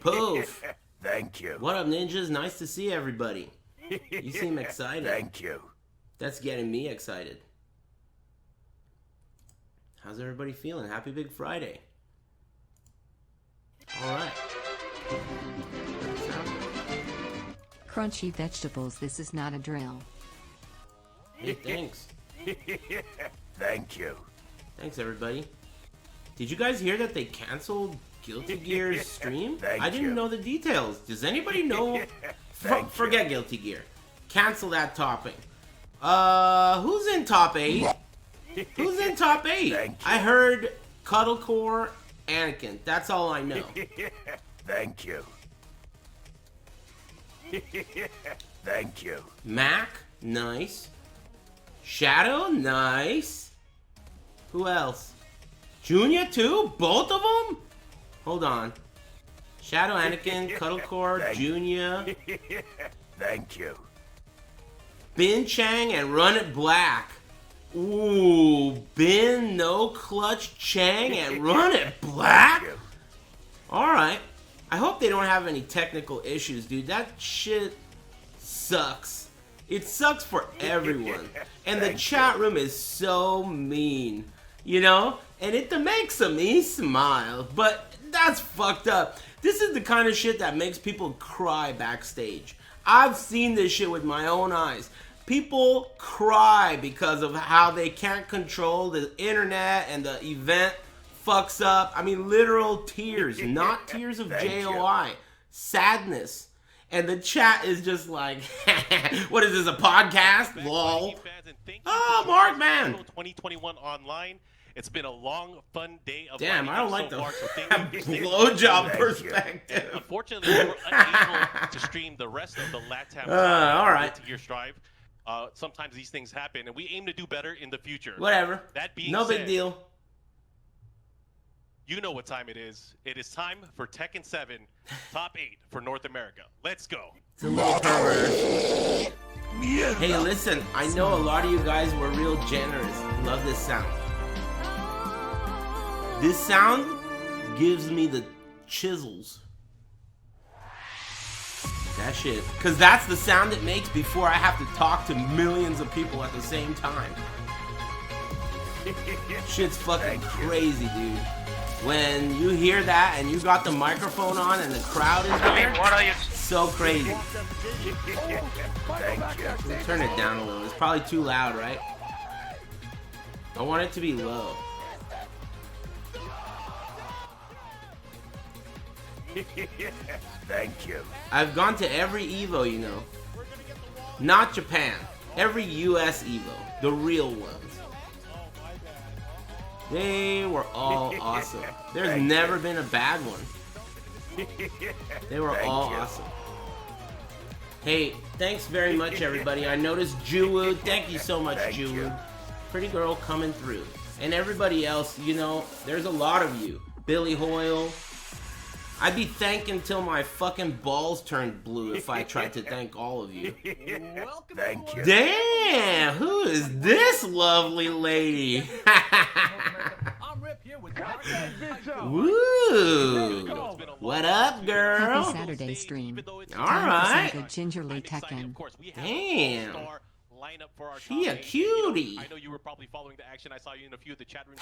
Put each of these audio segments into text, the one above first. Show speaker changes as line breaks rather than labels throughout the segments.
Poof.
Thank you.
What up, ninjas? Nice to see everybody. You seem excited.
Thank you.
That's getting me excited. How's everybody feeling? Happy Big Friday. Alright.
Crunchy vegetables, this is not a drill.
Hey, thanks.
Thank you.
Thanks, everybody. Did you guys hear that they canceled Guilty Gear's stream? I didn't know the details. Does anybody know? Forget Guilty Gear. Cancel that topping. Who's in top 8? Who's in top 8? I heard CuddleCore, Anakin. That's all I know.
Thank you. Thank you.
Mac, nice. Shadow, nice. Who else? Junior too? Both of them? Hold on. Shadow, Anakin, CuddleCore, Junior.
Thank you.
Binchang and Run It Black. Ooh, Bin, No Clutch, Chang, and Run It Black? Alright. I hope they don't have any technical issues, dude. That shit sucks. It sucks for everyone. And the chat room is so mean. You know? And it makes me smile. But that's fucked up. This is the kind of shit that makes people cry backstage. I've seen this shit with my own eyes. People cry because of how they can't control the internet and the event fucks up. I mean, literal tears, not tears of joy, sadness. And the chat is just like, what is this, a podcast? Lol. Oh, Mark, man.
2021 online. It's been a long, fun day of
damn, I don't like
so
the
blowjob
perspective.
And unfortunately, we were unable to stream the rest of the LATAM
all right.
Gear Strive. Sometimes these things happen, and we aim to do better in the future.
Whatever.
That being
no
said,
big deal.
You know what time it is. It is time for Tekken 7 Top 8 for North America. Let's go.
It's a little perverse. Hey, listen, I know a lot of you guys were real generous. Love this sound. This sound gives me the chisels. That shit. Because that's the sound it makes before I have to talk to millions of people at the same time. Shit's fucking crazy, dude. When you hear that and you got the microphone on and the crowd is there,
what are you?
So crazy.
Thank you.
We'll turn it down a little. It's probably too loud, right? I want it to be low.
Thank you.
I've gone to every EVO, you know. Not Japan. Every US EVO. The real ones. They were all awesome. There's never been a bad one. They were all awesome. Hey, thanks very much, everybody. I noticed Juwood. Thank you so much, Juwood. Pretty girl coming through. And everybody else, you know, there's a lot of you. Billy Hoyle. I'd be thanking till my fucking balls turned blue if I tried to thank all of you.
Thank you.
Damn, who is this lovely lady? Woo! What up, girl?
Happy Saturday stream.
All right.
Good gingerly Tekken.
Damn. She a cutie.
I know you were probably following the action. I saw you in a few of the chat rooms.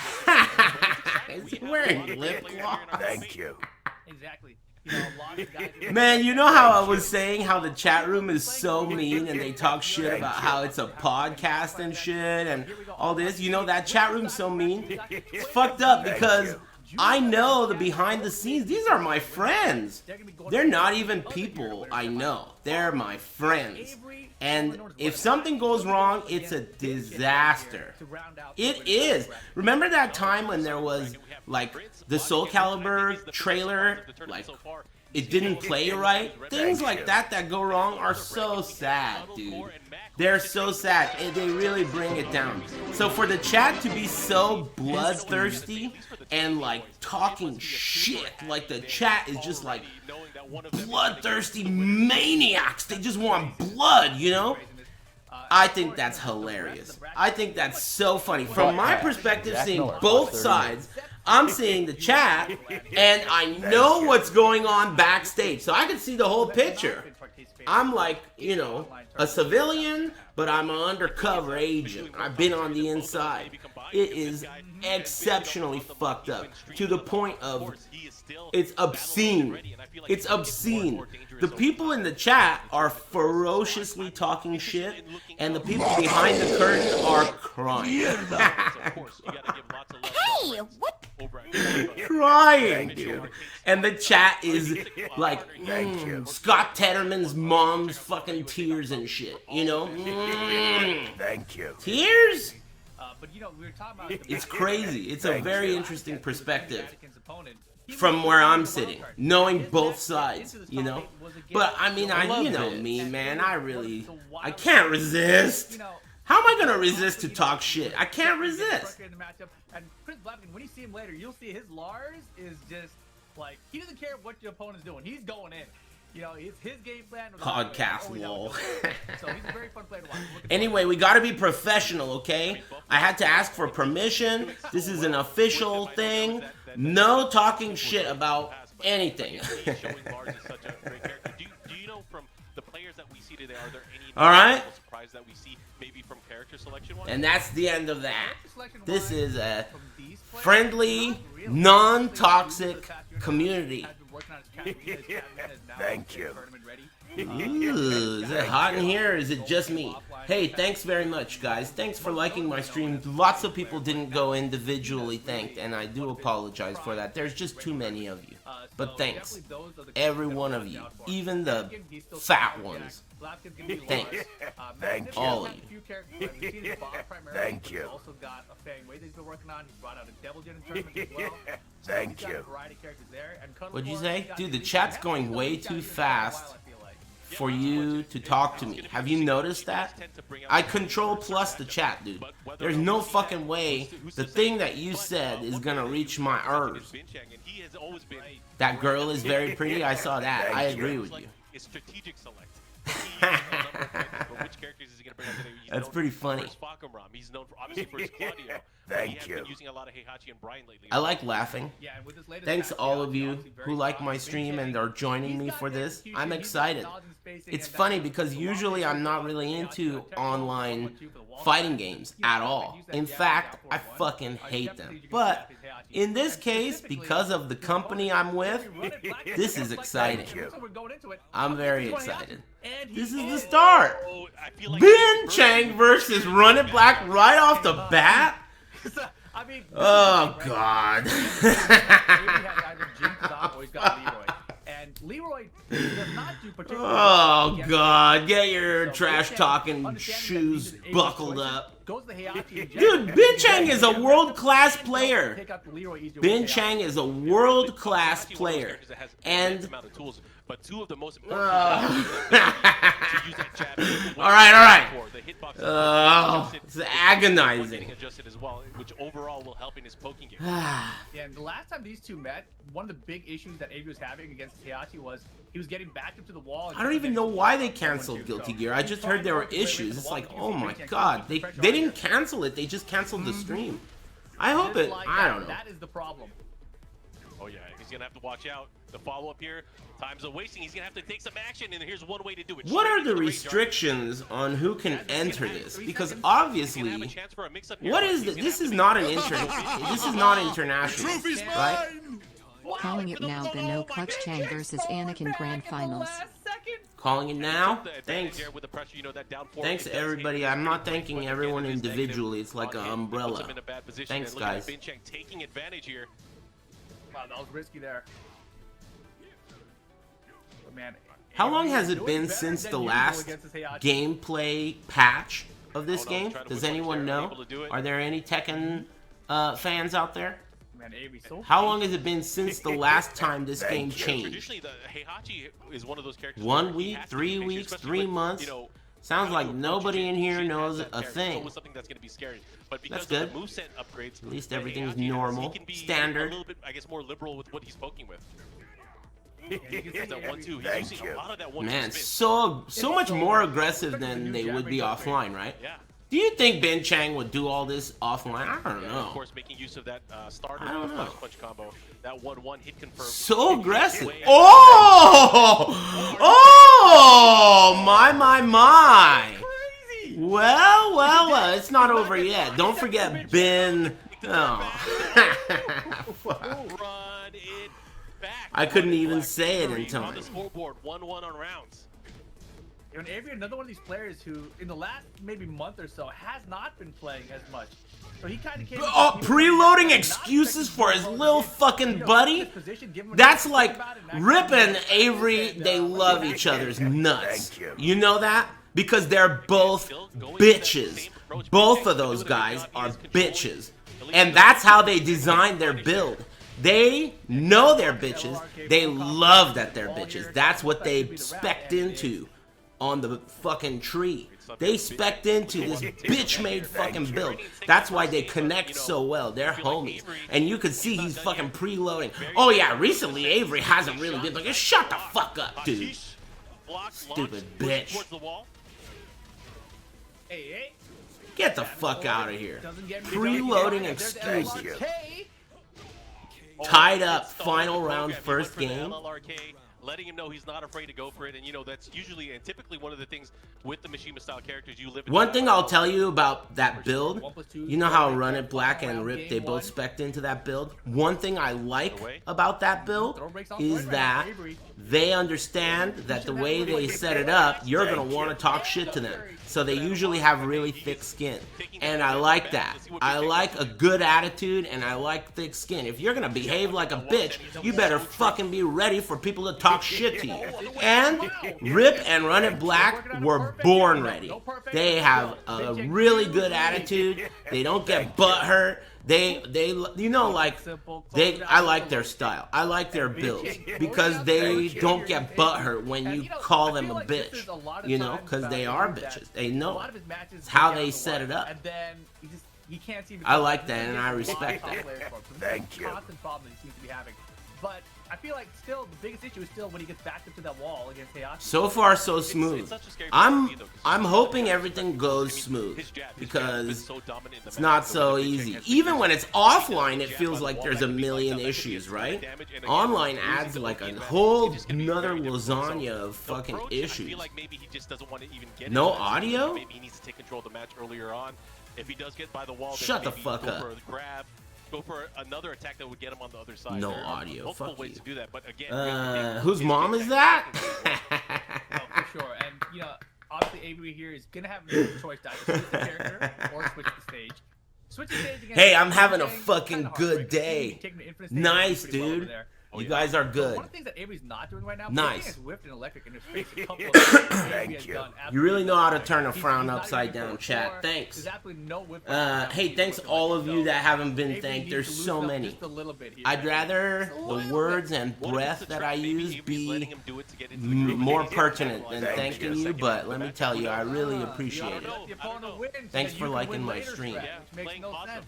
Is he wearing lip gloss?
Thank you.
Exactly. You know, a lot of guys.
Man, you know how I was saying how the chat room is so mean and they talk shit about how it's a podcast and shit and all this? You know, that chat room's so mean. It's fucked up because I know the behind the scenes. These are my friends. They're not even people I know. They're my friends. And if something goes wrong, it's a disaster. It is. Remember that time when there was, like, the Soul Calibur trailer, like, it didn't play right? Things like that go wrong are so sad, dude. They're so sad. They really bring it down. So for the chat to be so bloodthirsty and, like, talking shit, like, the chat is just, like, bloodthirsty maniacs. They just want blood, you know? I think that's hilarious. I think that's so funny. From my perspective, seeing both sides, I'm seeing the chat, and I know what's going on backstage, so I can see the whole picture. I'm like, you know, a civilian, but I'm an undercover agent. I've been on the inside. It is exceptionally fucked up to the point of it's obscene. It's obscene. The people in the chat are ferociously talking shit, and the people behind the curtain are crying.
Hey, what?
Crying. And the chat is like Scott Tedderman's mom's fucking tears and shit, you know?
Thank you.
Tears?
But you know, we were talking about
It's crazy. It's a very interesting perspective from where I'm sitting, knowing both sides, you know? But I mean, you know me, man. I can't resist. How am I gonna resist to talk shit? I can't resist.
And PrinceBlaviken, when you see him later, you'll see his Lars is just like, he doesn't care what your opponent's doing. He's going in. You know, it's his game plan.
Podcast lol.
So he's a very fun player to watch.
Anyway, we gotta be professional, okay? I had to ask for permission. This is an official thing. No talking shit about anything.
Do you know from the players that we see today, are there any
All right.
surprises that we see maybe from character selection wise?
And that's the end of that. This is a friendly, non-toxic community.
Thank you.
Ooh, is it hot in here or is it just me? Hey, thanks very much, guys. Thanks for liking my stream. Lots of people didn't go individually thanked, and I do apologize for that. There's just too many of you. But thanks. Every one of you. Even the fat ones. Thanks.
Thank you.
All of you.
Thank you.
Also got a Fang Wade that he's been working on. He's brought out a Devil Gen tournament as well.
Thank you.
What'd you say? Dude, the chat's going way too fast for you to talk to me. Have you noticed that? I control plus the chat, dude. There's no fucking way the thing that you said is gonna reach my ears. That girl is very pretty. I saw that. I agree with you.
It's strategic select.
That's pretty funny.
He's known for, obviously, for his Claudio.
Thank you.
Been using a lot of Heihachi and Brian lately.
I like laughing. Thanks all of you who like my stream and are joining me for this. I'm excited. It's funny because usually I'm not really into online fighting games at all. In fact, I fucking hate them. But in this case, because of the company I'm with, this is exciting. I'm very excited. This is the start. Binchang versus Run It Black right off the bat? Oh, God. Oh, God. Get your trash-talking shoes buckled up. Dude, Binchang is a world-class player. Binchang is a world-class player. And...
But two of the most important
all right. Oh, it's agonizing.
As well, which overall will help in his poking game.
Yeah, and the last time these two met, one of the big issues that Averiey was having against Heihachi was he was getting backed up to the wall.
I don't even know why they canceled Guilty Gear. I just heard there were issues. It's like, oh my god, they didn't cancel it. They just canceled the stream. I hope it. I don't know.
That is the problem.
Oh yeah, he's gonna have to watch out. The follow-up here, time's a wasting. He's gonna have to take some action, and here's one way to do it.
What are the restrictions on who can enter this? Because obviously, what is this? This is not an This is not international, right?
Calling it now, the No Clutch Chang versus Anakin Grand Finals.
Calling it now? Thanks. Thanks, everybody. I'm not thanking everyone individually. It's like an umbrella. Thanks, guys.
Taking advantage here.
Wow, that was risky there. Man,
how long has it been since the last gameplay patch of this game? Does anyone know? Are there any Tekken fans out there? How long has it been since the last time this game changed?
Traditionally, the Heihachi is one of those characters.
1 week, 3 weeks, 3 months? Sounds like nobody in here knows a thing. That's good. At least everything's normal, standard.
A little bit, I guess, more liberal with what he's poking with.
Man, so much more aggressive than they would be offline, right?
Yeah.
Do you think Binchang would do all this offline? I don't
Of
know.
course, making use of that starter
I don't know.
flash punch combo. That 1-1 hit confirmed.
So aggressive. Oh! Oh! My. Well. It's not over yet. Don't forget Ben. Oh.
Run it back.
I couldn't even say it in
On
time.
the scoreboard, 1-1 on rounds.
And Averiey, another one of these players who, in the last maybe month or so, has not been playing as much. So he kind of came.
Oh, preloading excuses for his little fucking buddy? That's like Rip and Averiey, they love each other's nuts. You know that? Because they're both bitches. Both of those guys are bitches. And that's how they designed their build. They know they're bitches. They love that they're bitches. That's what they spec'd into on the fucking tree. They spec'd into this bitch-made fucking build. That's why they connect so well. They're homies. And you can see he's fucking preloading. Oh yeah, recently Averiey hasn't really been like, shut the fuck up, dude. Stupid bitch. Get the fuck out of here. Preloading excuses. Tied up, final round, first game.
Letting him know he's not afraid to go for it, and you know that's usually and typically one of the things with the Mishima style characters you live in.
One thing I'll tell you about that build, you know how Run It Black and Rip, they both spec'd into that build? One thing I like about that build is that they understand that the way they set it up, you're going to want to talk shit to them. So they usually have really thick skin. And I like that. I like a good attitude and I like thick skin. If you're going to behave like a bitch, you better fucking be ready for people to talk shit to you. And Rip and Run It Black were born ready. They have a really good attitude. They don't get butthurt. You know, like, I like their style. I like their builds because they don't get butthurt when you call them a bitch, you know, because they are bitches. They know it's how they set it up. I like that and I respect that.
Thank you.
But I feel like still the biggest issue is still when he gets backed up to that wall against Hayashi.
So far, so smooth. I'm hoping everything goes smooth because it's not so easy. Even when it's offline, it feels like there's a million issues, right? Online adds like a whole another lasagna of fucking issues. No audio?
Maybe he needs to take control of the match earlier on. If he does get by the wall,
shut the fuck up.
Go for another attack that would get him on the other side.
No audio.
Multiple
Fuck
ways
you.
to do that, but again,
whose mom is that?
Oh, for sure. And you know, obviously Averiey here is gonna have no choice to either switch the character or switch the stage. Switch the stage against
Hey, I'm having a
Binchang,
fucking
kinda hard,
good
right?
day.
Taking the infinite stage
Nice,
pretty well over
dude.
there.
You guys are good.
One of the things that Averey's not doing right now,
Nice.
is whipped an electric in his face a couple of times.
Thank you.
You really know how to turn a
He's
frown
not
upside
even
down,
going
chat.
for it.
Thanks.
There's absolutely no whip right now.
Hey, thanks
He's
all of you
so
that haven't been
Avery
thanked.
needs
There's
to
so
loosen up
many.
just a little bit here.
I'd rather the words and breath that I use be more pertinent than thanking you, but let me tell you, I really appreciate it. Thanks for liking my stream.
Which makes no sense.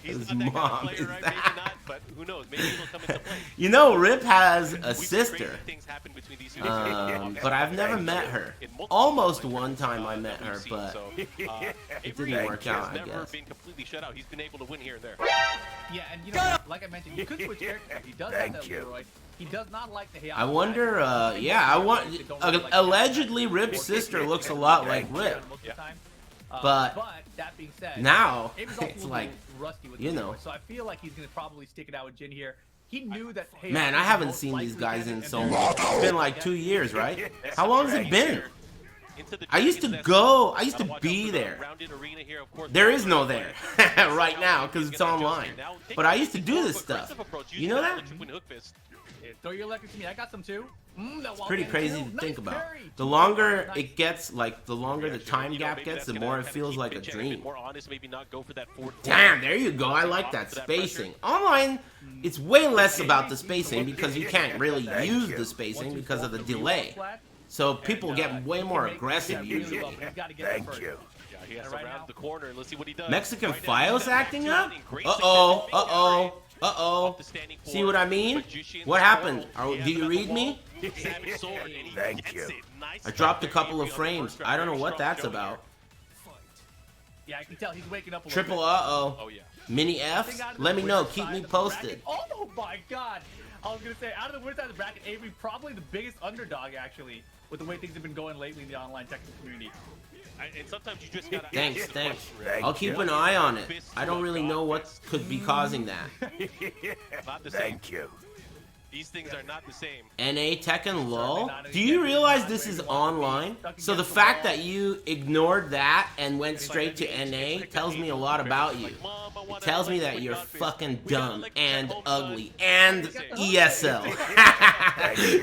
His mom is
Maybe
that.
not, but who knows? Maybe it'll come into play.
You know, Rip has a
We've seen
sister,
crazy things happen between these two.
but I've never met her. Almost one time I met her, but
it
didn't work out, I
never
guess.
been completely shut out. He's been able to win here and there.
Yeah, and you know, like I mentioned, you could switch characters. He does have that Leroy. He does not like the Hayashi.
I wonder, allegedly Rip's sister looks a lot like Rip. But
that being said,
now
Avery's also
it's
a
like,
little rusty with
you
the
know.
Leroy, so I feel like he's gonna probably stick it out with Jin here. He knew that.
Man, I haven't seen these guys in so long. It's been like 2 years, right? How long has it been? I used to be there. There is no there right now because it's online. But I used to do this stuff. You know that?
Throw your electric to me. I got some too.
It's pretty crazy to think about. The longer it gets, like, the longer the time gap gets, the more it feels like a dream. Damn, there you go. I like that spacing. Online, it's way less about the spacing because you can't really use the spacing because of the delay. So people get way more aggressive usually.
Thank you.
He has to round the corner. Let's see what he does.
Mexican Fios acting up? Uh-oh, uh-oh, uh-oh. See what I mean? What happened? Do you read me?
Thank you.
I dropped a couple of frames. I don't know what that's about.
Yeah, I can tell he's waking up a little
Triple
bit.
uh-oh.
Oh yeah.
Mini Fs? Let me know. Keep me posted.
Oh my god! I was gonna say, out of the winner side of the bracket, Avery probably the biggest underdog actually, with the way things have been going lately in the online Tekken community.
And sometimes you just gotta
Thanks,
ask the
thanks.
question.
I'll keep an eye on it. I don't really know what could be causing that.
Not the same.
Thank you.
These things are not the same.
NA Tekken LOL? Do you realize this is online? So the fact that you ignored that and went straight to NA tells me a lot about you. It tells me that you're fucking dumb and ugly and ESL.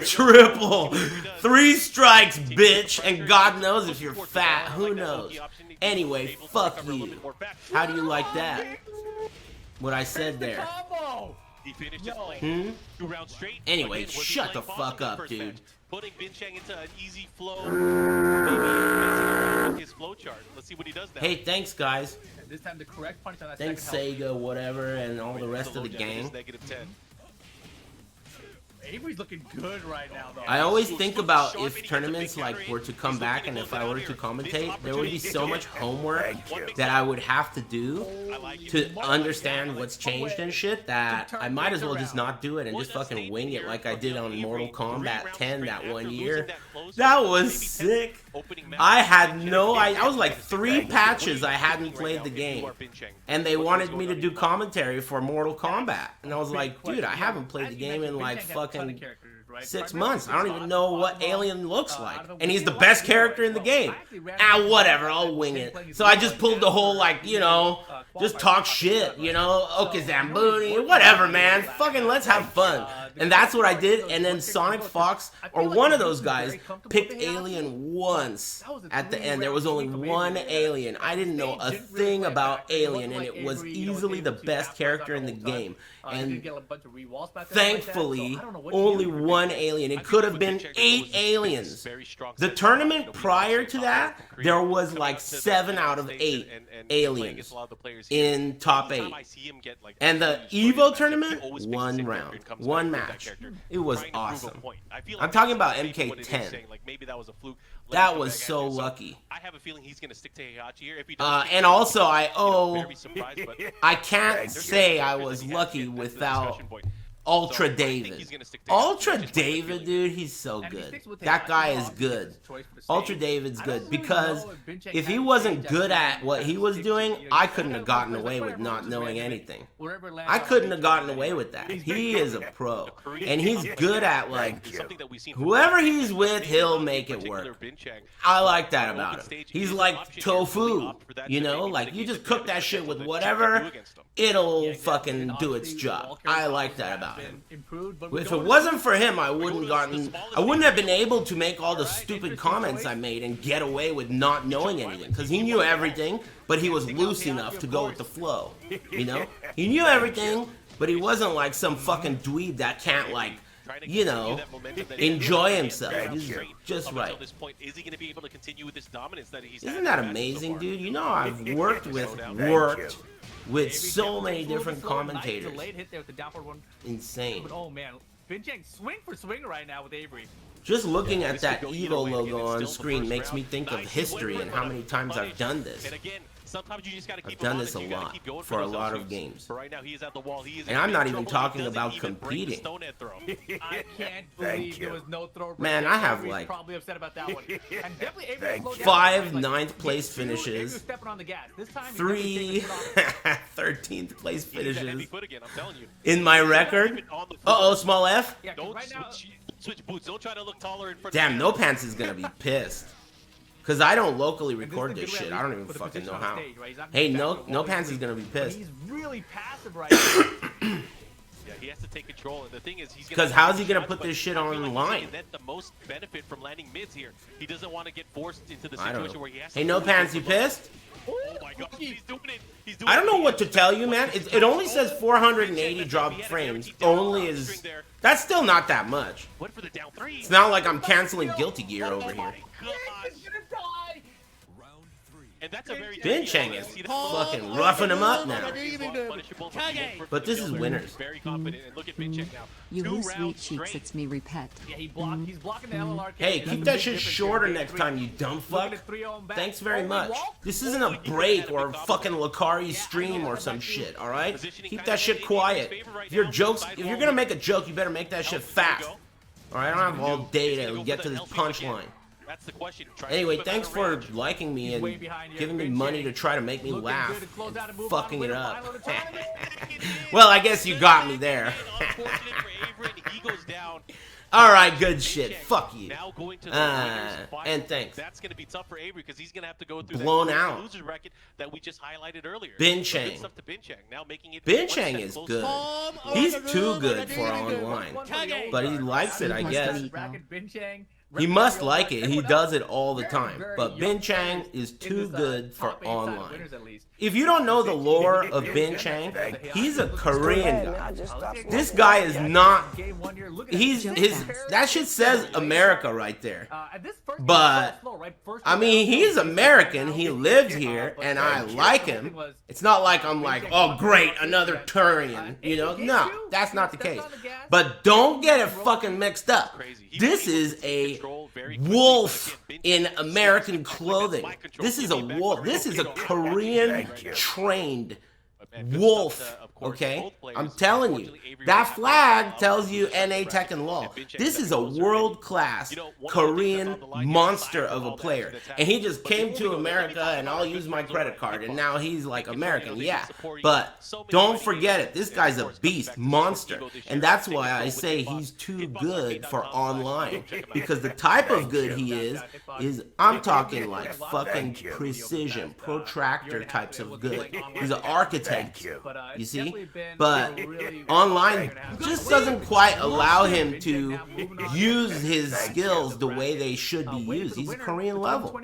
Triple. 3 strikes, bitch. And God knows if you're fat. Who knows? Anyway, fuck you. How do you like that? What I said there.
He finished his play 2 rounds straight.
Anyway,
Again, was he
shut the
playing
fuck
Boston
up,
first
dude.
match? Putting Binchang into an easy flow. Maybe his flow chart. Let's see what he does now.
Hey, thanks, guys.
This time the correct punch on that
Thanks,
second
Sega, whatever, and all the rest of the gang.
-10.
Avery's looking good right now, though.
I always think about if tournaments like were to come back and if I were to commentate, there would be so much homework that I would have to do to understand what's changed and shit that I might as well just not do it and just fucking wing it like I did on Mortal Kombat 10 that one year. That was sick. I had no I was like 3 patches I hadn't played the game. And they wanted me to do commentary for Mortal Kombat. And I was like, dude, I haven't played the game in like fucking 6 months. I don't even know what Alien looks like. And he's the best character in the game. Ah, whatever, I'll wing it. So I just pulled the whole, like, you know, just talk shit, you know, Okazambuni, whatever, man. Fucking let's have fun. And that's what I did. And then Sonic Fox, or one of those guys, picked Alien once at the end. There was only one Alien. I didn't know a thing about Alien, and it was easily the best character in the game. And thankfully, only one alien. It could have been 8 aliens. The tournament prior to that, there was like 7 out of 8 aliens in top 8. And the EVO tournament, 1 round, 1 match. It was awesome. I'm talking about MK10. That was so lucky.
I have a feeling he's going to stick to Heihachi here. If he does,
and also, I can't say I was lucky without Ultra David. Ultra David, dude, he's so good. That guy is good. Ultra David's good because if he wasn't good at what he was doing, I couldn't have gotten away with not knowing anything. I couldn't have gotten away with that. He is a pro. And he's good at, like, whoever he's with, he'll make it work. I like that about him. He's like tofu, you know? Like, you just cook that shit with whatever, it'll fucking do its job. I like that about him. If it wasn't for him, I wouldn't have been able to make all the stupid comments I made and get away with not knowing anything, because he knew everything, but he was loose enough to go with the flow, you know? He knew everything, but he wasn't like some fucking dweeb that can't, like, you know, enjoy himself. He's just right. Isn't that amazing, dude? You know, I've worked with so many different commentators. Insane.
Oh man, Binchang swing for swing right now with Avery.
Just looking at that EVO logo on screen makes me think of history and how many times I've done this. I've done this a lot for a lot of games. And I'm not even talking about competing.
I can't believe there was no throw.
Man, I have like 5 9th place finishes, 3 13th place finishes in my record. Uh-oh, small F?
Switch boots. Don't try to look taller in front.
Damn, No Pants is gonna be pissed. Cause I don't locally record this shit. I don't even fucking know how. Hey, No Pants is gonna be pissed.
He's really passive right now.
Yeah, he has to take control, and the thing is, he's
because how's he gonna put this shit online?
That's the most benefit from landing mids here. He doesn't want to get forced into the situation where he has to.
Hey, No Pants, you pissed?
Oh my God, he's doing it. He's doing
I don't know what to tell you, man. It only says 480 dropped frames. Only is that's still not that much.
Went for the down 3.
It's not like I'm canceling Guilty Gear over here.
And that's a very
Binchang is fucking roughing him up now. But this is winners.
Very confident. And look at Binchang now.
You
2
lose sweet
rounds
cheeks,
straight.
it's me, repet.
Yeah, he's blocking the LLR.
Hey, keep that shit shorter next time, you dumb fuck. Thanks very much. This isn't a break or a fucking Lakari stream or some shit, alright? Keep that shit quiet. If you're gonna make a joke, you better make that shit fast. Alright, I don't have all day to get to this punchline.
That's the question.
Anyway, thanks for liking me and giving me money to try to make me laugh and fucking it up. Well, I guess you got me there. Alright, good shit. Fuck you. And thanks.
That's going to be tough for Avery because he's going to have to go through
Blown
that
out.
loser record that we just highlighted earlier.
Binchang.
So good stuff to Binchang. Now making it
Binchang is good. He's too good for online. But he likes it, I guess. He must like it. He does it all the time. But Binchang is too good for online. If you don't know the lore of Binchang, he's a Korean guy. This guy is not. That shit says America right there. But I mean, he's American. He lives here, and I like him. It's not like I'm like, oh great, another Turian. You know, no, that's not the case. But don't get it fucking mixed up. This is a wolf in American clothing. This is a wolf. This is a Korean trained wolf. Okay? I'm telling you. That flag tells you NA Tekken law. This is a world-class Korean monster of a player. And he just came to America and I'll use my credit card. And now he's like American. Yeah. But don't forget it. This guy's a beast, monster. And that's why I say he's too good for online. Because the type of good he is I'm talking like fucking precision, protractor types of good. He's an architect. You see? But online just doesn't quite allow him to use his skills the way they should be used. He's Korean level.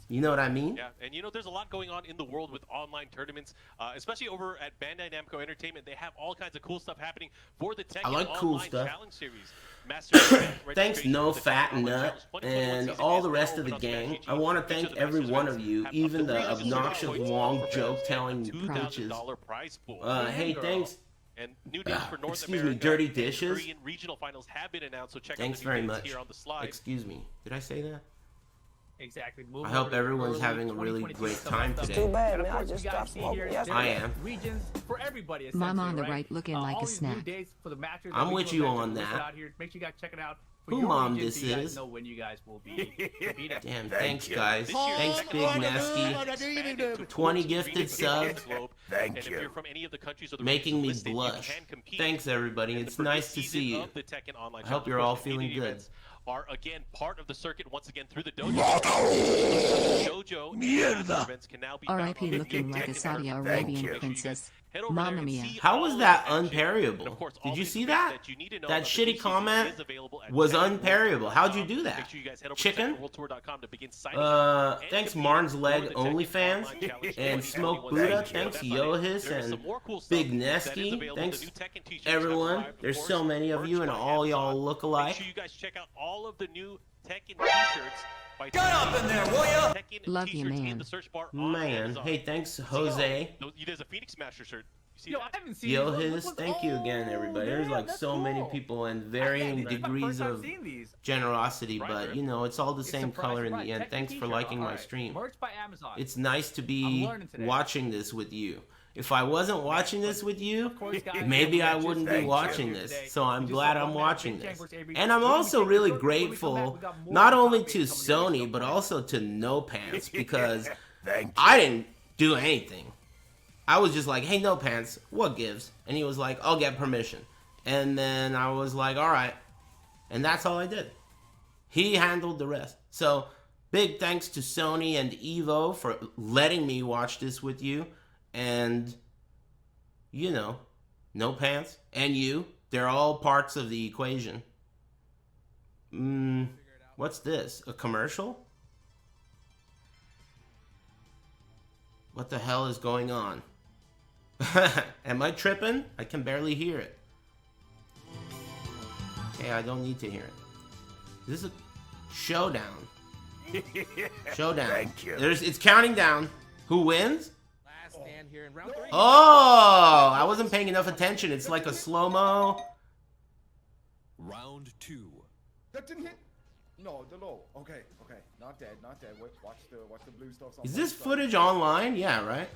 You know what I mean?
Yeah, and you know, there's a lot going on in the world with online tournaments, especially over at Bandai Namco Entertainment. They have all kinds of cool stuff happening for the Tekken
I like cool
Online
stuff.
Challenge Series.
Thanks, No Fat Nut, and all the rest of the gang. I want to thank every one of you, even the obnoxious long joke-telling bitches. Hey, thanks.
And new dates for North
Excuse
America
me, dirty
and
dishes.
Korean regional finals have been announced, so check
Thanks
out the
very
details
much.
here on the slide.
Excuse me. Did I say that?
Exactly.
I hope everyone's having a really great time today.
Bad, man. I just stopped smoking yesterday.
I am.
Regions for everybody.
Mom on the
right,
right looking like a snack.
I'm with you on that.
Make sure you guys check it out.
Who mom this is?
Know when you guys will be competing.
Damn, thanks guys. Thanks, Big Nesky. 20 gifted subs.
Thank you.
Making me blush. Thanks everybody. It's nice to see you. I hope you're all feeling good.
Are again part of the circuit once again through the dojo. Events can now be
R.I.P. looking like a Saudi Arabian princess. Mamma mia.
How was that unparryable? Did you see that? That shitty comment was unparryable. How'd you do that? Chicken? Thanks Marn's Leg OnlyFans. And Smoke Buddha. Thanks Yohis and Big Nesky. Thanks everyone. There's so many of you and all y'all look alike.
Make sure you guys check out all of the new Tekken t-shirts.
Get up in there, will ya?
Love you, man.
Man, hey, thanks, Jose.
There's a Phoenix Smasher shirt. You see
Yo,
that?
I haven't seen
Yo,
these.
his, thank you again, everybody. There's like so many people and varying degrees of generosity, but you know, it's all the same color in the end. Thanks for liking my stream.
Merch by Amazon.
It's nice to be watching this with you. If I wasn't watching this with you, maybe I wouldn't be watching this. So I'm glad I'm watching this. And I'm also really grateful, not only to Sony, but also to No Pants, because I didn't do anything. I was just like, hey, No Pants, what gives? And he was like, I'll get permission. And then I was like, all right. And that's all I did. He handled the rest. So big thanks to Sony and EVO for letting me watch this with you. And, you know, No Pants and you, they're all parts of the equation. What's this? A commercial? What the hell is going on? Am I tripping? I can barely hear it. Okay, I don't need to hear it. This is a showdown. Showdown.
Thank you.
It's counting down. Who wins?
Last stand here in round 3.
Oh, I wasn't paying enough attention. It's like a slow-mo.
Round 2.
That didn't hit. No, the low. Okay, okay. Not dead, not dead. Watch the blue stuff.
Is this footage online? Yeah, right?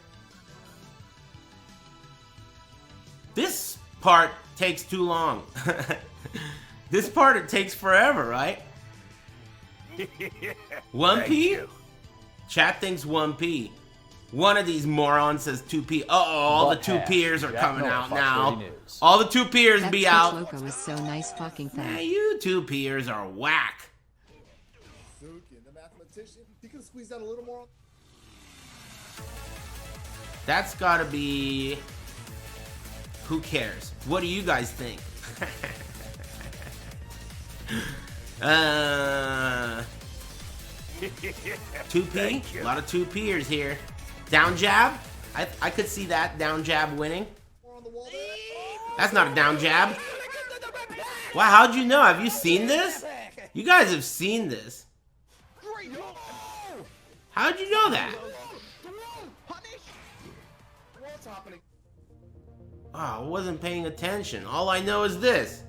This part takes too long. This part, it takes forever, right? 1P? Chat thinks 1P. One of these morons says 2P. Uh-oh, all the 2P'ers are coming out now. All the 2P'ers
That
be
Twitch
out.
logo is so nice fucking
Yeah,
thing.
you 2P'ers are whack.
Suki, the mathematician. He can squeeze out a little more.
That's gotta be... Who cares? What do you guys think? 2P? A lot of 2P'ers here. Down jab? I could see that down jab winning. That's not a down jab. Wow, how'd you know? Have you seen this? You guys have seen this. How'd you know that?
What's happening?
Oh, I wasn't paying attention. All I know is this.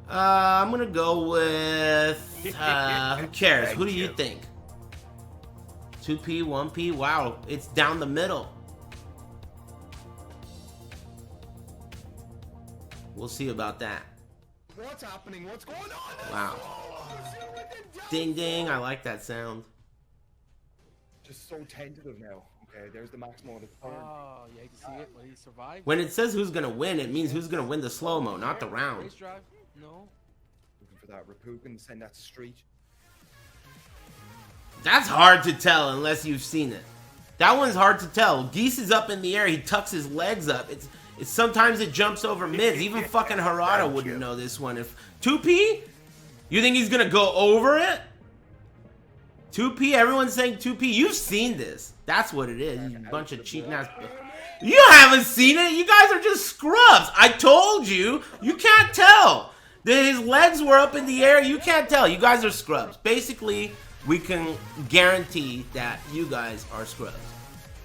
I'm gonna go with... who cares? Who do you think? 2P, 1P? Wow, it's down the middle. We'll see about that.
What's happening? What's going on?
Wow. Ding ding, I like that sound.
Just so tentative now. Okay, there's the maximum of the turn.
Oh, you hate to see it, but he survived.
When it says who's gonna win, it means who's gonna win the slow-mo, not the round.
Race drive? No.
Looking for that Rapukin, send that street.
That's hard to tell unless you've seen it. That one's hard to tell. Geese is up in the air, he tucks his legs up. It's sometimes it jumps over mids. Even fucking Harada wouldn't know this one. If 2P? You think he's gonna go over it? 2P? Everyone's saying 2P. You've seen this. That's what it is. You bunch of cheating ass. You haven't seen it. You guys are just scrubs. I told you. You can't tell. His legs were up in the air. You can't tell. You guys are scrubs. Basically, we can guarantee that you guys are scrubs.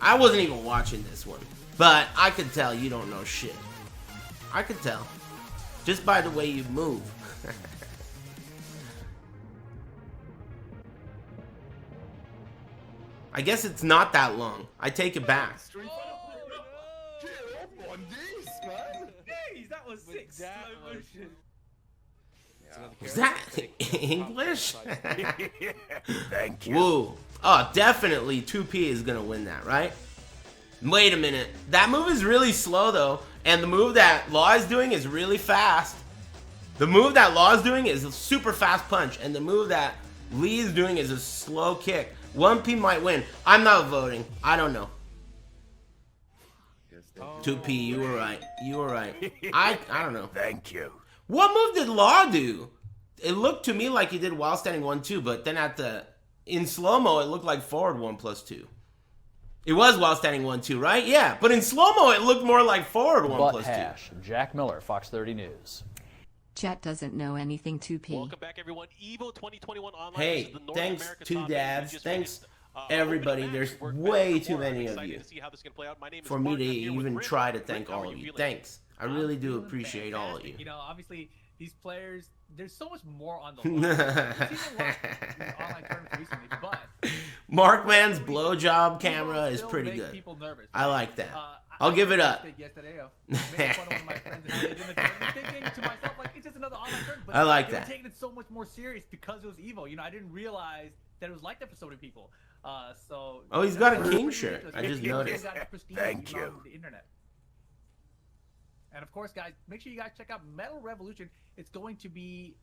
I wasn't even watching this one, but I could tell you don't know shit. I could tell. Just by the way you move. I guess it's not that long. I take it back.
Get up on this, man.
Jeez, that was sick. Slow motion.
Is that English?
Thank you.
Woo. Oh, definitely 2P is gonna win that, right? Wait a minute. That move is really slow though, and the move that Law is doing is really fast. The move that Law is doing is a super fast punch, and the move that Lee is doing is a slow kick. 1P might win. I'm not voting. I don't know. 2P, you were right. You were right. I don't know.
Thank you.
What move did Law do? It looked to me like he did while standing 1-2, but then in slow-mo, it looked like forward 1+2. It was while standing 1-2, right? Yeah, but in slow-mo, it looked more like forward 1+2.
Hash. Jack Miller, Fox 30 News.
Chat doesn't know anything 2P.
Welcome back, everyone. EVO 2021 online.
Hey,
This is the North
thanks
America
to
Top
dads.
Eight. We just
Thanks
finished,
everybody.
opening
There's
match. We're
way
back
too
before. I'm
many of
excited
you
to see how this can play out. My name is
for me
Mark.
to
I'm here with
even
Rick.
try to
Rick,
thank
how
all
are
of you.
feeling?
Thanks. I really do
Feeling
appreciate all of
fantastic.
you.
You know, obviously, these players, there's so much more on the line. We've seen a lot in online tournaments recently, but
Markman's blowjob camera is
still
pretty
make
good.
people nervous.
I like that.
I
I'll give it up.
Yesterday, making fun of one of my friends and how they did the tournament, thinking to myself, like, it's just another online tournament. But
I like
they were
that.
taking it so much more serious because it was EVO. You know, I didn't realize that it was like that for so many people. So.
Oh, he's got a king shirt. I just
People
noticed.
got prestige
Thank
even on
you.
The internet. And of course, guys, make sure you guys check out Metal Revolution. It's going to be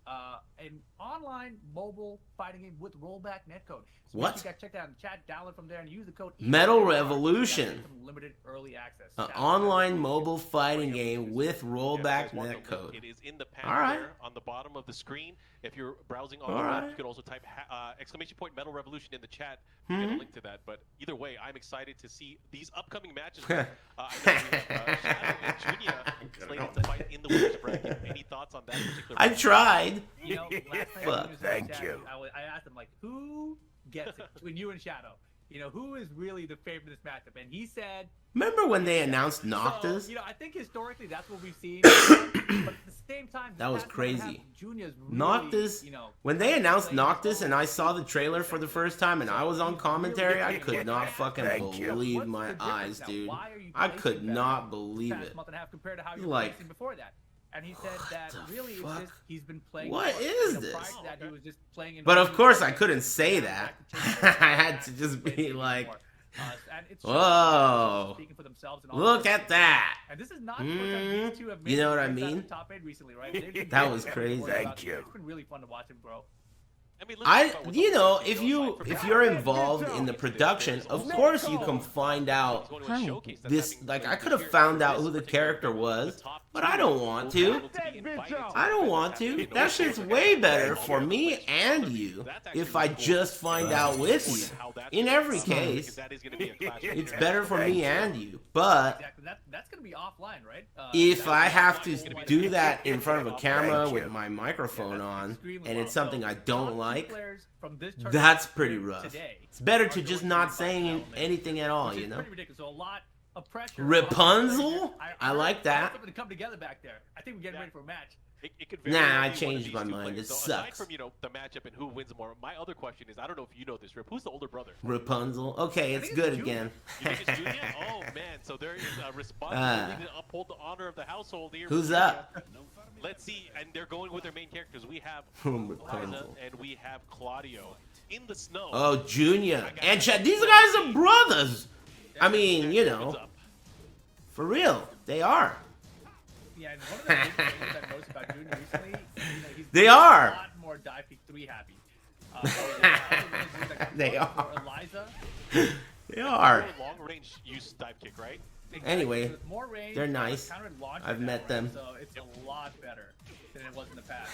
an online mobile fighting game with rollback netcode. So
What?
Make sure you guys check that out in the chat, download from there, and use the code
Metal
EVO.
Revolution.
Some limited early access.
An
Shout out to
online
everybody.
mobile fighting game with
Yeah,
rollback
if you guys want the link,
netcode.
It is in the
All
panel
right.
there on the bottom of the screen. If you're browsing on
All
the web,
right.
you could also type _Metal Revolution in the chat to get a link to that. But either way, I'm excited to see these upcoming matches. I know we have Shadow and Junia slated to fight in the winners bracket. Any thoughts on that particular
I
match?
tried.
you know, last night
Fuck.
when he was with
Thank
Dad,
you.
I asked him, like, who gets it between you and Shadow? You know, who is really the favorite of this matchup? And he said...
Remember when they announced Noctis?
So, you know, I think historically that's what we've seen. But at the same time,
That was
past month and a half,
crazy.
Junior's really,
Noctis,
you know,
when they announced
playing
Noctis
his
and I saw the trailer for the first time and I was on commentary, I could not fucking
Thank you.
believe
What's
my
the difference
eyes,
now?
dude.
Why are you
I
placing
could
better
not believe
past
it.
month and a half compared to how you were
Like,
placing before that. And he said that
the
really it's
fuck?
just he's been playing.
What
more.
is
You know,
this?
prior to that, he was just playing in
But of
really
course
good
I couldn't
games.
say that. I had to just be like,
And it's
whoa,
speaking for themselves and all
look
that.
at that.
And this is not the first time these two have made
You know what I
it out of
mean?
the top 8 recently, right? They've been
That
great.
was
Everyone's
crazy.
worried about
Thank
it.
you.
It's been really fun to watch him grow.
I mean, let's talk about what's
You
up
know,
with
if
this
you
video. Aside
if
from
you're
that,
involved in the production, of course you can find out this. Like I could have found out who the character was, but I don't want to. I don't want to. That shit's way better for me and you if I just find out with you. In every case, it's better for me and you. But
Exactly. That's going to be offline, right?
if I have to do that in front of a camera with my microphone on, and it's something I don't like, that's pretty rough. It's better to just not saying anything at all, you know?
Pretty ridiculous. So a lot of pressure.
Rapunzel? I like that.
Something to come together back there. I think we're getting ready for a match.
It could very
Nah,
well
I
be one of
changed
these
my
two
mind.
players.
It
So aside
sucks.
from, you know, the matchup and who wins more, my other question is, I don't know if you know this, Rip. Who's the older brother?
Rapunzel. Okay, it's good again.
You think it's Junior? Oh man, so there is a responsibility to uphold the honor of the household here.
Who's up?
Let's see, and they're going with their main characters. We have
Rapunzel.
Liza and we have Claudio in the snow.
Oh, Junior. And Chad, these guys are brothers. I mean, you know, for real, they are.
Yeah, and one of the big things I've noticed about Junior recently, you know, he's
They
been
are.
a lot more dive kick 3 happy.
They are.
Eliza.
They are.
Long range use dive kick, right?
Anyway,
With more range,
they're nice.
counter and launch
I've
now,
met
right?
them.
So it's a lot better than it was in the past.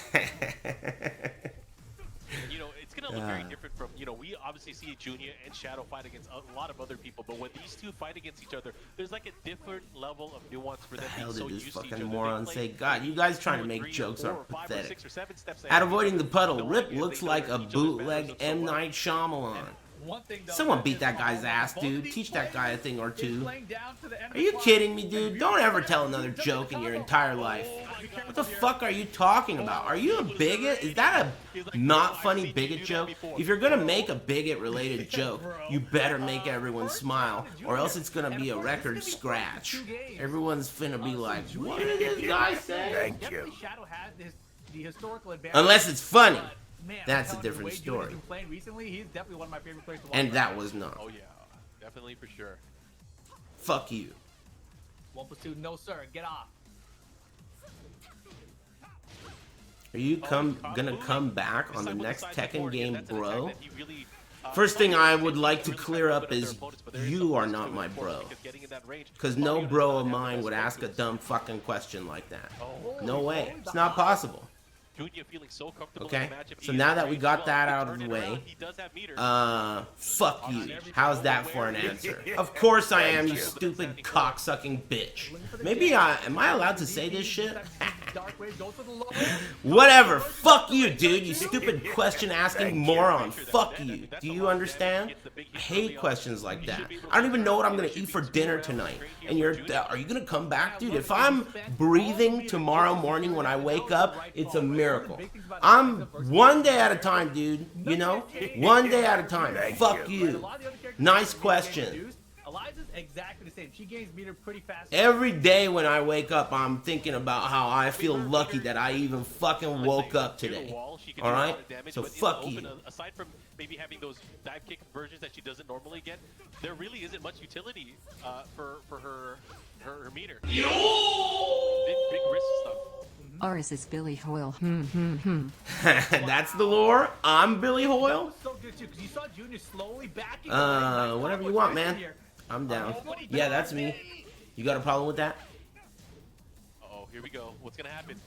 You know, it's going to look very different from, you know, we obviously see Junior and Shadow fight against a lot of other people, but when these two fight against each other, there's like a different level of nuance for them
Hell
being so
did this
used to each
fucking
other.
moron
They
say?
play
God, you guys trying to
2 or
make
3 or
jokes
4
are
or 5 or
pathetic.
6 or 7 steps
At
ahead.
avoiding the puddle,
No
Rip
idea.
looks
They
like
know
a
each other's
bootleg
battles so
M.
well.
Night Shyamalan.
One thing, though,
Someone
that
beat
is
that guy's
both
ass,
of
dude.
these
Teach that guy a thing or
players is
two.
playing down to the end
Are
of
you
the clock,
kidding me,
and
dude?
really
Don't ever
fast.
tell another
He's up
joke in your
the
entire
combo.
life.
Oh,
What the fuck are you talking about? Are you a bigot? Is that a not funny bigot joke? If you're gonna make a bigot related joke, you better make everyone smile, or else it's gonna be a record scratch. Everyone's finna be like, what did this guy say?
Thank you.
Definitely Shadow has the historical advantage.
Unless it's funny.
But, man,
That's
I'm
a
telling you,
different
the way
story.
Junior's been playing recently, he's definitely one of my favorite players to watch.
And
right
that
now.
was not.
Oh yeah, definitely for sure.
Fuck you.
1+2, no sir, get off.
Are you gonna come back on the next Tekken game, bro? First thing I would like to clear up is you are not my bro. Because no bro of mine would ask a dumb fucking question like that. No way. It's not possible. Okay? So now that we got that out of the way, fuck you. How's that for an answer? Of course I am, you stupid cocksucking bitch. Maybe am I allowed to say this shit? Whatever. Fuck you, dude. You stupid question asking moron. Fuck you. Do you understand? I hate questions like that. I don't even know what I'm gonna eat for dinner tonight. And are you gonna come back, dude? If I'm breathing tomorrow morning when I wake up, it's a miracle. I'm one day at a time, dude. You know? One day at a time. Fuck you. Nice question.
Eliza's exactly the same. She gains meter pretty fast.
Every day when I wake up, I'm thinking about how I feel lucky that I even fucking woke up today. Alright? So fuck you.
Aside from maybe having those dive kick versions that she doesn't normally get, there really isn't much utility for her meter. Big risk stuff.
Aris is Billy Hoyle.
That's the lore. I'm Billy Hoyle.
So good too, 'cause you saw Junior slowly backing.
Whatever you want, man. I'm down. Yeah, that's me. You got a problem with that?
Uh-oh, here we go. What's gonna happen?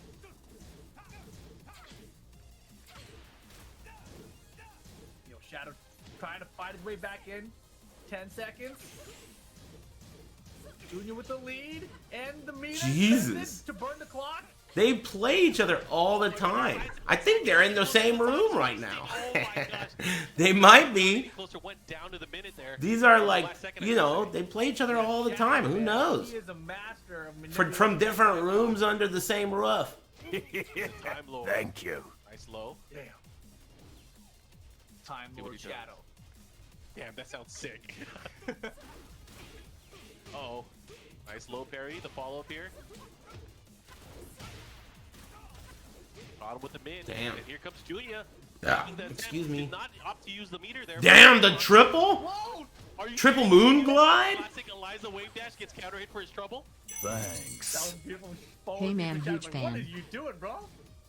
Yo, Shadow trying to fight his way back in. 10 seconds. Junior with the lead and the meter
Jesus.
to burn the clock.
They play each other all the time. I think they're in the same room right now. They might be. These are like, you know, they play each other all the time. Who knows? From different rooms under the same roof.
Thank you.
Nice low.
Damn. Time Lord Shadow.
Damn, that sounds sick. Uh-oh. Nice low parry, the follow-up here. Caught him with the mid.
Damn.
And here comes Julia.
Excuse me.
Not opt to use the meter there.
Damn, the triple?
Whoa! Are you
Triple
kidding me?
moon glide?
Classic Eliza wave dash gets counter hit for his trouble.
Thanks.
That was beautiful.
Hey, man, huge
What
fan.
are you doing, bro?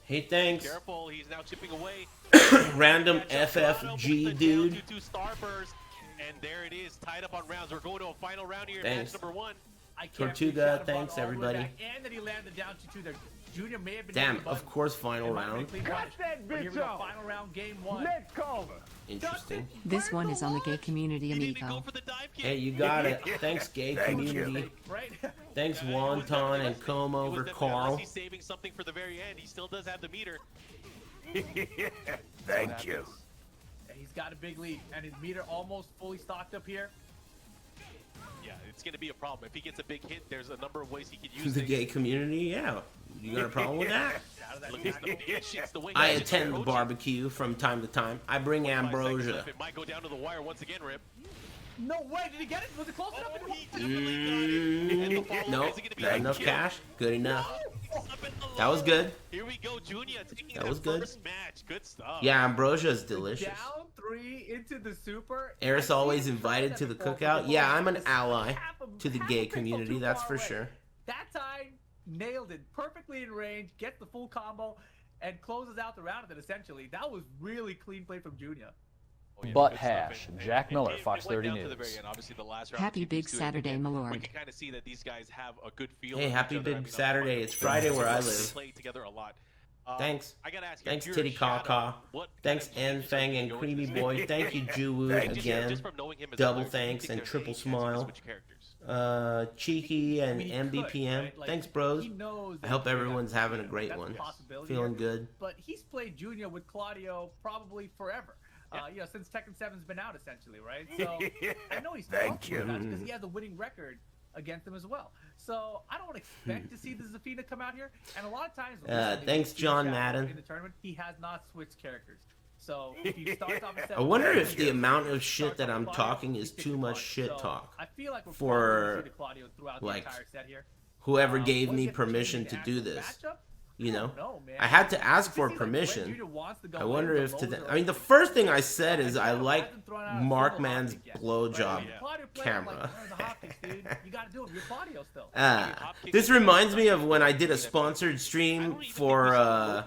Hey, thanks.
Careful, he's now chipping away.
Random FFG dude.
2-2 starburst. And there it is, tied up on rounds. We're going to a final round here in
Thanks.
match number 1.
I can't
Tortuga,
believe Shadow
thanks,
brought all the way
everybody.
back, and that he landed down 2-2 there. Junior may have been
Damn,
hitting the
of
button.
course, final
It might have been
round.
clean punish. But here we go, final round, game 1.
Interesting.
This one is on the gay community
He didn't even go
amigo.
for the dive kick.
Hey, you got it. Thanks, gay
Thank you.
community.
Right?
Thanks,
Yeah, it was
Wonton
definitely-
and Comb
it was
over
definitely-
Carl.
Unless he's saving something for the very end, he still does have the meter.
Thank you.
He's got a big lead, and his meter almost fully stocked up here.
Yeah, it's going to be a problem. If he gets a big hit, there's a number of ways he could use
The
things.
gay community, yeah. You got a problem with that?
Look at the shit's the way
I
he just
attend the
approached it.
barbecue from time to time. I bring
5 seconds
ambrosia.
left. It might go down to the wire once again, Rip.
No way, did he get it? Was it close enough?
Oh, he definitely got it. And the follow-up,
Nope.
is it gonna be
Got
like
enough
kill?
cash? Good enough.
Up in the
That was
low.
good.
Here we go, Junia taking
That
that
was good.
first match. Good stuff.
Yeah, ambrosia is delicious.
Down 3 into the super.
Aris always invited to the cookout. Yeah, I'm an ally to the gay
Half a pixel
community,
too
that's
far
for
away.
sure.
That time, nailed it perfectly in range, gets the full combo, and closes out the round with it essentially. That was really clean play from Junior.
Oh, yeah,
Butt
good stuff.
hash.
And-
Jack
and
Miller,
it
Fox
went
30
down to the
News.
very end. Obviously, the last round
Happy
keeps
Big
us doing it
Saturday,
again.
my
We
lord.
can kind of see that these guys have a good feel.
Hey,
of
happy
each other.
Big
I mean,
Saturday. It's Friday where I live.
Play together a lot.
Thanks.
I gotta ask you,
Thanks,
if you're
Titty
a Shadow,
Caw.
what
Thanks,
kind of
Enfang and
you go
Creamy
into this
Boy.
game?
Thank you, Juwood,
Just
again.
from knowing him as
Double
a player,
thanks
do you
and
think
triple
there's any chance he can
smile.
switch characters?
Cheeky and
I mean, he could,
MBPM.
right? Like,
Thanks, bros.
he knows
I
that
hope
Junior
everyone's
got
having a
Junior.
great
That's
one.
possibility
Feeling
here.
good.
But he's played Junior with Claudio probably forever. You know, since Tekken 7's been out, essentially, right? So I know he's
Thank you.
because he has a winning record against him as well. So I don't expect to see the Zafina come out here. And a lot of times, recently,
thanks,
we've seen
John
Shadow
Madden.
in the tournament, he has not switched characters. So if he starts off at
I wonder
7,
if the amount of shit
starts
that
off
I'm
with Claudio,
talking
he
is
picks
too
the
much
Claudio.
shit
So
talk
I feel like we're
for,
probably gonna see the Claudio throughout
like,
the entire set here.
whoever gave
Once
me
you get the
permission
Junior
to do
actual
this.
matchup,
You know,
no, man.
I had to ask
It
for
seems like when
permission.
Junior wants to go
I
in,
wonder
the
if to
lows
the.
are
I mean, the
always
first thing
low.
I said is I
Shadow
like
hasn't thrown out a
Mark
single
Man's
hop kick yet.
blowjob
Right? Claudio played
camera.
like one of the hop kicks, dude. You gotta do it. You're Claudio still.
This reminds me of when I did a sponsored stream for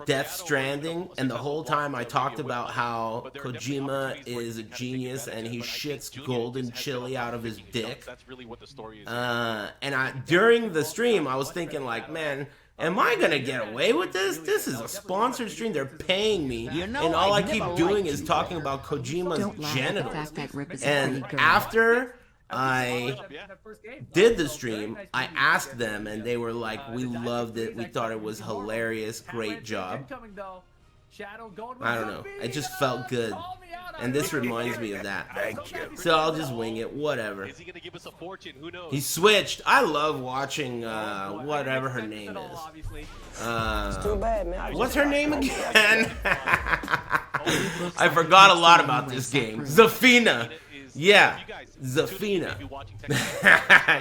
Death Stranding, and the whole time I talked about how Kojima is a genius and he shits golden chili out of his dick.
That's really what the story is.
And during the stream, I was thinking like, man, am I gonna get away with this? This is a sponsored stream. They're paying me, and all I keep doing is talking about Kojima's
Don't laugh at the
genitals.
fact that Rip is a
And
pretty girl.
after I did the stream, I asked them, and they were like, we loved it. We thought it was hilarious. Great job. I don't know. It just felt good. And this reminds me of that.
Thank you.
So I'll just wing it. Whatever.
Is he gonna give us a fortune? Who knows?
He switched. I love watching whatever her name is.
Too bad, man.
What's her name again? I forgot a lot about this game. Zafina. Yeah, Zafina.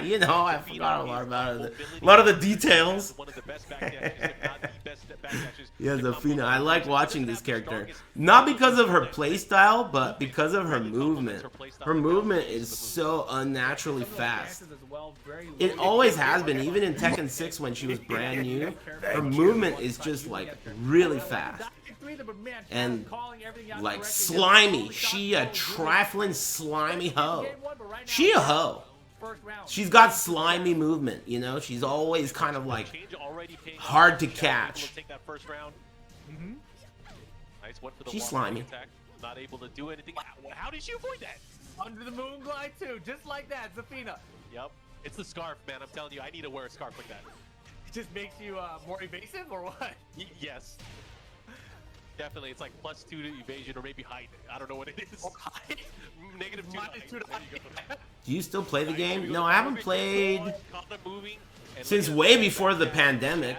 You know, I forgot a lot about it. A lot of the details. Yeah, Zafina. I like watching this character. Not because of her playstyle, but because of her movement. Her movement is so unnaturally fast. It always has been, even in Tekken 6 when she was brand new. Her movement is just like really fast. And like slimy. She a trifling slimy hoe. She a hoe. She's got slimy movement, you know? She's always kind of like hard to catch. She's slimy.
Not able to do anything. How did she avoid that?
Under the moon glide too, just like that, Zafina.
Yep. It's the scarf, man. I'm telling you, I need to wear a scarf like that.
It just makes you more evasive, or what?
Yes. Definitely, it's like +2 to evasion, or maybe height. I don't know what it is. -2 to height. There you go.
Do you still play the game? No, I haven't played
Moving,
since way before the pandemic.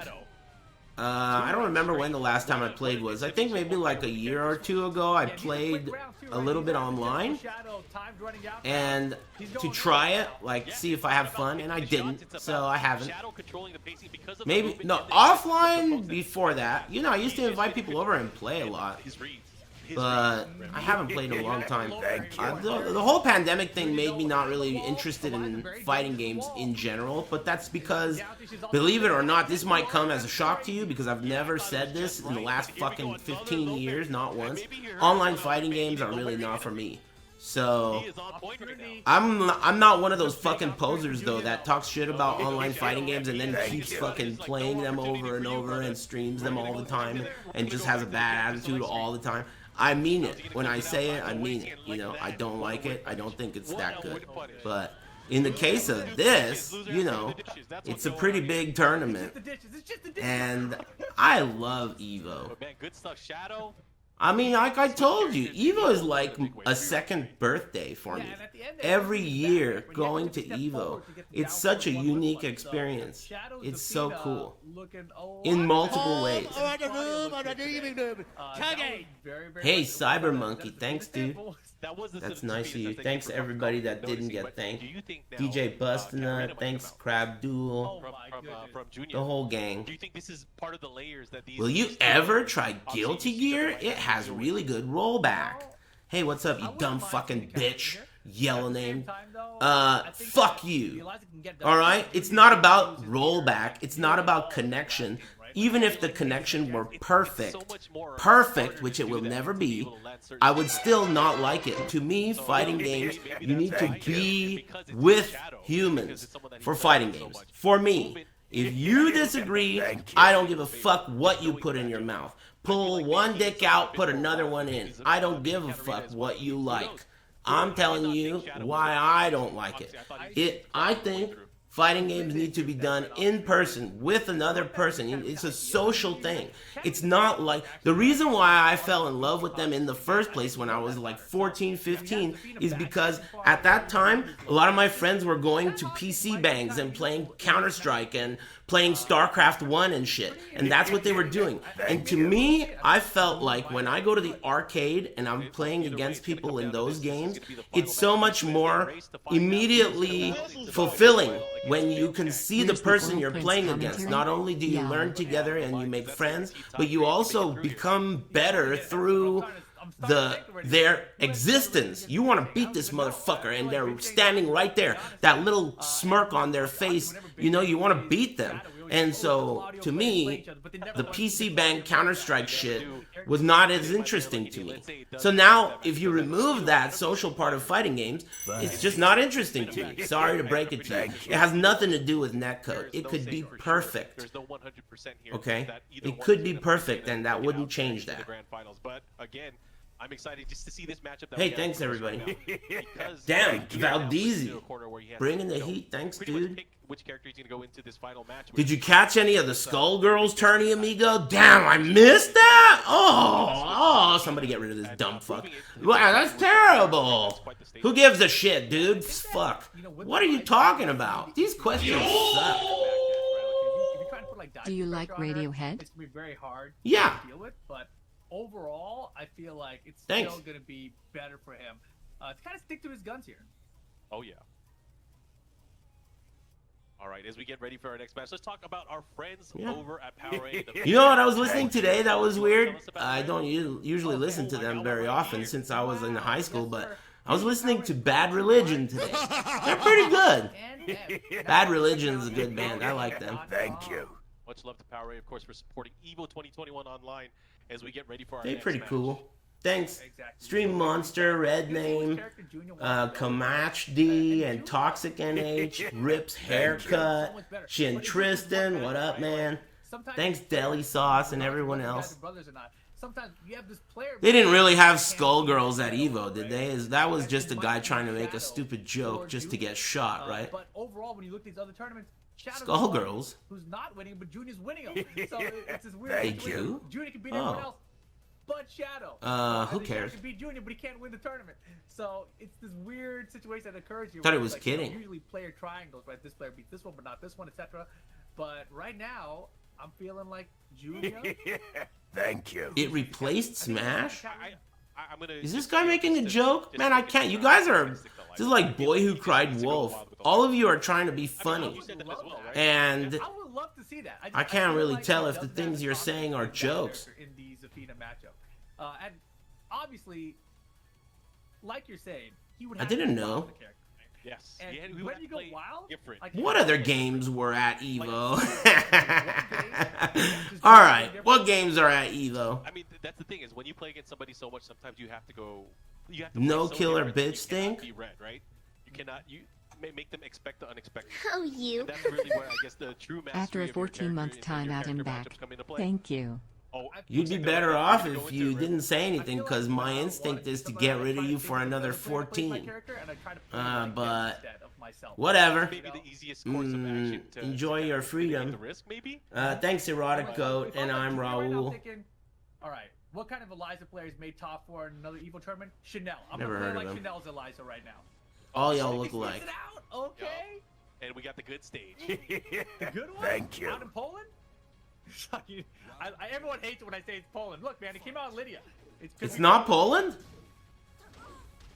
I don't remember when the last time I played was. I think maybe like a year or two ago I played a little bit online and to try it, like see if I have fun, and I didn't, so I haven't. Maybe, no, offline before that. You know, I used to invite people over and play a lot. But I haven't played in a long time. The whole pandemic thing made me not really interested in fighting games in general, but that's because, believe it or not, this might come as a shock to you because I've never said this in the last fucking 15 years, not once. Online fighting games are really not for me. So, I'm not one of those fucking posers, though, that talks shit about online fighting games and then keeps fucking playing them over and over and streams them all the time and just has a bad attitude all the time. I mean it. When I say it, I mean it. You know, I don't like it. I don't think it's that good. But in the case of this, you know, it's a pretty big tournament. And I love EVO. I mean, like I told you, EVO is like a second birthday for me. Every year going to EVO, it's such a unique experience. It's so cool. In multiple ways. Hey, Cyber Monkey, thanks, dude. That's nice of you. Thanks to everybody that didn't get thanked. DJ Bustina, thanks Crab Duel, the whole gang.
Do you think this is part of the layers that these?
Will you ever try Guilty Gear? It has really good rollback. Hey, what's up, you dumb fucking bitch? Yellow name. Fuck you. Alright? It's not about rollback. It's not about connection. Even if the connection were perfect, which it will never be, I would still not like it. To me, fighting games, you need to be with humans for fighting games. For me, if you disagree, I don't give a fuck what you put in your mouth. Pull one dick out, put another one in. I don't give a fuck what you like. I'm telling you why I don't like it. I think fighting games need to be done in person with another person. It's a social thing. It's not like... The reason why I fell in love with them in the first place when I was like 14, 15 is because at that time, a lot of my friends were going to PC bangs and playing Counter-Strike and playing StarCraft 1 and shit. And that's what they were doing. And to me, I felt like when I go to the arcade and I'm playing against people in those games, it's so much more immediately fulfilling when you can see the person you're playing against. Not only do you learn together and you make friends, but you also become better through their existence. You want to beat this motherfucker and they're standing right there, that little smirk on their face, you know, you want to beat them. And so to me, the PC bang Counter-Strike shit was not as interesting to me. So now if you remove that social part of fighting games, it's just not interesting to me. Sorry to break it to you. It has nothing to do with netcode. It could be perfect. Okay? It could be perfect and that wouldn't change that.
But again, I'm excited just to see this matchup.
Hey, thanks everybody. Damn, Valdezi bringing the heat. Thanks, dude.
Which character is going to go into this final match?
Did you catch any of the Skullgirls tourney, amigo? Damn, I missed that. Oh, somebody get rid of this dumb fuck. Wow, that's terrible. Who gives a shit, dude? Fuck. What are you talking about? These questions suck.
Do you like Radiohead?
It's going to be very hard
Yeah.
to deal with, but overall, I feel like it's
Thanks.
still going to be better for him to kind of stick to his guns here.
Oh, yeah. All right, as we get ready for our next match, let's talk about our friends over at Powerade.
You know what I was listening today that was weird? I don't usually listen to them very often since I was in high school, but I was listening to Bad Religion today. They're pretty good. Bad Religion is a good band. I like them.
Thank you.
Much love to Powerade, of course, for supporting EVO 2021 online as we get ready for our
They're
next
pretty
match.
cool. Thanks. Stream Monster, Red Name, Kamach D, and Toxic NH, Rip's Haircut, Shin Tristan, what up, man? Thanks, Deli Sauce, and everyone else. They didn't really have Skullgirls at EVO, did they? That was just a guy trying to make a stupid joke just to get shot, right?
But overall, when you look at these other tournaments, Shadow's
Skullgirls?
who's not winning, but Junior's winning them. So it's this weird
Thank
situation.
you.
Junior can beat
Oh.
everyone else, but Shadow.
Who
And then Shadow
cares?
can beat Junior, but he can't win the tournament. So it's this weird situation that occurs here.
Thought
where
it
it's
was
like, you know,
kidding.
usually player triangles, right? This player beats this one, but not this one, etc. But right now, I'm feeling like Junior.
Thank you.
It replaced Smash?
I'm gonna
Is this
just
guy
be
making a
just-
joke?
just
Man, I
focus
can't.
on
You
the
guys are.
artistic delight.
This is like Boy Who Cried Wolf. All of you are trying to be
I mean,
funny.
you said that as well, right?
And
I would love to see that.
I can't
feel
really
like
tell
he
if the
doesn't
things
have
you're
the
saying are
confidence
jokes.
in the Zafina matchup, and obviously, like you're saying, he would.
I
Have to
didn't
be wild
know.
with the character.
Yes.
And
Yeah, we
when
would have
you
to
go
play
wild,
different.
like,
What other games were at EVO?
Just
All
do
right,
something
what
different.
games are at EVO?
I mean, that's the thing is when you play against somebody so much, sometimes you have to go. You have to
No
play so
killer
different that
bitch
you cannot
stink?
Be red, right? You cannot. You make them expect the unexpected.
Oh, you.
And that's really where I guess the true mastery
After a
of your
14-month
character and your
timeout and
character
back.
matchups come into play.
Thank you.
Oh,
You'd be
looks like
better
they're
off
going
if
to
you
Red.
didn't say
I
anything,
feel like
because my
I
instinct
wanted
is to
somebody
get
to
rid
try
of
to
you
think
for
of
another
a better way to play my
14.
character, and I try to play like them
But
instead of myself.
whatever.
Maybe the easiest course of action to
Enjoy
to
your
mitigate
freedom.
The risk, maybe.
Thanks, Erotic
If
Goat, and
like
I'm
Junior right now,
Raul.
thinking, all right, what kind of Eliza players made top 4 in another EVO tournament? Chanel. I'm
Never
gonna
heard
play
of
like
him.
Chanel's Eliza right now.
All y'all look
Sticks
alike.
it out. Okay.
And we got the good stage.
The good one?
Thank you.
Out in Poland? Everyone hates it when I say it's Poland. Look, man, it came out in Lydia. 'cause
It's
we-
not Poland?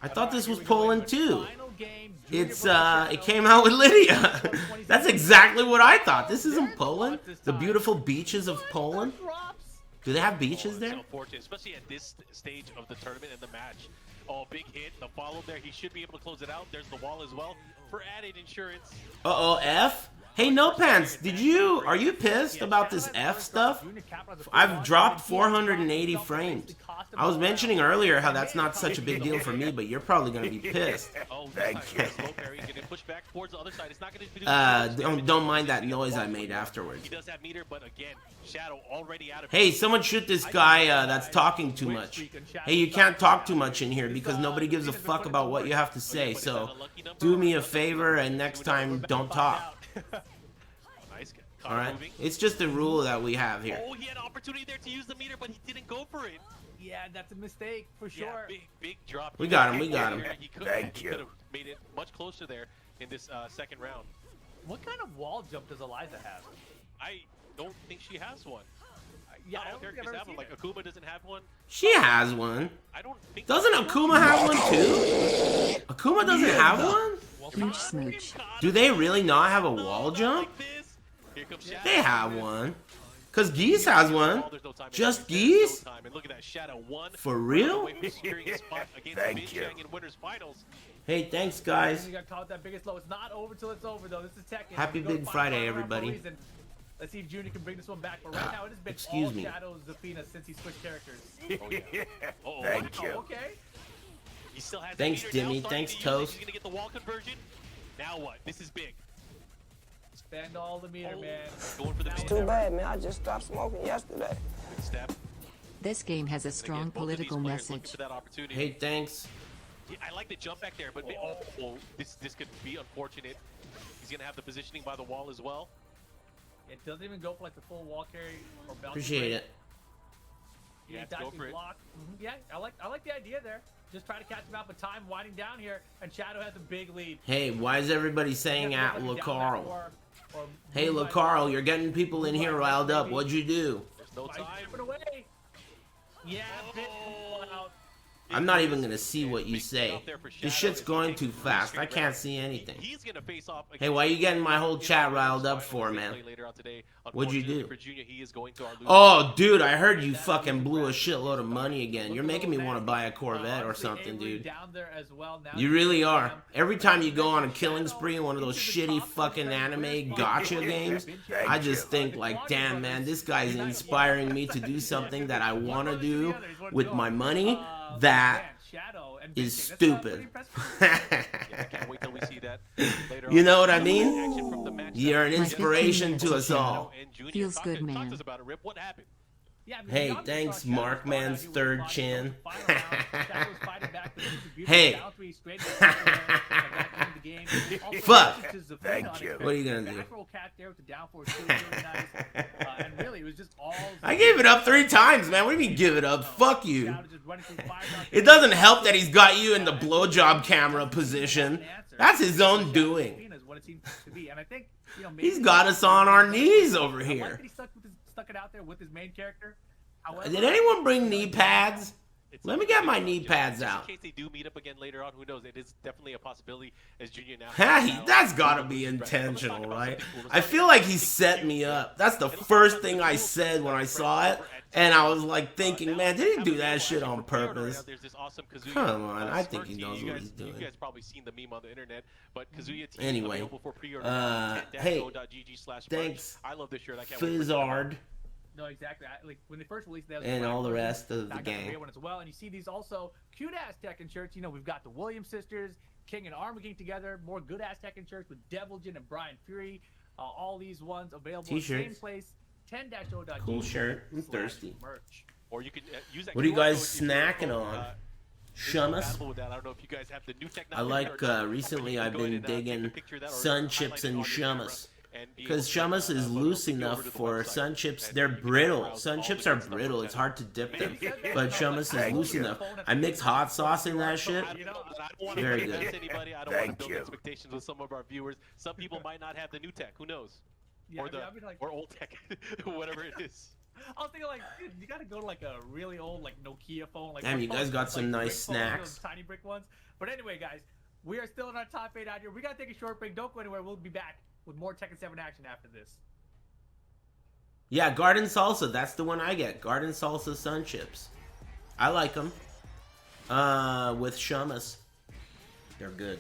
I thought this
Here
was
we go,
Poland
anyway.
too.
Final game, Junior
It's
versus Shadow.
it came out with Lydia. That's exactly what I thought. This isn't Poland. The beautiful beaches of Poland.
Drops.
Do they have beaches
It's
there?
unfortunate, especially at this stage of the tournament and the match. Oh, big hit. The follow there. He should be able to close it out. There's the wall as well for added insurance.
Uh-oh, F? Hey, No Pants, are you pissed about this F stuff? I've dropped 480 frames. I was mentioning earlier how that's not such a big deal for me, but you're probably going to be pissed.
Oh,
Thank you.
Slow parry, getting pushed back towards the other side. It's not going to be
Don't mind that noise I made afterwards.
He does have meter, but again, Shadow already out of.
Hey, someone shoot this guy that's talking too much. Hey, you can't talk too much in here because nobody gives a fuck about what you have to say, so do me a favor and next time don't talk.
Nice.
Alright? It's just a rule that we have here.
Oh, he had an opportunity there to use the meter, but he didn't go for it.
Yeah, that's a mistake for
Yeah,
sure.
big drop.
We got him, we got him.
He could
Thank you.
have made it much closer there in this second round.
What kind of wall jump does Eliza have?
I don't think she has one.
Yeah,
Not
I
all
don't think I've
characters
ever
have one.
seen
Like
it.
Akuma doesn't have one.
She has one.
I don't think.
Doesn't Akuma have one too? Akuma doesn't have one?
Smooch smooch.
Do they really not have a wall jump?
Like this. Here comes Shadow.
They have one. Cause Geese has one.
There's no time.
Just
There's
Geese?
no time. And look at that Shadow one.
For real?
Away from securing a spot against
Thank you.
Binchang in winners finals.
Hey, thanks guys.
You got caught that biggest low. It's not over till it's over though. This is Tekken.
Happy
We go
Big
five
Friday,
round for a
everybody.
reason. Let's see if Junior can bring this one back. But right now it has been
Excuse
all
me.
Shadow Zafina since he switched characters.
Oh yeah. Uh-oh.
Thank
Oh,
you.
okay.
He still has
Thanks,
the meter now,
Dimmy.
starting
Thanks,
to use it.
Toast.
He's gonna get the wall conversion. Now what? This is big.
Spend all the meter,
Oh,
man.
going for the
Now
big
Too bad, man. I just stopped smoking yesterday.
step.
This game has a
And again,
strong
both of these
political
players looking
message.
for that opportunity.
Hey, thanks.
Yeah, I like the jump back there, but this could be unfortunate. He's gonna have the positioning by the wall as well.
It doesn't even go for like the full wall carry or bounce.
Appreciate it.
Yeah,
Yeah, go for it.
block. Yeah, I like the idea there. Just try to catch him out, but time winding down here, and Shadow has a big lead.
Hey, why is everybody saying at LaCarl? Hey, LaCarl, you're getting people in here riled up. What'd you do?
There's no time.
Away. Yeah, bit out.
I'm not even gonna see what you say. This shit's going too fast. I can't see anything.
He's gonna face off.
Hey, why you getting my whole chat riled up for, man? What'd you do?
For Junior, he is going to our
Oh, dude, I heard you fucking blew a shitload of money again. You're making me want to buy a Corvette or something, dude. You really are. Every time you go on a killing spree in one of those shitty fucking anime gotcha games, I just think like, damn, man, this guy's inspiring me to do something that I want to do with my money. That is stupid. You know what I mean? You're an inspiration to us all.
Feels good, man.
Hey, thanks, Markman's third chin. Hey.
the game. Also,
Fuck.
to Zafina
Thank you.
unexpected.
What are you gonna do?
Back roll cat there with the down force too, really nice. And really, it was just all.
I gave it up 3 times, man. What do you mean give it up? Fuck you.
Shadow just running through 5 rounds.
It doesn't help that he's got you in the blowjob camera position. That's his own doing.
Zafina is what it seems to be, and I think maybe
He's got us on our knees over
I like
here.
that he stuck it out there with his main character. However,
Did anyone bring knee pads? Let me get my knee pads
Just
out.
in case they do meet up again later on, who knows? It is definitely a possibility as Junior now.
That's gotta be intentional, right? I feel like he set me up. That's the first thing I said when I saw it. And I was like thinking, man, did he do that shit on purpose? Come on, I think he knows what he's doing.
You guys probably seen the meme on the internet, but Kazuya team
Anyway,
available for pre-order.
hey, thanks,
I love this shirt. I can't wait for it.
Fizzard,
No, exactly. Like when they first released that,
and all the rest of the
I got the
gang.
rare one as well. And you see these also cute ass Tekken shirts. We've got the Williams sisters, King and Armageddon together. More good ass Tekken shirts with Deviljin and Brian Fury. All these ones available in the same
T-shirts.
place. 10-0.g.
Cool shirt. I'm thirsty.
Merch. Or you can use that
What are you
QR
guys
code if you're
snacking
local,
on?
is
Shummus?
compatible with that. I don't know if you guys have the new
I
technology
like,
or not.
recently
You can
I've
go
been
ahead and, take a
digging
picture of that or
sun
highlight
chips
it
and
on your camera
shummus.
and be
Because
able to
shummus
take
is
a photo,
loose
go over
enough
to the
for
website,
sun chips.
and
They're
you can
brittle.
browse
Sun
all
chips
the
are
good stuff
brittle.
with
It's
that.
hard to dip them.
Maybe-
But shummus is loose enough. I mix hot sauce in that shit.
I don't want to
Very
convince
good.
anybody. I don't want
Thank
to build
you.
expectations with some of our viewers. Some people might not have the new tech. Who knows?
Yeah,
Or the
I mean, like,
or old tech, whatever it is.
I was thinking like, dude, you gotta go to like a really old like Nokia phone. Like,
Damn,
one
you guys
phone,
got
like,
some nice
brick phones,
snacks.
those tiny brick ones. But anyway, guys, we are still in our top 8 out here. We gotta take a short break. Don't go anywhere. We'll be back with more Tekken 7 action after this.
Yeah, Garden Salsa. That's the one I get. Garden Salsa sun chips. I like them. With shummus. They're good.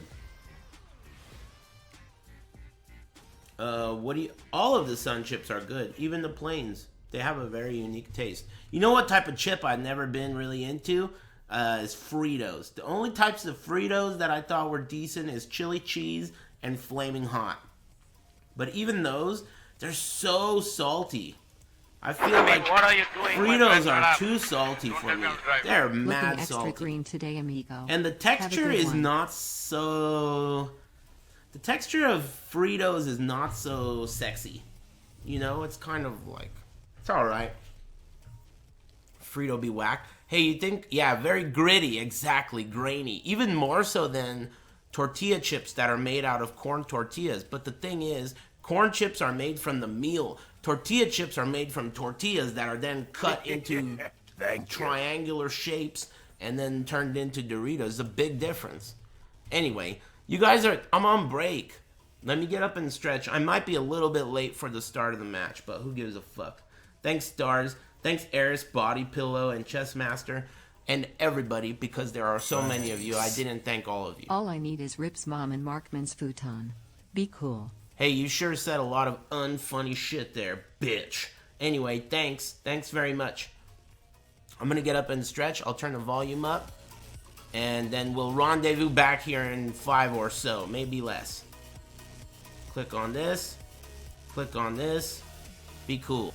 All of the sun chips are good. Even the plains. They have a very unique taste. You know what type of chip I've never been really into? Is Fritos. The only types of Fritos that I thought were decent is chili cheese and flaming hot. But even those, they're so salty. I feel like
what are you doing, my
Fritos
friend?
are too salty for me. They're
Looking
mad
extra
salty.
green today, amigo.
And the
Have a
texture
good
is
one.
not so... The texture of Fritos is not so sexy. You know, it's kind of like... It's alright. Frito be whack. Hey, you think... Yeah, very gritty. Exactly. Grainy. Even more so than tortilla chips that are made out of corn tortillas. But the thing is, corn chips are made from the meal. Tortilla chips are made from tortillas that are then cut into
Thank you.
triangular shapes and then turned into Doritos. A big difference. Anyway, you guys are... I'm on break. Let me get up and stretch. I might be a little bit late for the start of the match, but who gives a fuck? Thanks, Stars. Thanks, Aris, Body Pillow, and Chessmaster, and everybody, because there are so many of you. I didn't thank all of you.
All I need is Rip's mom and Markman's futon. Be cool.
Hey, you sure said a lot of unfunny shit there, bitch. Anyway, thanks. Thanks very much. I'm gonna get up and stretch. I'll turn the volume up. And then we'll rendezvous back here in 5 or so, maybe less. Click on this. Click on this. Be cool.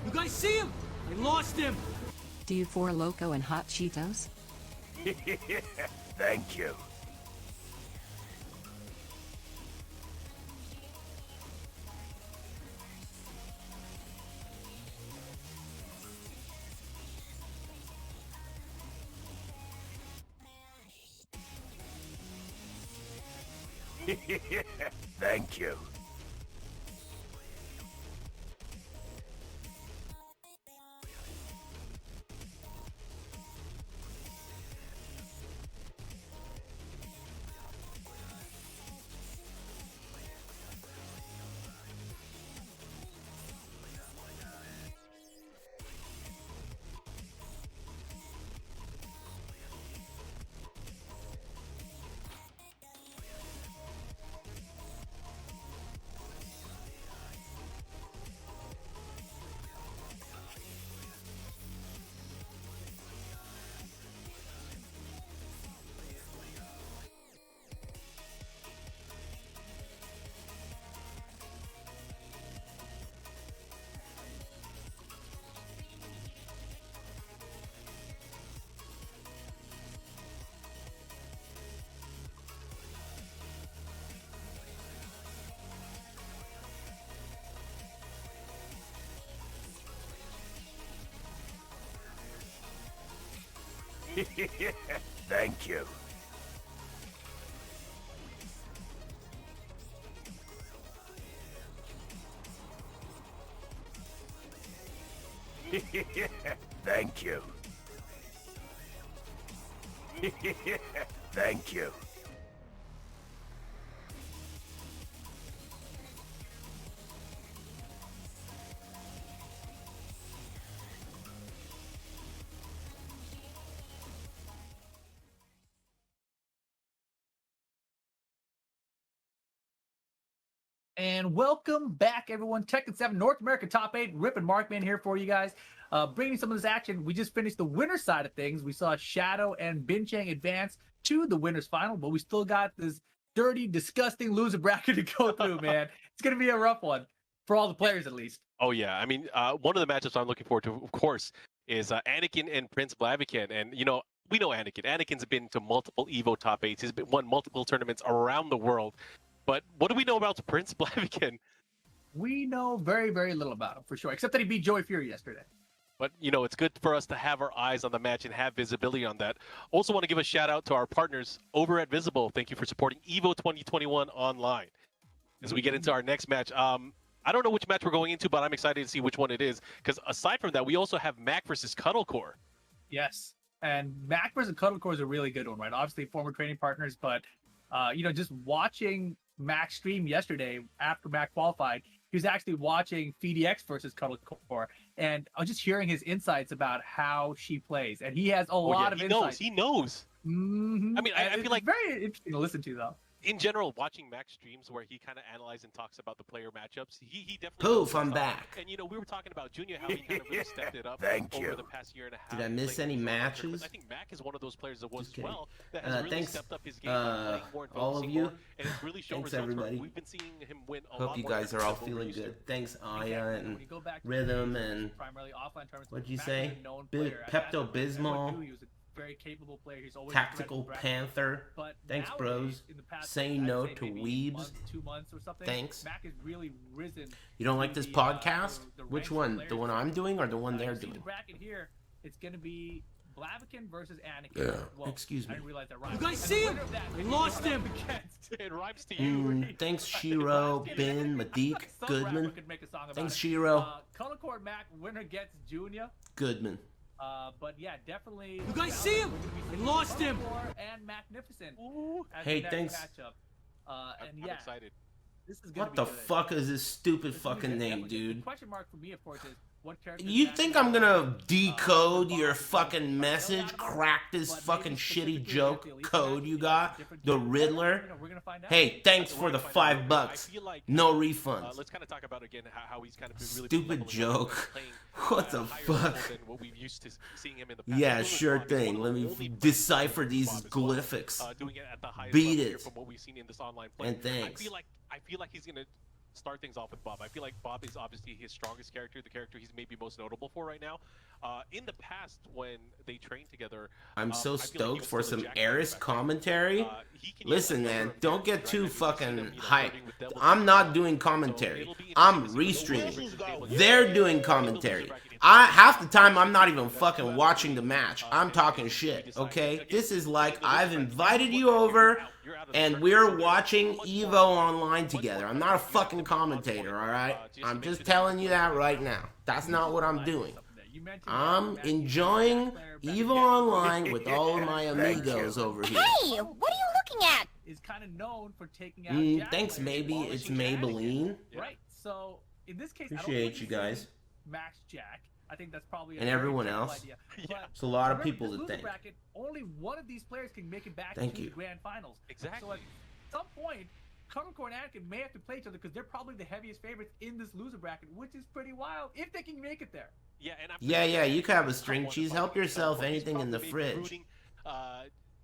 You guys see him? I lost him.
Do you four Loco and hot Cheetos?
Thank you. Thank you. Thank you. Thank you. Thank you.
And welcome back, everyone. Tekken 7 North America Top 8. Rip and Markman here for you guys. Bringing some of this action. We just finished the winner's side of things. We saw Shadow and Binchang advance to the winner's final, but we still got this dirty, disgusting loser bracket to go through, man. It's going to be a rough one for all the players, at least.
Oh, yeah. I mean, one of the matchups I'm looking forward to, of course, is Anakin and PrinceBlaviken. And, you know, we know Anakin. Anakin's been to multiple EVO top 8s. He's won multiple tournaments around the world. But what do we know about PrinceBlaviken?
We know very, very little about him, for sure, except that he beat Joey Fury yesterday.
But, you know, it's good for us to have our eyes on the match and have visibility on that. Also want to give a shout out to our partners over at Visible. Thank you for supporting EVO 2021 online. As we get into our next match, I don't know which match we're going into, but I'm excited to see which one it is. Because aside from that, we also have Mac versus CuddleCore.
Yes, and Mac versus CuddleCore is a really good one, right? Obviously, former training partners, but, you know, just watching Mac stream yesterday after Mac qualified, he was actually watching FDX versus CuddleCore, and I was just hearing his insights about how she plays, and he has a lot of insights.
He knows.
Mm-hmm.
I mean, I feel like
very interesting to listen to, though.
In general, watching Max streams where he kind of analyzes and talks about the player matchups, he definitely.
Poof, I'm back.
And you know, we were talking about Junior, how he kind of really stepped it up over the past year and a half.
Did I miss any matches?
I think Mac is one of those players that was as well that has really stepped up his game, playing more and
all of you.
And it's really shown
Thanks,
results.
everybody.
We've been seeing him win a
Hope
lot
you
more
guys are all
than
feeling
we're used
good. Thanks, Aya and Rhythm and
primarily offline tournaments.
what'd you say? Pepto-Bismol.
Very capable player. He's always
Tactical Panther.
But
thanks,
nowadays,
bros.
in the past,
Saying no to weebs.
2 months or something.
Thanks.
Mac has really risen.
You don't like this podcast? Which one? The one I'm doing or the one they're doing?
Bracket here, it's going to be Blaviken versus Anakin.
Yeah.
Well,
Excuse me.
I didn't realize that rhymed.
You guys see him? I lost him.
It rhymes to you.
Thanks, Shiro, Ben, Madik, Goodman. Thanks, Shiro.
CuddleCore Mac, winner gets Junior.
Goodman.
But yeah, definitely.
You guys see him? I lost him.
And Maknificent.
Hey, thanks.
Matchup. And
I'm
yeah,
excited.
this is gonna
What
be
the
good.
fuck is this stupid fucking name,
The
dude?
question mark for me, of course, is what character.
You think I'm gonna decode your fucking message? Crack this fucking shitty joke code you got? The Riddler? Hey, thanks for the $5. No refunds.
Let's kind of talk about again how he's kind of been really
Stupid joke. What the fuck?
What we've used to seeing him in the past.
Yeah, sure thing. Let me decipher these glyphics.
Doing it at the highest
Beat
level
it.
here from what we've seen in this online play.
And thanks.
I feel like he's gonna start things off with Bob. I feel like Bob is obviously his strongest character, the character he's maybe most notable for right now. In the past, when they trained together,
I'm so
I feel like he
stoked
was
for
still a
some
Jack
Aris
back then.
commentary.
He can
Listen,
use that
man,
cover
don't
of
get
the
too
dragon.
fucking
We've seen him,
hype.
flirting with devil
I'm not
fruit.
doing
So
commentary.
it'll be
I'm
interesting to see
restreaming.
what we'll see.
They're doing commentary. Half the time I'm not even fucking watching the match. I'm talking shit, okay? This is like I've invited you over and we're watching EVO online together. I'm not a fucking commentator, alright? I'm just telling you that right now. That's not what I'm doing. I'm enjoying EVO online with all of my amigos over here.
Hey, what are you looking at?
Is kind of known for taking out. Jack
Thanks,
players.
maybe it's Maybelline.
Right. So in this case,
Appreciate you guys.
Max Jack. I think that's probably
And everyone else.
Idea. But
It's a lot of
remember,
people
this
to
loser
thank.
bracket, only one of these players can make it back
Thank
to
you.
the grand finals.
Exactly.
So at some point, CuddleCore and Anakin may have to play each other because they're probably the heaviest favorites in this loser bracket, which is pretty wild if they can make it there.
Yeah, and
Yeah, you could have a string cheese. Help yourself,
He's
anything in the
probably
fridge.
rooting,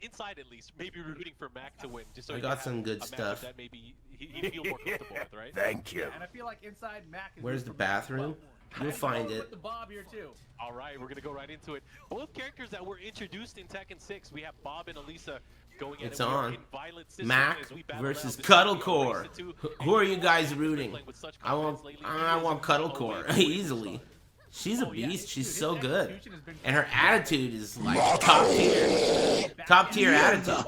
inside at least, maybe rooting for Mac to win, just so
I
he
got
can
some
have
good
a matchup
stuff.
that maybe he'd feel more comfortable with, right?
Thank you.
And I feel like inside Mac is.
Where's the bathroom? You'll find it.
With the Bob here too.
All right, we're gonna go right into it. Both characters that were introduced in Tekken 6, we have Bob and Elisa going at
It's
it. We are
on.
in Violet System
Mac
as we battle
versus
out. This is
CuddleCore.
Elisa too.
Who are you guys rooting?
Playing with such
I want
confidence lately.
CuddleCore easily. She's a beast. She's so good. And her attitude is like top tier. Top tier attitude.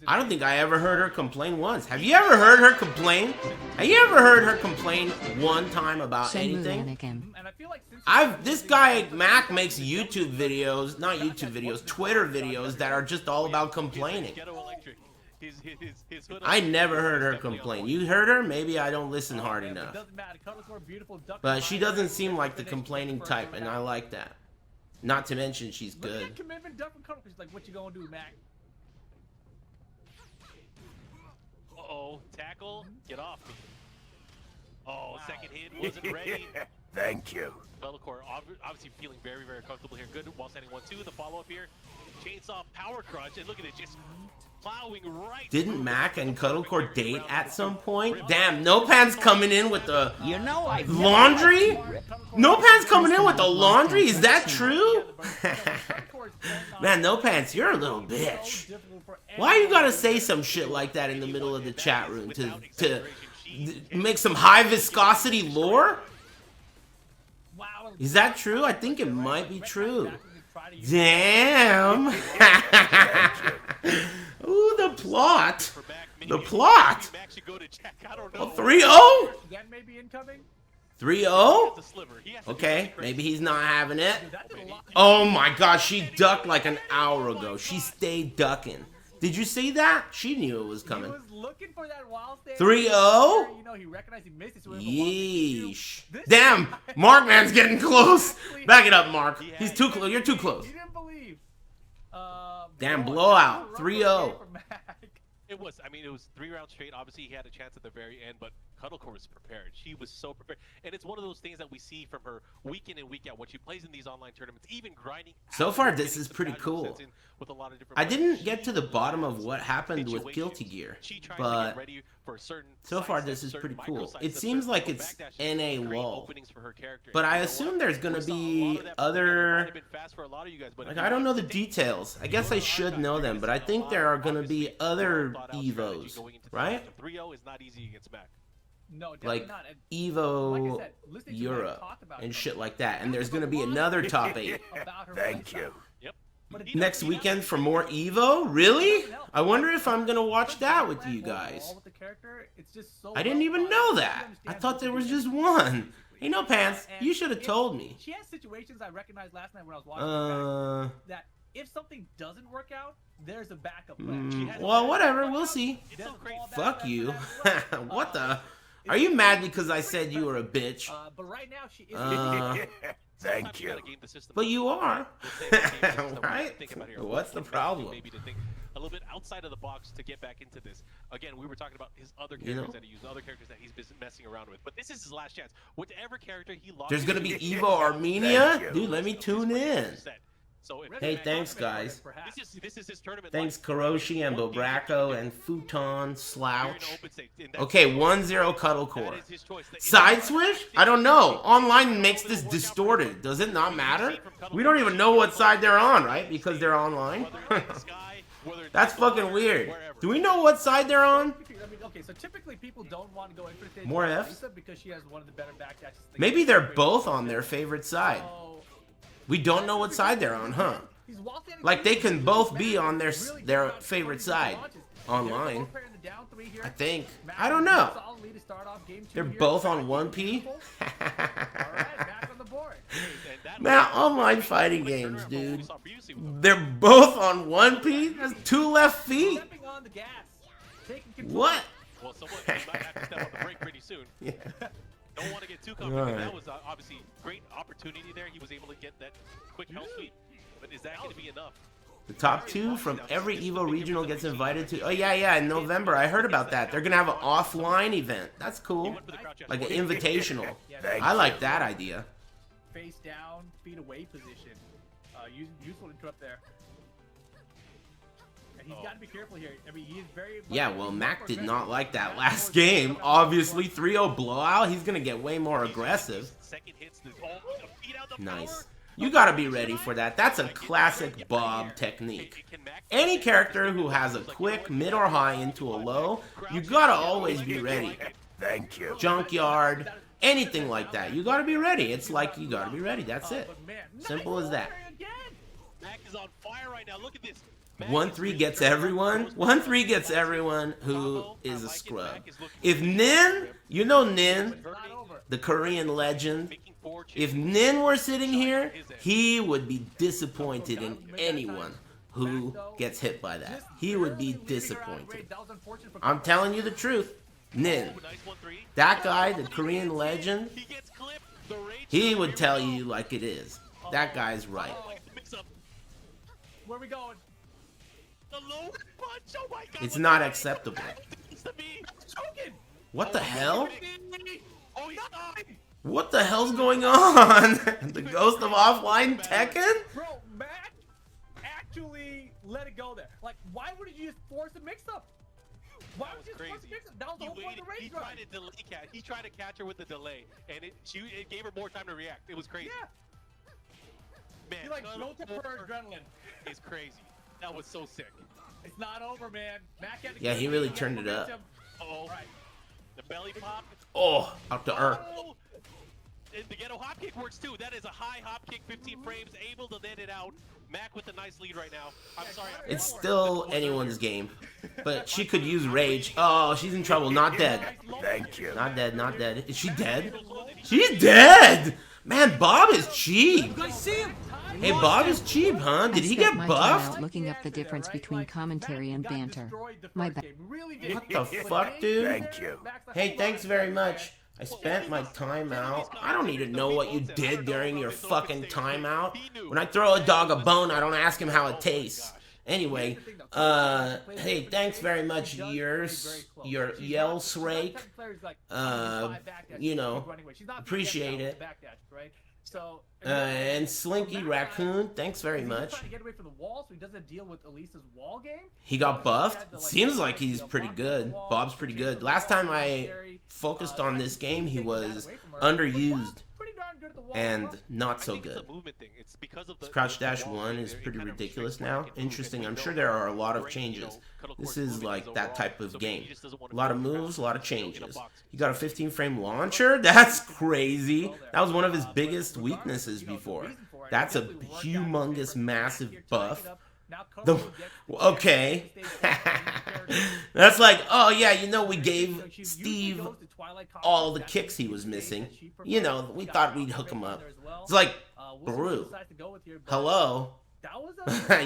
I don't think I ever heard her complain once. Have you ever heard her complain? Have you ever heard her complain one time about anything? This guy Mac makes YouTube videos, not YouTube videos, Twitter videos that are just all about complaining. I never heard her complain. You heard her? Maybe I don't listen hard enough. But she doesn't seem like the complaining type, and I like that. Not to mention she's good.
What you gonna do, Mac?
Uh-oh, tackle, get off me. Oh, second hit, wasn't ready.
Thank you.
CuddleCore obviously feeling very, very comfortable here. Good while standing 1-2. The follow-up here, chainsaw power crunch, and look at it, just plowing right.
Didn't Mac and CuddleCore date at some point? Damn, No Pants coming in with the laundry? No Pants coming in with the laundry? Is that true? Man, No Pants, you're a little bitch. Why you gotta say some shit like that in the middle of the chat room to make some high viscosity lore? Is that true? I think it might be true. Damn. Ooh, the plot. The plot. 3-0? 3-0? Okay, maybe he's not having it. Oh my god, she ducked like an hour ago. She stayed ducking. Did you see that? She knew it was coming. 3-0? Yeesh. Damn, Markman's getting close. Back it up, Mark. He's too close. You're too close. Damn, blowout. 3-0.
It was 3 rounds straight. Obviously, he had a chance at the very end, but CuddleCore was prepared. She was so prepared. And it's one of those things that we see from her week in and week out when she plays in these online tournaments, even grinding.
So far, this is pretty cool. I didn't get to the bottom of what happened with Guilty Gear, but so far, this is pretty cool. It seems like it's NA lull, but I assume there's going to be other... Like, I don't know the details. I guess I should know them, but I think there are going to be other EVOs, right?
3-0 is not easy against Mac.
No,
like
not.
EVO Europe and shit like that. And there's going to be another top 8.
Thank you.
Yep.
Next weekend for more EVO? Really? I wonder if I'm going to watch that with you guys. I didn't even know that. I thought there was just one. Hey, No Pants, you should have told me.
She has situations I recognized last night when I was watching that if something doesn't work out, there's a backup plan.
Well, whatever. We'll see. Fuck you. What the... Are you mad because I said you were a bitch?
But right now she is.
Thank you.
But you are. Right? What's the problem?
Maybe to think a little bit outside of the box to get back into this. Again, we were talking about his other characters that he used, other characters that he's been messing around with. But this is his last chance. Whatever character he lost.
There's gonna be EVO Armenia? Dude, let me tune in.
So
hey, thanks guys.
This is his tournament.
Thanks Karoshi and Bobraco and Futon Slouch. Okay, 1-0 CuddleCore. Side switch? I don't know. Online makes this distorted. Does it not matter? We don't even know what side they're on, right? Because they're online. That's fucking weird. Do we know what side they're on?
Okay, so typically people don't want to go in for stage
more Fs?
because she has one of the better backdashes.
Maybe they're both on their favorite side. We don't know what side they're on, huh? Like they can both be on their favorite side online. I think. I don't know. They're both on 1P. Man, online fighting games, dude. They're both on 1P. There's 2 left feet. What?
Well, someone might have to step on the break pretty soon.
Yeah.
Don't want to get too comfortable. Right. That was obviously great opportunity there. He was able to get that quick health sweep. But is that going to be enough?
The top 2 from every EVO regional gets invited to... Oh, yeah, in November. I heard about that. They're going to have an offline event. That's cool. Like an invitational. I like that idea.
Face down, feet away position. Useful to interrupt there. He's got to be careful here. I mean, he is very...
Yeah, well, Mac did not like that last game. Obviously, 3-0 blowout. He's going to get way more aggressive. Nice. You got to be ready for that. That's a classic Bob technique. Any character who has a quick mid or high into a low, you got to always be ready.
Thank you.
Junkyard, anything like that. You gotta be ready. It's like you gotta be ready. That's it.
But man,
Simple as that.
again.
Mac is on fire right now. Look at this. Mac
1-3
is
gets
really
everyone.
turning
1-3 gets everyone who is a scrub. If Nin, you know Nin, the Korean legend, if Nin were sitting here, he would be disappointed in anyone who gets hit by that. He would be disappointed. I'm telling you the truth. Nin, that guy, the Korean legend, he would tell you like it is. That guy's right.
Where are we going?
The low punch. Oh my God.
It's not acceptable.
Choking.
What the hell?
Oh, he's died.
What the hell's going on? The ghost of offline Tekken?
Bro, Matt actually let it go there. Like, why would you just force a mix-up? Why would you just force a mix-up? That was the whole point of the
He
rage
tried
run.
to delay catch. He tried to catch her with the delay, and it gave her more time to react. It was crazy.
Yeah.
Man,
He like built up her adrenaline.
It's crazy. That was so sick.
It's not over, man. Matt had to
Yeah,
keep
he really
it.
turned it up.
Oh,
Right.
the belly pop.
Oh, up to Earth.
Oh, and the ghetto hop kick works too. That is a high hop kick, 15 frames, able to net it out. Mac with a nice lead right now. I'm sorry.
It's still anyone's game. But she could use rage. Oh, she's in trouble. Not dead.
Thank you.
Not dead, not dead. Is she dead? She's dead! Man, Bob is cheap.
You guys see him?
Hey, Bob is cheap, huh? Did he get
my time
buffed?
out looking up the difference between commentary and banter. My bad.
What the fuck, dude?
Thank you.
Hey, thanks very much. I spent my timeout. I don't need to know what you did during your fucking timeout. When I throw a dog a bone, I don't ask him how it tastes. Anyway, hey, thanks very much, your Yell Srake. You know, appreciate it. And Slinky Raccoon, thanks very much.
Trying to get away from the wall so he doesn't deal with Elisa's wall game.
He got buffed? It seems like he's pretty good. Bob's pretty good. Last time I focused on this game, he was underused and not so good. This Crouch Dash 1 is pretty ridiculous now. Interesting. I'm sure there are a lot of changes. This is like that type of game. A lot of moves, a lot of changes. You got a 15 frame launcher? That's crazy. That was one of his biggest weaknesses before. That's a humongous, massive buff. Okay. That's like, oh yeah, you know, we gave Steve all the kicks he was missing. You know, we thought we'd hook him up. It's like, Baru, hello?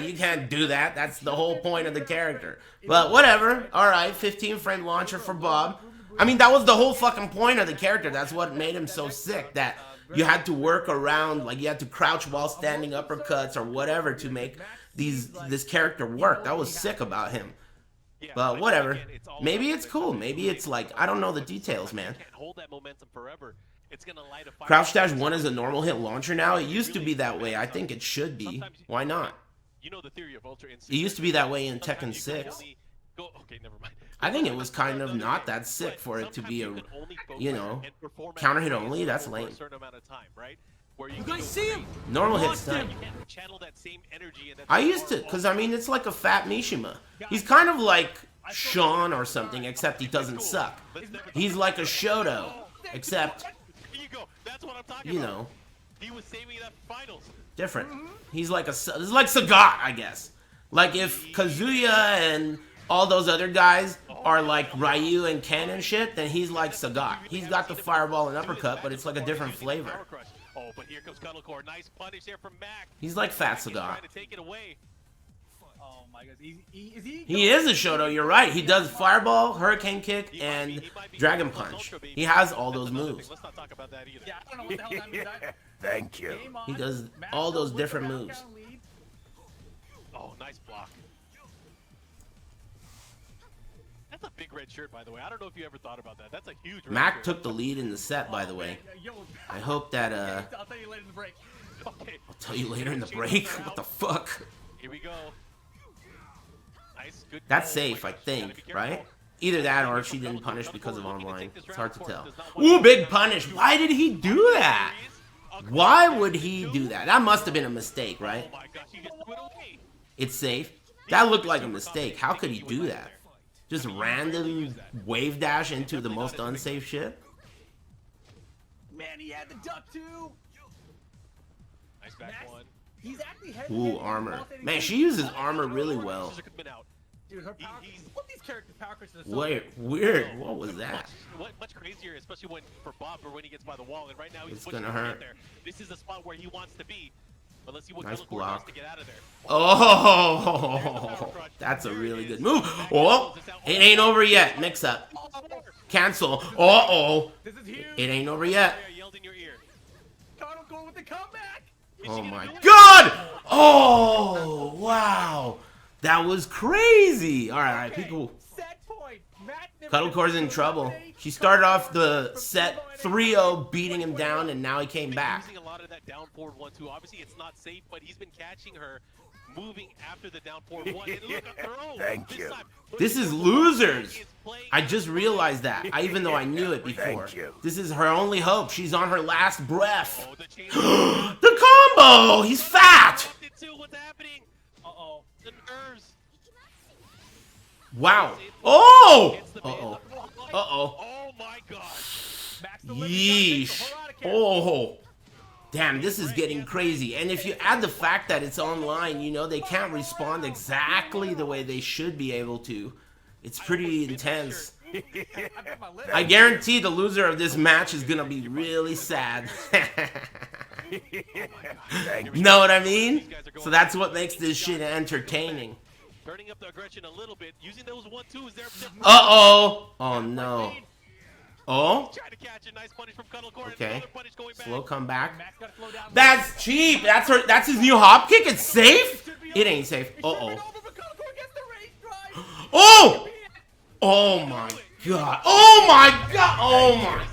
You can't do that. That's the whole point of the character. But whatever. Alright, 15 frame launcher for Bob. I mean, that was the whole fucking point of the character. That's what made him so sick, that you had to work around, like you had to crouch while standing uppercuts or whatever to make this character work. That was sick about him. But whatever. Maybe it's cool. Maybe it's like, I don't know the details, man. Crouch Dash 1 is a normal hit launcher now. It used to be that way. I think it should be. Why not? It used to be that way in Tekken 6. I think it was kind of not that sick for it to be a, you know, counter hit only. That's lame.
You guys see him?
Normal hit stun. I used to, because I mean, it's like a fat Mishima. He's kind of like Sean or something, except he doesn't suck. He's like a Shoto, except, you know, different. He's like it's like Sagat, I guess. Like if Kazuya and all those other guys are like Ryu and Ken and shit, then he's like Sagat. He's got the fireball and uppercut, but it's like a different flavor.
Oh, but here comes CuddleCore. Nice punish there from Mac.
He's like Fat Sagat.
Oh my God,
He is a Shoto, you're right. He does fireball, hurricane kick, and dragon punch. He has all those moves.
Let's not talk about that either.
Yeah, I don't know what the hell that means.
Thank you.
He does all those different moves.
Oh, nice block. That's a big red shirt, by the way. I don't know if you ever thought about that. That's a huge red
Mac
shirt.
took the lead in the set, by the way. I hope that,
I'll tell you later in the break.
Okay.
I'll tell you later in the break. What the fuck?
Here we go. Nice, good
That's
goal.
safe,
Oh
I
my gosh,
think,
gotta be careful.
right? Either that or she didn't punish because of online. It's hard to tell. Ooh, big punish. Why did he do that? Why would he do that? That must have been a mistake, right?
Oh my gosh, he just threw it away.
It's safe. That looked like a mistake. How could he do that? Just random wave dash into the most unsafe shit?
man, he had the duck too.
Nice back
Max,
one.
he's actually hesitating.
Ooh, armor. Man, she uses armor really well.
Dude, her power. What these characters' power crystals are so
Weird. What was that?
Much crazier, especially for Bob, or when he gets by the wall, and right now he's
It's
pushing
gonna
to
hurt.
get there. This is the spot where he wants to be. But let's see what
Nice
CuddleCore
block.
does to get out of there.
Oh, that's a really good move. Oh, it ain't over yet. Mix up. Cancel. Uh-oh.
This is huge.
It ain't over yet.
Yelled in your ear.
CuddleCore with the comeback.
Oh my god! Oh, wow. That was crazy. All right, people.
Set point.
CuddleCore's in trouble. She started off the set 3-0, beating him down, and now he came back.
Using a lot of that down forward 1-2. Obviously, it's not safe, but he's been catching her, moving after the down forward 1. And look at throw.
Thank you.
This is losers. I just realized that, even though I knew it before. This is her only hope. She's on her last breath. The combo! He's fat!
What's happening? Uh-oh. The nerves.
Wow. Oh! Uh-oh. Uh-oh.
Oh my gosh.
Yeesh. Oh. Damn, this is getting crazy. And if you add the fact that it's online, you know, they can't respond exactly the way they should be able to. It's pretty intense. I guarantee the loser of this match is gonna be really sad. Know what I mean? So that's what makes this shit entertaining.
Turning up the aggression a little bit, using those 1-2s there.
Uh-oh. Oh, no. Oh?
Trying to catch a nice punish from CuddleCore.
Okay.
Punish going back.
Slow comeback. That's cheap. That's his new hop kick. It's safe? It ain't safe. Uh-oh. Oh! Oh, my God. Oh, my God. Oh, my.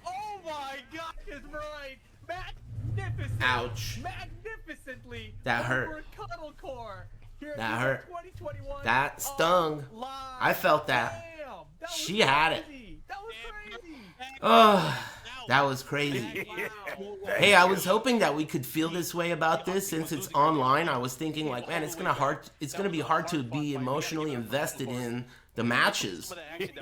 Oh my God, is right. Magnificent.
Ouch.
Magnificently.
That hurt.
Over CuddleCore. Here
That
in
hurt.
2021.
That stung.
Live.
I felt that.
Damn, that was
She had it.
crazy. That was crazy.
Oh, that was crazy.
Wow.
Hey, I was hoping that we could feel this way about this since it's online. I was thinking like, man, it's gonna be hard to be emotionally invested in the matches,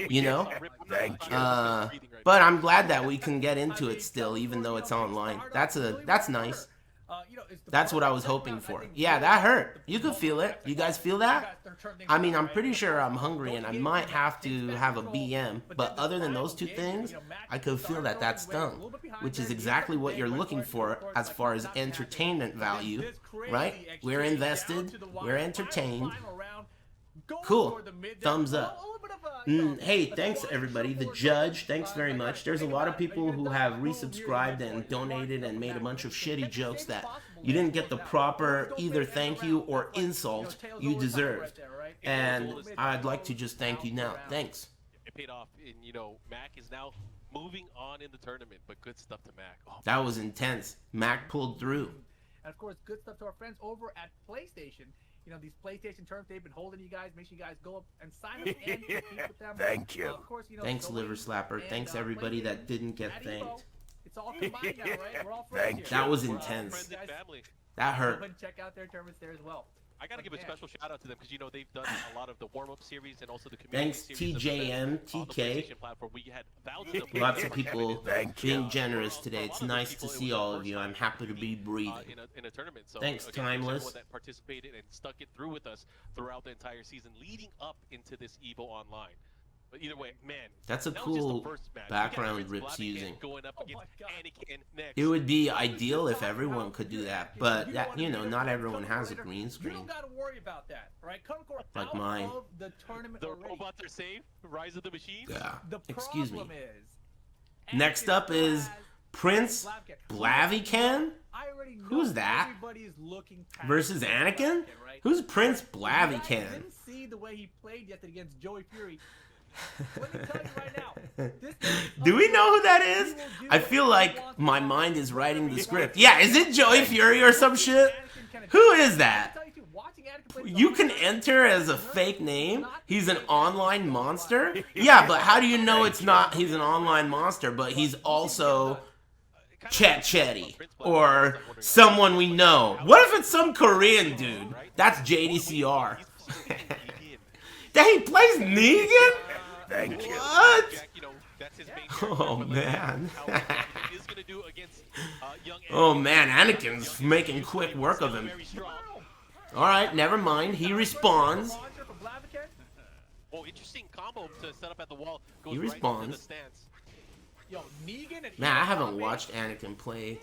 you know? But I'm glad that we can get into it still, even though it's online. That's nice. That's what I was hoping for. Yeah, that hurt. You could feel it. You guys feel that? I mean, I'm pretty sure I'm hungry and I might have to have a BM. But other than those two things, I could feel that stung, which is exactly what you're looking for as far as entertainment value, right? We're invested. We're entertained. Cool. Thumbs up. Hey, thanks everybody. The judge, thanks very much. There's a lot of people who have resubscribed and donated and made a bunch of shitty jokes that you didn't get the proper either thank you or insult you deserved. And I'd like to just thank you now. Thanks.
It paid off, and you know, Mac is now moving on in the tournament, but good stuff to Mac. Oh,
that was intense. Mac pulled through.
And of course, good stuff to our friends over at PlayStation. You know, these PlayStation terms, they've been holding you guys. Make sure you guys go up and sign up and compete with them.
Thank you.
Of course, you know,
thanks, Liver Slapper. Thanks, everybody that didn't get thanked.
It's all combined now, right? We're all friends here.
That was intense. That hurt.
Go and check out their tournaments there as well.
I gotta give a special shout out to them because you know they've done a lot of the warm-up series and also the community
Thanks,
series
TJM, TK.
We had thousands of
Lots of people being generous today. It's nice to see all of you. I'm happy to be breathing.
In a tournament. So,
thanks,
again,
Timeless.
That participated and stuck it through with us throughout the entire season, leading up into this EVO Online. But either way, man,
that's a cool background Rip's using.
Going up against Anakin next.
It would be ideal if everyone could do that, but that, you know, not everyone has a green screen.
You don't gotta worry about that, right? CuddleCore
like mine.
Of the tournament
the
already.
Robots are safe. Rise of the Machines.
Yeah.
The
Excuse me.
Is,
next up is PrinceBlaviken. Who's that? Versus Anakin? Who's PrinceBlaviken?
I didn't see the way he played yesterday against Joey Fury. Let me tell you right now.
Do we know who that is? I feel like my mind is writing the script. Yeah, is it Joey Fury or some shit? Who is that? You can enter as a fake name. He's an online monster. Yeah, but how do you know it's not? He's an online monster, but he's also Chet Chetty or someone we know. What if it's some Korean dude? That's JDCR. That he plays Negan?
Thank you.
What?
Jack, you know, that's his main
Oh,
character, but let's see
man.
how Anakin is gonna do against, young
Oh
Anakin.
man, Anakin's making quick work of him.
Very strong.
Alright, never mind. He responds.
Launcher from Blaviken.
Oh, interesting combo to set up at the wall. Goes
He
right into
responds.
the stance.
Yo, Negan and
Man, I
Anakin
haven't
top
watched Anakin play.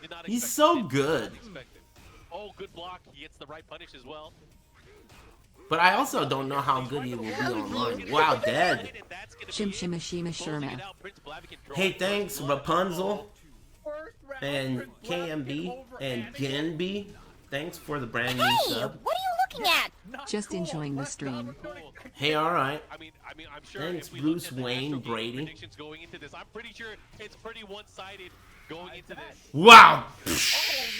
Did not
He's
expect
so
it. Did not
good.
expect it. Oh, good block. He gets the right punish as well.
But I also don't know how good he will be online. Wow, dead.
And that's gonna
Shim
be it.
shimma shima
Closing
shirma.
it out, PrinceBlaviken draws
Hey,
the
thanks,
blood.
Rapunzel
First round,
and
Prince
KMB
Blaviken over
and
Anakin.
Genby. Thanks for the brand new
Hey,
sub.
what are you looking at?
Not
Just
cool.
enjoying the
Let's
stream.
go.
Hey, alright.
I mean, I'm sure.
Thanks,
if we
Bruce
look at the
Wayne,
Astro Game
Brady.
predictions going into this, I'm pretty sure it's pretty one-sided going into this.
Wow.
Oh,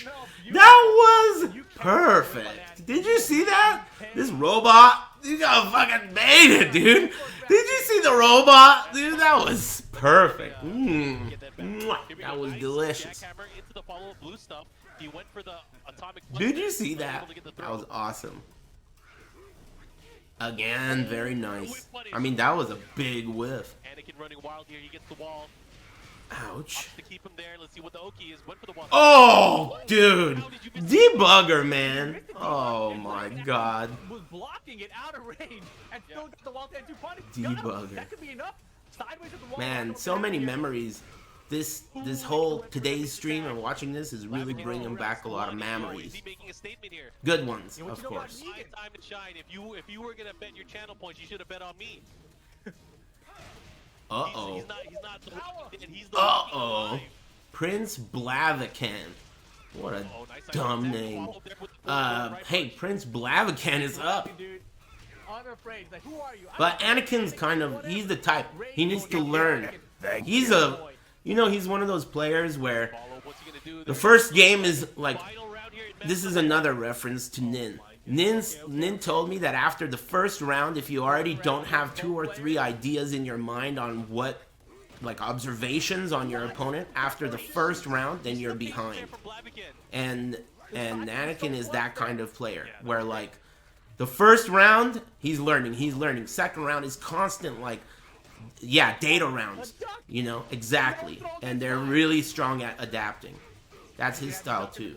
no.
That was perfect. Did you see that? This robot, you got fucking baited, dude. Did you see the robot? Dude, that was perfect.
Get that back.
Mwah.
Here we
That
go.
was
Nice
delicious.
jackhammer into the follow-up blue stuff. He went for the atomic.
Did you
punch,
see
but able
that?
to get the
That
throw.
was awesome. Again, very nice. I mean, that was a big whiff.
Anakin running wild here. He gets the wall.
Ouch.
To keep him there. Let's see what the Oki is. Went for the wall.
Oh, dude. Debugger, man. Oh, my God.
Was blocking it out of range and still got the wall 2 punish.
Debugger.
That could be enough. Sideways at the wall.
Man, so many memories. This whole today's stream and watching this is really bringing back a lot of
Is
memories.
he making a statement here?
Good ones,
what
of
you know about
course.
me?
My time and shine. If you were gonna bet your channel points, you should have bet on me.
Uh-oh.
He's not the one who did. He's the one who
Uh-oh.
alive.
PrinceBlaviken. What a
Oh, nice
dumb
idea.
name.
Followed there with the full right
Hey,
punch.
PrinceBlaviken is up.
Dude, unafraid. Like, who are you?
But Anakin's kind of, he's the type. He needs to learn.
Thank
He's he's one of those players where
Follow, what's he gonna do?
the
There's
first game is like,
final round here in
this is another reference to Nin. Nin told me that after the first round, if you already don't have 2 or 3 ideas in your mind on what, like observations on your opponent, after the first round, then you're behind. And Anakin is that kind of player, where like, the first round, he's learning. Second round is constant, like, yeah, data rounds, you know, exactly. And they're really strong at adapting. That's his style too.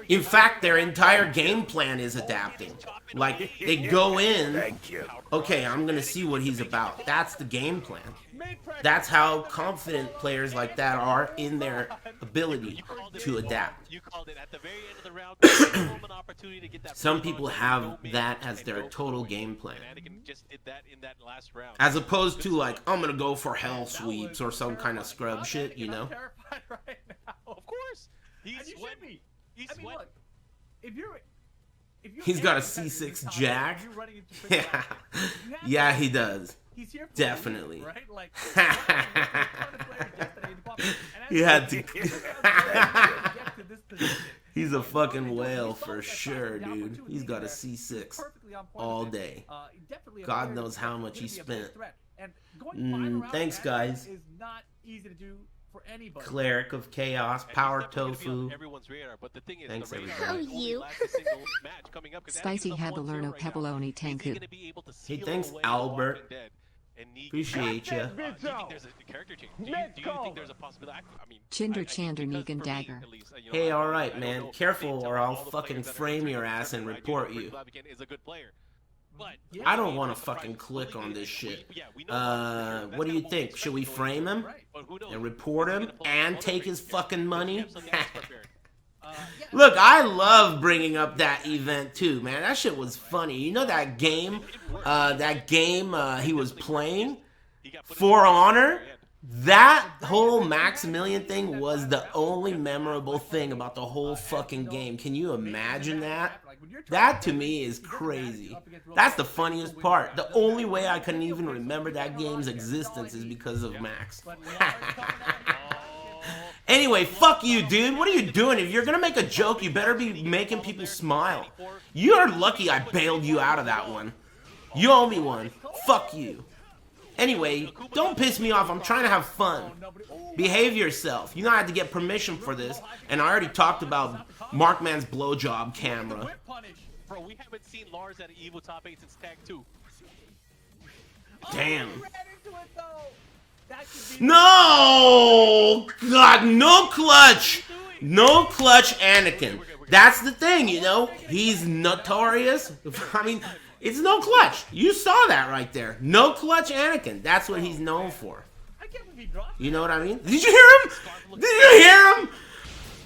In fact, their entire game plan is adapting. Like, they go in,
Thank you.
okay, I'm gonna see what he's about. That's the game plan. That's how confident players like that are in their ability to adapt.
You called it at the very end of the round. An opportunity to get that
Some
first
people
punch,
have
no miss,
that as
and
their
go
total
for the win.
game plan.
And Anakin just did that in that last round.
As opposed to like, I'm gonna go for hell sweeps or some kind of scrub shit, you know?
I'm terrified right now.
Of course,
And
he's
you
sweating.
should be.
He's
I mean,
sweating.
look, if you're
He's got a
any competitor in
C6
this
jack.
topic, you're running into Prince
Yeah,
Blaviken. You have
yeah,
to-
he does.
He's here for
Definitely.
you, right? Like,
He had to.
to this position.
He's a fucking whale for sure, dude. He's got a C6 all day.
Definitely a
God
player
knows how much he
that's gonna be a big
spent.
threat. And going final round
Thanks,
at
guys.
is not easy to do for anybody.
Cleric of Chaos,
And
Power
he's definitely gonna be on
Tofu.
everyone's radar, but the thing is,
Thanks,
the radar
everybody.
only
You.
lasts a single match coming up, 'cause
Spicy
Anakin's up
Habalerno
1-0 right now.
Pepperoni
Is he
Tanku.
gonna be able to
Hey,
seal
thanks,
away
Albert.
Walking Dead and Negan?
Appreciate ya.
Do you think there's a character change? Do you think there's a possibility? I mean,
Chinder
I-
Chander
because
Negan
for me,
Dagger.
at least, you know,
Hey,
I
alright,
don't
man.
know if
Careful
they
or
tell
I'll
all the
fucking
players that are
frame your
training
ass and
together. I do
report
know
you.
PrinceBlaviken is a good player. But
I don't want to fucking click on this shit. What do you think? Should we frame him and report him and take his fucking money? Look, I love bringing up that event too, man. That shit was funny. You know that game he was playing? For Honor? That whole Maximilian thing was the only memorable thing about the whole fucking game. Can you imagine that? That to me is crazy. That's the funniest part. The only way I can even remember that game's existence is because of Max. Anyway, fuck you, dude. What are you doing? If you're gonna make a joke, you better be making people smile. You're lucky I bailed you out of that one. You owe me one. Fuck you. Anyway, don't piss me off. I'm trying to have fun. Behave yourself. You know I had to get permission for this, and I already talked about Markman's blowjob camera.
Bro, we haven't seen Lars at an EVO top 8 since Tag 2.
Damn.
Oh, he ran into it, though. That should be
No! God, no clutch! No clutch Anakin. That's the thing, you know? He's notorious. I mean, it's no clutch. You saw that right there. No clutch Anakin. That's what he's known for.
I can't believe he dropped
You know what I mean? Did you hear him? Did you hear him?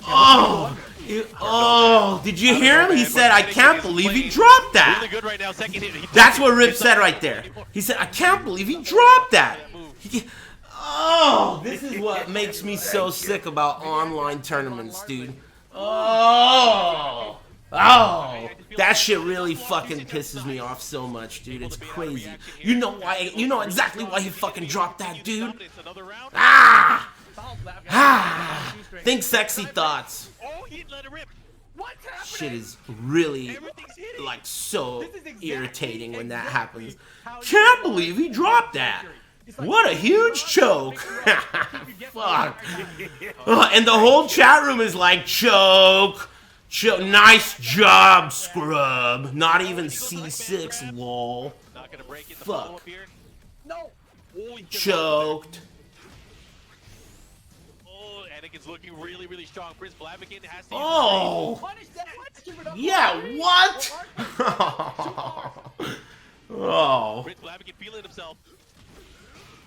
Oh, did you hear him? He said, I can't believe he dropped that.
Really good right now. Second hit.
That's what Rip said right there. He said, I can't believe he dropped that. Oh, this is what makes me so sick about online tournaments, dude. Oh, that shit really fucking pisses me off so much, dude. It's crazy. You know why? You know exactly why he fucking dropped that, dude. Think sexy thoughts. Shit is really like so irritating when that happens. Can't believe he dropped that. What a huge choke. Fuck. And the whole chat room is like, choke. Nice job, scrub. Not even C6, lol. Fuck. Choked.
Oh, Anakin's looking really, really strong. PrinceBlaviken has to
Yeah, what? Oh.
PrinceBlaviken feeling himself.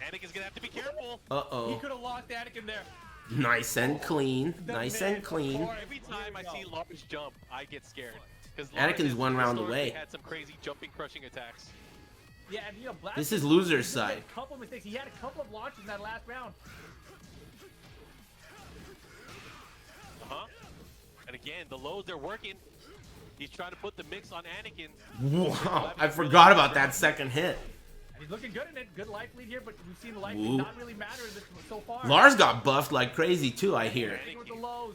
Anakin's gonna have to be careful.
Uh-oh.
He could have lost Anakin there.
Nice and clean. Nice and clean.
Every time I see Lars jump, I get scared.
Anakin's one round away.
Had some crazy jumping, crushing attacks.
Yeah, and, you know,
This is loser's side.
A couple of mistakes. He had a couple of launches in that last round.
And again, the lows, they're working. He's trying to put the mix on Anakin.
Wow, I forgot about that second hit.
And he's looking good in it. Good life lead here, but we've seen the life lead not really matter in this so far.
Lars got buffed like crazy too, I hear.
With the lows.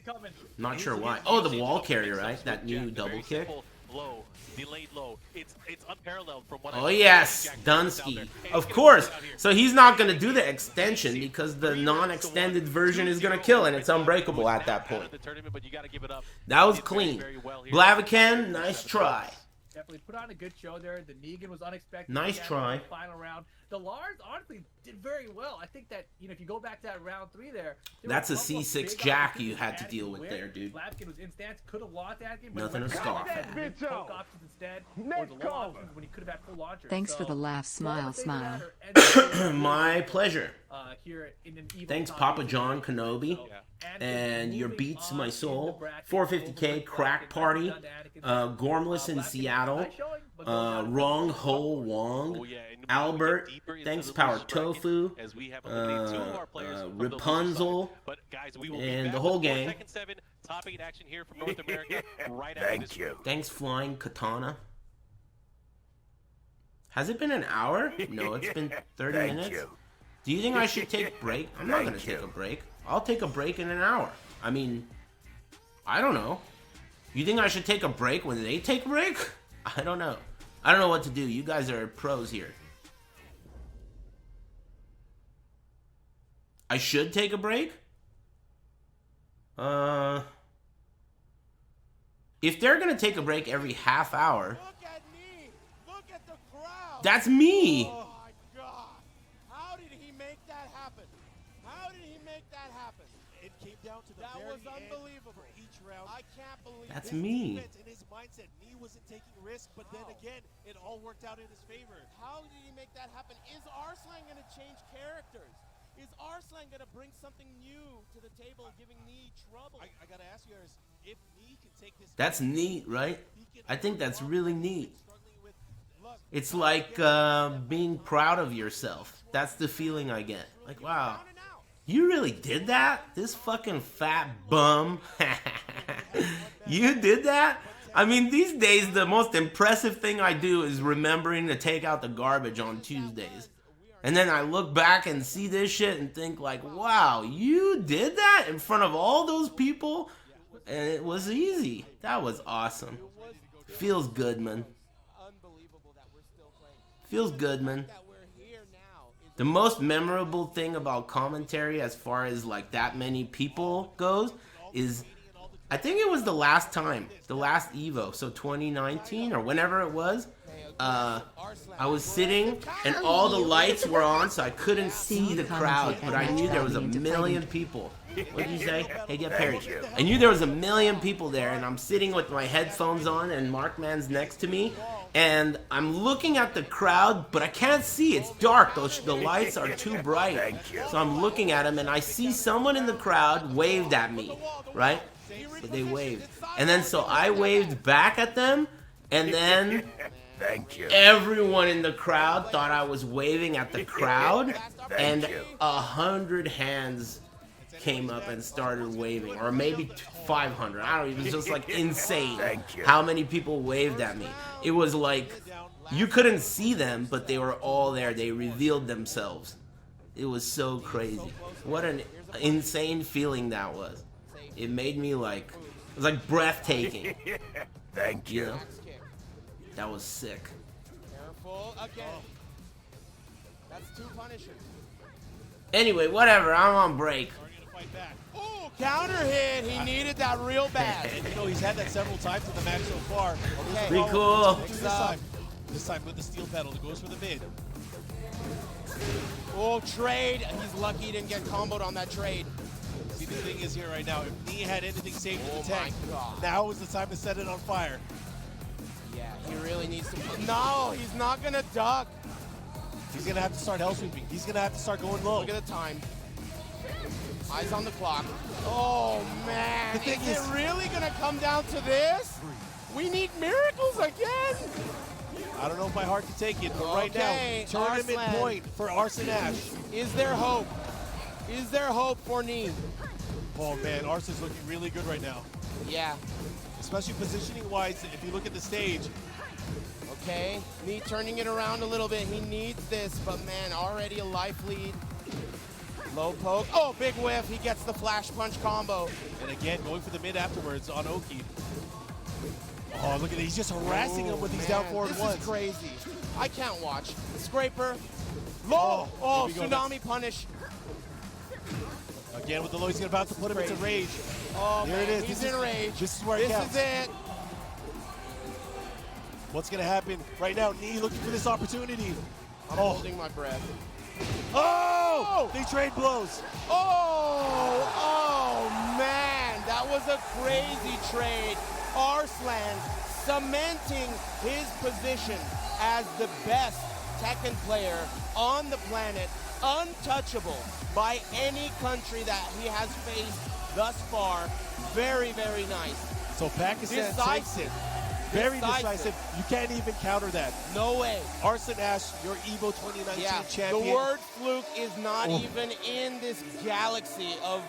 Coming.
Not sure why. Oh, the wall carrier, right? That new double kick.
Low, delayed low. It's unparalleled from what
Oh yes, Dunsky. Of course. So he's not going to do the extension because the non-extended version is going to kill and it's unbreakable at that point. That was clean. Blaviken, nice try.
Definitely put on a good show there. The Negan was unexpected.
Nice try.
Final round. The Lars honestly did very well. I think that, you know, if you go back to that round 3 there.
That's a C6 jack you had to deal with there, dude.
Blaviken was in stance, could have lost that game.
Nothing to scoff at.
Poke options instead, or the low options when he could have had full launcher.
Thanks for the laugh, smile, smile.
My pleasure.
Here in an
Thanks, Papa John Kenobi. And your beats my soul. 450k crack party. Gormless in Seattle. Wrong Ho Wong. Albert. Thanks, Power Tofu. Rapunzel. And the whole gang.
Thank you.
Thanks, Flying Katana. Has it been an hour? No, it's been 30 minutes. Do you think I should take a break? I'm not going to take a break. I'll take a break in an hour. I mean, I don't know. You think I should take a break when they take a break? I don't know. I don't know what to do. You guys are pros here. I should take a break? If they're going to take a break every half hour...
Look at me! Look at the crowd!
That's me!
Oh my God! How did he make that happen? How did he make that happen? It came down to the very end unbelievable. For each round. I can't believe
that's me.
In his mindset, he wasn't taking risks, but then again, it all worked out in his favor. How did he make that happen? Is Arslan going to change characters? Is Arslan going to bring something new to the table, giving Nee trouble? I got to ask you, Aris, if Nee can take this...
That's neat, right? I think that's really neat. It's like being proud of yourself. That's the feeling I get. Like, wow, you really did that? This fucking fat bum. You did that? I mean, these days, the most impressive thing I do is remembering to take out the garbage on Tuesdays. And then I look back and see this shit and think like, wow, you did that in front of all those people? And it was easy. That was awesome. Feels good, man. Feels good, man. The most memorable thing about commentary as far as like that many people goes is I think it was the last time, the last EVO, so 2019 or whenever it was. I was sitting and all the lights were on, so I couldn't see the crowd, but I knew there was a million people. What did you say? Hey, get Perry. I knew there was a million people there, and I'm sitting with my headphones on, and Markman's next to me, and I'm looking at the crowd, but I can't see. It's dark. The lights are too bright. So I'm looking at him, and I see someone in the crowd waved at me, right? So they waved. And then so I waved back at them, and then everyone in the crowd thought I was waving at the crowd, and 100 hands came up and started waving, or maybe 500. I don't know. It was just like insane how many people waved at me. It was like you couldn't see them, but they were all there. They revealed themselves. It was so crazy. What an insane feeling that was. It made me like, it was like breathtaking.
Thank you.
You know? That was sick.
Careful again. That's too punishing.
Anyway, whatever. I'm on break.
Ooh, counter hit. He needed that real bad.
And you know, he's had that several times in the match so far.
Okay.
Pretty cool.
This time with the steel pedal, it goes for the mid.
Oh, trade. He's lucky he didn't get comboed on that trade.
See, the thing is here right now, if Knee had anything saved in the
my
tank,
God.
now is the time to set it on fire.
Yeah, he really needs to. No, he's not gonna duck.
He's gonna have to start hell sweeping. He's gonna have to start going low.
Look at the time. Eyes on the clock. Oh man, is it really gonna come down to this? We need miracles again.
I don't know if my heart can take it, but right
Okay,
now, tournament
Arslan.
point for Aris Ash.
Is there hope? Is there hope for Knee?
Oh man, Aris is looking really good right now.
Yeah.
Especially positioning-wise, if you look at the stage.
Okay, Knee turning it around a little bit. He needs this, but man, already a life lead. Low poke. Oh, big whiff. He gets the flash punch combo.
And again, going for the mid afterwards on Oki. Oh, look at it. He's just harassing him with these down forward
this
ones.
This is crazy. I can't watch. Scraper. Low. Oh, tsunami punish.
Again with the low, he's about to put him into rage.
Oh,
Here
man,
it is.
He's
This
in
is,
rage.
This is where it counts.
This is it.
What's going to happen right now? Knee looking for this opportunity.
I'm holding my breath.
Oh! They trade blows.
Oh, man. That was a crazy trade. Arslan cementing his position as the best Tekken player on the planet, untouchable by any country that he has faced thus far. Very, very nice.
So Pakistan takes it. Very decisive. You can't even counter that.
No way.
Aris Ash, your EVO 2019 champion.
The word fluke is not even in this galaxy of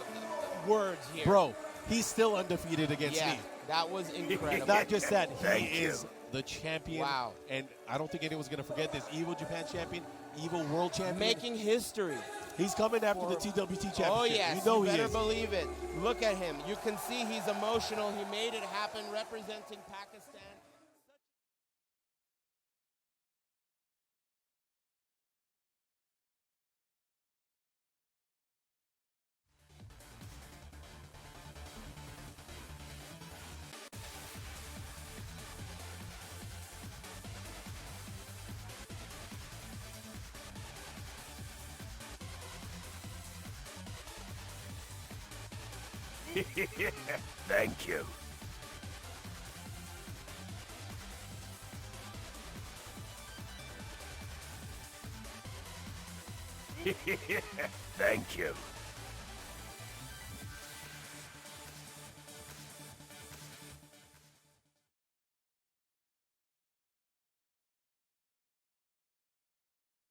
words here.
Bro, he's still undefeated against me.
That was incredible.
Not just that, he is the champion.
Wow.
And I don't think anyone's going to forget this. EVO Japan champion, EVO world champion.
Making history.
He's coming after the TWT championship.
Oh, yes.
You know
you
he
better
is.
believe it. Look at him. You can see he's emotional. He made it happen representing Pakistan.
Thank you. Thank you.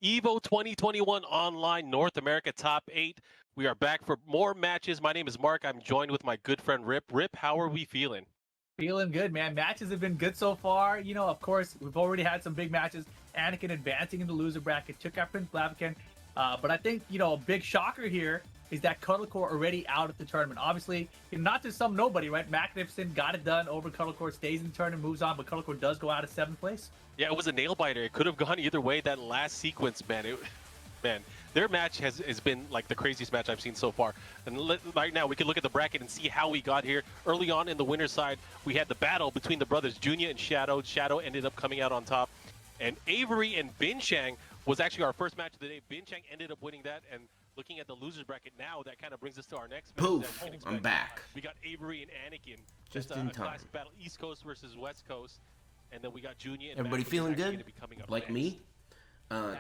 EVO 2021 Online North America Top 8. We are back for more matches. My name is Mark. I'm joined with my good friend Rip. Rip, how are we feeling?
Feeling good, man. Matches have been good so far. You know, of course, we've already had some big matches. Anakin advancing in the loser bracket, took out PrinceBlaviken. But I think, you know, a big shocker here is that CuddleCore already out of the tournament. Obviously, not to some nobody, right? Magnificent got it done over CuddleCore, stays in the tournament, moves on, but CuddleCore does go out of 7th place.
Yeah, it was a nail biter. It could have gone either way. That last sequence, man. Man, Their match has been like the craziest match I've seen so far. And right now, we can look at the bracket and see how we got here. Early on in the winner's side, we had the battle between the brothers Junior and Shadow. Shadow ended up coming out on top. And Averiey and Binchang was actually our first match of the day. Binchang ended up winning that. And looking at the losers bracket now, that kind of brings us to our next match.
Poof, I'm back.
We got Averiey and Anakin.
Just
That's
in
a
time.
classic battle, East Coast versus West Coast. And then we got Junior and
Everybody
Matt,
feeling
which is actually
good?
gonna be coming up
Like
next.
me?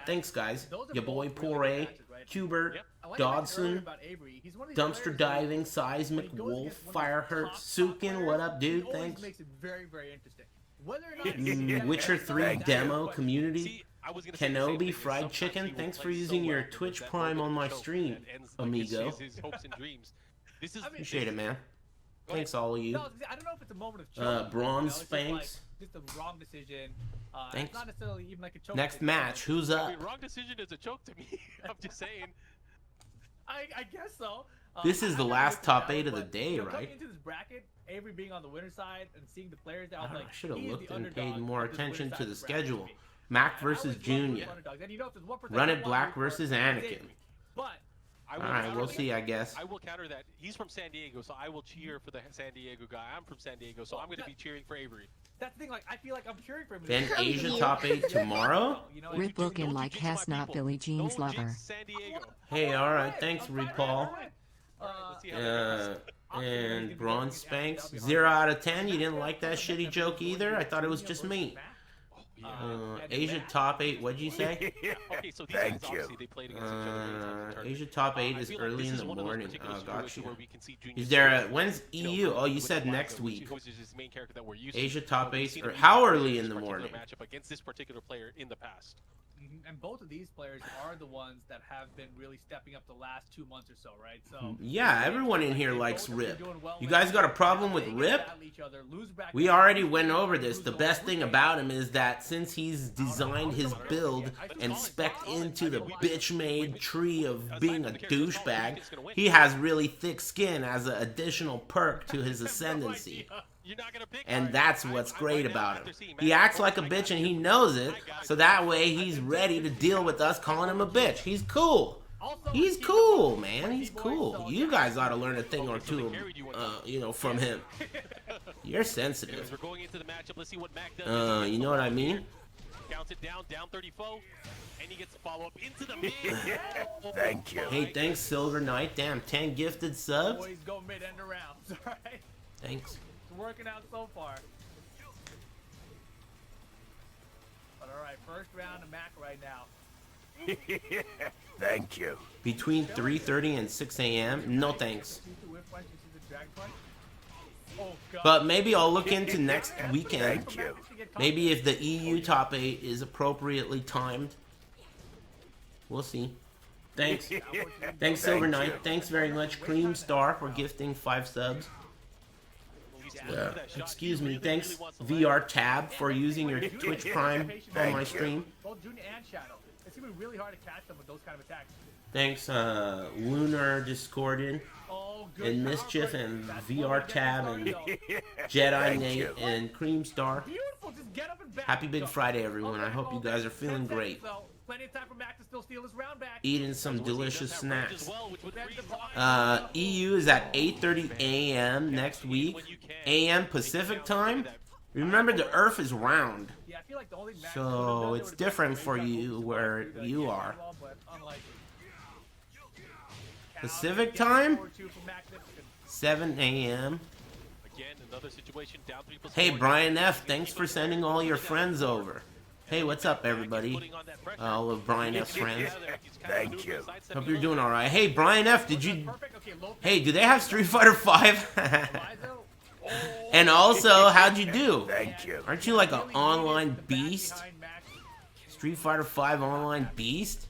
Thanks, guys.
Those are
Your boy
both really
Poire,
good matches, right?
Hubert,
Yep. I like what I mentioned earlier
Dodson,
about Averiey. He's one of these
Dumpster
players
Diving,
when
Seismic,
he goes
Wolf,
against one of
Firehurt,
the top
Sukin,
players,
what up,
he
dude?
always
Thanks.
makes it very, very interesting. Whether or not he's
Witcher 3 demo community.
See, I was gonna say the same
Kenobi
thing.
Fried
Sometimes
Chicken,
he will
thanks for
play
using
so
your
well, but
Twitch
that
Prime
moment
on my
choke
stream,
that ends, like,
amigo.
his hopes and dreams. This is
Appreciate it, man. Thanks, all of you.
No, I don't know if it's a moment of choke.
Bronze
It's just, like,
Spanx.
just a wrong decision.
Thanks.
It's not necessarily even like a choke.
Next
decision.
match, who's
I
up?
mean, wrong decision is a choke to me. I'm just saying.
I guess so.
This is
I
the
never
last
looked at
top
that,
8 of the
but,
day,
you know,
right?
Coming into this bracket, Averiey being on the winner side and seeing the players that I was like,
I should have
he is
looked
the
and
underdog
paid more
of this winner
attention
side
to
of
the
the bracket.
schedule. Mac
And I
versus
always love
Junior.
those underdogs. And you know, if there's one person
Run
I
it
want to
Black
root for,
versus
it's
Anakin.
Averiey. But
I will
Alright,
counter
we'll
that.
see, I guess.
I will counter that. He's from San Diego, so I will cheer for the San Diego guy. I'm from San Diego, so I'm going to be cheering for Averiey.
that's the thing, like, I feel like I'm cheering for him.
Then Asia top 8 tomorrow?
You know,
Rip looking like
jinx my
has not
people.
Billie Jean's
Don't
lover.
jinx San Diego.
Hey, alright, thanks,
I'm fine,
Repaul.
I'm fine.
Let's see how that goes.
And Bronze Spanx, 0 out of 10. You didn't like that shitty joke either? I thought it was just me. Asia top 8, what'd you say?
Okay, so these
Thank
guys,
you.
obviously, they played against each other many times in the tournament.
Asia top 8
I
is
feel like
early
this
in
is
the
one of those
morning.
particular
Oh, got
situations
you.
where we can see Junior
Is there a,
Sean,
when's
you know,
EU? Oh, you
with
said
Blacko,
next week.
which is his main character that we're used to.
Asia top
We've
8,
seen
or
him
how
in
early
this
in the
particular
morning?
matchup against this particular player in the past.
And both of these players are the ones that have been really stepping up the last 2 months or so, right? So
Yeah, everyone in here likes Rip. You guys got a problem with Rip? We already went over this. The best thing about him is that since he's designed his build and spec'd into the bitch-made tree of being a douchebag, he has really thick skin as an additional perk to his ascendancy. And that's what's great about him. He acts like a bitch and he knows it, so that way he's ready to deal with us calling him a bitch. He's cool. He's cool, man. He's cool. You guys ought to learn a thing or two, you know, from him. You're sensitive.
We're going into the matchup. Let's see what Mac does.
You know what I mean?
Counts it down 34, and he gets a follow-up into the mid.
Thank you.
Hey, thanks, Silver Knight. Damn, 10 gifted subs.
Boys go mid-end rounds, alright?
Thanks.
It's working out so far. But alright, first round of Mac right now.
Thank you.
Between 3:30 and 6 a.m. No thanks. But maybe I'll look into next weekend.
Thank you.
Maybe if the EU top 8 is appropriately timed. We'll see. Thanks. Thanks, Silver Knight. Thanks very much, Cream Star, for gifting 5 subs. Excuse me. Thanks, VR Tab, for using your Twitch Prime on my stream.
Both Junior and Shadow. It's gonna be really hard to catch them with those kind of attacks.
Thanks, Lunar Discordant, and Mischief, and VR Tab, and Jedi Nate, and Cream Star.
Beautiful, just get up and back.
Happy Big Friday, everyone. I hope you guys are feeling great.
Plenty of time for Mac to still steal this round back.
Eating some delicious snacks. EU is at 8:30 a.m. next week. a.m. Pacific time. Remember, the Earth is round.
Yeah, I feel like the only Mac
So it's different for you where you are. Pacific time? 7 a.m.
Again, another situation, down 3+4.
Hey, Brian F., thanks for sending all your friends over. Hey, what's up, everybody? All of Brian F's friends.
Thank you.
Hope you're doing all right. Hey, Brian F., did you... Hey, do they have Street Fighter 5? And also, how'd you do?
Thank you.
Aren't you like an online beast? Street Fighter 5 online beast?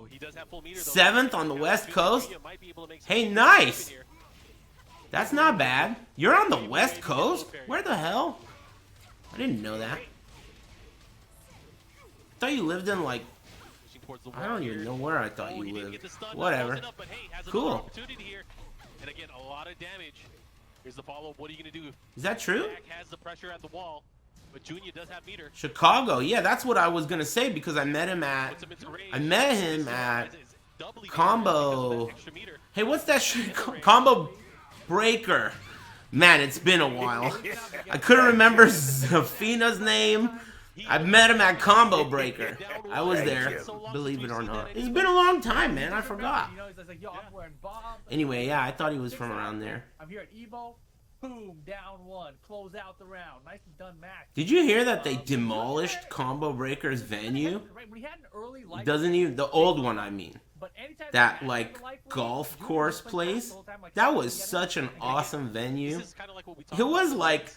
He does have full meter, though.
7th on the West Coast? Hey, nice! That's not bad. You're on the West Coast? Where the hell? I didn't know that. I thought you lived in, like... I don't even know where I thought you lived. Whatever. Cool.
And again, a lot of damage. Here's the follow-up. What are you going to do?
Is that true?
Jack has the pressure at the wall. But Junior does have meter.
Chicago. Yeah, that's what I was gonna say because I met him at Combo. Hey, what's that shit? Combo Breaker. Man, it's been a while. I couldn't remember Zafina's name. I met him at Combo Breaker. I was there, believe it or not. It's been a long time, man. I forgot. Anyway, yeah, I thought he was from around there.
I'm here at EVO. Boom, down one. Close out the round. Nicely done, Max.
Did you hear that they demolished Combo Breaker's venue? Doesn't even the old one, I mean. That like golf course place. That was such an awesome venue. It was like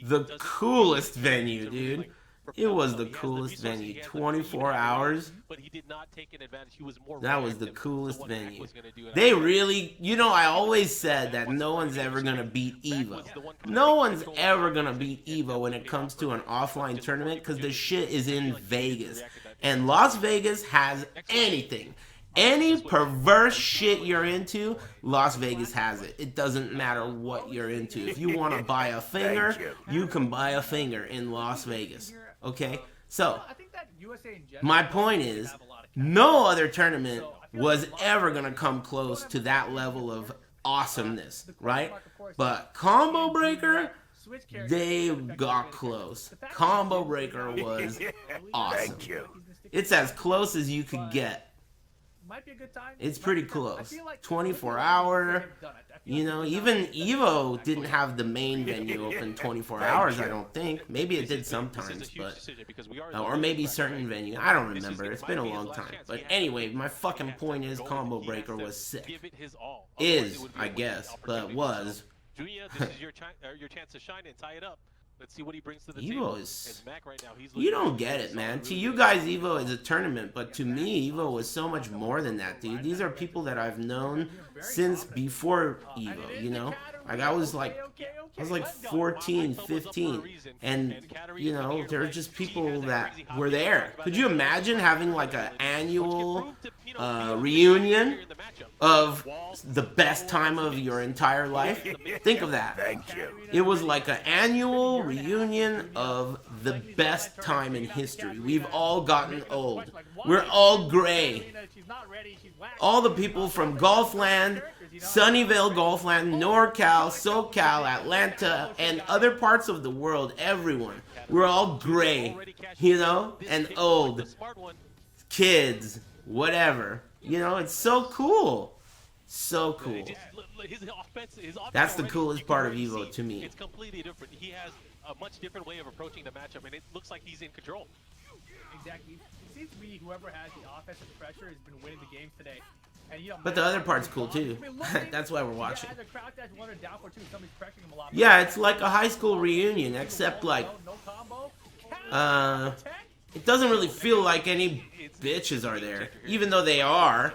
the coolest venue, dude. It was the coolest venue. 24 hours. That was the coolest venue. They really, you know, I always said that no one's ever going to beat EVO. No one's ever going to beat EVO when it comes to an offline tournament because the shit is in Vegas. And Las Vegas has anything. Any perverse shit you're into, Las Vegas has it. It doesn't matter what you're into. If you want to buy a finger, you can buy a finger in Las Vegas. Okay? So, my point is, no other tournament was ever going to come close to that level of awesomeness, right? But Combo Breaker, they got close. Combo Breaker was awesome. It's as close as you could get. It's pretty close. 24 hour. You know, even EVO didn't have the main venue open 24 hours, I don't think. Maybe it did sometimes, but or maybe certain venue. I don't remember. It's been a long time. But anyway, my fucking point is Combo Breaker was sick. Is, I guess, but was.
Junia, this is your chance to shine and tie it up. Let's see what he brings to the table.
EVO is... You don't get it, man. To you guys, EVO is a tournament, but to me, EVO was so much more than that, dude. These are people that I've known since before EVO, you know? Like, I was like 14, 15, and, you know, there were just people that were there. Could you imagine having, like, an annual reunion of the best time of your entire life? Think of that.
Thank you.
It was like an annual reunion of the best time in history. We've all gotten old. We're all gray. All the people from Golfland, Sunnyvale, Golfland, NorCal, SoCal, Atlanta, and other parts of the world, everyone. We're all gray, you know, and old. Kids, whatever. You know, it's so cool. So cool. That's the coolest part of EVO to me.
It's completely different. He has a much different way of approaching the matchup, and it looks like he's in control.
Exactly. It seems to be whoever has the offensive pressure has been winning the games today. And, you know,
but the other part's cool too. That's why we're watching. Yeah, it's like a high school reunion, except like it doesn't really feel like any bitches are there, even though they are.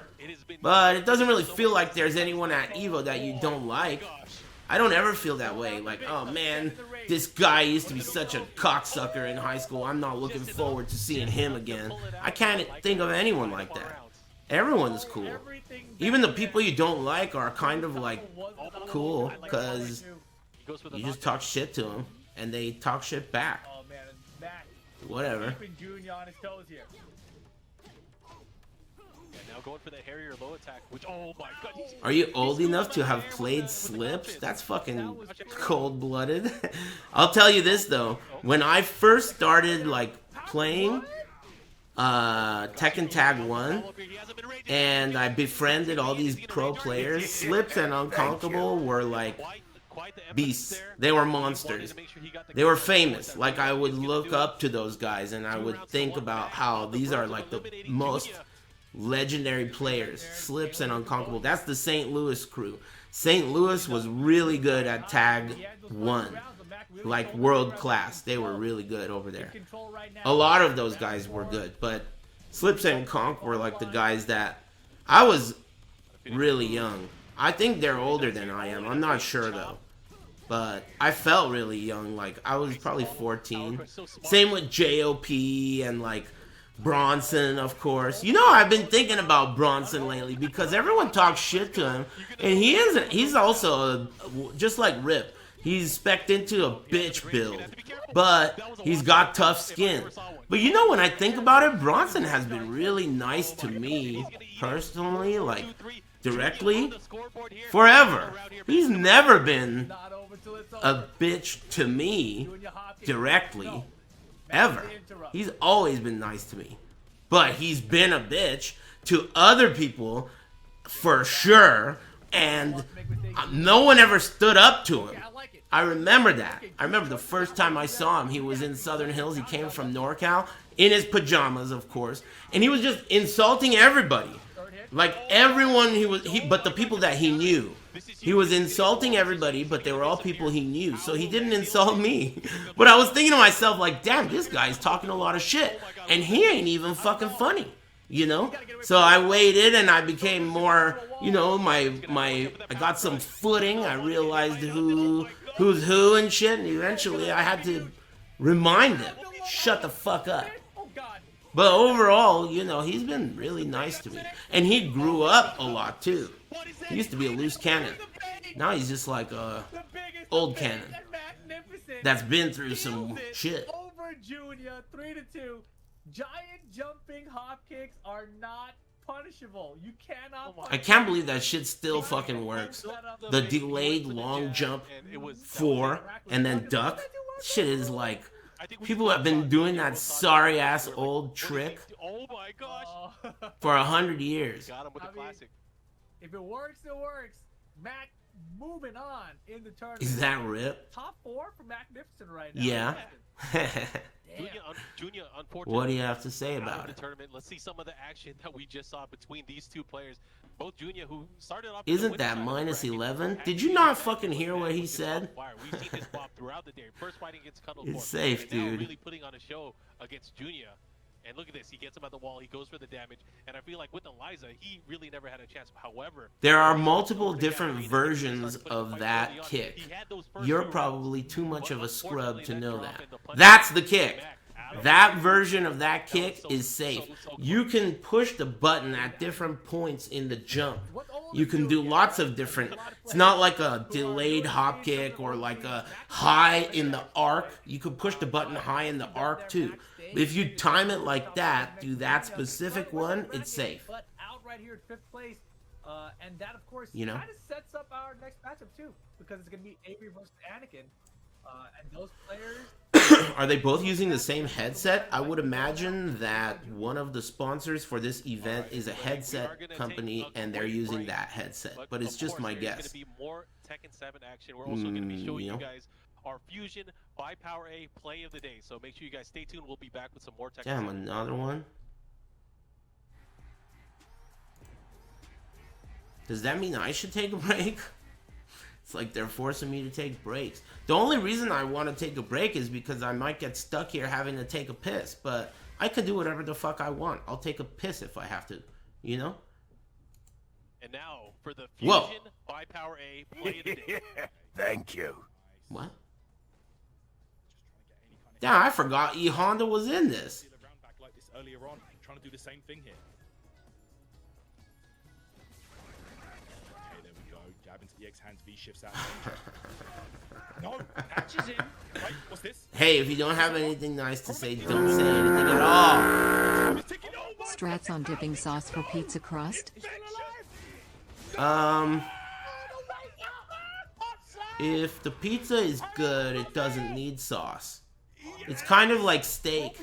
But it doesn't really feel like there's anyone at EVO that you don't like. I don't ever feel that way. Like, oh man, this guy used to be such a cocksucker in high school. I'm not looking forward to seeing him again. I can't think of anyone like that. Everyone's cool. Even the people you don't like are kind of like cool because you just talk shit to them and they talk shit back. Whatever.
Now going for the Harrier low attack, which, oh my god.
Are you old enough to have played Slips? That's fucking cold-blooded. I'll tell you this though, when I first started like playing Tekken Tag 1 and I befriended all these pro players, Slips and Unconquerable were like beasts. They were monsters. They were famous. Like, I would look up to those guys and I would think about how these are like the most legendary players. Slips and Unconquerable. That's the St. Louis crew. St. Louis was really good at Tag 1. Like, world class. They were really good over there. A lot of those guys were good, but Slips and Conk were like the guys that I was really young. I think they're older than I am. I'm not sure though. But I felt really young. Like, I was probably 14. Same with JOP and like Bronson, of course. You know, I've been thinking about Bronson lately because everyone talks shit to him, and he isn't. He's also just like Rip. He's spec'd into a bitch build, but he's got tough skin. But you know, when I think about it, Bronson has been really nice to me personally, like directly, forever. He's never been a bitch to me directly, ever. He's always been nice to me. But he's been a bitch to other people for sure, and no one ever stood up to him. I remember that. I remember the first time I saw him, he was in Southern Hills. He came from NorCal, in his pajamas, of course, and he was just insulting everybody. Like everyone, but the people that he knew. He was insulting everybody, but they were all people he knew, so he didn't insult me. But I was thinking to myself, like, damn, this guy's talking a lot of shit, and he ain't even fucking funny, you know? So I waited, and I became more, you know, I got some footing. I realized who's who and shit, and eventually I had to remind him, shut the fuck up. But overall, you know, he's been really nice to me. And he grew up a lot, too. He used to be a loose cannon. Now he's just like a old cannon that's been through some shit.
Over Junior, 3-2. Giant jumping hop kicks are not punishable. You cannot punish.
I can't believe that shit still fucking works. The delayed long jump 4 and then duck. Shit is like, people have been doing that sorry ass old trick for 100 years.
If it works, it works. Mac moving on in the tournament.
Is that rip?
Top 4 for Magnificent right now.
Yeah.
Junior, unfortunately,
What do you have to say about it?
Tournament. Let's see some of the action that we just saw between these two players. Both Junior, who started off.
Isn't that minus 11? Did you not fucking hear what he said?
We've seen this pop throughout the day. First fighting against CuddleCore.
It's safe, dude.
Really putting on a show against Junior. And look at this. He gets him at the wall. He goes for the damage. And I feel like with Eliza, he really never had a chance. However,
there are multiple different versions of that kick. You're probably too much of a scrub to know that. That's the kick. That version of that kick is safe. You can push the button at different points in the jump. You can do lots of different. It's not like a delayed hop kick or like a high in the arc. You could push the button high in the arc too. If you time it like that, do that specific one, it's safe.
But out right here at 5th place, and that of course
you know,
kind of sets up our next matchup too, because it's gonna be Averiey versus Anakin, and those players.
Are they both using the same headset? I would imagine that one of the sponsors for this event is a headset company, and they're using that headset. But it's just my guess.
There's going to be more Tekken 7 action. We're also going to be showing you guys our Fusion by Power A play of the day. So make sure you guys stay tuned. We'll be back with some more Tekken 7.
Damn, another one? Does that mean I should take a break? It's like they're forcing me to take breaks. The only reason I want to take a break is because I might get stuck here having to take a piss. But I could do whatever the fuck I want. I'll take a piss if I have to, you know?
And now for the Fusion by Power A play of the day.
Thank you.
What? Yeah, I forgot E Honda was in this.
Earlier on, trying to do the same thing here. Okay, there we go. Jab into the X hands, V shifts out. No, catches him. Wait, what's this?
Hey, if you don't have anything nice to say, don't say anything at all.
Strats on dipping sauce for pizza crust?
If the pizza is good, it doesn't need sauce. It's kind of like steak.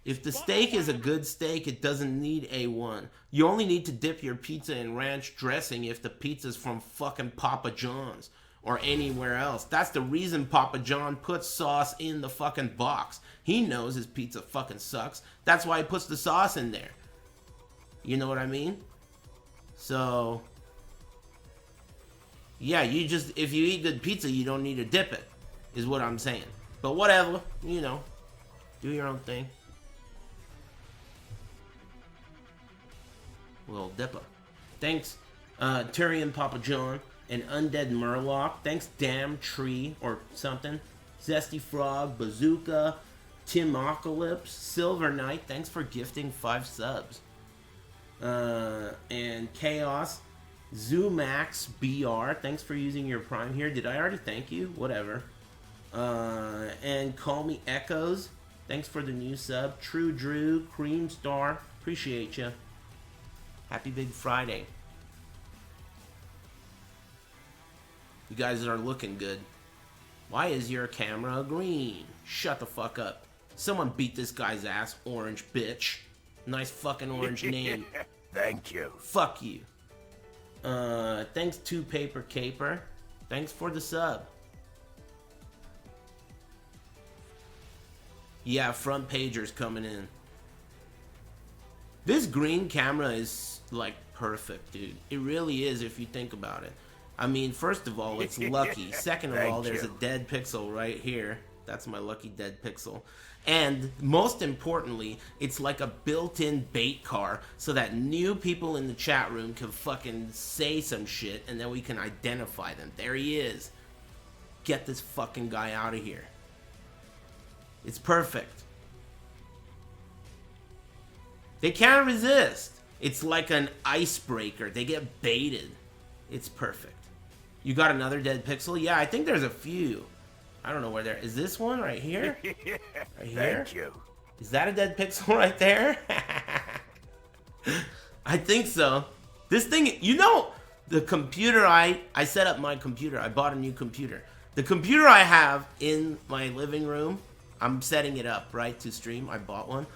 If the steak is a good steak, it doesn't need A1. You only need to dip your pizza in ranch dressing if the pizza's from fucking Papa John's or anywhere else. That's the reason Papa John puts sauce in the fucking box. He knows his pizza fucking sucks. That's why he puts the sauce in there. You know what I mean? So, yeah, if you eat good pizza, you don't need to dip it, is what I'm saying. But whatever, you know, do your own thing. Little dipper. Thanks, Tyrion Papa John and Undead Murloc. Thanks, Damn Tree or something. Zesty Frog, Bazooka, Timocalypse, Silver Knight. Thanks for gifting 5 subs. And Chaos. Zoomax BR, thanks for using your Prime here. Did I already thank you? Whatever. And Call Me Echoes, thanks for the new sub. True Drew, Cream Star, appreciate you. Happy Big Friday. You guys are looking good. Why is your camera green? Shut the fuck up. Someone beat this guy's ass, orange bitch. Nice fucking orange name.
Thank you.
Fuck you. Thanks to Paper Caper. Thanks for the sub. Yeah, front pagers coming in. This green camera is like perfect, dude. It really is if you think about it. I mean, first of all, it's lucky. Second of all, there's a dead pixel right here. That's my lucky dead pixel. And most importantly, it's like a built-in bait car so that new people in the chat room can fucking say some shit and then we can identify them. There he is. Get this fucking guy out of here. It's perfect. They can't resist. It's like an icebreaker. They get baited. It's perfect. You got another dead pixel? Yeah, I think there's a few. I don't know where there is. This one right here? Right here?
Thank you.
Is that a dead pixel right there? I think so. This thing, you know, the computer I set up my computer. I bought a new computer. The computer I have in my living room, I'm setting it up, right, to stream. I bought one.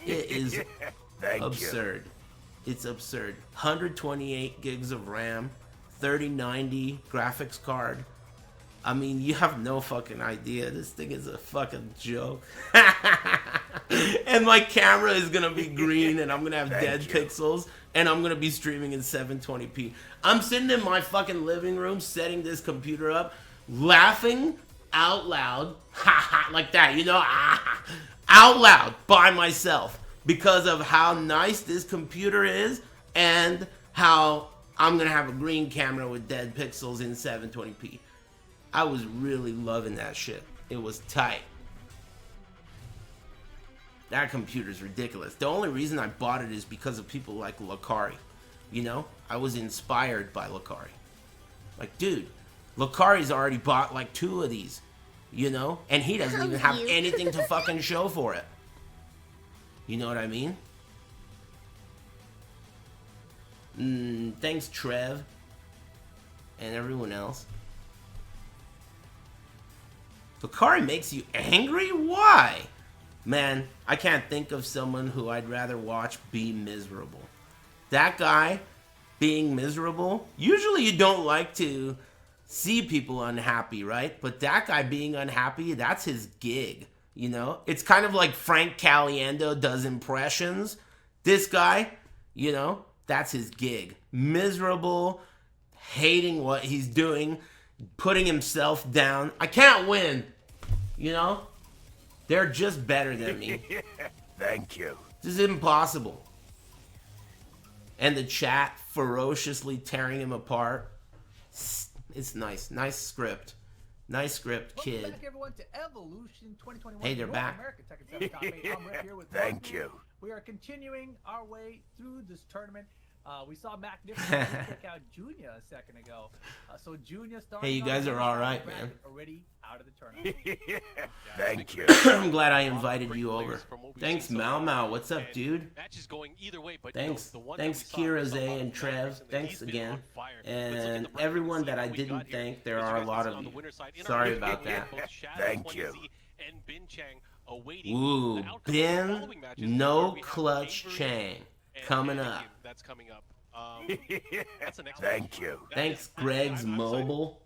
It is absurd. It's absurd. 128 gigs of RAM, 3090 graphics card. I mean, you have no fucking idea. This thing is a fucking joke. And my camera is gonna be green, and I'm gonna have dead pixels, and I'm gonna be streaming in 720p. I'm sitting in my fucking living room setting this computer up, laughing out loud, like that, you know, out loud by myself because of how nice this computer is and how I'm gonna have a green camera with dead pixels in 720p. I was really loving that shit. It was tight. That computer's ridiculous. The only reason I bought it is because of people like Lakari. You know? I was inspired by Lakari. Like, dude, Lakari's already bought like 2 of these. You know? And he doesn't even have anything to fucking show for it. You know what I mean? Thanks, Trev. And everyone else. Lakari makes you angry? Why? Man, I can't think of someone who I'd rather watch be miserable. That guy being miserable, usually you don't like to see people unhappy, right? But that guy being unhappy, that's his gig, you know? It's kind of like Frank Caliendo does impressions. This guy, you know, that's his gig. Miserable, hating what he's doing, putting himself down. I can't win, you know? They're just better than me.
Thank you.
This is impossible. And the chat ferociously tearing him apart. It's nice. Nice script. Nice script, kid.
Welcome back, everyone, to Evolution 2021.
Hey, they're
North
back.
America Tekken 7 Top 8. I'm Rip here with
Thank you.
We are continuing our way through this tournament. We saw Maknificent take out Junior a second ago. So Junior started.
Hey, you guys are all right, man.
Already out of the tournament.
Thank you.
I'm glad I invited you over. Thanks, Mau Mau. What's up, dude? Thanks, thanks, Kiraze and Trev. Thanks again. And everyone that I didn't thank, there are a lot of you. Sorry about that.
Thank you.
Ooh, Bin No Clutch Chang coming up.
That's coming up.
That's an Thank you.
Thanks, Greg's Mobile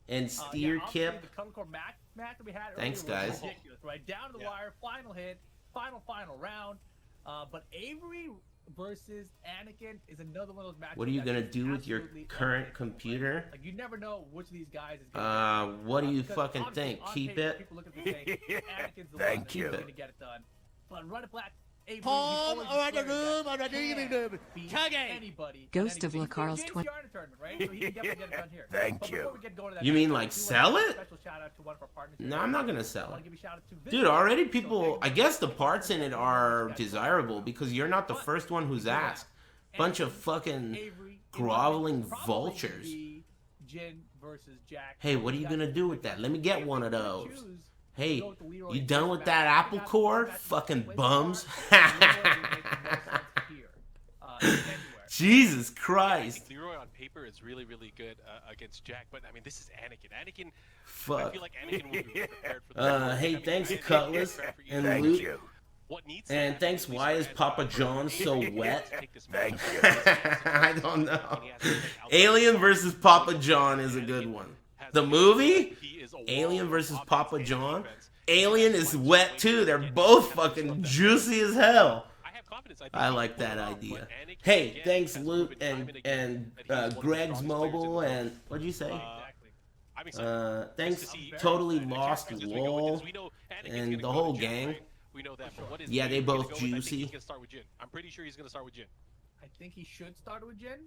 and Steer Kip.
The CuddleCore match that we had
Thanks,
earlier was
guys.
ridiculous, right down to the wire, final hit, final round. But Avery versus Anakin is another one of those matches.
What are you gonna do with your current computer?
Like, you never know which of these guys is gonna
What do you fucking think? Keep it?
People look at this and say, Anakin's the
Thank
one that's
you.
gonna get it done. But Run It Black, Avery,
Home
he's
or
always
the room
declared
or the
that he
living
can't
room.
beat
Chugging.
anybody.
Ghost of
He's
Lacar's
James
20.
Yarn tournament, right? So he can definitely get it done here.
Thank
But
you.
before we get going to that
You
match,
mean
I
like
do wanna
sell
give a
it?
special shout out to one of our partners
No,
here.
I'm not gonna
I
sell
wanna
it.
give a shout out to
Dude,
Vince.
already people, I guess the parts in it are desirable because you're not the first one who's asked. Bunch of fucking groveling vultures.
Jin versus Jack.
Hey, what are you gonna do with that? Let me get one of those. Hey, you done with that apple core? Fucking bums. Jesus Christ.
Leroy on paper is really, really good against Jack, but I mean, this is Anakin.
Fuck.
I feel like Anakin will be prepared for the
hey, thanks Cutlass and Luke. And thanks, why is Papa John so wet?
Thank you.
I don't know. Alien versus Papa John is a good one. The movie? Alien versus Papa John? Alien is wet too. They're both fucking juicy as hell. I like that idea. Hey, thanks Luke and Greg's Mobile and what'd you say? Thanks Totally Lost LOL and the whole gang. Yeah, they both juicy.
I'm pretty sure he's gonna start with Jin.
I think he should start with Jin,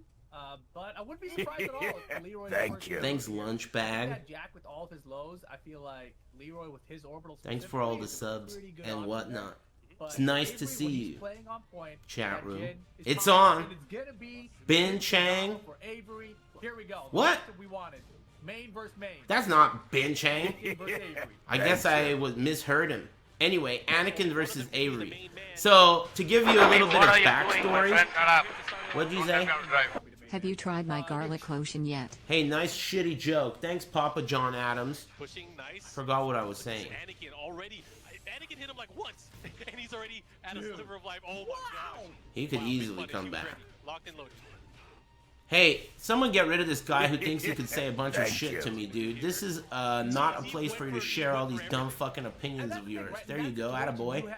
but I wouldn't be surprised at all if Leroy.
Thank you.
Thanks lunch bag.
Jack with all of his lows, I feel like Leroy with his orbital.
Thanks for all the subs and whatnot. It's nice to see you. Chat room. It's on. Binchang.
Here we go.
What?
We wanted. Main versus main.
That's not Binchang. I guess I misheard him. Anyway, Anakin versus Averiey. So, to give you a little bit of backstory, what'd you say?
Have you tried my garlic lotion yet?
Hey, nice shitty joke. Thanks, Papa John Adams.
Pushing nice.
Forgot what I was saying.
Anakin hit him like once, and he's already at a sliver of life. Oh my gosh.
He could easily come back.
Locked and loaded.
Hey, someone get rid of this guy who thinks he could say a bunch of shit to me, dude. This is not a place for you to share all these dumb fucking opinions of yours. There you go, attaboy.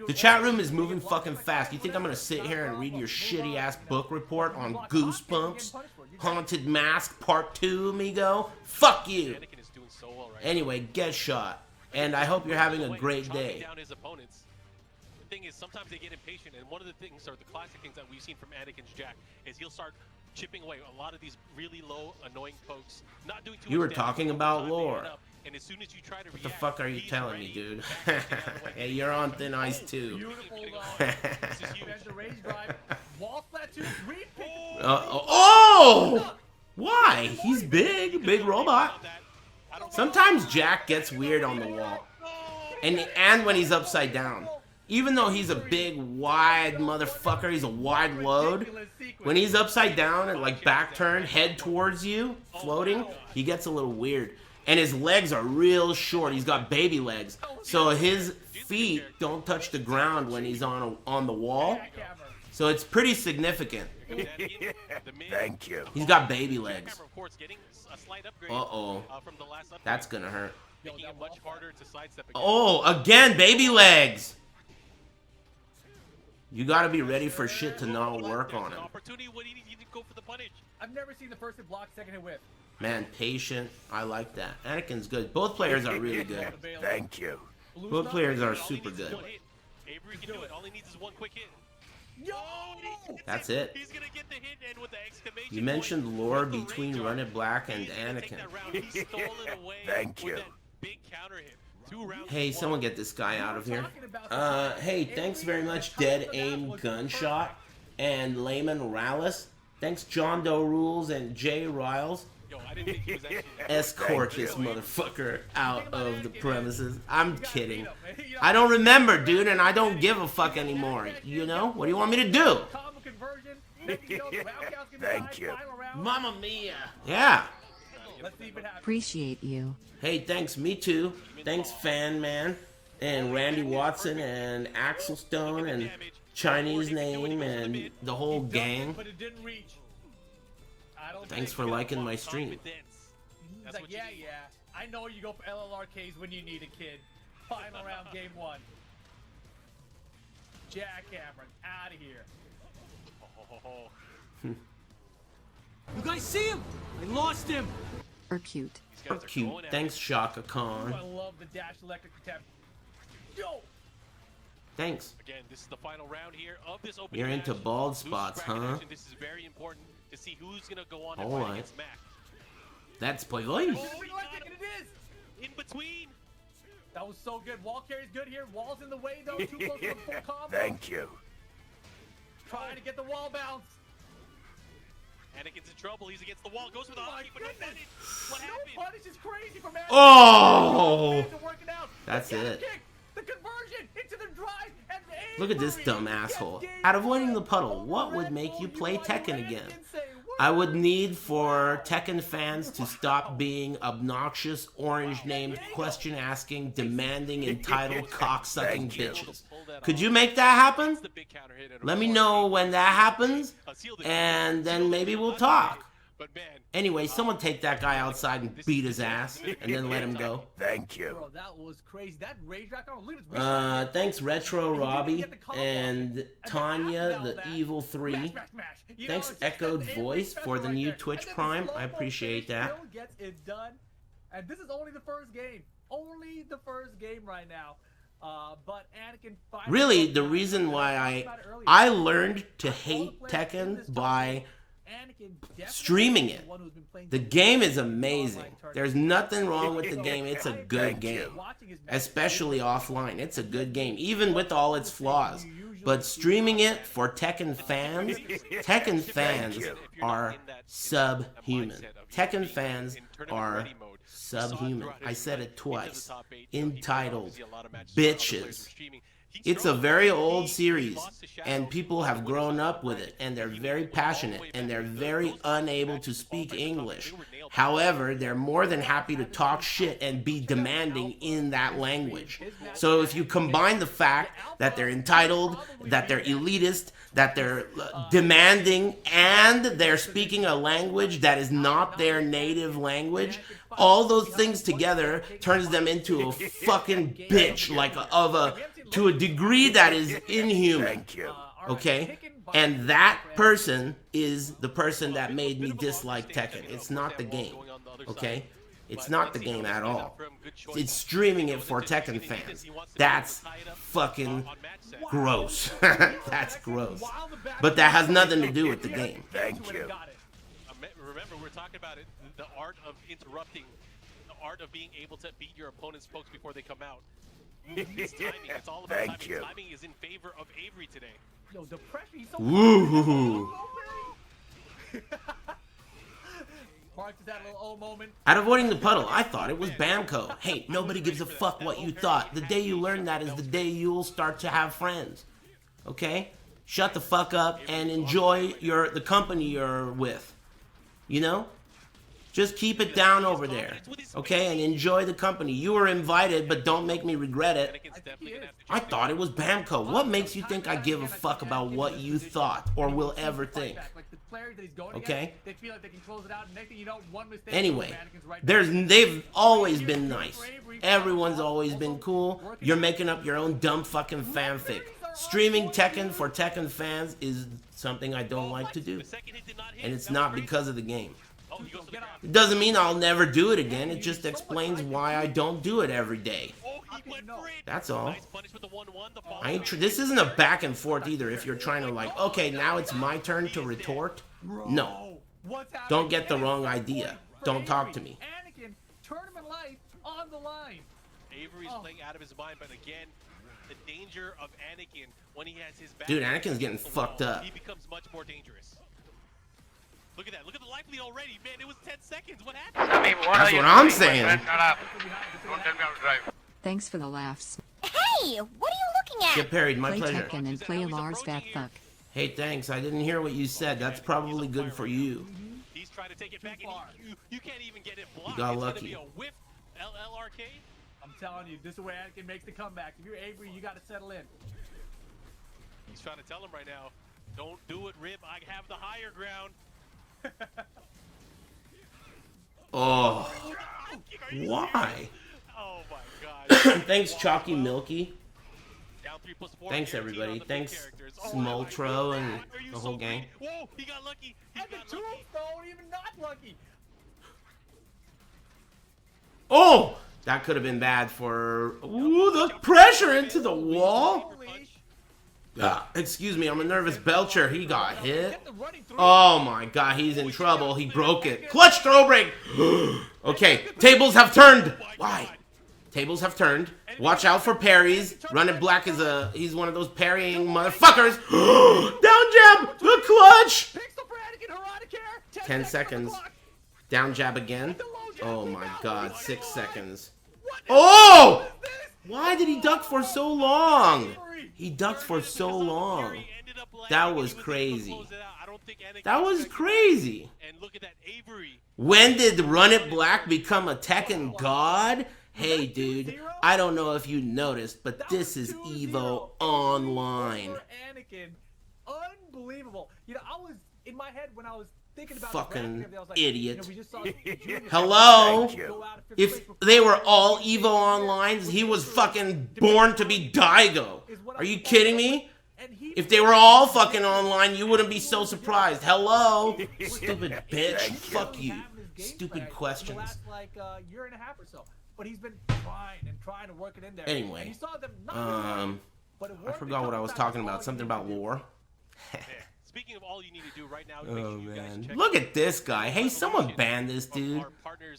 The chat room is moving fucking fast. You think I'm gonna sit here and read your shitty ass book report on Goosebumps? Haunted Mask Part 2, amigo? Fuck you! Anyway, get shot. And I hope you're having a great day.
The thing is, sometimes they get impatient, and one of the things, or the classic things that we've seen from Anakin's Jack, is he'll start chipping away a lot of these really low, annoying pokes. Not doing too
You were
much
talking about lore.
And as soon as you try to
what the fuck are you telling me, dude? Hey, you're on thin ice too. Oh! Why? He's big robot. Sometimes Jack gets weird on the wall, and when he's upside down. Even though he's a big, wide motherfucker, he's a wide load. When he's upside down and like back turned, head towards you, floating, he gets a little weird. And his legs are real short. He's got baby legs, so his feet don't touch the ground when he's on the wall. So it's pretty significant.
Thank you.
He's got baby legs. Uh-oh. That's gonna hurt. Oh, again, baby legs! You gotta be ready for shit to not work on him.
I've never seen the first hit block, second hit whip.
Man, patient. I like that. Anakin's good. Both players are really good.
Thank you.
Both players are super good.
Avery can do it. All he needs is one quick hit.
That's it.
He's gonna get the hit and with the exclamation
You mentioned lore between Run It Black and Anakin.
Thank you.
Hey, someone get this guy out of here. Hey, thanks very much, Dead Aim Gunshot and Layman Rallis. Thanks, John Doe Rules and Jay Riles. Escort this motherfucker out of the premises. I'm kidding. I don't remember, dude, and I don't give a fuck anymore. You know? What do you want me to do?
Thank you.
Mamma mia. Yeah.
Appreciate you.
Hey, thanks, me too. Thanks, Fan Man, and Randy Watson, and Axel Stone, and Chinese Name, and the whole gang. Thanks for liking my stream.
He's like, yeah. I know you go for LLRKs when you need a kid. Final round, game 1. Jack Cameron, out of here.
You guys see him? I lost him.
Cute.
Cute. Thanks, Shaka Khan.
I love the dash electric attempt. Yo!
Thanks.
Again, this is the final round here of this opening
You're into
match.
bald spots, huh?
This is very important to see who's gonna go on
All
and
right.
fight against Mac.
That's play.
In
between.
That was so good. Wall carry's good here. Wall's in the way though. Too close to the full combo.
Thank you.
Trying to get the wall bounce.
Anakin's in trouble. He's against the wall. Goes for the hockey, but no punish. What happened?
No punish is crazy from Anakin.
Oh! That's it.
The conversion into the drive and the
Look at this dumb asshole. Out of winning the puddle, what would make you play Tekken again? I would need for Tekken fans to stop being obnoxious, orange-named, question-asking, demanding, entitled, cock-sucking bitches. Could you make that happen? Let me know when that happens, and then maybe we'll talk. Anyway, someone take that guy outside and beat his ass, and then let him go.
Thank you.
Bro, that was crazy. That rage rack on, look at his
Thanks Retro Robbie and Tanya, the Evil 3. Thanks Echoed Voice for the new Twitch Prime. I appreciate that.
Gets it done. And this is only the first game. Only the first game right now. But Anakin
really, the reason why I learned to hate Tekken by streaming it. The game is amazing. There's nothing wrong with the game. It's a good game. Especially offline. It's a good game, even with all its flaws. But streaming it for Tekken fans are subhuman. Tekken fans are subhuman. I said it twice. Entitled bitches. It's a very old series, and people have grown up with it, and they're very passionate, and they're very unable to speak English. However, they're more than happy to talk shit and be demanding in that language. So if you combine the fact that they're entitled, that they're elitist, that they're demanding, and they're speaking a language that is not their native language, all those things together turns them into a fucking bitch, to a degree that is inhuman. Okay? And that person is the person that made me dislike Tekken. It's not the game. Okay? It's not the game at all. It's streaming it for Tekken fans. That's fucking gross. That's gross. But that has nothing to do with the game.
Thank you.
Remember, we're talking about it. The art of interrupting. The art of being able to beat your opponent's spokes before they come out. It's timing. It's all about
Thank
timing.
you.
Timing is in favor of Averiey today.
Yo, the pressure, he's so
Woo! Out of avoiding the puddle, I thought it was Bamco. Hey, nobody gives a fuck what you thought. The day you learn that is the day you'll start to have friends. Okay? Shut the fuck up and enjoy the company you're with. You know? Just keep it down over there, okay? And enjoy the company. You were invited, but don't make me regret it. I thought it was Bamco. What makes you think I give a fuck about what you thought or will ever think? Okay? Anyway, they've always been nice. Everyone's always been cool. You're making up your own dumb fucking fanfic. Streaming Tekken for Tekken fans is something I don't like to do. And it's not because of the game. It doesn't mean I'll never do it again. It just explains why I don't do it every day. That's all. This isn't a back and forth either. If you're trying to okay, now it's my turn to retort. No. Don't get the wrong idea. Don't talk to me.
Anakin, tournament life on the line.
Averiey's playing out of his mind, but again, the danger of Anakin when he has his back.
Dude, Anakin's getting fucked up.
He becomes much more dangerous. Look at that. Look at the life lead already. Man, it was 10 seconds. What happened?
That's what I'm saying.
Thanks for the laughs.
Hey, what are you looking at?
Get parried, my
Play
pleasure.
Tekken and play Lars Fat Fuck.
Hey, thanks. I didn't hear what you said. That's probably good for you.
He's trying to take it back, and you can't even get it blocked.
You got
it's
lucky.
Gonna be a whiff LLRK.
I'm telling you, this is where Anakin makes the comeback. If you're Averiey, you got to settle in.
He's trying to tell him right now, don't do it, Rib. I have the higher ground.
Oh. Why?
Oh my god.
Thanks, Chalky Milky.
Down 3+4,
Thanks, everybody. Thanks, Smoltro and the whole gang.
Whoa, he got lucky.
And the tombstone, even not lucky.
Oh! That could have been bad for... Ooh, the pressure into the wall. Excuse me, I'm a nervous belcher. He got hit. Oh my god, he's in trouble. He broke it. Clutch throw break. Okay, tables have turned. Why? Tables have turned. Watch out for parries. Running Black is he's one of those parrying motherfuckers. Down jab. The clutch. 10 seconds. Down jab again. Oh my god, 6 seconds. Oh! Why did he duck for so long? He ducked for so long. That was crazy. That was crazy.
And look at that, Averiey.
When did Run It Black become a Tekken god? Hey, dude, I don't know if you noticed, but this is EVO Online.
Anakin, unbelievable. You know, I was in my head when I was thinking about
fucking
I was like,
idiot.
we just saw Junior
Hello?
go out of fifth
If
place
they were all EVO Onlines, he was fucking born to be Daigo. Are you kidding me? If they were all fucking online, you wouldn't be so surprised. Hello? Stupid bitch. Fuck you. Stupid questions.
last like year and a half or so. But he's been trying to work it in there.
Anyway,
and he saw them not but it
I
worked
forgot what I was talking about. Something about war.
Speaking of all you need to do right now,
Oh man, look at this guy. Hey, someone ban this dude.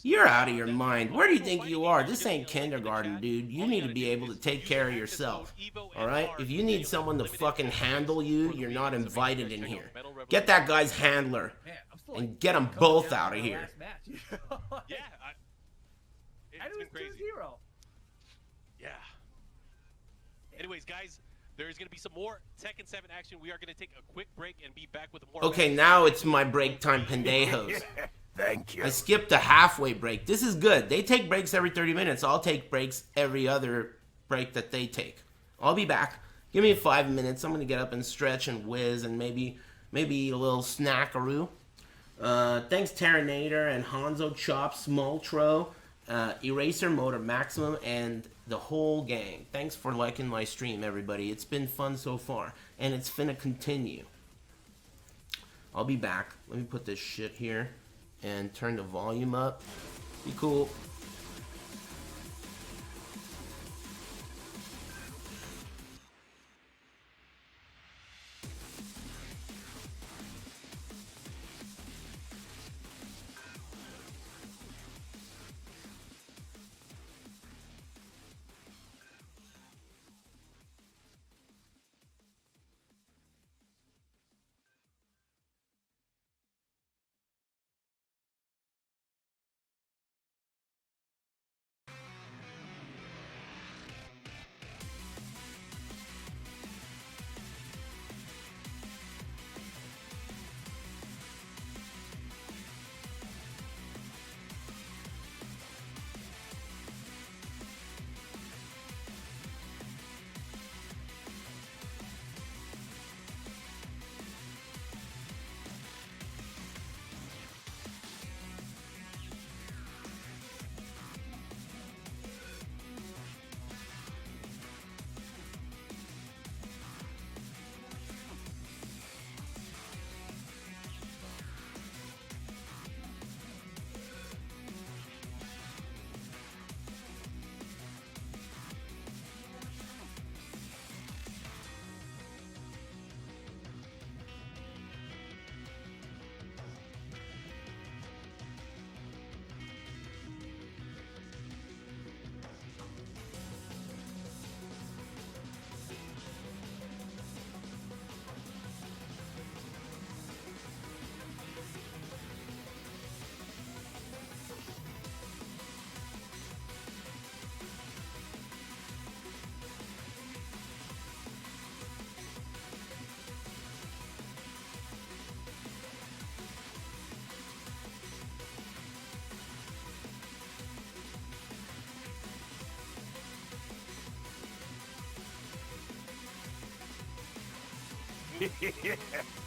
You're out of your mind. Where do you think you are? This ain't kindergarten, dude. You need to be able to take care of yourself. Alright? If you need someone to fucking handle you, you're not invited in here. Get that guy's handler. And get them both out of here.
Yeah, it's been crazy. Yeah. Anyways, guys, there's going to be some more Tekken 7 action. We are going to take a quick break and be back with more.
Okay, now it's my break time, pendejos.
Thank you.
I skipped a halfway break. This is good. They take breaks every 30 minutes. I'll take breaks every other break that they take. I'll be back. Give me 5 minutes. I'm going to get up and stretch and whiz and maybe eat a little snackaroo. Thanks Terranator and Hanzo Chop, Smoltro, Eraser Motor Maximum, and the whole gang. Thanks for liking my stream, everybody. It's been fun so far, and it's finna continue. I'll be back. Let me put this shit here and turn the volume up. Be cool.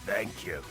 Thank you.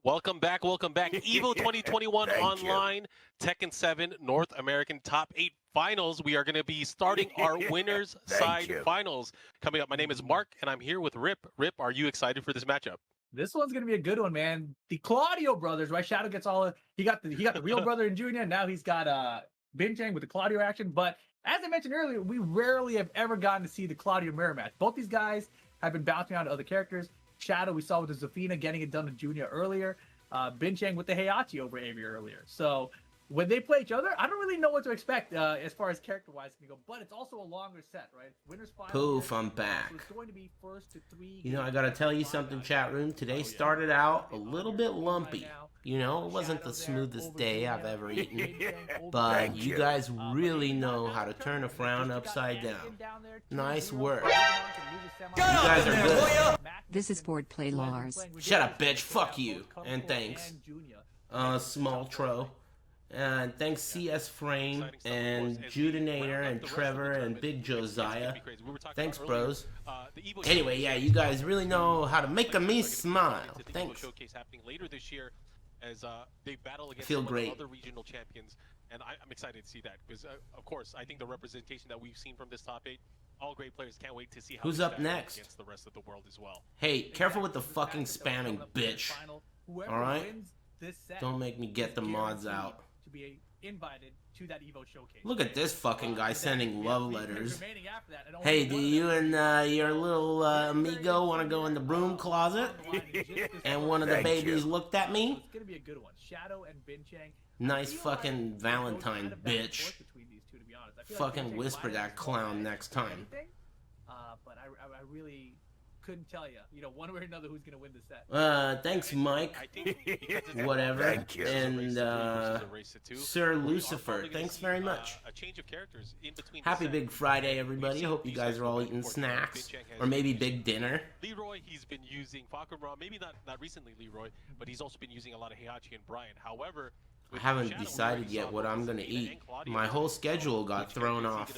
Welcome back, EVO 2021 online, Tekken 7 North American Top 8 Finals. We are going to be starting our winners side finals coming up. My name is Mark, and I'm here with Rip. Rip, are you excited for this matchup?
This one's gonna be a good one, man. The Claudio brothers, right? Shadow gets all he got the real brother in Junior, and now he's got Binchang with the Claudio action. But as I mentioned earlier, we rarely have ever gotten to see the Claudio mirror match. Both these guys have been bouncing around to other characters. Shadow, we saw with the Zafina getting it done to Junior earlier. Binchang with the Heihachi over Averiey earlier. So when they play each other, I don't really know what to expect as far as character-wise can go. But it's also a longer set, right? Winners final.
Poof, I'm back.
So it's going to be first to 3.
You know, I gotta tell you something, chat room. Today started out a little bit lumpy. You know, it wasn't the smoothest day I've ever eaten. But you guys really know how to turn a frown upside down. Nice work. You guys are good.
This is Board Play Lars.
Shut up, bitch. Fuck you. And thanks. Small Tro. And thanks CS Frame and Judinator and Trevor and Big Josiah. Thanks, bros. Anyway, yeah, you guys really know how to make me smile. Thanks.
As they battle against
Feel great.
other regional champions, and I'm excited to see that because, of course, I think the representation that we've seen from this top 8, all great players. Can't wait to see how
who's up next
against the rest of the world as well.
Hey, careful with the fucking spamming, bitch. All right, don't make me get the mods out.
To be invited to that EVO showcase.
Look at this fucking guy sending love letters. Hey, do you and your little amigo want to go in the broom closet? And one of the babies looked at me?
It's gonna be a good one. Shadow and Binchang.
Nice fucking Valentine, bitch. Fucking whisper that clown next time.
But I really couldn't tell you, one way or another who's gonna win the set.
Thanks, Mike. Whatever.
Thank you.
And Sir Lucifer, thanks very much.
A change of characters in between.
Happy Big Friday, everybody. Hope you guys are all eating snacks or maybe big dinner.
Leroy, he's been using Fakumra, maybe not recently, Leroy, but he's also been using a lot of Heihachi and Brian. However,
I haven't decided yet what I'm gonna eat. My whole schedule got thrown off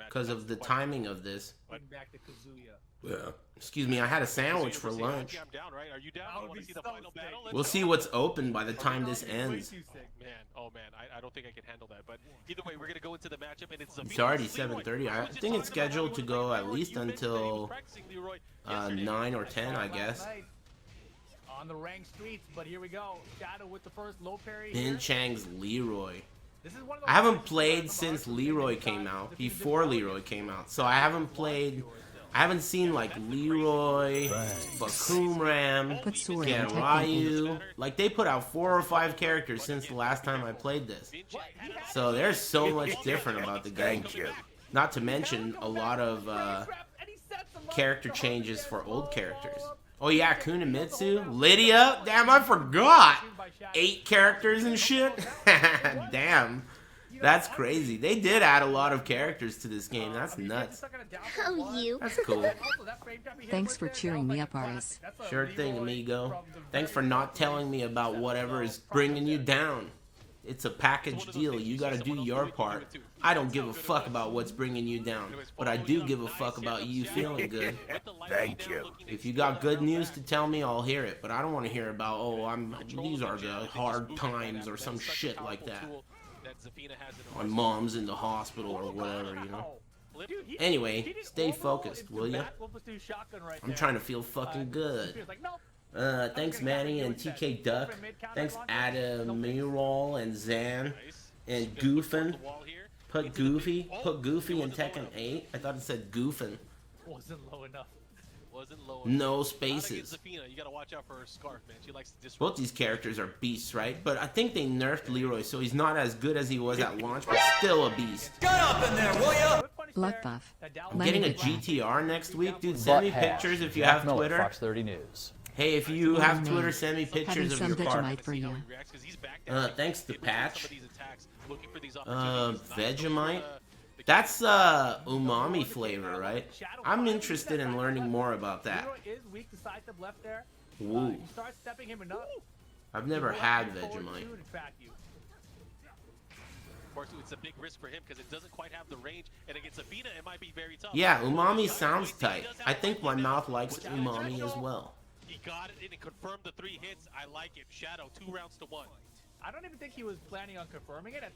because of the timing of this.
Back to Kazuya.
Yeah. Excuse me, I had a sandwich for lunch. We'll see what's open by the time this ends.
Oh man, I don't think I can handle that. But either way, we're gonna go into the matchup, and
it's already 7:30. I think it's scheduled to go at least until 9 or 10, I guess.
On the ranked streets, but here we go. Shadow with the first low parry.
Binchang's Leroy. I haven't played since Leroy came out, before Leroy came out. So I haven't played, I haven't seen like Leroy, Bakumram, Ryu. Like they put out 4 or 5 characters since the last time I played this. So there's so much different about the game. Not to mention a lot of character changes for old characters. Oh yeah, Kunimitsu, Lydia. Damn, I forgot. 8 characters and shit. Damn, that's crazy. They did add a lot of characters to this game. That's nuts.
Oh, you.
That's cool.
Thanks for cheering me up, Aris.
Sure thing, amigo. Thanks for not telling me about whatever is bringing you down. It's a package deal. You gotta do your part. I don't give a fuck about what's bringing you down, but I do give a fuck about you feeling good.
Thank you.
If you got good news to tell me, I'll hear it. But I don't want to hear about, these are the hard times or some shit like that. My mom's in the hospital or whatever, you know. Anyway, stay focused, will ya? I'm trying to feel fucking good. Thanks Manny and TK Duck. Thanks Admiral and Zan and Goofin. Put Goofy in Tekken 8. I thought it said Goofin.
Wasn't low enough.
No spaces.
You gotta watch out for her scarf, man. She likes to
both these characters are beasts, right? But I think they nerfed Leroy, so he's not as good as he was at launch, but still a beast.
Get up in there, will ya?
Luck buff.
I'm getting a GTR next week, dude. Send me pictures if you have Twitter.
Fox 30 News.
Hey, if you have Twitter, send me pictures of your car.
For you.
Thanks to Patch. Vegemite. That's umami flavor, right? I'm interested in learning more about that. Ooh. I've never had Vegemite.
Of course, it's a big risk for him because it doesn't quite have the range, and against Zafina, it might be very tough.
Yeah, umami sounds tight. I think my mouth likes umami as well.
he got it and it confirmed the 3 hits. I like it. Shadow, 2 rounds to 1.
I don't even think he was planning on confirming it. I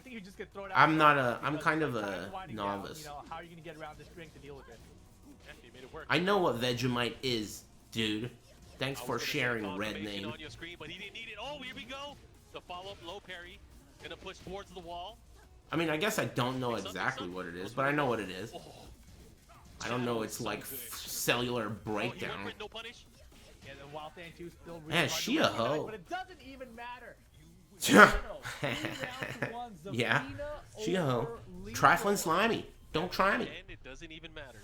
think he would just get thrown out.
I'm kind of a novice.
You know, how are you gonna get around the string to deal with it?
Yeah, he made it work.
I know what Vegemite is, dude. Thanks for sharing, Red Name.
On your screen, but he didn't need it. Oh, here we go. The follow-up low parry. Gonna push towards the wall.
I mean, I guess I don't know exactly what it is, but I know what it is. I don't know it's like cellular breakdown.
No punish. Yeah, the Wild Thing 2 still
Man, she a hoe.
But it doesn't even matter.
Yeah, she a hoe. Trifling slimy. Don't try me.
And it doesn't even matter.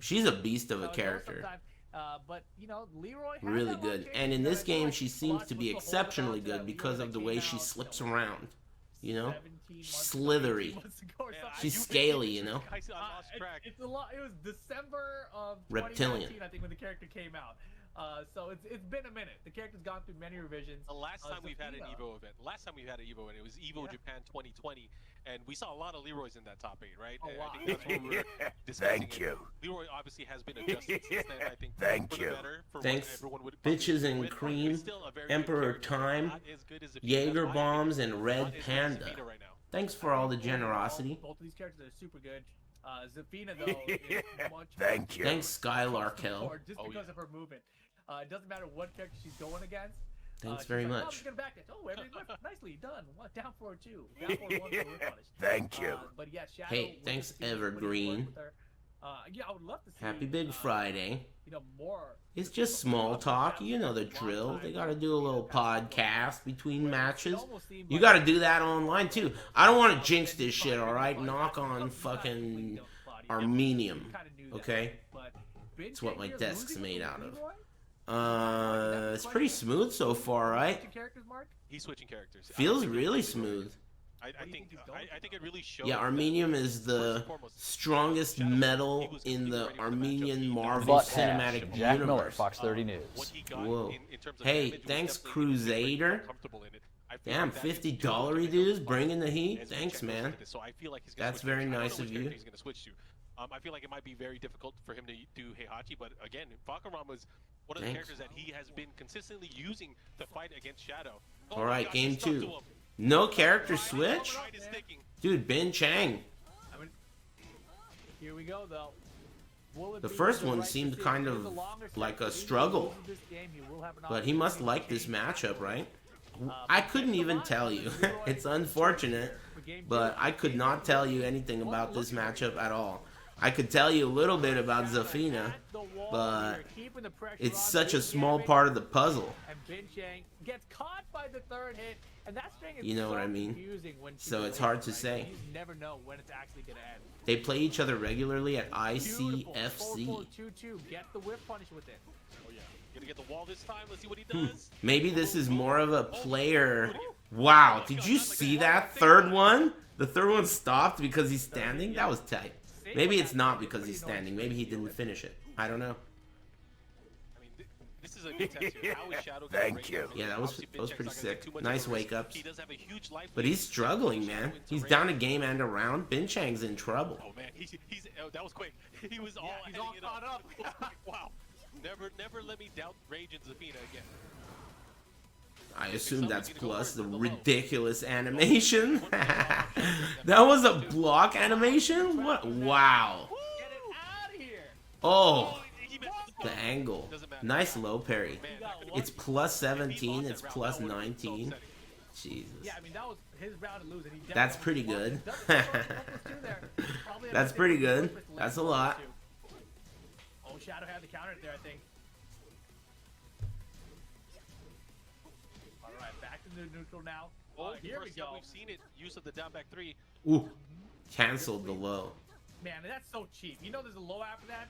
She's a beast of a character.
But you know, Leroy
Really good. And in this game, she seems to be exceptionally good because of the way she slips around. You know? She's slithery. She's scaly, you know?
It's a lot. It was December of
Reptilian.
2019, I think, when the character came out. So it's been a minute. The character's gone through many revisions.
The last time we've had an EVO event. Last time we had an EVO event, it was EVO Japan 2020, and we saw a lot of Leroys in that top 8, right?
A lot.
I think that's what we were discussing.
Thank you.
Leroy obviously has been adjusted since then. I think
Thank
for
you.
the better, for
Thanks,
what everyone would
Bitches and
win.
Cream,
He's still a very
Emperor
good character.
Time,
Not as good as Zafina.
Jaeger
Not
Bombs,
as
and
good
Red
as
Panda.
Zafina right now.
Thanks for all the generosity.
Both of these characters are super good. Zafina, though, is much
Thank you.
Thanks, Skylark Hell.
just because of her movement. It doesn't matter what character she's going against.
Thanks
she's
very
like,
much.
Oh, she's gonna back it. Oh, Avery whip. Nicely done. What? Down 4-2. Down 4-1 for whip punish.
Thank you.
But yeah, Shadow,
Hey,
with
thanks,
the team,
Evergreen.
with her. Yeah, I would love to see.
Happy Big Friday.
You know, more.
It's just small talk. You know the drill. They gotta do a little podcast between matches. You gotta do that online too. I don't want to jinx this shit, alright? Knock on fucking Armenium. Okay? It's what my desk's made out of. It's pretty smooth so far, right?
He's switching characters.
Feels really smooth.
I think it really shows.
Yeah, Armenium is the strongest metal in the Armenian Marvel
Butt
Cinematic
hash. Jack Miller,
Universe.
Fox 30 News.
Whoa. Hey, thanks, Crusader. Damn, $50 dudes bringing the heat. Thanks, man. That's very nice of you.
I feel like it might be very difficult for him to do Heihachi, but again, Fakaram was one of the characters that he has been consistently using to fight against Shadow.
All right, game 2. No character switch? Dude, Binchang.
Here we go, though.
The first one seemed kind of like a struggle. But he must like this matchup, right? I couldn't even tell you. It's unfortunate, but I could not tell you anything about this matchup at all. I could tell you a little bit about Zafina, but it's such a small part of the puzzle.
And Binchang gets caught by the third hit, and that string is
You know what I mean? So it's hard to say.
You never know when it's actually gonna end.
They play each other regularly at ICFC.
4-4-2-2. Get the whip punish with it.
Oh yeah, gonna get the wall this time. Let's see what he does.
Maybe this is more of a player. Wow, did you see that third one? The third one stopped because he's standing? That was tight. Maybe it's not because he's standing. Maybe he didn't finish it. I don't know.
I mean, this is a good test here. How is Shadow
Thank you.
Yeah, that was pretty sick. Nice wake ups.
He does have a huge life.
But he's struggling, man. He's down a game and a round. Binchang's in trouble.
Oh man, that was quick. He was all
caught up.
Wow. Never let me doubt Rage and Zafina again.
I assume that's plus the ridiculous animation. That was a block animation? What? Wow.
Get it out of here.
Oh, the angle. Nice low parry. It's plus 17. It's plus 19. Jesus.
Yeah, I mean, that was his round to lose, and he
That's pretty good. That's pretty good. That's a lot.
Oh, Shadow had the counter there, I think. Alright, back to the neutral now.
Oh,
here we go.
We've seen it. Use of the down back 3.
Ooh, canceled the low.
Man, that's so cheap. You know there's a low after that,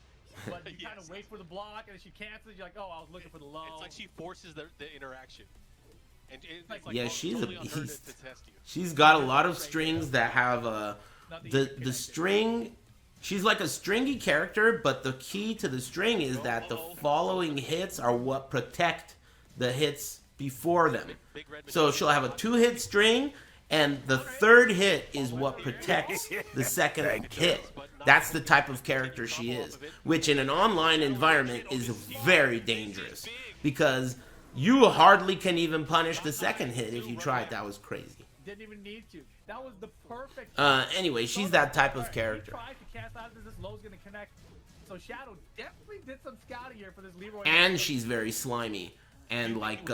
but you kind of wait for the block, and then she cancels. You're like, oh, I was looking for the low.
It's like she forces the interaction. And it's like
Yeah, she's a
totally on her
beast.
to test you.
She's got a lot of strings that have the string. She's like a stringy character, but the key to the string is that the following hits are what protect the hits before them. So she'll have a 2-hit string, and the third hit is what protects the second hit. That's the type of character she is, which in an online environment is very dangerous because you hardly can even punish the second hit if you tried. That was crazy.
Didn't even need to. That was the perfect.
Anyway, she's that type of character.
Tried to cast out this low's gonna connect. So Shadow definitely did some scouting here for this Leroy.
And she's very slimy and like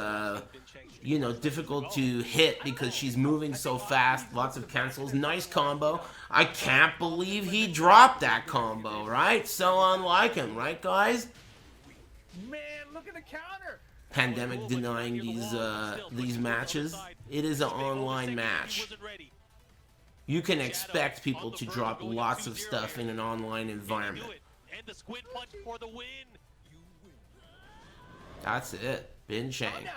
you know, difficult to hit because she's moving so fast. Lots of cancels. Nice combo. I can't believe he dropped that combo, right? So unlike him, right, guys?
Man, look at the counter.
Pandemic denying these matches. It is an online match. You can expect people to drop lots of stuff in an online environment.
And the squid punch for the win.
That's it. Binchang.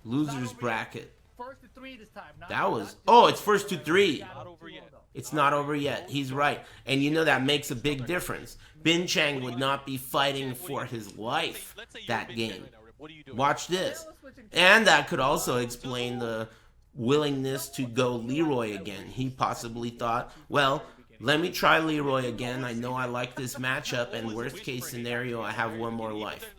Losers bracket.
First to 3 this time.
That was... Oh, it's first to 3. It's not over yet. He's right. And you know that makes a big difference. Binchang would not be fighting for his life that game. Watch this. And that could also explain the willingness to go Leroy again. He possibly thought, well, let me try Leroy again. I know I like this matchup, and worst case scenario, I have one more life.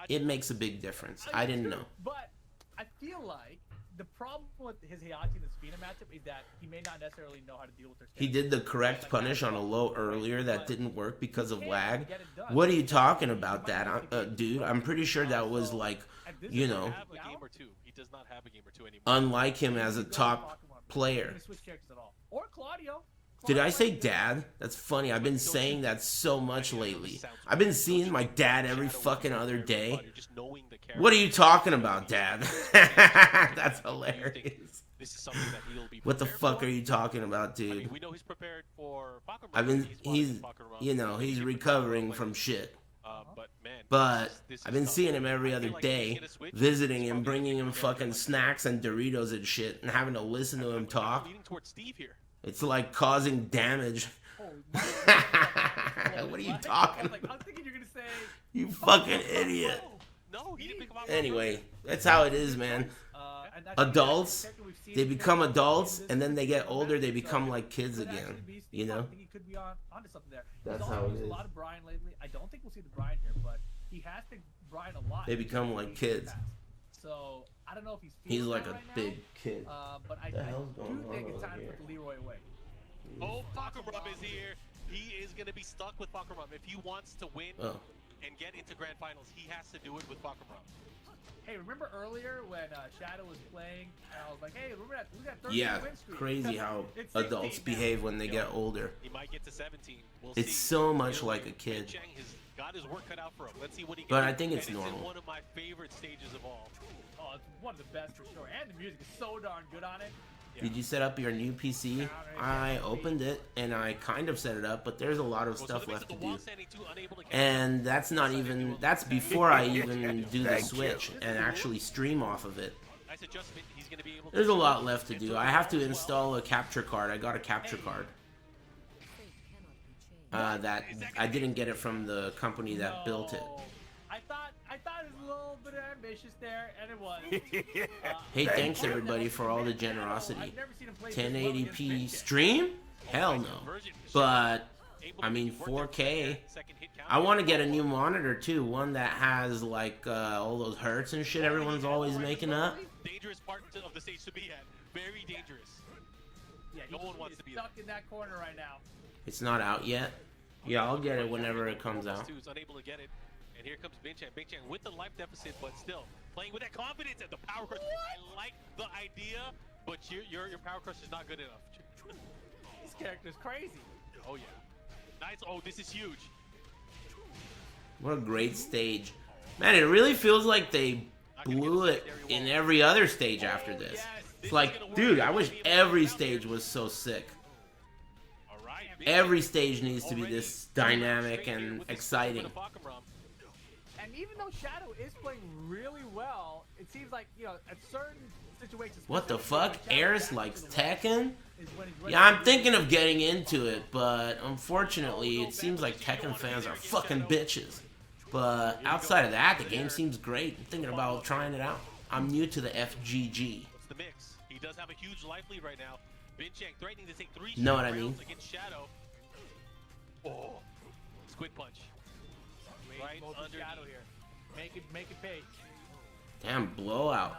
It makes a big difference. I didn't know.
But I feel like the problem with his Heihachi and the Spina matchup is that he may not necessarily know how to deal with their.
He did the correct punish on a low earlier that didn't work because of lag. What are you talking about, that, dude? I'm pretty sure that was like, you know, unlike him as a top player.
Or Claudio.
Did I say dad? That's funny. I've been saying that so much lately. I've been seeing my dad every fucking other day. What are you talking about, dad? That's hilarious. What the fuck are you talking about, dude? He's, you know, he's recovering from shit. But I've been seeing him every other day, visiting him, bringing him fucking snacks and Doritos and shit, and having to listen to him talk. It's like causing damage. What are you talking about? You fucking idiot. Anyway, that's how it is, man. Adults, they become adults, and then they get older, they become like kids again. You know? That's how it is.
I don't think we'll see the Brian here, but he has to Brian a lot.
They become like kids.
So I don't know if he's
like a big kid.
But I do think it's time to put Leroy away.
Oh, Pakurum is here. He is going to be stuck with Pakurum. If he wants to win and get into grand finals, he has to do it with Pakurum.
Hey, remember earlier when Shadow was playing? I was like, hey, remember that? We got 30
Yeah,
win streak.
crazy how adults behave when they get older.
He might get to 17.
It's so much like a kid.
Got his work cut out for him. Let's see what he can
But
do.
I think it's
and
normal.
It's one of my favorite stages of all.
Oh, it's one of the best for sure. And the music is so darn good on it.
Did you set up your new PC? I opened it and I kind of set it up, but there's a lot of stuff left to do. And that's not even, that's before I even do the Switch and actually stream off of it. There's a lot left to do. I have to install a capture card. I got a capture card. That I didn't get it from the company that built it.
I thought it was a little bit ambitious there, and it was.
Hey, thanks everybody for all the generosity. 1080p stream? Hell no. But I mean 4K. I want to get a new monitor too, one that has like all those hertz and shit everyone's always making up.
Dangerous part of the stage to be at. Very dangerous.
Yeah, no one wants to be stuck in that corner right now.
It's not out yet. Yeah, I'll get it whenever it comes out.
Unable to get it. And here comes Binchang. Binchang with the life deficit, but still playing with that confidence and the power crush. I like the idea, but your power crush is not good enough.
This character's crazy.
Oh yeah. Nice. Oh, this is huge.
What a great stage. Man, it really feels like they blew it in every other stage after this. It's like, dude, I wish every stage was so sick. Every stage needs to be this dynamic and exciting.
And even though Shadow is playing really well, it seems like, you know, at certain situations...
What the fuck? Aris likes Tekken? Yeah, I'm thinking of getting into it, but unfortunately, it seems like Tekken fans are fucking bitches. But outside of that, the game seems great. I'm thinking about trying it out. I'm new to the FGG.
What's the mix? He does have a huge life lead right now. Binchang threatening to take 3
know what I mean?
against Shadow. Oh, squid punch. Right under
shadow here. Make it pay.
Damn, blowout.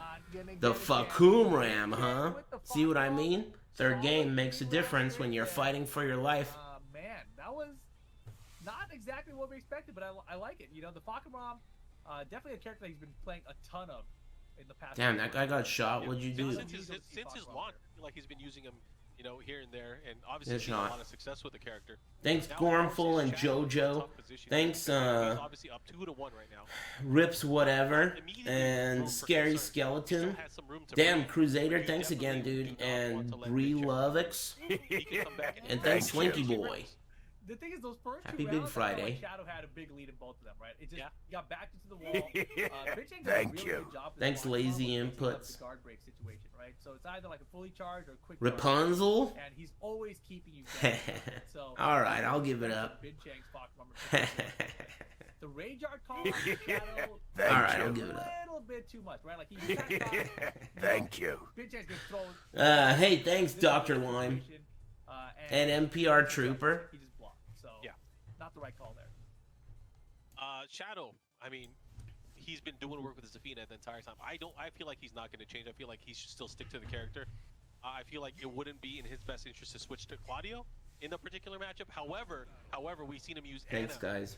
The Fakum Ram, huh? See what I mean? Third game makes a difference when you're fighting for your life.
Man, that was not exactly what we expected, but I like it. You know, the Fakum definitely a character that he's been playing a ton of in the past.
Damn, that guy got shot. What'd you do?
Since his launch, I feel like he's been using him, you know, here and there, and obviously he's had a lot of success with the character.
Thanks, Gormful and JoJo. Thanks,
obviously up 2-1 right now.
Rips Whatever and Scary Skeleton. Damn, Crusader, thanks again, dude. And Bree Lovix. And thanks, Slinky Boy.
The thing is, those first
Happy
two
Big
rounds,
Friday.
Shadow had a big lead in both of them, right? It just got backed into the wall. Binchang
Thank
did a really
you.
good job with
Thanks,
the
lazy
the
inputs.
guard break situation, right? So it's either like a fully charged or a quick
Rapunzel?
and he's always keeping you down. So
all right, I'll give it up.
Binchang's Pokemon. The Rage Art call on Shadow.
All right, I'll give it up.
A little bit too much, right? Like he
Thank you.
Binchang's gonna throw.
Hey, thanks, Dr. Lime. And NPR Trooper.
He just blocked. So not the right call there.
Shadow, I mean, he's been doing work with Zafina the entire time. I feel like he's not going to change. I feel like he should still stick to the character. I feel like it wouldn't be in his best interest to switch to Claudio in the particular matchup. However, we've seen him use Anna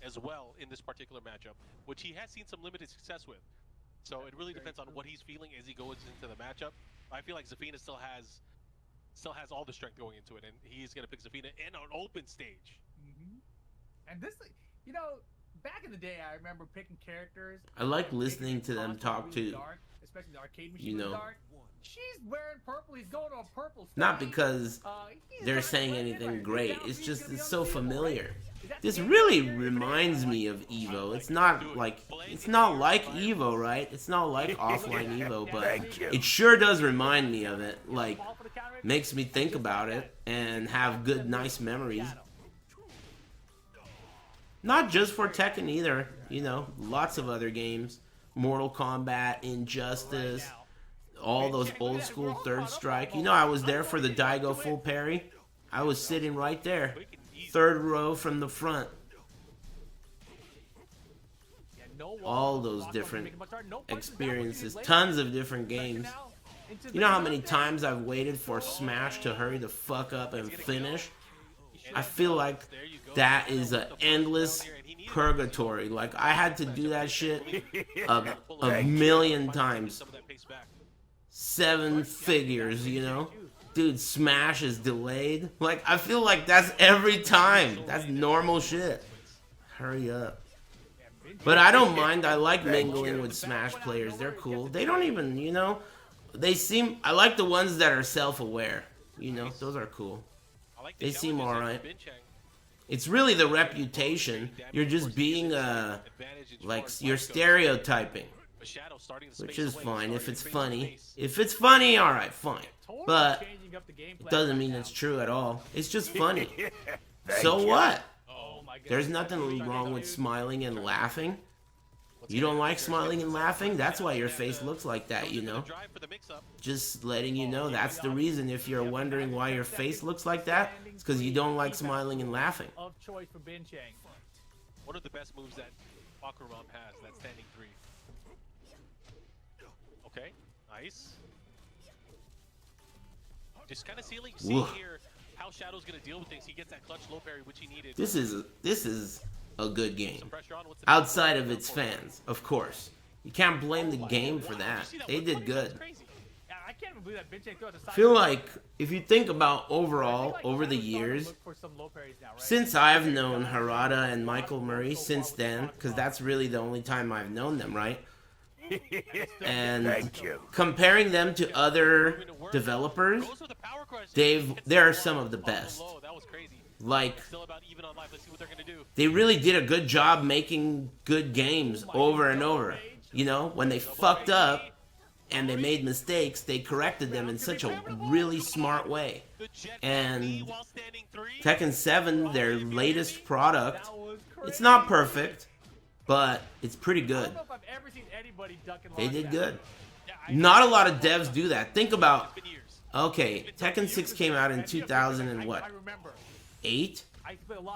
as well in this particular matchup, which he has seen some limited success with. So it really depends on what he's feeling as he goes into the matchup. I feel like Zafina still has all the strength going into it, and he's going to pick Zafina in an open stage.
And this, you know, back in the day, I remember picking characters.
I like listening to them talk too.
Dark, especially the arcade machine.
You know.
Dark. She's wearing purple. He's going to a purple stage.
Not because they're saying anything great. It's just it's so familiar. This really reminds me of EVO. It's not like EVO, right? It's not like offline EVO, but it sure does remind me of it. Like, makes me think about it and have good, nice memories. Not just for Tekken either. You know, lots of other games. Mortal Kombat, Injustice, all those old school Third Strike. You know, I was there for the Daigo full parry. I was sitting right there. Third row from the front. All those different experiences. Tons of different games. You know how many times I've waited for Smash to hurry the fuck up and finish? I feel like that is an endless purgatory. Like, I had to do that shit a million times. 7 figures, you know? Dude, Smash is delayed. Like, I feel like that's every time. That's normal shit. Hurry up. But I don't mind. I like mingling with Smash players. They're cool. They don't even, you know, I like the ones that are self-aware. You know, those are cool. They seem alright. It's really the reputation. You're just being, like, you're stereotyping. Which is fine if it's funny. If it's funny, alright, fine. But it doesn't mean it's true at all. It's just funny. So what? There's nothing wrong with smiling and laughing. You don't like smiling and laughing? That's why your face looks like that, you know? Just letting you know that's the reason. If you're wondering why your face looks like that, it's because you don't like smiling and laughing.
Of choice for Binchang.
One of the best moves that Fakuram has, that standing 3. Okay, nice. Just kind of seeing here how Shadow's gonna deal with things. He gets that clutch low parry, which he needed.
This is a good game. Outside of its fans, of course. You can't blame the game for that. They did good.
I can't even believe that Binchang threw out the side.
I feel like if you think about overall over the years, since I've known Harada and Michael Murray since then, because that's really the only time I've known them, right? And comparing them to other developers, they're some of the best. Like, they really did a good job making good games over and over. You know, when they fucked up and they made mistakes, they corrected them in such a really smart way. And Tekken 7, their latest product, it's not perfect, but it's pretty good. They did good. Not a lot of devs do that. Think about, okay, Tekken 6 came out in 2000 and what? 8?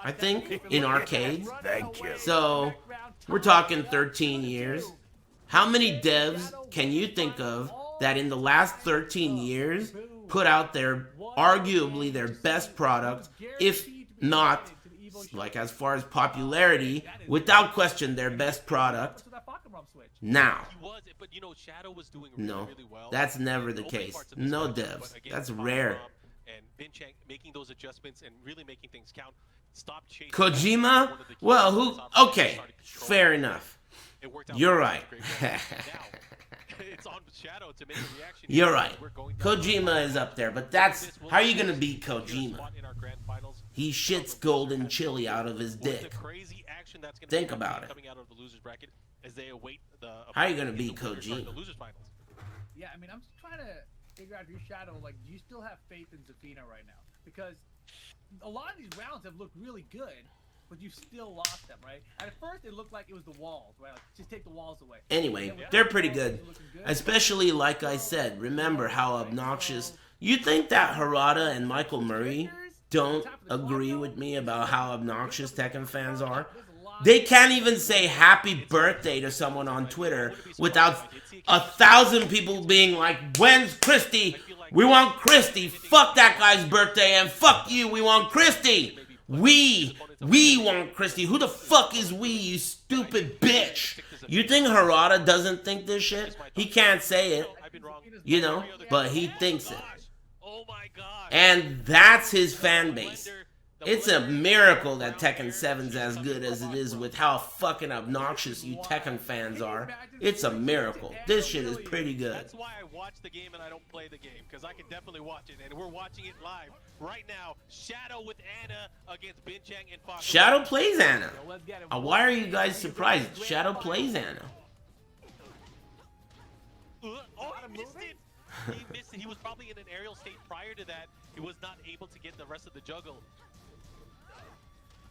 I think, in arcades.
Thank you.
So, we're talking 13 years. How many devs can you think of that in the last 13 years put out arguably their best product, if not, like as far as popularity, without question their best product now? No, that's never the case. No devs. That's rare.
And Binchang making those adjustments and really making things count. Stop chasing
Kojima? Well, who? Okay, fair enough. You're right. You're right. Kojima is up there, but that's how are you gonna beat Kojima? He shits golden chili out of his dick. Think about it. How are you gonna beat Kojima?
Yeah, I mean, I'm just trying to figure out if your Shadow, like, do you still have faith in Zafina right now? Because a lot of these rounds have looked really good, but you still lost them, right? At first, it looked like it was the walls, right? Like, just take the walls away.
Anyway, they're pretty good. Especially, like I said, remember how obnoxious... You think that Harada and Michael Murray don't agree with me about how obnoxious Tekken fans are? They can't even say happy birthday to someone on Twitter without 1,000 people being like, when's Christy? We want Christy. Fuck that guy's birthday and fuck you. We want Christy. We want Christy. Who the fuck is we, you stupid bitch? You think Harada doesn't think this shit? He can't say it, you know, but he thinks it. And that's his fan base. It's a miracle that Tekken 7's as good as it is with how fucking obnoxious you Tekken fans are. It's a miracle. This shit is pretty good.
That's why I watch the game and I don't play the game, because I can definitely watch it, and we're watching it live right now. Shadow with Anna against Binchang and Fox.
Shadow plays Anna. Why are you guys surprised? Shadow plays Anna.
Oh, he missed it. He missed it. He was probably in an aerial state prior to that. He was not able to get the rest of the juggle.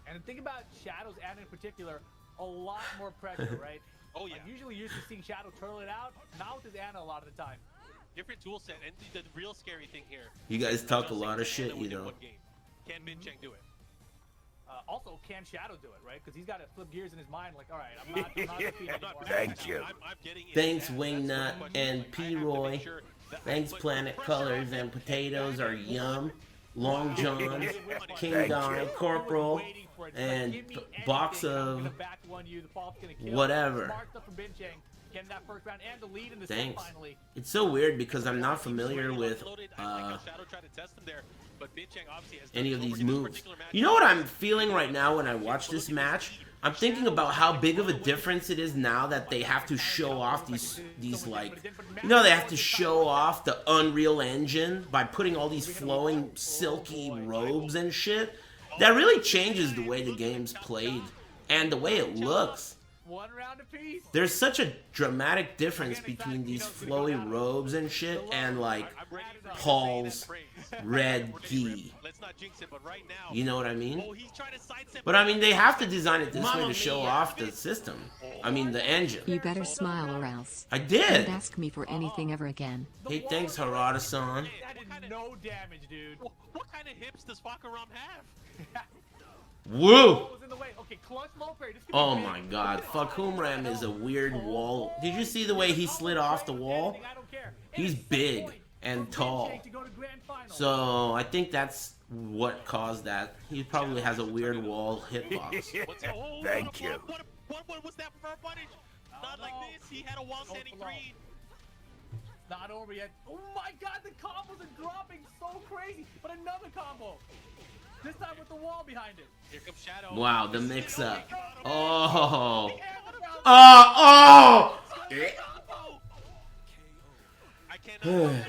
And the thing about Shadow's Anna in particular, a lot more pressure, right?
Oh yeah.
Like, usually you're used to seeing Shadow turtle it out, not with his Anna a lot of the time.
Different tool set, and the real scary thing here.
You guys talk a lot of shit, you know.
Can Binchang do it?
Also, can Shadow do it, right? Because he's got to flip gears in his mind, like, all right, I'm not defeated anymore.
Thank you.
Thanks, Wingnut and P-Roy. Thanks, Planet Colors and Potatoes are yum. Long John, King Guy, Corporal, and box of whatever. Thanks. It's so weird because I'm not familiar with any of these moves. You know what I'm feeling right now when I watch this match? I'm thinking about how big of a difference it is now that they have to show off these like, you know, they have to show off the Unreal Engine by putting all these flowing silky robes and shit. That really changes the way the game's played and the way it looks. There's such a dramatic difference between these flowy robes and shit and like Paul's red gi. You know what I mean? But I mean, they have to design it this way to show off the system. I mean, the engine.
You better smile or else.
I did.
Don't ask me for anything ever again.
Hey, thanks, Harada-san.
That did no damage, dude.
What kind of hips does Fakaram have?
Woo!
Okay, clutch low parry.
Oh my god, Fakumram is a weird wall. Did you see the way he slid off the wall? He's big and tall. So I think that's what caused that. He probably has a weird wall hitbox.
Thank you.
What was that for a punish? Not like this. He had a wall standing green.
Not over yet. Oh my god, the combos are dropping so crazy. But another combo. This time with the wall behind it.
Here comes Shadow.
Wow, the mix-up. Oh. Oh.
I cannot.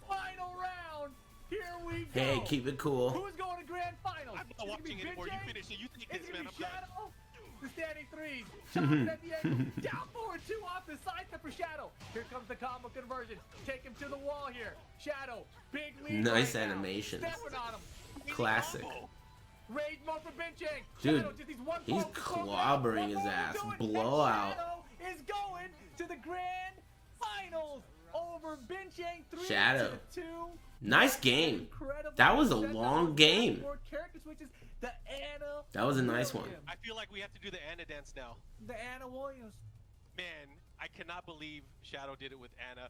Final round. Here we go.
Hey, keep it cool.
Who's going to grand finals?
I'm not watching anymore. You finish it. You take this, man. I'm done.
The standing threes. Shots at the end. Down forward, 2 off the side step for Shadow. Here comes the combo conversion. Take him to the wall here. Shadow, big lead.
Nice
right
animations.
Stepping on him.
Classic.
Rage mode for Binchang.
Dude, he's clobbering his ass. Blowout.
Shadow is going to the grand finals. over Binchang 3
Shadow.
to 2.
Nice game.
Incredible.
That was a long game.
More character switches. The Anna.
That was a nice one.
I feel like we have to do the Anna dance now.
The Anna Williams.
Man, I cannot believe Shadow did it with Anna.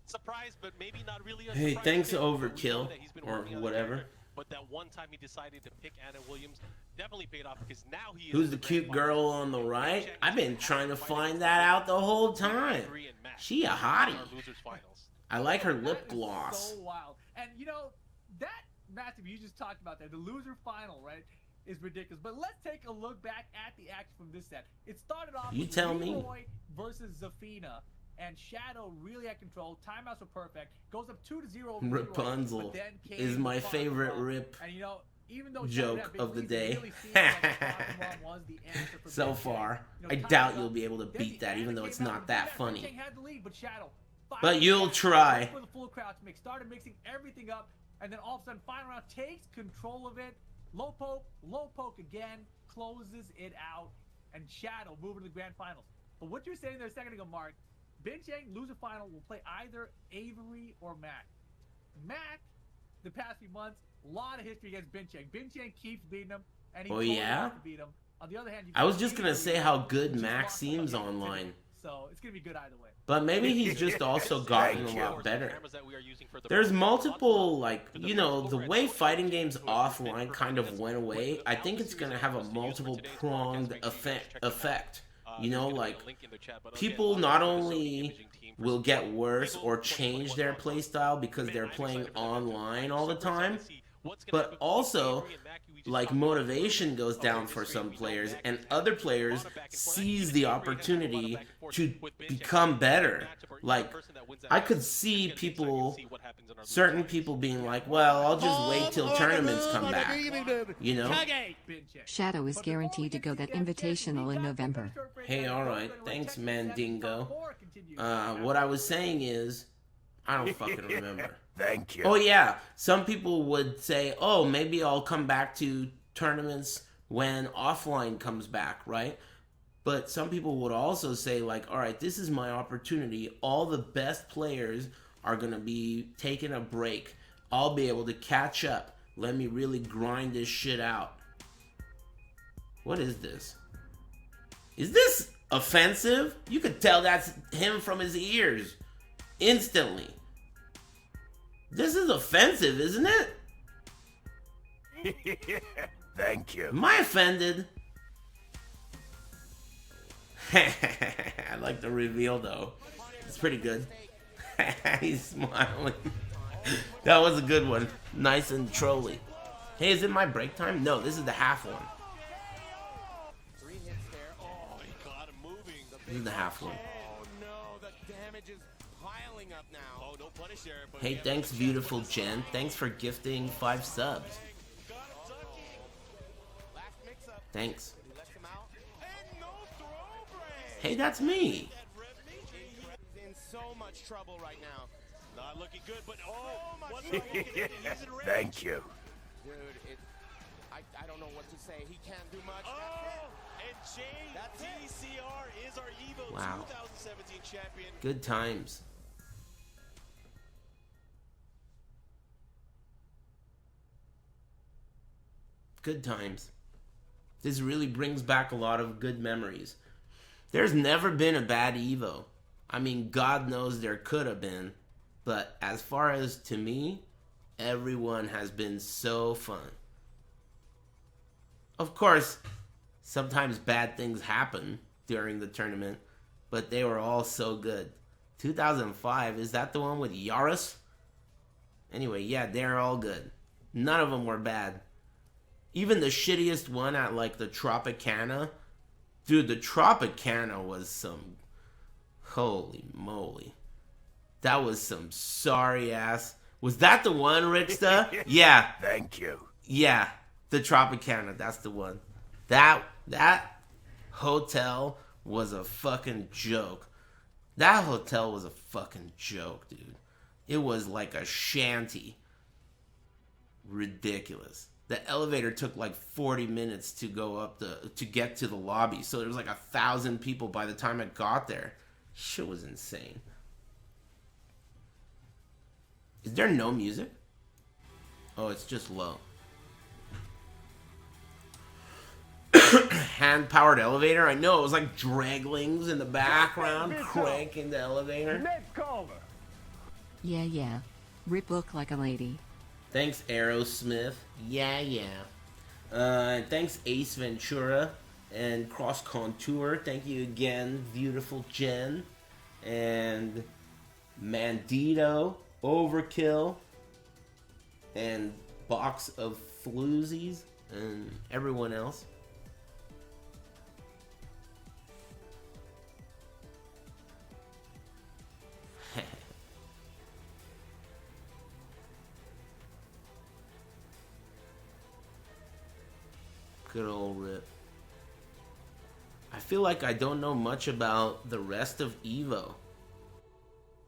Surprised, but maybe not really a
Hey,
surprise
thanks
to him.
Overkill
That he's been
or
working on the
whatever.
character, but that one time he decided to pick Anna Williams definitely paid off because now he is
Who's
in
the
grand
cute girl
finals.
on the right? I've been trying to find that out the whole time. She a hottie.
Our losers finals.
I like her lip
That is
gloss.
So wild. And you know, that matchup you just talked about there, the loser final, right, is ridiculous. But let's take a look back at the action from this set. It started off
You
with
tell me.
Leroy versus Zafina. And Shadow really had control. Timeouts were perfect. Goes up 2-0 over Leroy,
Rapunzel
but then came
is my
Bottom
favorite
Run.
rip
And you know, even though Shadow
joke
had big
of the
leads, it
day.
really seemed like Bottom Run was the answer for
So
Binchang.
far,
You know,
I
time's
doubt
up.
you'll be able to
Then
beat
the
that, even
Anna
though it's
came out
not
and
that
did
funny.
Binchang had the lead, but Shadow
But you'll try.
for the full crowd to make, started mixing everything up, and then all of a sudden, final round takes control of it. Low poke again, closes it out, and Shadow moving to the grand finals. But what you were saying there a second ago, Mark, Binchang loser final will play either Averiey or Mac. Mac, the past few months, a lot of history against Binchang. Binchang keeps beating him, and he
Oh,
totally
yeah?
wants to beat him. On the other hand,
I was just gonna say how good Mac seems
seems
online.
So it's gonna be good either way.
But maybe he's just also gotten
Thank
a
you.
lot better.
Cameras that we are using for the
There's
pro-
multiple, like, you know, the way fighting games offline kind of went away, I think it's going to have a multiple pronged effect. You know, like, people not only will get worse or change their playstyle because they're playing online all the time, but also, like, motivation goes down for some players, and other players seize the opportunity to become better. Like, I could see people, certain people being like, well, I'll just wait till tournaments come back, you know?
Shadow is guaranteed to go that invitational in November.
Hey, alright, thanks, Mandingo. What I was saying is, I don't fucking remember.
Thank you.
Oh yeah, some people would say, oh, maybe I'll come back to tournaments when offline comes back, right? But some people would also say, like, all right, this is my opportunity. All the best players are going to be taking a break. I'll be able to catch up. Let me really grind this shit out. What is this? Is this offensive? You could tell that's him from his ears instantly. This is offensive, isn't it?
Thank you.
Am I offended? I like the reveal, though. It's pretty good. He's smiling. That was a good one. Nice and trolly. Hey, is it my break time? No, this is the half one. This is the half one. Hey, thanks, beautiful Jen. Thanks for gifting 5 subs. Thanks. Hey, that's me.
In so much trouble right now.
Not looking good, but
Thank you.
Dude, I don't know what to say. He can't do much.
and JTCR is our EVO
Wow.
2017 champion.
Good times. Good times. This really brings back a lot of good memories. There's never been a bad EVO. I mean, God knows there could have been. But as far as to me, everyone has been so fun. Of course, sometimes bad things happen during the tournament, but they were all so good. 2005, is that the one with Aris? Anyway, yeah, they're all good. None of them were bad. Even the shittiest one at, like, the Tropicana. Dude, the Tropicana was some... Holy moly. That was some sorry ass... Was that the one, Ricksta? Yeah.
Thank you.
Yeah, the Tropicana, that's the one. That hotel was a fucking joke. That hotel was a fucking joke, dude. It was like a shanty. Ridiculous. The elevator took like 40 minutes to go up to get to the lobby. So there was like 1,000 people by the time I got there. Shit was insane. Is there no music? Oh, it's just low. Hand-powered elevator? I know, it was like draglings in the background, cranking the elevator.
Yeah. Rip look like a lady.
Thanks, Aerosmith. Yeah. Thanks, Ace Ventura and Cross Contour. Thank you again, beautiful Jen. And Mandito, Overkill, and Box of Floozies, and everyone else. Good old Rip. I feel like I don't know much about the rest of EVO,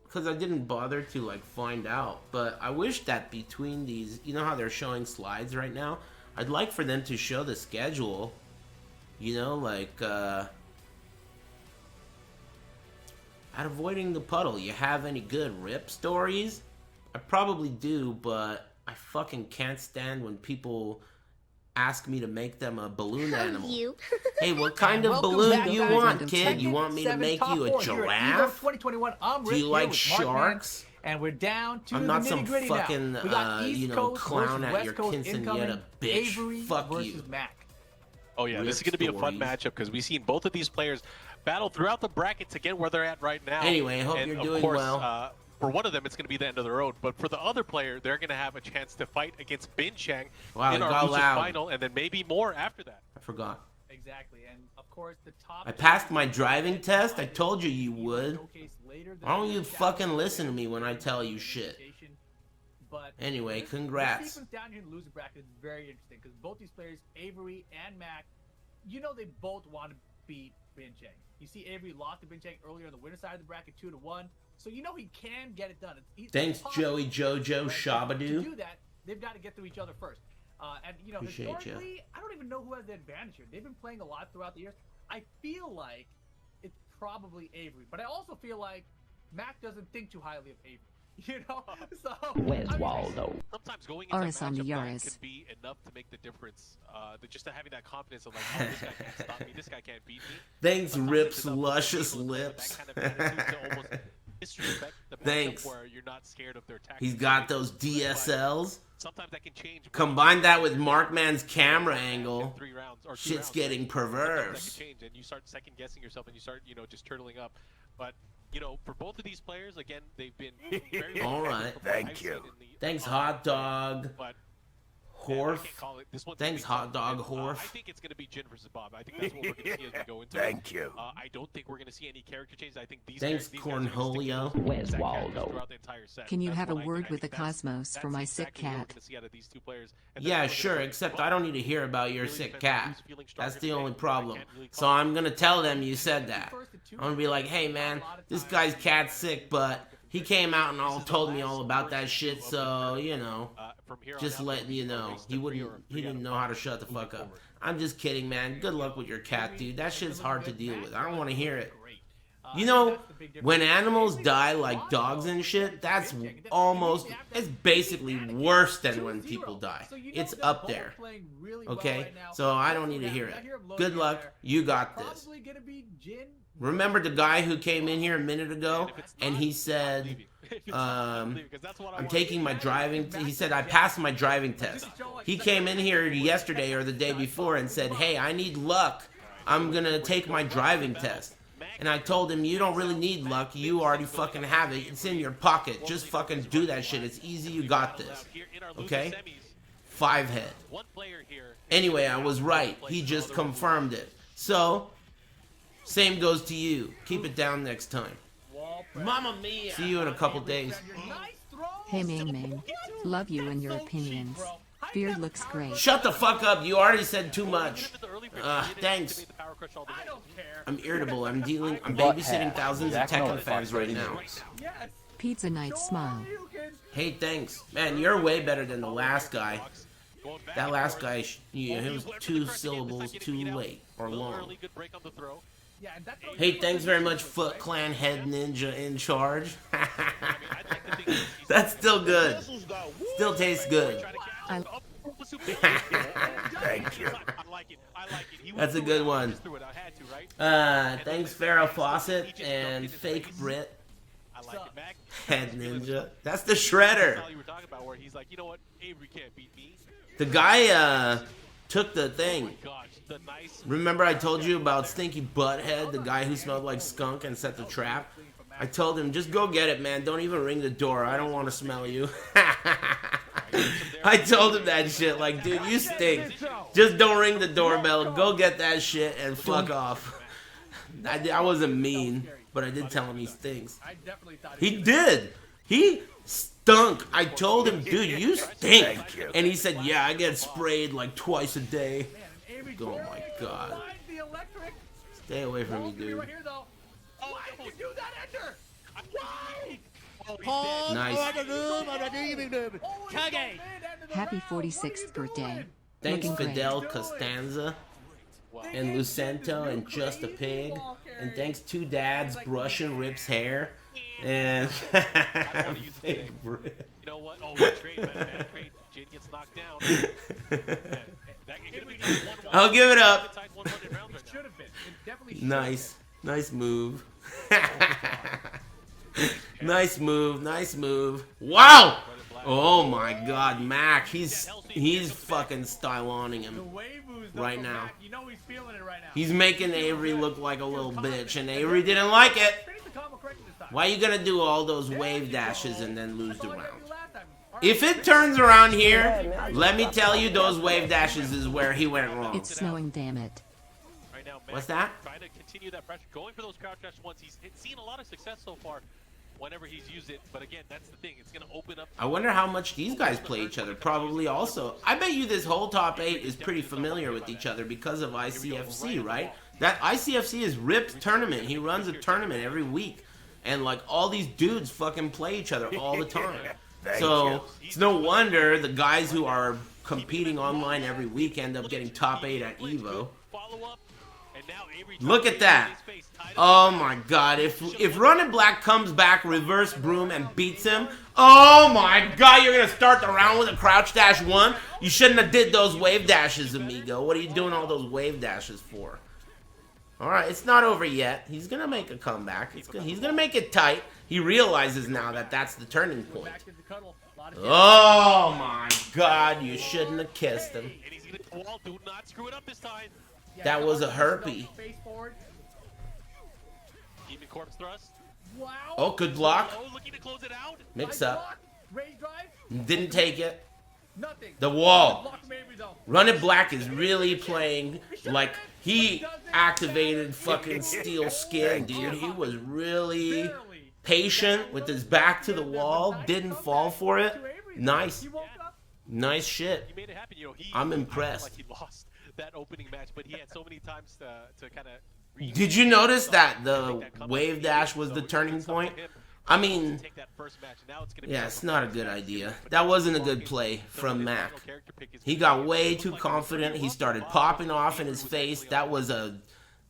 because I didn't bother to like find out. But I wish that between these, you know how they're showing slides right now, I'd like for them to show the schedule, you know, like at Avoiding the Puddle, you have any good Rip stories? I probably do, but I fucking can't stand when people ask me to make them a balloon animal. Hey, what kind of balloon do you want, kid? You want me to make you a giraffe?
2021.
Do you like sharks?
And we're down to
I'm not
the
some
nitty-gritty
fucking,
now. We got East
you know,
Coast
clown
versus
at
West
your
Coast
quinceañera, bitch.
Avery
Fuck
versus
you.
Mac.
Oh yeah, this is going to be a fun matchup because we've seen both of these players battle throughout the bracket to get where they're at right now.
Anyway, hope you're doing well.
For one of them, it's going to be the end of the road. But for the other player, they're going to have a chance to fight against Binchang in our losers final, and then maybe more after that.
I forgot.
Exactly, and of course the top.
I passed my driving test. I told you you would. Why don't you fucking listen to me when I tell you shit?
But
anyway,
The
congrats.
sequence down here in the loser bracket is very interesting because both these players, Avery and Mac, you know they both want to beat Binchang. You see Avery lost to Binchang earlier on the winner side of the bracket 2-1. So you know he can get it done.
Thanks, Joey Jojo
right?
Shabadoo.
To do that, they've got to get through each other first. And you know,
Appreciate
historically, I don't even know who has the advantage here. They've been playing a lot throughout the years. I feel like it's probably Avery, but I also feel like Mac doesn't think too highly of Avery. You know, so
Where's Waldo?
Sometimes going into
Aris on the
matchup
Aris.
can be enough to make the difference. Just having that confidence of like, oh, this guy can't stop me, this guy can't beat me.
Thanks,
Sometimes
Rip's
it's enough to
luscious
be able to have
lips.
that kind of attitude to almost disrespect the matchup
Thanks.
where you're not scared of their tactics.
He's got those DSLs.
Sometimes that can change.
Combine that with Markman's camera angle.
3 rounds or 2
Shit's
rounds,
getting
right?
perverse.
Sometimes that can change, and you start second guessing yourself, and you start, you know, just turtling up. But you know, for both of these players, again, they've been very
all right.
Thank you.
Thanks, hot dog.
But
Horf.
Thanks,
Thanks, hot dog Horf.
I think it's going to be Jin versus Bob. I think that's what we're going to see as we go into
Thank
it.
you.
I don't think we're going to see any character changes. I think these
Thanks,
guys,
Cornholio.
Where's Waldo?
throughout the entire set.
Can you
That's
have a
what I
word
think.
with
I
the
think
Cosmos for my sick
exactly what we're
cat?
gonna see out of these two players. And
Yeah,
that's what
sure,
we're gonna
except
see.
I don't need to hear about your
Really
sick
depends
cat.
on who's feeling
That's
stronger
the
today.
only
I
problem.
can't really
So
call
I'm gonna tell them you said that. I'm gonna be like, hey man, this guy's cat's sick, but he came out and all told me all about that shit, so you know, just letting you know. He didn't know how to shut the fuck up. I'm just kidding, man. Good luck with your cat, dude. That shit's hard to deal with. I don't want to hear it. You know, when animals die like dogs and shit, that's it's basically worse than when people die. It's up there. Okay? So I don't need to hear it. Good luck. You got this. Remember the guy who came in here a minute ago and he said, I'm taking my driving, he said, I passed my driving test. He came in here yesterday or the day before and said, hey, I need luck. I'm gonna take my driving test. And I told him, you don't really need luck. You already fucking have it. It's in your pocket. Just fucking do that shit. It's easy. You got this. Okay? 5 head. Anyway, I was right. He just confirmed it. So, same goes to you. Keep it down next time. Mamma mia. See you in a couple days.
Hey man, love you and your opinions. Beard looks great.
Shut the fuck up. You already said too much. Thanks. I'm irritable. I'm babysitting thousands of Tekken fans right now.
Pizza night smile.
Hey, thanks. Man, you're way better than the last guy. That last guy, he was 2 syllables too late or long. Hey, thanks very much, Foot Clan Head Ninja in charge. That's still good. Still tastes good.
Thank you.
That's a good one. Thanks, Pharaoh Fawcett and Fake Brit. Head Ninja. That's the Shredder. The guy took the thing. Remember I told you about Stinky Butthead, the guy who smelled like skunk and set the trap? I told him, just go get it, man. Don't even ring the door. I don't want to smell you. I told him that shit. Like, dude, you stink. Just don't ring the doorbell. Go get that shit and fuck off. I wasn't mean, but I did tell him he stinks. He did. He stunk. I told him, dude, you stink. And he said, yeah, I get sprayed like twice a day. Oh my god. Stay away from me, dude. Nice.
Happy 46th birthday.
Thanks,
Looking
Fidel
great.
Costanza and Lucento and Just a Pig. And thanks, Two Dads brushing Rip's hair. And Fake Brit.
You know what? Oh, that's great, man. That's great. Jin gets knocked down.
I'll give it up. Nice. Nice move. Nice move. Nice move. Wow! Oh my god, Mac. He's fucking styloning him right now. He's making Avery look like a little bitch, and Avery didn't like it. Why are you gonna do all those wave dashes and then lose the round? If it turns around here, let me tell you, those wave dashes is where he went wrong.
It's snowing, damn it.
What's that?
Trying to continue that pressure, going for those crouch dash ones. He's seen a lot of success so far whenever he's used it, but again, that's the thing. It's going to open up.
I wonder how much these guys play each other. Probably also. I bet you this whole top 8 is pretty familiar with each other because of ICFC, right? That ICFC is Rip's tournament. He runs a tournament every week. And like all these dudes fucking play each other all the time. So it's no wonder the guys who are competing online every week end up getting top 8 at EVO. Look at that. Oh my god. If Running Black comes back, reverse broom, and beats him, oh my god, you're going to start the round with a crouch dash 1? You shouldn't have did those wave dashes, amigo. What are you doing all those wave dashes for? Alright, it's not over yet. He's going to make a comeback. He's going to make it tight. He realizes now that that's the turning point. Oh my god, you shouldn't have kissed him. That was a herpy. Oh, good block. Mix up. Didn't take it. The wall. Running Black is really playing like he activated fucking steel skin, dude. He was really patient with his back to the wall. Didn't fall for it. Nice. Nice shit. I'm impressed.
That opening match, but he had so many times to kind of.
Did you notice that the wave dash was the turning point? I mean, yeah, it's not a good idea. That wasn't a good play from Mac. He got way too confident. He started popping off in his face. That was there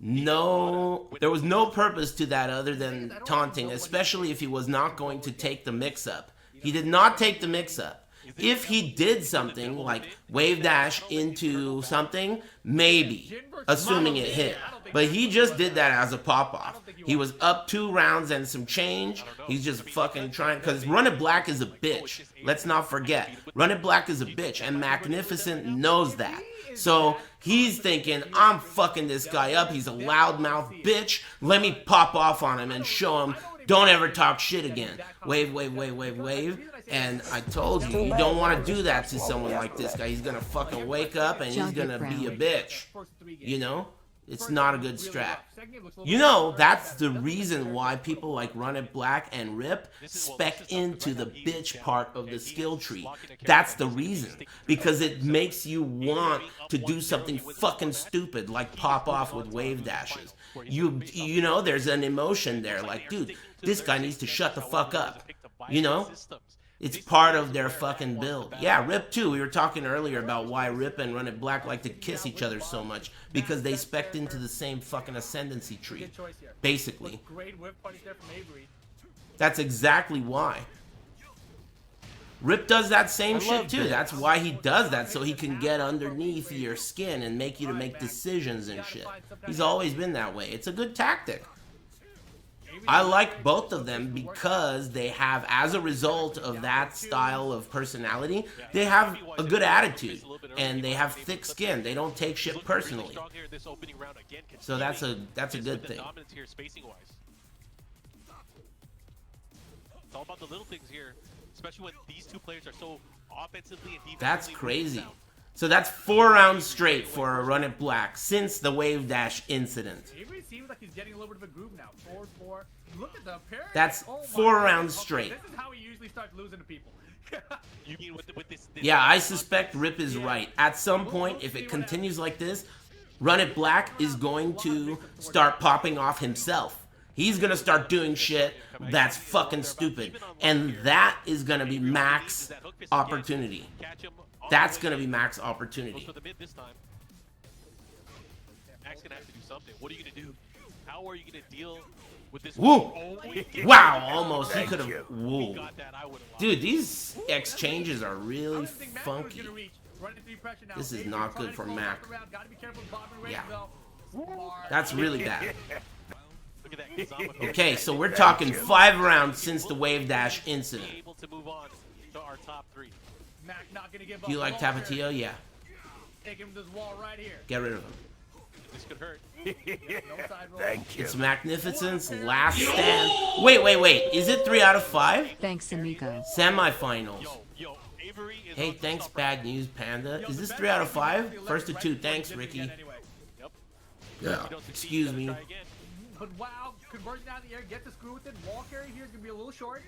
was no purpose to that other than taunting, especially if he was not going to take the mix-up. He did not take the mix-up. If he did something like wave dash into something, maybe, assuming it hit. But he just did that as a pop-off. He was up 2 rounds and some change. He's just fucking trying, because Running Black is a bitch. Let's not forget. Running Black is a bitch, and Magnificent knows that. So he's thinking, I'm fucking this guy up. He's a loudmouth bitch. Let me pop off on him and show him, don't ever talk shit again. Wave, wave, wave, wave, wave. And I told you, you don't want to do that to someone like this guy. He's going to fucking wake up and he's going to be a bitch. You know? It's not a good strat. You know, that's the reason why people like Running Black and Rip spec into the bitch part of the skill tree. That's the reason. Because it makes you want to do something fucking stupid like pop off with wave dashes. You know, there's an emotion there. Like, dude, this guy needs to shut the fuck up. You know? It's part of their fucking build. Yeah, Rip too. We were talking earlier about why Rip and Running Black like to kiss each other so much. Because they spec'd into the same fucking ascendancy tree. Basically. That's exactly why. Rip does that same
I
shit
love
too.
Bits.
That's why he does that, so he can get underneath your skin and make you to make decisions and shit. He's always been that way. It's a good tactic. I like both of them because they have, as a result of that style of personality, they have a good attitude and they have thick skin. They don't take shit personally. So that's a good thing.
It's all about the little things here, especially when these two players are so offensively and defensively.
That's crazy. So that's 4 rounds straight for a Run It Black since the Wave Dash incident.
Avery seems like he's getting a little bit of a groove now. 4-4. Look at the parry.
That's
Oh my
4
God.
rounds
Okay,
straight.
This is how he usually starts losing to people.
You mean with this
Yeah, I suspect Rip is right. At some point, if it continues like this, Run It Black is going to start popping off himself. He's going to start doing shit that's fucking stupid. And that is going to be Mac's opportunity. That's going to be Mac's opportunity.
for the mid this time. Mac's gonna have to do something. What are you gonna do? How are you gonna deal with this?
Woo! Wow, almost. He could have. Whoa.
Got that, I would've lost.
Dude, these exchanges are really funky. This is not good for Mac. Yeah. That's really bad.
Look at that Kazama.
Okay, so we're talking 5 rounds since the Wave Dash incident.
Able to move on to our top 3.
Mac not gonna give up.
Do you like Tapatio? Yeah.
Take him to this wall right here.
Get rid of him.
This could hurt.
Thank you.
It's Magnificent's last stand. Wait. Is it 3 out of 5?
Thanks, amigo.
Semifinals.
Yo, Avery is
Hey,
on the
thanks,
top right
Bad News Panda. Is this 3 out of 5? First of 2. Thanks, Ricky.
Yep.
Yeah.
You don't succeed,
Excuse
you
me.
gotta try again.
But wow, conversion out of the air, get the screw with it. Wall carry here is gonna be a little short.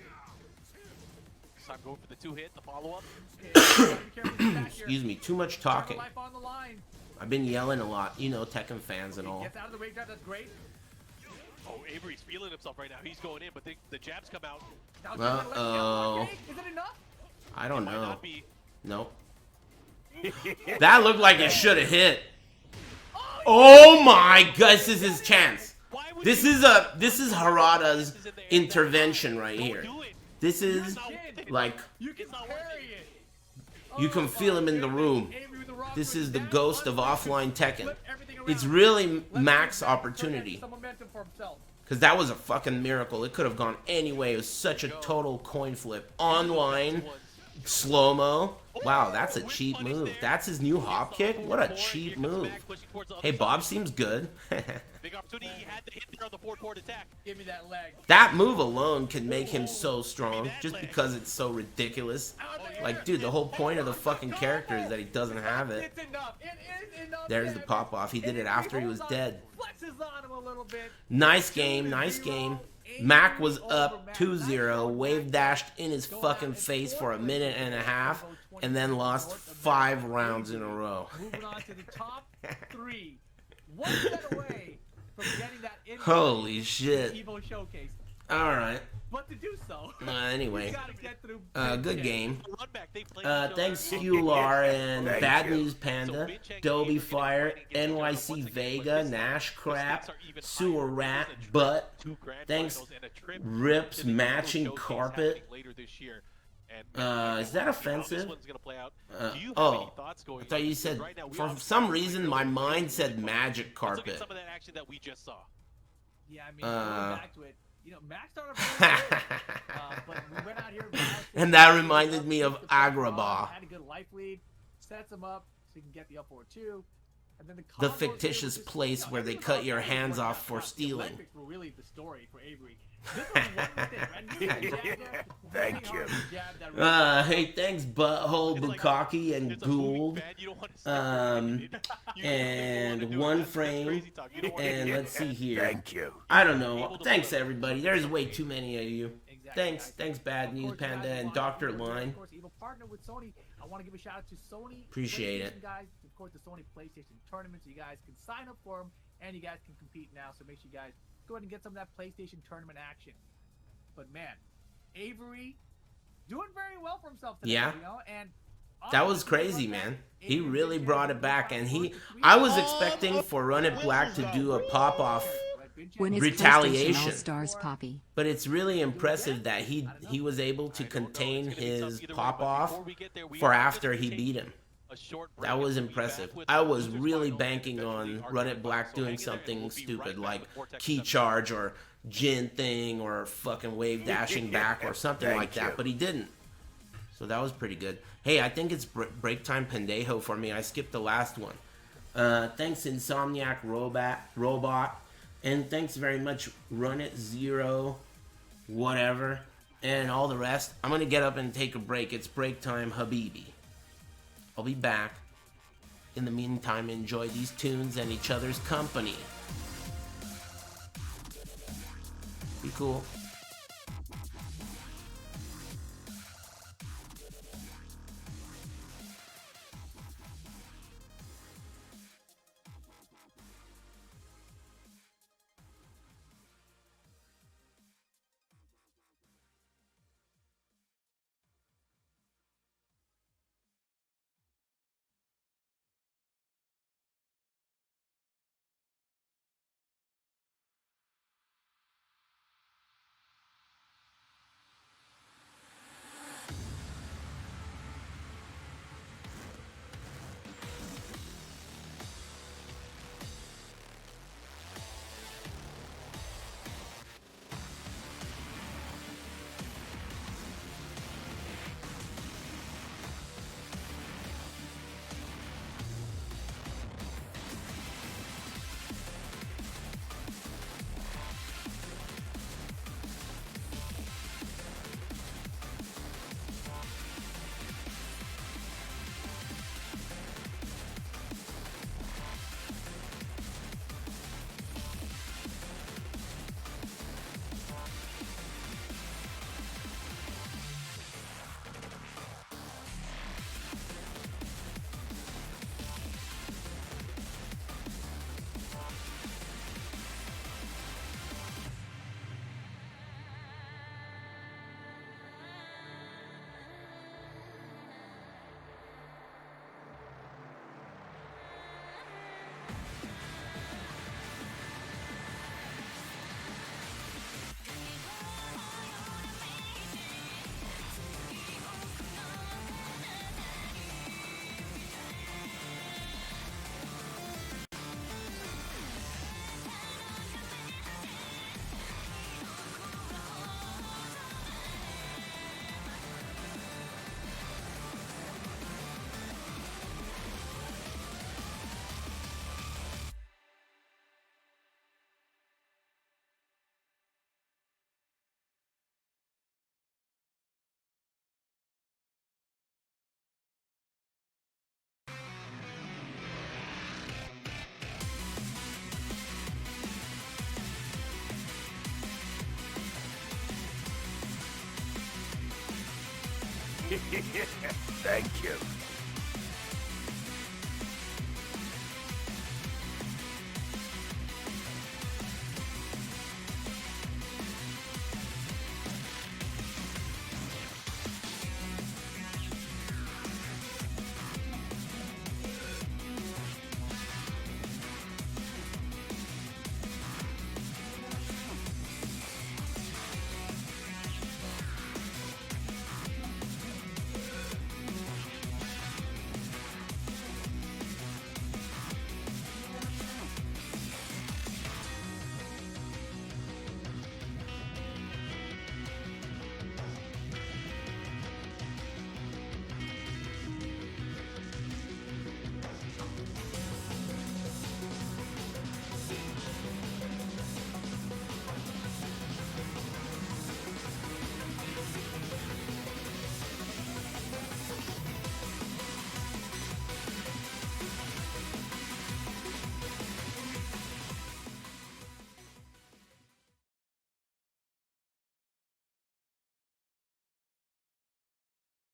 This time going for the 2-hit, the follow-up.
Excuse me. Too much talking.
Life on the line.
I've been yelling a lot. You know, Tekken fans and all.
Gets out of the rage drive, that's great.
Oh, Avery's feeling himself right now. He's going in, but the jabs come out.
Uh-oh.
Is it enough?
I don't
Might
know.
not be.
Nope. That looked like it should have hit. Oh my god, this is his chance. This is Harada's intervention right here. This is like
You can parry it.
you can feel him in the room. This is the ghost of offline Tekken. It's really Mac's opportunity.
Some momentum for himself.
Because that was a fucking miracle. It could have gone any way. It was such a total coin flip. Online, slow-mo. Wow, that's a cheap move. That's his new hop kick? What a cheap move. Hey, Bob seems good.
Big opportunity. He had the hit there on the forward attack.
Give me that leg.
That move alone can make him so strong just because it's so ridiculous. Like, dude, the whole point of the fucking character is that he doesn't have it.
It's enough. It is enough.
There's the pop-off. He did it after he was dead.
Flexes on him a little bit.
Nice game, nice game. Mac was up 2-0, wave dashed in his fucking face for a minute and a half, and then lost 5 rounds in a row.
Moving on to the top 3. One set away from getting that
Holy shit.
EVO showcase.
Alright.
But to do so,
Anyway.
you gotta get through
Good game.
Run back. They played
Thanks, Ular and
Thank
Bad
you.
News Panda, Dobie Fire, NYC Vega, Nash Crap, Sewer Rat, Butt. Thanks, Rips Matching Carpet. Is that offensive? Oh, I thought you said, for some reason my mind said Magic Carpet.
Some of that action that we just saw.
Yeah, I mean, going back to it, you know, Max started off really good, but we went out here
And that reminded me of Agrabah.
Had a good life lead, sets him up so he can get the up forward 2. And then
The fictitious place where they cut your hands off for stealing.
The Olympics were really the story for Avery. This was one mistake, right?
Thank you.
Hey, thanks, Butthole Bukaki and Gould. And One Frame. And let's see here.
Thank you.
I don't know. Thanks, everybody. There's way too many of you. Thanks, Bad News Panda and Dr. Line.
Of course, EVO partner with Sony. I want to give a shout out to Sony.
Appreciate it.
Guys, of course, the Sony PlayStation tournament, so you guys can sign up for them and you guys can compete now. So make sure you guys go ahead and get some of that PlayStation tournament action. But man, Avery doing very well for himself today.
Yeah.
You know? And
That was crazy, man. He really brought it back, and I was expecting for Run It Black to do a pop-off
When is
retaliation.
PlayStation All-Stars Poppy?
But it's really impressive that he was able to contain his pop off for after he beat him. That was impressive. I was really banking on Run It Black doing something stupid like key charge or Jin thing or fucking wave dashing back or something like that, but he didn't. So that was pretty good. Hey, I think it's break time pendejo for me. I skipped the last one. Thanks Insomniac Robot. And thanks very much Run It Zero, whatever, and all the rest. I'm going to get up and take a break. It's break time, Habibi. I'll be back. In the meantime, enjoy these tunes and each other's company. Be cool.
Thank you.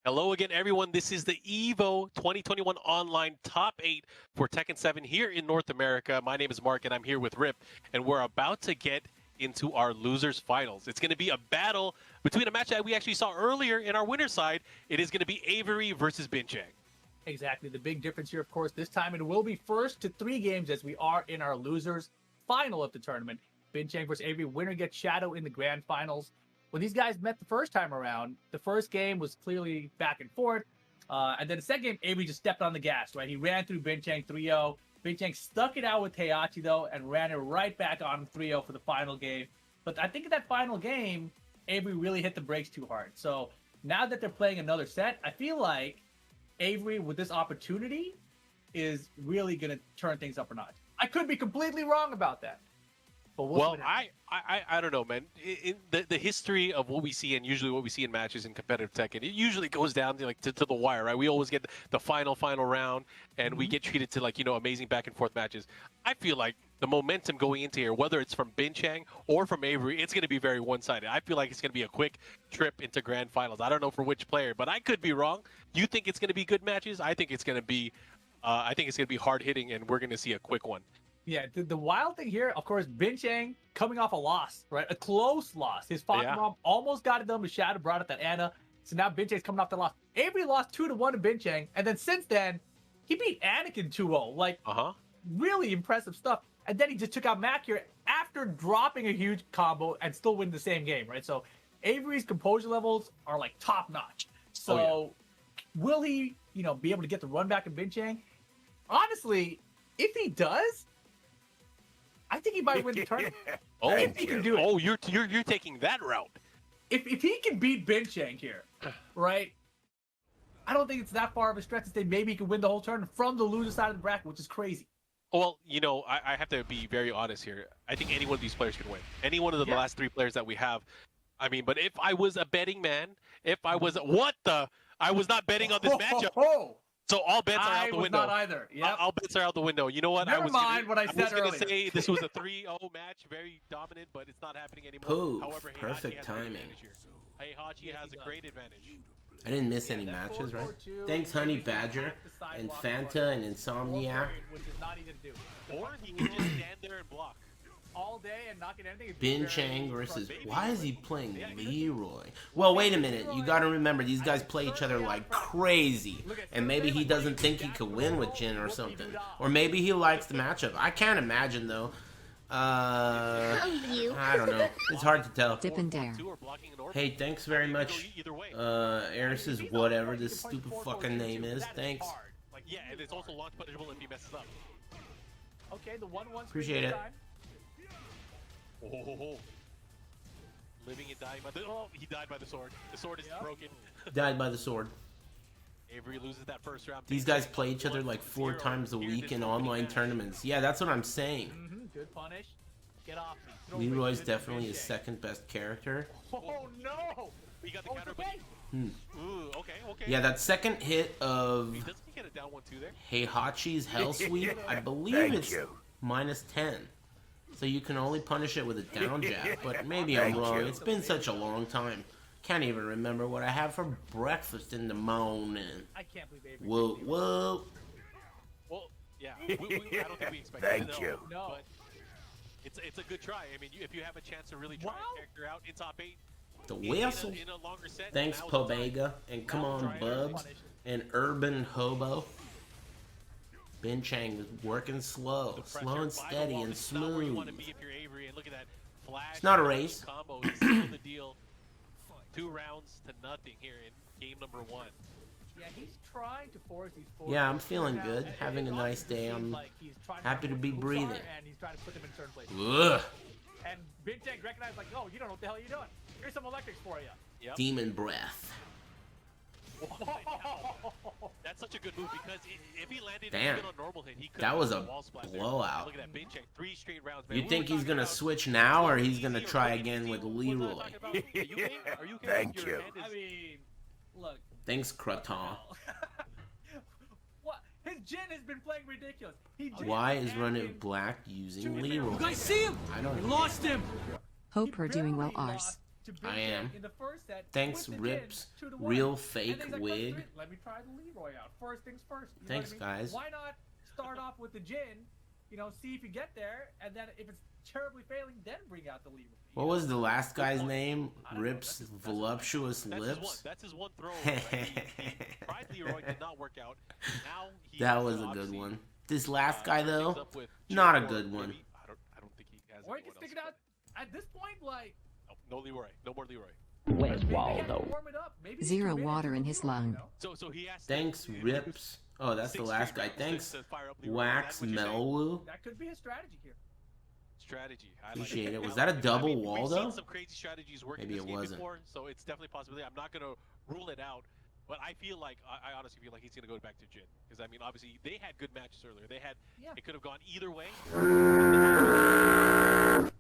Hello again, everyone. This is the EVO 2021 Online Top 8 for Tekken 7 here in North America. My name is Mark, and I'm here with Rip, and we're about to get into our losers finals. It's going to be a battle between a match that we actually saw earlier in our winner's side. It is going to be Averiey versus Binchang.
Exactly. The big difference here, of course, this time it will be first to 3 games as we are in our losers final of the tournament. Binchang versus Averiey. Winner gets Shadow in the grand finals. When these guys met the first time around, the first game was clearly back and forth. And then the second game, Averiey just stepped on the gas, right? He ran through Binchang 3-0. Binchang stuck it out with Heihachi, though, and ran it right back on 3-0 for the final game. But I think in that final game, Averiey really hit the brakes too hard. So now that they're playing another set, I feel like Averiey, with this opportunity, is really going to turn things up a notch. I could be completely wrong about that. But
well, I don't know, man. In the history of what we see, and usually what we see in matches in competitive Tekken, it usually goes down to to the wire, right? We always get the final round, and we get treated to amazing back and forth matches. I feel like the momentum going into here, whether it's from Binchang or from Averiey, it's going to be very one-sided. I feel like it's going to be a quick trip into grand finals. I don't know for which player, but I could be wrong. You think it's going to be good matches? I think it's going to be, hard hitting, and we're going to see a quick one.
Yeah, the wild thing here, of course, Binchang coming off a loss, right? A close loss. His Mom almost got it done, but Shadow brought up that Anna. So now Binchang's coming off the loss. Averiey lost 2-1 to Binchang, and then since then, he beat Anakin 2-0. Really impressive stuff. And then he just took out Mac here after dropping a huge combo and still win the same game, right? So Averiey's composure levels are top notch. So will he, be able to get the run back of Binchang? Honestly, if he does, I think he might win the tournament. If he can do it.
Oh, you're taking that route.
If he can beat Binchang here, right? I don't think it's that far of a stretch to say maybe he can win the whole tournament from the loser side of the bracket, which is crazy.
Well, I have to be very honest here. I think any one of these players can win. Any one of the last three players that we have. I mean, but if I was a betting man, I was not betting on this matchup. So all bets are out the window.
Not either. Yep.
All bets are out the window. You know what?
Never mind what I said earlier.
I was going to say this was a 3-0 match, very dominant, but it's not happening anymore. However,
perfect timing.
Heihachi has a great advantage.
I didn't miss any matches, right? Thanks, Honey Badger, and Fanta, and Insomnia.
Or he can just stand there and block.
All day and not get anything.
Binchang versus... Why is he playing Leroy? Well, wait a minute. You got to remember, these guys play each other like crazy. And maybe he doesn't think he could win with Jin or something. Or maybe he likes the matchup. I can't imagine, though. I don't know. It's hard to tell.
Dip and dare.
Hey, thanks very much. Aris is whatever this stupid fucking name is. Thanks.
Yeah, and it's also launch punishable if he messes up.
Okay, the 1-1.
Appreciate it.
Oh. Living and dying by the... Oh, he died by the sword. The sword is broken.
Died by the sword.
Avery loses that first round.
These guys play each other like 4 times a week in online tournaments. Yeah, that's what I'm saying.
Good punish. Get off
me. Leroy's definitely his second best character.
Oh no!
We got the counter, Ooh, okay.
Yeah, that second hit of
doesn't he get a down 1-2 there?
Heihachi's Hell Sweep, I believe it's -10. So you can only punish it with a down jab, but maybe I'm wrong. It's been such a long time. Can't even remember what I had for breakfast in the morning.
I can't believe Avery.
Whoa.
Well, yeah, I don't think we expected
Thank you.
No.
But it's a good try. I mean, if you have a chance to really try a character out in top 8.
The whistle.
In a longer set,
thanks, Pobega, and come on, Bubs, and Urban Hobo. Binchang is working slow and steady and smooth. It's not a race.
2 rounds to nothing here in game number 1.
Yeah, he's trying to force these 4.
Yeah, I'm feeling good. Having a nice day. I'm happy to be breathing.
And he's trying to put them in certain places.
Ugh.
And Binchang recognized oh, you don't know what the hell you're doing. Here's some electrics for you.
Yep.
Demon breath.
That's such a good move because if he landed
Damn.
even on normal hit, he could
that was a blowout. Look at that Binchang, 3 straight rounds. You think he's gonna switch now, or he's gonna try again with Leroy?
Thank you.
I mean, look.
Thanks, Craton.
What? His Jin has been playing ridiculous.
Why is running black using Leroy?
You guys see him?
I don't know.
Lost him.
Hope we're doing well, Ars.
I am. Thanks, Rips. Real fake wig.
Let me try the Leroy out. First things first.
Thanks, guys.
Why not start off with the Jin? See if you get there, and then if it's terribly failing, then bring out the Leroy.
What was the last guy's name? Rips Voluptuous Lips?
That's his one throw. Tried Leroy, did not work out. Now
that was a good one. This last guy, though, not a good one.
I don't think he has
Or he can stick it out. At this point, like...
No Leroy. No more Leroy.
Where's Waldo?
Warm it up. Maybe
Zero water in his lung.
So he has
Thanks, Rips. Oh, that's the last guy. Thanks, Wax Melwu.
That could be a strategy here.
Strategy.
Appreciate it. Was that a double Waldo?
We've seen some crazy strategies working
Maybe
this
it
game
wasn't.
before, so it's definitely a possibility. I'm not going to rule it out, but I feel like, I honestly feel like he's going to go back to Jin. Because, I mean, obviously, they had good matches earlier. They had, it could have gone either way.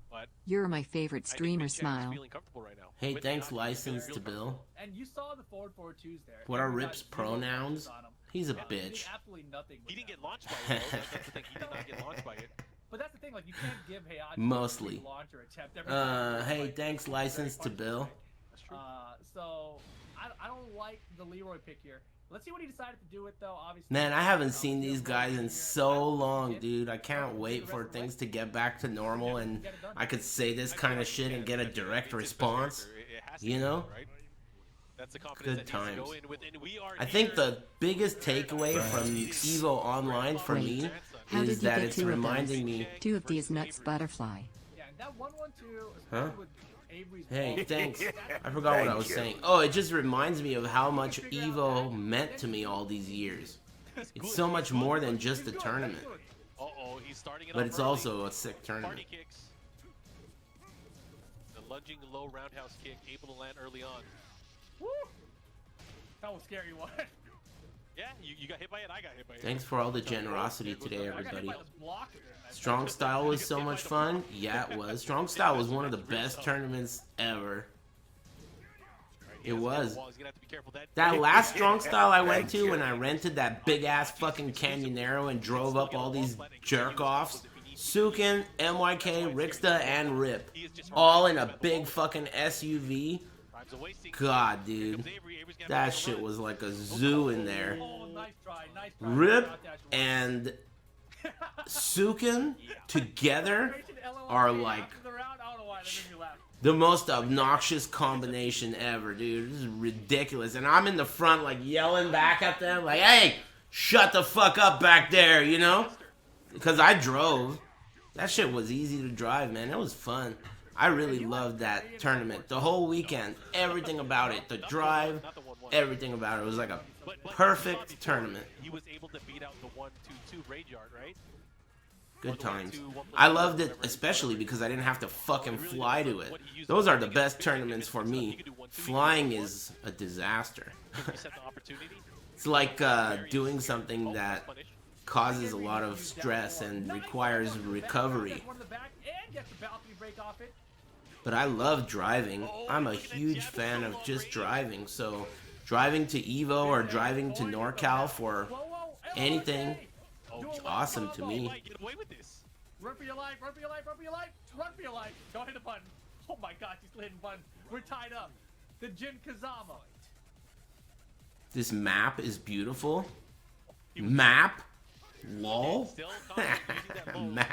But
You're my favorite streamer, smile.
feeling comfortable right now.
Hey, thanks, License to Bill.
And you saw the forward twos there.
What are Rip's pronouns? He's a
Yeah,
bitch.
absolutely nothing.
He didn't get launched by it, though. That's the thing. He did not get launched by it.
But that's the thing, like, you can't give Heihachi
Mostly.
a launcher attempt every time.
Hey, thanks, License to Bill.
So, I don't like the Leroy pick here. Let's see what he decided to do with, though, obviously.
Man, I haven't seen these guys in so long, dude. I can't wait for things to get back to normal and I could say this kind of shit and get a direct response. You know? Good times. I think the biggest takeaway from EVO Online for me
How did
is
you
that
get
it's
2 of
reminding
those?
me...
2 of these nuts, butterfly.
Yeah, that 1-1-2,
Huh?
especially with Avery's
Hey,
ball.
thanks. I forgot what I was saying. Oh, it just reminds me of how much EVO meant to me all these years. It's so much more than just a tournament.
Uh-oh, he's starting it
But
off
it's
early.
also a sick tournament.
Party kicks. The lunging low roundhouse kick, able to land early on.
Woo! That was scary one.
Yeah, you got hit by it, I got hit by it.
Thanks for all the generosity today, everybody.
I got hit by the block again.
Strong Style was so much fun. Yeah, it was. Strong Style was one of the best tournaments ever. It was. That last Strong Style I went to when I rented that big ass fucking Canyonero and drove up all these jerk offs. Sukin, MYK, Rixta, and Rip. All in a big fucking SUV. God, dude. That shit was like a zoo in there. Rip and Sukin together are like the most obnoxious combination ever, dude. This is ridiculous. And I'm in the front like yelling back at them like, hey, shut the fuck up back there, you know? Because I drove. That shit was easy to drive, man. It was fun. I really loved that tournament. The whole weekend. Everything about it. The drive. Everything about it. It was like a perfect tournament.
He was able to beat out the 1-2-2 raid yard, right?
Good times. I loved it especially because I didn't have to fucking fly to it. Those are the best tournaments for me. Flying is a disaster. It's like doing something that causes a lot of stress and requires recovery. But I love driving. I'm a huge fan of just driving. So driving to EVO or driving to NorCal for anything, it's awesome to me.
Run for your life, run for your life, run for your life, run for your life. Don't hit the button. Oh my gosh, he's hitting buttons. We're tied up. The Jin Kazama.
This map is beautiful. Map? Lol? Map.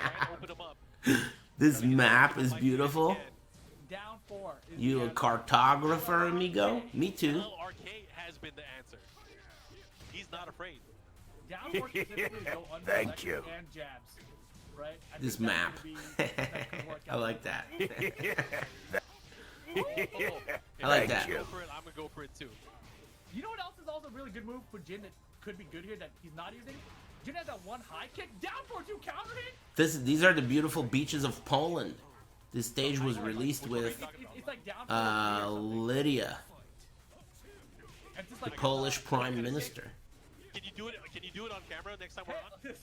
This map is beautiful.
Down 4.
You a cartographer, amigo? Me too.
Arcade has been the answer. He's not afraid.
Down 4 specifically go under
Thank you.
and jabs. Right?
This map. I like that. I like that.
I'm gonna go for it too.
You know what else is also a really good move for Jin that could be good here that he's not using? Jin has that one high kick. Down 4-2 counter hit.
These are the beautiful beaches of Poland. This stage was released with Lydia, the Polish Prime Minister.
Can you do it on camera next time we're on?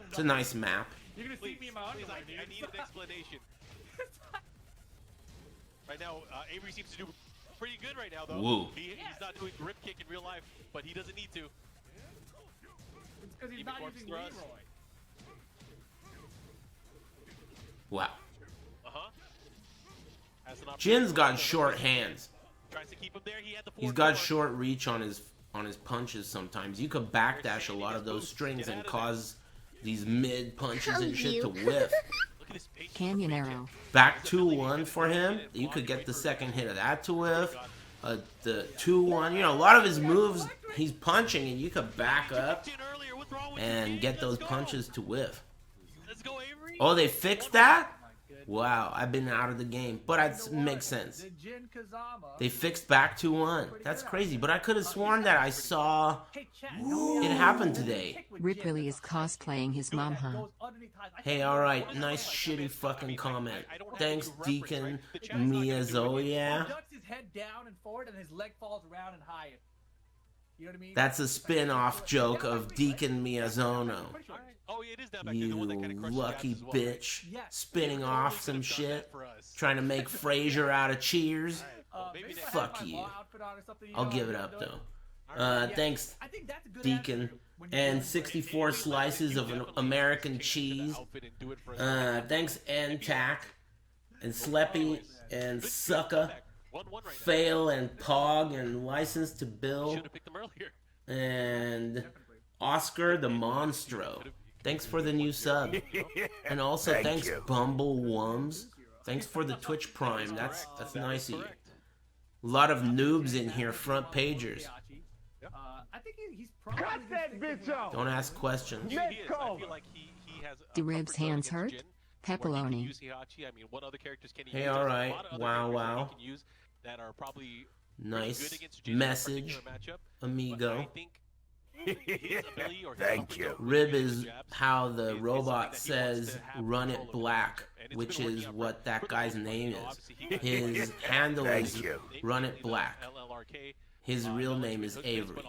It's a nice map.
You're gonna see me in my underwear,
I need an explanation. Right now, Avery seems to do pretty good right now, though.
Woo.
He's not doing grip kick in real life, but he doesn't need to.
It's because he's not using Leroy.
Wow.
Uh-huh.
Jin's got short hands.
Tries to keep him there. He had the
He's got short reach on his punches sometimes. You could backdash a lot of those strings and cause these mid punches and shit to whiff.
Canyon arrow.
Back 2-1 for him. You could get the second hit of that to whiff. The 2-1. You know, a lot of his moves, he's punching and you could back up and get those punches to whiff. Oh, they fixed that? Wow, I've been out of the game, but it makes sense.
The Jin Kazama.
They fixed back to 1. That's crazy, but I could have sworn that I saw it happen today.
Rip really is cosplaying his mom, huh?
Hey, alright, nice shitty fucking comment. Thanks, Deacon Miyazo, yeah?
He ducks his head down and forward, and his leg falls around and high. You know what I mean?
That's a spin-off joke of Deacon Miyazono.
Oh, yeah, it is that back then, the
You
one that kind of crushed
lucky
jabs as well,
bitch. Spinning off some shit. Trying to make Frasier out of Cheers. Fuck you. I'll give it up, though. Thanks, Deacon. And 64 slices of an American cheese. Thanks, Antac. And Sleppy. And Sucka. Fail and Pog. And License to Bill. And Oscar the Monstro. Thanks for the new sub. And also thanks Bumble Wums. Thanks for the Twitch Prime. That's nice of you. A lot of noobs in here, front pagers.
I think he's probably
Don't ask questions.
Do Ribs' hands hurt? Pepperoni.
Hey, alright. Wow, wow. Nice message, amigo.
Thank you.
Rib is how the robot says run it black, which is what that guy's name is. His handle is run it black. His real name is Avery.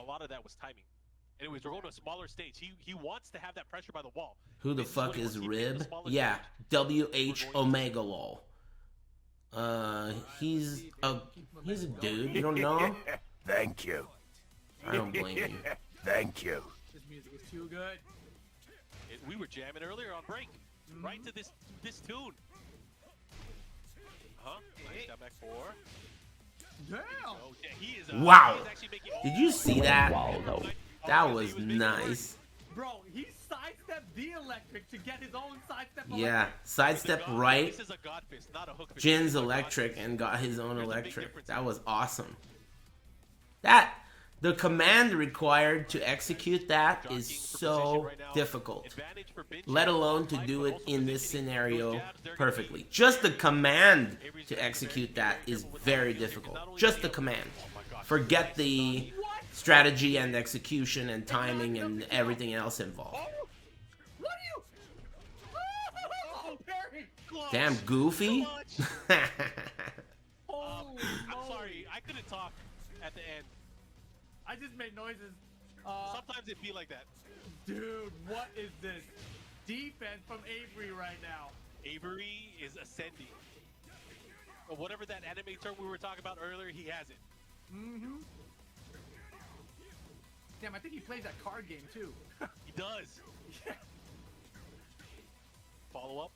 Anyways, we're going to a smaller stage. He wants to have that pressure by the wall.
Who the fuck is Rib? Yeah, WH Omega lol. He's a dude. You don't know him?
Thank you.
I don't blame you.
Thank you.
This music is too good.
We were jamming earlier on break, right to this tune. Nice down back 4.
Damn.
Oh, yeah, he is,
Wow.
he is actually making
Did you see that? That was nice.
Bro, he sidestepped the electric to get his own sidestep.
Yeah, sidestep right.
This is a god fist, not a hook fist.
Jin's electric and got his own electric. That was awesome. The command required to execute that is so difficult, let alone to do it in this scenario perfectly. Just the command to execute that is very difficult. Just the command. Forget the strategy and execution and timing and everything else involved. Damn goofy.
I'm sorry, I couldn't talk at the end.
I just made noises.
Sometimes it be like that.
Dude, what is this defense from Averiey right now?
Averiey is ascending. Or whatever that anime term we were talking about earlier, he has it.
Mm-hmm. Damn, I think he plays that card game too.
He does.
Yeah.
Follow up.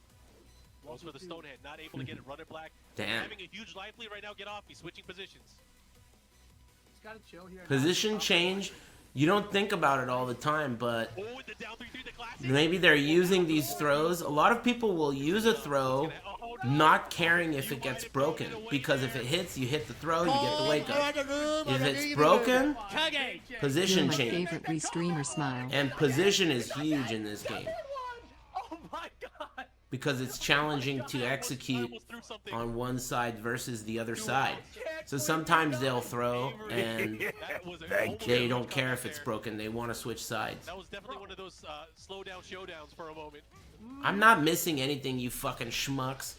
Goes for the Stonehead, not able to get it, run it black.
Damn.
Having a huge life lead right now, get off. He's switching positions.
He's got to chill here.
Position change. You don't think about it all the time, but
Oh, the down 3-3, the classic.
maybe they're using these throws. A lot of people will use a throw not caring if it gets broken, because if it hits, you hit the throw, you get the wake up. If it's broken, position
You're my
change.
favorite restreamer smile.
And position is huge in this game,
Oh my god.
because it's challenging to execute on one side versus the other side. So sometimes they'll throw and they don't care if it's broken. They want to switch sides.
That was definitely one of those slow down showdowns for a moment.
I'm not missing anything, you fucking schmucks.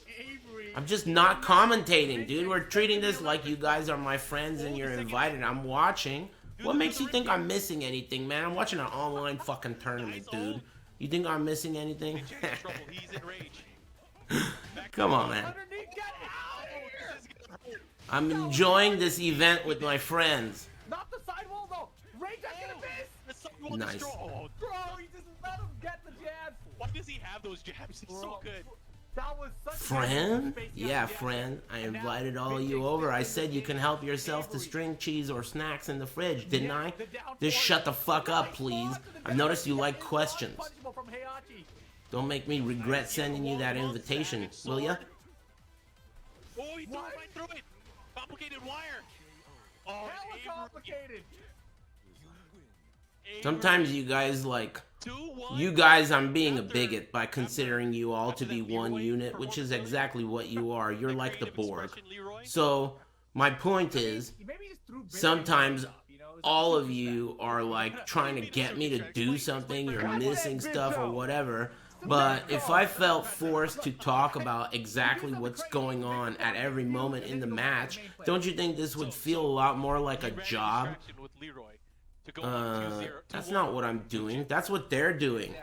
I'm just not commentating, dude. We're treating this like you guys are my friends and you're invited. I'm watching. What makes you think I'm missing anything, man? I'm watching an online fucking tournament, dude. You think I'm missing anything?
He's in rage.
Come on, man. I'm enjoying this event with my friends.
Not the sidewall though. Rage after the miss.
Nice.
Oh,
Bro, he just let him get the jabs.
why does he have those jabs? He's so good.
That was such
Friend? Yeah, friend. I invited all of you over. I said you can help yourself to string cheese or snacks in the fridge, didn't I? Just shut the fuck up, please. I've noticed you like questions. Don't make me regret sending you that invitation, will ya?
Oh, he threw it right through it. Complicated wire. Oh,
Hella complicated.
Sometimes you guys I'm being a bigot by considering you all to be one unit, which is exactly what you are. You're like the Borg. So my point is, sometimes all of you are like trying to get me to do something, you're missing stuff or whatever. But if I felt forced to talk about exactly what's going on at every moment in the match, don't you think this would feel a lot more like a job? That's not what I'm doing. That's what they're doing.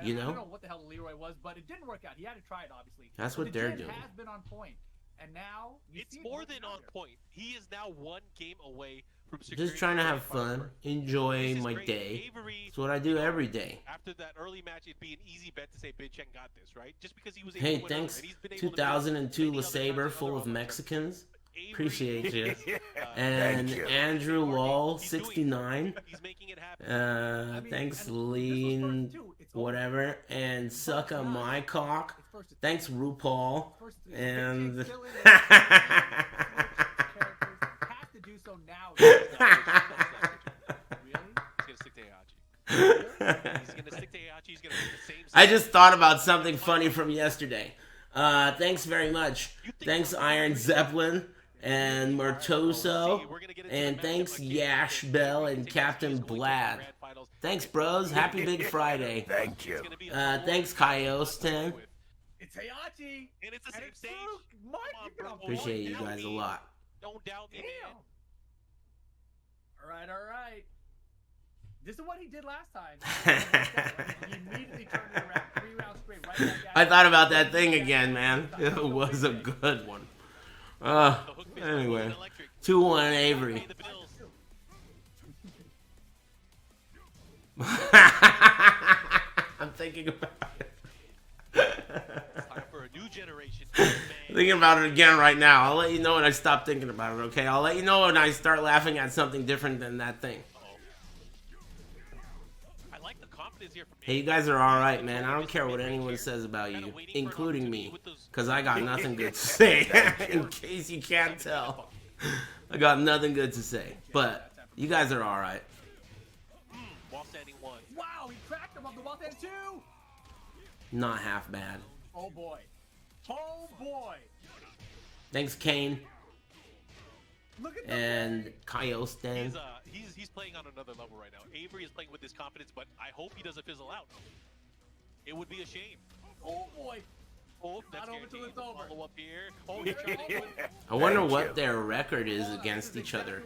You know?
I don't know what the hell Leroy was, but it didn't work out. He had to try it, obviously.
That's what they're doing.
Has been on point, and now
it's more than on point. He is now one game away from
just trying to have fun, enjoy my day. That's what I do every day.
After that early match, it'd be an easy bet to say Binchang got this, right? Just because he was able
Hey,
to win
thanks.
early,
2002 LeSabre full of Mexicans. Appreciate you. And Andrew Lol 69. Thanks Lean whatever. And Sucka My Cock. Thanks RuPaul. And I just thought about something funny from yesterday. Thanks very much. Thanks Iron Zeppelin and Murtoso, and thanks Yash Bell and Captain Blad. Thanks, bros. Happy Big Friday.
Thank you.
Thanks, Kaiostin.
It's Heihachi,
and it's the same stage.
Appreciate you guys a lot.
Don't doubt me, man.
All right. This is what he did last time. He immediately turned it around, 3 rounds straight, right back at
I thought about that thing again, man. It was a good one. Anyway, 2-1 Avery. I'm thinking about it.
Time for a new generation.
Thinking about it again right now. I'll let you know when I stop thinking about it, okay? I'll let you know when I start laughing at something different than that thing.
I like the confidence here from
Hey, you guys are alright, man. I don't care what anyone says about you, including me, because I got nothing good to say, in case you can't tell. I got nothing good to say, but you guys are alright.
Wall standing 1.
Wow, he cracked him on the wall standing 2.
Not half bad.
Oh boy. Oh boy.
Thanks, Kane.
Look at
and Kaiostin.
He's playing on another level right now. Avery is playing with his confidence, but I hope he doesn't fizzle out. It would be a shame.
Oh boy.
Oh, that's
not over till it's over.
Follow up here. Oh,
I wonder what their record is against each other.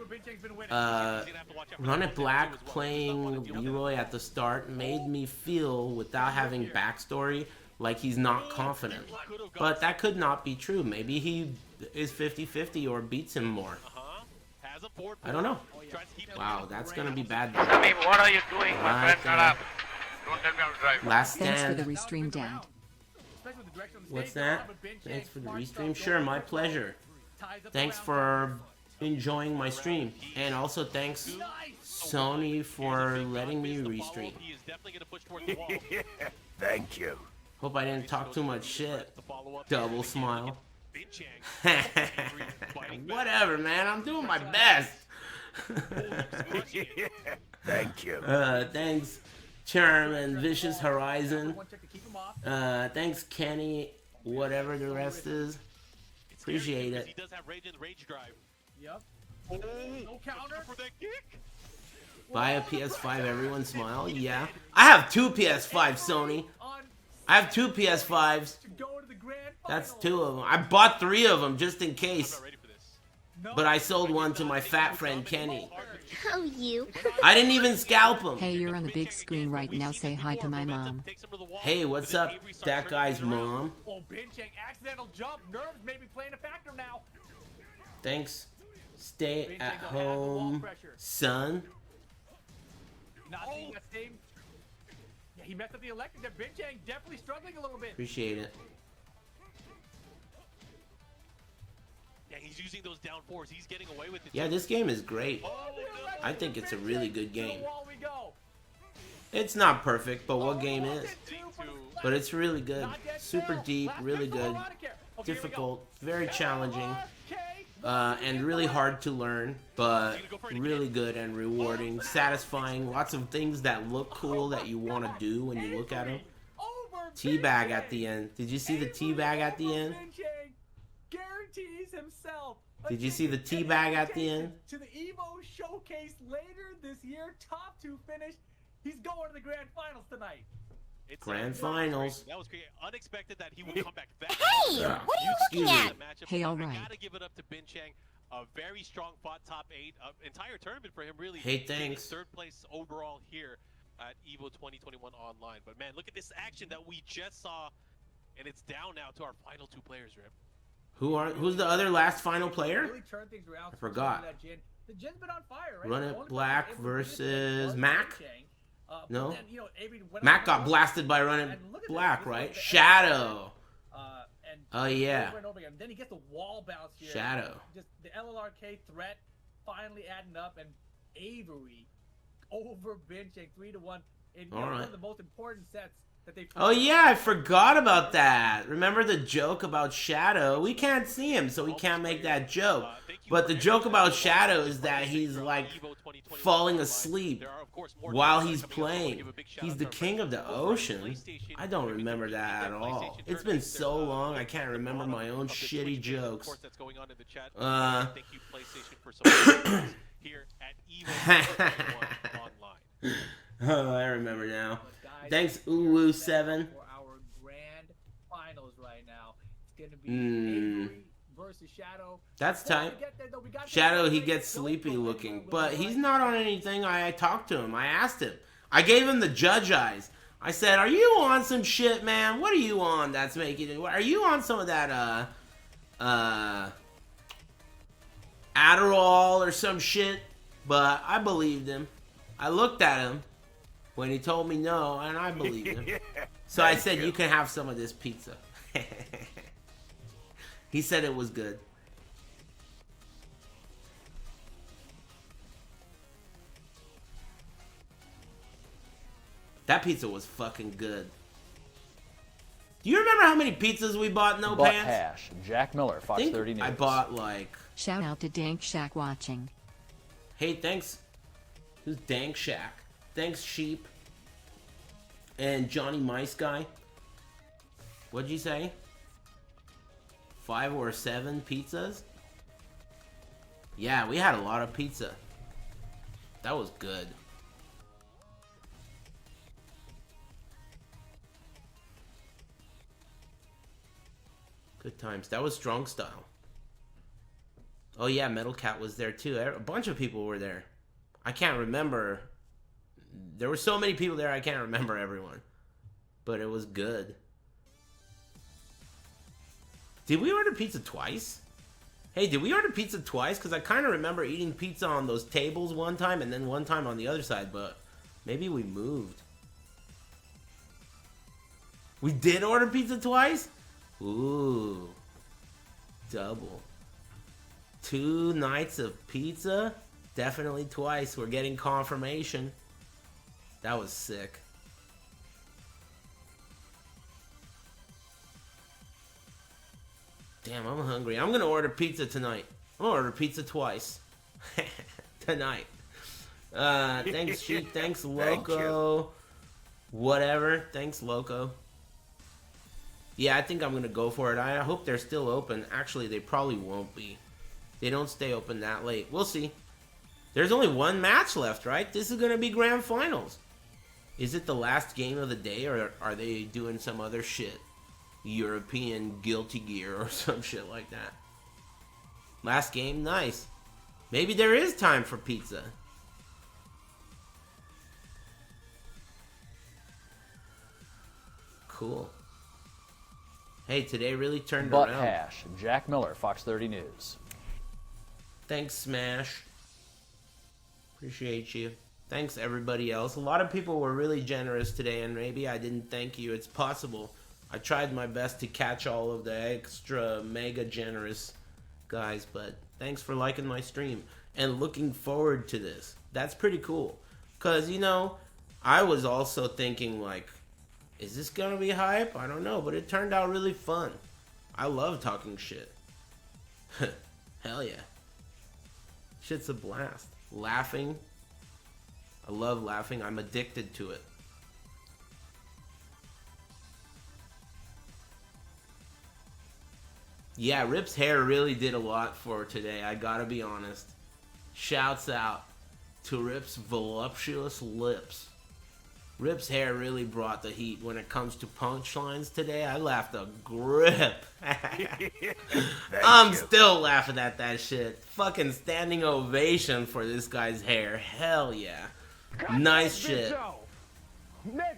Run It Black playing Leroy at the start made me feel, without having backstory, like he's not confident. But that could not be true. Maybe he is 50-50 or beats him more. I don't know. Wow, that's gonna be bad.
I mean, what are you doing? My friend, shut up. Don't tell me how to drive.
Last
Thanks
stand.
for the restream, Dad.
What's that? Thanks for the restream. Sure, my pleasure. Thanks for enjoying my stream. And also thanks Sony for letting me restream.
Thank you.
Hope I didn't talk too much shit. Double smile. Whatever, man. I'm doing my best.
Thank you.
Thanks, Charm and Vicious Horizon. Thanks, Kenny. Whatever the rest is. Appreciate it.
He does have rage in the rage drive.
Yep. No counter
for that kick.
Buy a PS5, everyone smile. Yeah. I have 2 PS5s, Sony. I have 2 PS5s. That's 2 of them. I bought 3 of them just in case. But I sold one to my fat friend Kenny.
Oh, you.
I didn't even scalp him.
Hey, you're on the big screen right now. Say hi to my mom.
Hey, what's up, that guy's mom?
Oh, Binchang, accidental jump. Nerves may be playing a factor now.
Thanks. Stay at home, son.
Not seeing that same. Yeah, he messed up the electric there. Binchang definitely struggling a little bit.
Appreciate it.
Yeah, he's using those down fours. He's getting away with it.
Yeah, this game is great. I think it's a really good game. It's not perfect, but what game is? But it's really good. Super deep, really good. Difficult, very challenging. and really hard to learn, but really good and rewarding, satisfying. Lots of things that look cool that you want to do when you look at them. Teabag at the end. Did you see the teabag at the end?
Guarantees himself.
Did you see the teabag at the end?
To the EVO showcase later this year, top 2 finish. He's going to the grand finals tonight.
It's
grand finals.
That was great. Unexpected that he would come back that.
Hey, what are you looking at?
Hey, all right.
I gotta give it up to Binchang. A very strong fought top 8. Entire tournament for him, really.
Hey, thanks.
3rd place overall here at EVO 2021 online. But man, look at this action that we just saw, and it's down now to our final 2 players, Rip.
Who's the other last final player?
Really turn things around.
I forgot.
The Jin's been on fire, right?
Run It Black versus Mac? No?
Then, you know,
Mac got blasted by Run It Black, right? Shadow. Oh, yeah.
Then he gets the wall bounce here.
Shadow.
Just the LLRK threat finally adding up, and Averiey over Binchang 3-1 in one of the most important sets that they.
Oh yeah, I forgot about that. Remember the joke about Shadow? We can't see him, so we can't make that joke. But the joke about Shadow is that he's like falling asleep while he's playing. He's the king of the ocean. I don't remember that at all. It's been so long, I can't remember my own shitty jokes. Oh, I remember now. Thanks, Uwu7.
For our grand finals right now, it's gonna be Averiey versus Shadow.
That's tight. Shadow, he gets sleepy looking, but he's not on anything. I talked to him. I asked him. I gave him the judge eyes. I said, "Are you on some shit, man? What are you on? That's making it. Are you on some of that Adderall or some shit?" But I believed him. I looked at him when he told me no, and I believed him. So I said, "You can have some of this pizza." He said it was good. That pizza was fucking good. Do you remember how many pizzas we bought, No
Butt
Pants?
Hash, Jack Miller, Fox 30 News.
I bought like...
Shout out to Dank Shack watching.
Hey, thanks. Who's Dank Shack? Thanks, Sheep. And Johnny Mice Guy. What'd you say? 5 or 7 pizzas? Yeah, we had a lot of pizza. That was good. Good times. That was Strong Style. Oh yeah, Metal Cat was there too. A bunch of people were there. I can't remember. There were so many people there, I can't remember everyone. But it was good. Did we order pizza twice? Hey, did we order pizza twice? Because I kind of remember eating pizza on those tables one time and then one time on the other side, but maybe we moved. We did order pizza twice? Ooh. Double. 2 nights of pizza? Definitely twice. We're getting confirmation. That was sick. Damn, I'm hungry. I'm gonna order pizza tonight. I'm gonna order pizza twice. Tonight. Thanks, Sheep. Thanks, Loco. Whatever. Thanks, Loco. Yeah, I think I'm gonna go for it. I hope they're still open. Actually, they probably won't be. They don't stay open that late. We'll see. There's only one match left, right? This is gonna be grand finals. Is it the last game of the day, or are they doing some other shit? European Guilty Gear or some shit like that. Last game? Nice. Maybe there is time for pizza. Cool. Hey, today really turned
Butt
around.
Hash, Jack Miller, Fox 30 News.
Thanks, Smash. Appreciate you. Thanks, everybody else. A lot of people were really generous today, and maybe I didn't thank you. It's possible. I tried my best to catch all of the extra mega generous guys, but thanks for liking my stream and looking forward to this. That's pretty cool. Because, you know, I was also thinking, like, is this going to be hype? I don't know, but it turned out really fun. I love talking shit. Hell yeah. Shit's a blast. Laughing. I love laughing. I'm addicted to it. Yeah, Rip's hair really did a lot for today, I gotta be honest. Shouts out to Rip's voluptuous lips. Rip's hair really brought the heat when it comes to punchlines today. I laughed a grip. I'm still laughing at that shit. Fucking standing ovation for this guy's hair. Hell yeah. Nice shit.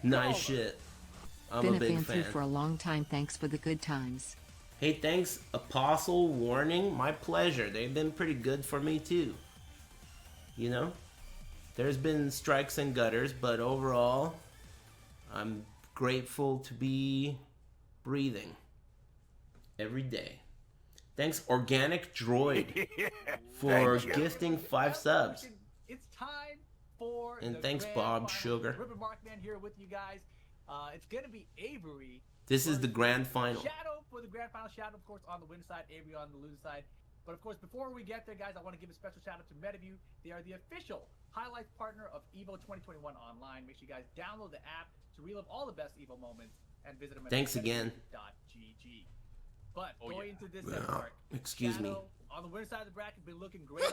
Nice shit. I'm
Been
a
a
big
fan
fan.
through for a long time. Thanks for the good times.
Hey, thanks, Apostle Warning. My pleasure. They've been pretty good for me, too. You know? There's been strikes and gutters, but overall, I'm grateful to be breathing every day. Thanks, Organic Droid, for gifting 5 subs.
It's time for
And
the
thanks,
grand
Bob
final.
Sugar.
Rip and Markman here with you guys. It's gonna be Averiey.
This is the grand final.
Shadow for the grand final. Shadow, of course, on the win side. Averiey on the lose side. But of course, before we get there, guys, I want to give a special shout out to MetaView. They are the official highlights partner of EVO 2021 online. Make sure you guys download the app to relive all the best EVO moments and visit them at
Thanks again.
MetaView.gg. But going into this
Well,
part,
excuse me.
Shadow, on the winner side of the bracket, been looking great.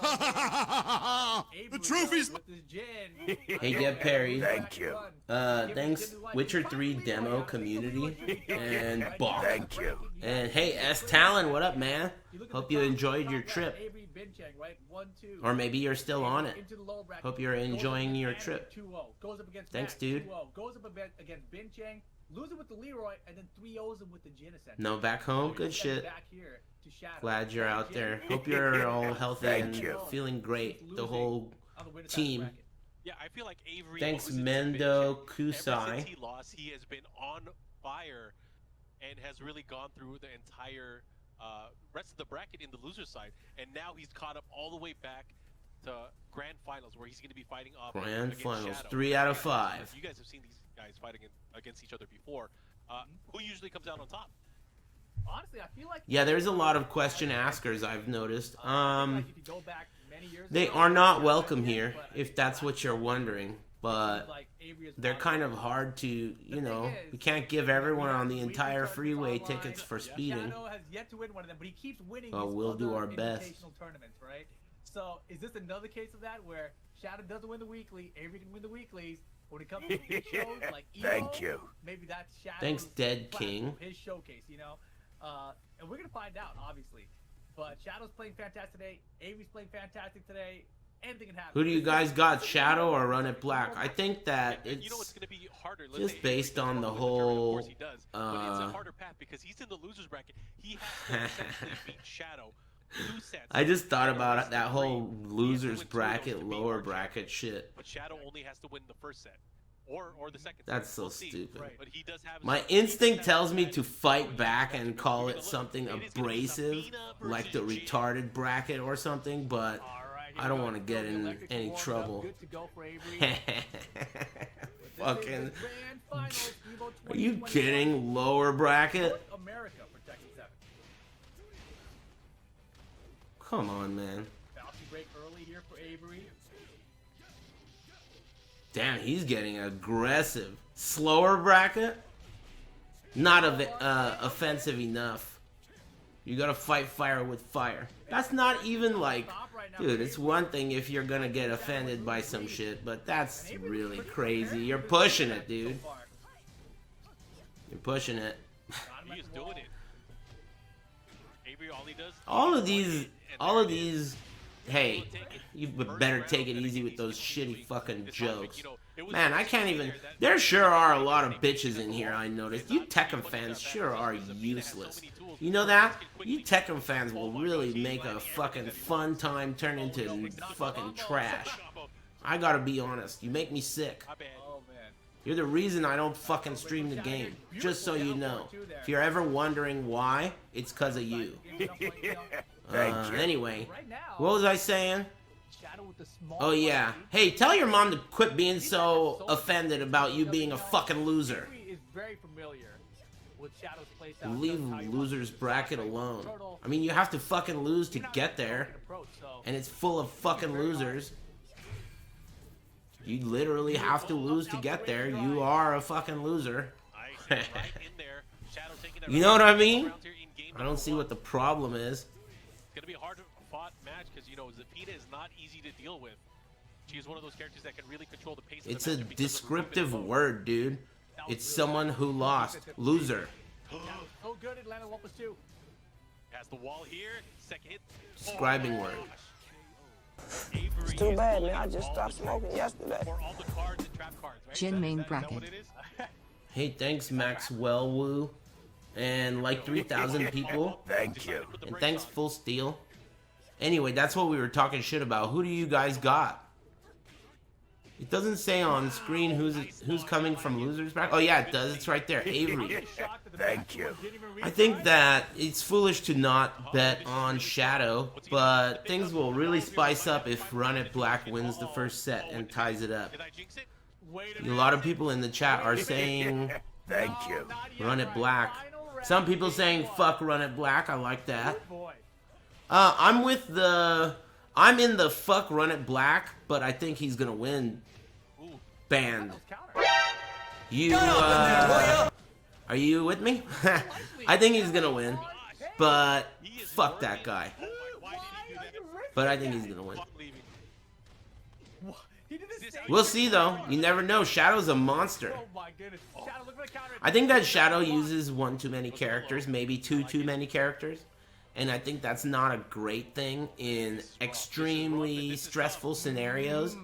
The
trophies.
with this gin.
Hey, Deb Perry.
Thank you.
Thanks, Witcher 3 demo community. And Bob.
Thank you.
And hey, S Talon, what up, man? Hope you enjoyed your trip.
Averiey, Binchang, right? 1-2.
Or maybe you're still on it.
Into the lower bracket.
Hope you're enjoying your trip.
2-0. Goes up against
Thanks,
Matt,
dude.
2-0. Goes up against Binchang. Losing with the Leroy, and then 3-0s him with the Jin.
No, back home. Good shit.
Back here to Shadow.
Glad you're out there. Hope you're all healthy
Thank
and
you.
feeling great. The whole
On the winner side of the
team.
bracket.
Yeah, I feel like Averiey.
Thanks,
owes it to
Mendo
Binchang. Ever
Kusai.
since he lost, he has been on fire and has really gone through the entire rest of the bracket in the loser side. And now he's caught up all the way back to grand finals, where he's going to be fighting off
Grand
against
finals,
Shadow.
3 out of 5.
You guys have seen these guys fighting against each other before. Who usually comes out on top?
Honestly, I feel like
Yeah, there's a lot of question askers I've noticed.
like if you go back many years
They
ago,
are not
Shadow
welcome
had
here,
but
if that's what you're wondering. But
like Averiey is
they're
on
kind
the
of hard to, you
thing
know,
is,
we can't give everyone on the
we
entire
tournaments
freeway
online.
tickets for speeding.
Shadow has yet to win one of them, but he keeps winning.
Oh,
these
we'll do
other
our best.
invitational tournaments, right? So, is this another case of that where Shadow doesn't win the weekly, Averiey can win the weeklies? When it comes to big shows like EVO,
Thank you.
maybe that's Shadow's
Thanks, Dead
platform,
King.
his showcase, you know. And we're gonna find out, obviously. But Shadow's playing fantastic today. Averiey's playing fantastic today. Anything can happen.
Who do you guys got, Shadow or Run It Black? I think that
You know what's
it's
going to be harder. Let's
just
say
based
Averiey does
on the
well in tournament, of
whole,
course he does, but it's a harder path because he's in the losers bracket. He has to essentially beat Shadow 2 sets.
I just thought
Shadow
about
has
it,
to
that
win
whole
3. He has to
losers
win 2 of those
bracket,
to beat
lower
Mark Shadow.
bracket shit.
But Shadow only has to win the first set. Or the second set.
That's so
We'll see.
stupid.
Right.
But he does have
My
he does
instinct
have
tells me
that-
to fight back and call it something
It is gonna be
abrasive,
Sabina
like the
versus Jin.
retarded bracket or something, but I don't want to get in any trouble.
Good to go for Averiey.
Fucking,
Grand finals, EVO
are you
2021.
kidding? Lower bracket?
North America for Tekken 7.
Come on, man.
Bounty break early here for Averiey.
Damn, he's getting aggressive. Slower bracket? Not offensive enough. You gotta fight fire with fire. That's not even like, dude, it's one thing if you're gonna get offended by some shit, but that's really crazy. You're pushing it, dude. You're pushing it.
He is doing it. Averiey, all he does.
All of these, hey, you better take it easy with those shitty fucking jokes. Man, I can't even, there sure are a lot of bitches in here, I noticed. You Tekken fans sure are useless. You know that? You Tekken fans will really make a fucking fun time turn into fucking trash. I gotta be honest, you make me sick.
Oh, man.
You're the reason I don't fucking stream the game, just so you know. If you're ever wondering why, it's cause of you.
Thank you.
Anyway,
Right now,
what was I saying?
Shadow with the small
Oh yeah. Hey, tell your mom to quit being so offended about you being a fucking loser.
Averiey is very familiar with Shadow's playstyle.
Leave losers bracket alone. I mean, you have to fucking lose to get there, and it's full of fucking losers. You literally have to lose to get there. You are a fucking loser. You know what I mean? I don't see what the problem is.
It's gonna be a hard fought match because you know Zafina is not easy to deal with. She is one of those characters that can really control the pace of the
It's a
match
descriptive word, dude. It's someone who lost. Loser.
So good, Atlanta 1+2.
Has the wall here. Second hit.
Describing word.
It's too bad, man. I just stopped smoking yesterday.
Jin main bracket.
Hey, thanks Maxwell Woo. And like 3,000 people.
Thank you.
And thanks Full Steel. Anyway, that's what we were talking shit about. Who do you guys got? It doesn't say on screen who's coming from losers back. Oh yeah, it does. It's right there. Averiey.
Thank you.
I think that it's foolish to not bet on Shadow, but things will really spice up if Run It Black wins the first set and ties it up. A lot of people in the chat are saying
Thank you.
Run It Black. Some people saying fuck Run It Black. I like that. I'm in the fuck Run It Black, but I think he's gonna win. Band. Are you with me? I think he's gonna win, but fuck that guy. But I think he's gonna win. We'll see though. You never know. Shadow's a monster. I think that Shadow uses one too many characters, maybe two too many characters. And I think that's not a great thing in extremely stressful scenarios.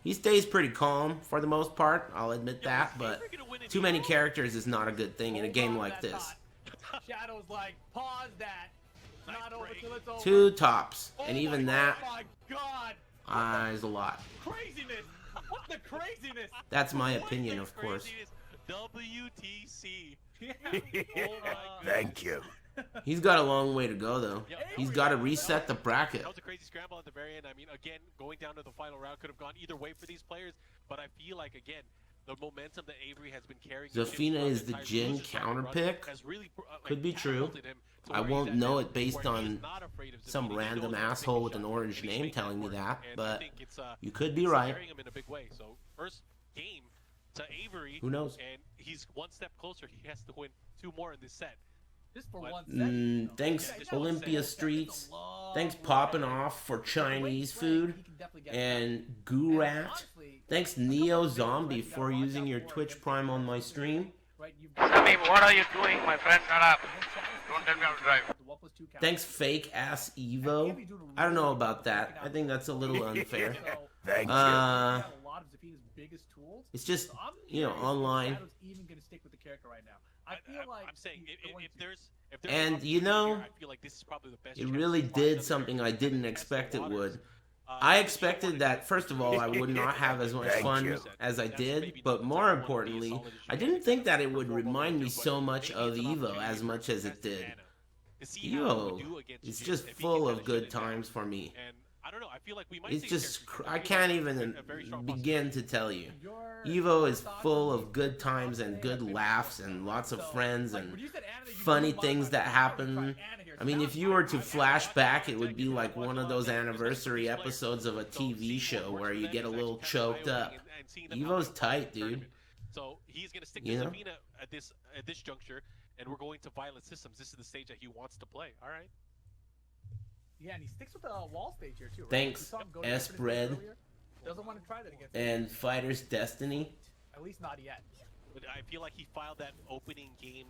He stays pretty calm for the most part, I'll admit that, but too many characters is not a good thing in a game like this.
Shadow's like, pause that. Not over till it's over.
2 tops, and even that
Oh my God.
is a lot.
Craziness. What the craziness?
That's my opinion, of course.
WTC.
Thank you.
He's got a long way to go, though. He's got to reset the bracket.
That was a crazy scramble at the very end. I mean, again, going down to the final round could have gone either way for these players, but I feel like, again, the momentum that Averiey has been carrying.
Zafina is the Jin counter pick. Could be true. I won't know it based on some random asshole with an orange name telling me that, but you could be right.
So first game to Averiey.
Who knows?
And he's one step closer. He has to win 2 more in this set.
Just for one set.
Thanks Olympia Streets. Thanks Popping Off for Chinese food. And Gurat. Thanks Neo Zombie for using your Twitch Prime on my stream.
Sammy, what are you doing, my friend? Shut up. Don't tell me how to drive.
Thanks Fake Ass Evo. I don't know about that. I think that's a little unfair.
Thank you.
It's just, you know, online.
I feel like
I'm saying if there's
and you know,
I feel like this is probably the best
it really did something I didn't expect it would. I expected that, first of all, I would not have as much fun as I did, but more importantly, I didn't think that it would remind me so much of EVO as much as it did. EVO is just full of good times for me.
I don't know. I feel like we might.
It's just, I can't even begin to tell you. EVO is full of good times and good laughs and lots of friends and funny things that happen. I mean, if you were to flash back, it would be like one of those anniversary episodes of a TV show where you get a little choked up. EVO's tight, dude.
So he's gonna stick to Zafina at this juncture, and we're going to Violent Systems. This is the stage that he wants to play. All right.
Yeah, and he sticks with the wall stage here too. Right?
Thanks, S-Bread.
Doesn't want to try that against
and Fighter's Destiny.
At least not yet.
But I feel like he filed that opening game,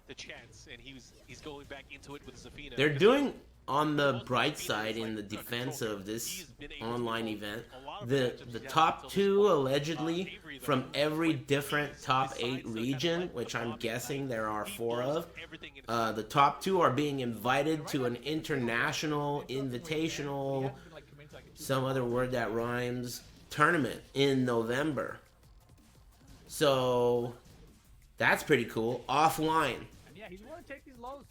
the chance, and he's going back into it with Zafina.
They're doing, on the bright side, in the defense of this online event, the top 2 allegedly from every different top 8 region, which I'm guessing there are 4 of. The top 2 are being invited to an international, invitational, some other word that rhymes, tournament in November. So that's pretty cool. Offline.
Yeah, he's willing to take these lows.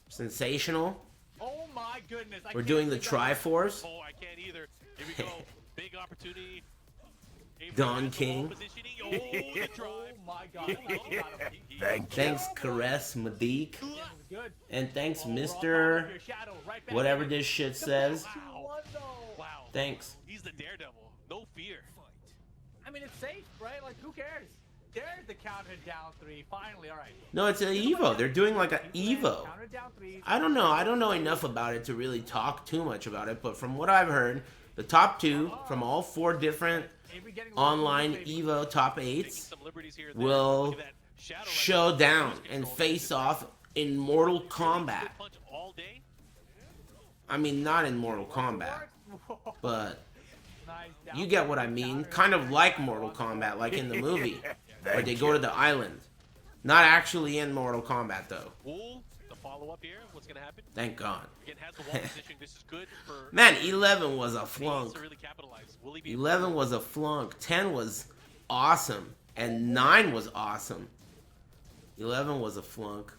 Sensational.
Oh my goodness.
We're doing the Triforce.
Oh, I can't either. Here we go. Big opportunity.
Don King.
Oh, the drive.
Oh my God.
Thank you.
Thanks, Caress Madik.
Good.
And thanks, Mr. Whatever this shit says.
Wow.
Thanks.
He's the daredevil. No fear.
I mean, it's safe, right? Like, who cares? There's the counter down 3. Finally, all right.
No, it's an EVO. They're doing like an EVO.
Counter down 3.
I don't know. I don't know enough about it to really talk too much about it. But from what I've heard, the top 2 from all 4 different online EVO top 8s will show down and face off in Mortal Kombat. I mean, not in Mortal Kombat, but you get what I mean. Kind of like Mortal Kombat, like in the movie, where they go to the island. Not actually in Mortal Kombat, though.
The follow-up here. What's going to happen?
Thank God.
Again, has the wall position. This is good for...
Man, 11 was a flunk.
To really capitalize. Will he be
11 was a flunk. 10 was awesome. And 9 was awesome. 11 was a flunk.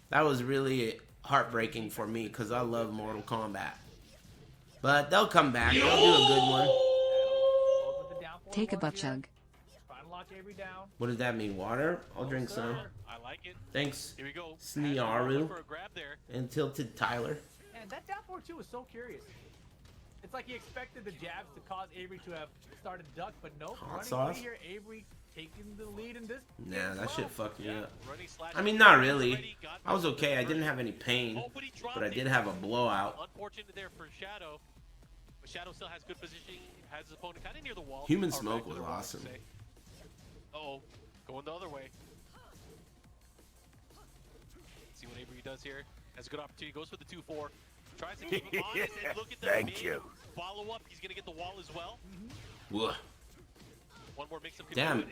That was really heartbreaking for me because I love Mortal Kombat. But they'll come back. They'll do a good one.
Take a butt chug.
What does that mean? Water? I'll drink some.
I like it.
Thanks,
Here we go.
Snearu
For a grab there.
and Tilted Tyler.
And that down 4-2 was so curious. It's like he expected the jabs to cause Avery to have started duck, but nope.
Hot
Running
sauce?
here, Avery taking the lead in this.
Nah, that shit fucked me up.
Running slash-
I mean, not really. I was okay. I didn't have any pain, but I did have a blowout.
Unfortunate there for Shadow. But Shadow still has good positioning. Has his opponent kind of near the wall.
Human
Or
Smoke
back to
was
the wall, I
awesome.
should say. Uh-oh. Going the other way. See what Avery does here. Has a good opportunity. Goes for the 2-4. Tries to keep him honest and look at the
Thank you.
follow-up. He's going to get the wall as well.
Whoa.
One more mix-up.
Damn,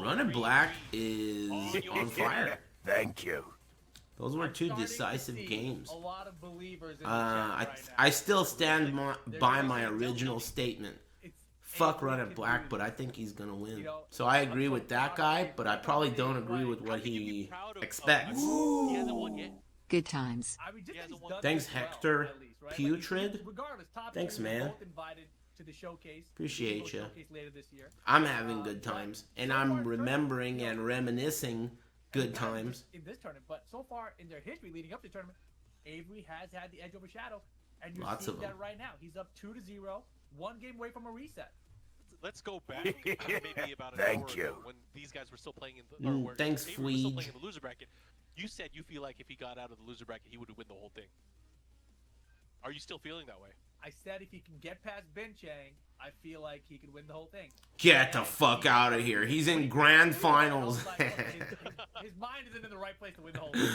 Running Black is on fire.
Thank you.
Those were 2 decisive games.
A lot of believers in the chat
I
right now.
I still stand by my original statement. Fuck Running Black, but I think he's gonna win. So I agree with that guy, but I probably don't agree with what he expects.
He hasn't won yet.
Good times.
I mean, just that he's done
Thanks,
this well,
Hector
at least, right? Like,
Putrid.
regardless, top
Thanks,
2,
man.
both invited to the showcase.
Appreciate
EVO
ya.
showcase later this year.
I'm having good times, and I'm remembering and reminiscing good times.
In this tournament, but so far in their history leading up to the tournament, Avery has had the edge over Shadow, and you're
Lots
seeing
of
that
them.
right now. He's up 2-0, 1 game away from a reset.
Let's go back maybe about an
Thank
hour
you.
ago when these guys were still playing in the, or where
Thanks,
Avery was still
Fweej.
playing in the loser bracket. You said you feel like if he got out of the loser bracket, he would win the whole thing. Are you still feeling that way?
I said if he can get past Binchang, I feel like he could win the whole thing.
Get the fuck out of here. He's in grand finals.
His mind isn't in the right place to win the whole thing.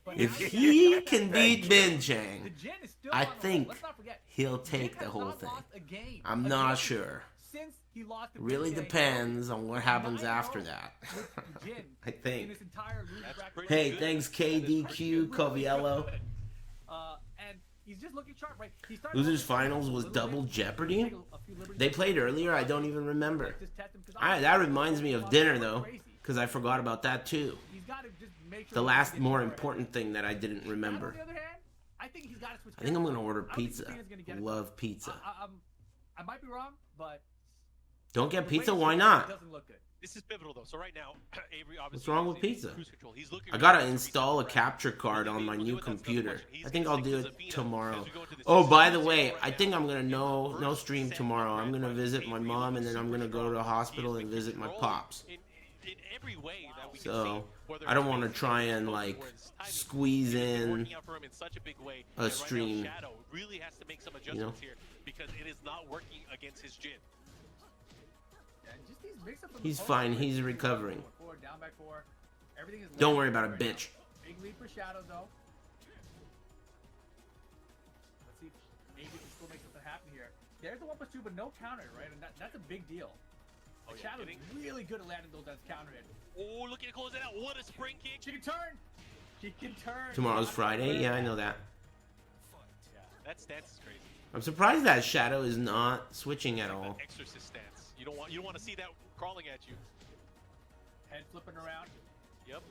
But
If
now
he can beat
the
Binchang,
Jin is still
I
on the roll.
think
Let's not forget,
he'll
Jin
take the
has
whole
not
thing.
lost a game
I'm
again
not sure.
Since he lost to
Really
Binchang.
depends on what happens
9-0
after that.
with Jin
I
in
think.
this entire loser bracket.
Hey, thanks KDQ Coviello.
And he's just looking sharp, right? He started
Losers Finals was Double Jeopardy? They played earlier? I don't even remember. That reminds me of dinner, though, because I forgot about that, too.
He's got to just make sure
The last more important thing that I didn't remember.
On the other hand, I think he's got to switch.
I think I'm going to order
I don't think
pizza.
Christina's gonna get it.
Love pizza.
I might be wrong, but
Don't get
the way
pizza?
she
Why
plays
not?
doesn't look good.
This is pivotal though. So right now, Avery obviously.
What's wrong with
obviously
pizza?
cruise control. He's looking
I
really
gotta
good to
install a
reset.
capture card on my
Will he
new
do it? That's another
computer.
question. He's
I think
gonna
I'll
stick
do
to
it
Zavina
tomorrow.
as we go into this
Oh,
season.
by the
He's
way,
right
I
now.
think I'm gonna
In the
no
first
stream
set
tomorrow. I'm gonna
match,
visit my
Avery
mom and then I'm gonna go to the
super
hospital
strong.
and
He is
visit my
control
pops.
in every way that we can
So
see, whether
I don't
it's
want to
basic
try and
control
like
or it's timing.
squeeze
It's been
in
working out for him in such a big way.
a
And right now,
stream.
Shadow really has to make some adjustments here because it is not working against his Jin.
And just these mix-ups on the
He's
post,
fine.
right?
He's recovering.
Forward, down by 4. Everything is
Don't
left
worry about
right
it,
now.
bitch.
Big lead for Shadow, though. Let's see if maybe we can still make something happen here. There's the 1+2, but no counter, right? And that's a big deal.
Oh, yeah,
Shadow's
kidding?
really good at landing those as counter hit.
Oh, looking to close it out. What a spring kick.
She can turn. She can turn.
Tomorrow's Friday. Yeah, I know that.
Yeah, that stance is crazy.
I'm surprised that Shadow is not switching at all.
Exorcist stance. You don't want to see that crawling at you.
Head flipping around.
Yep.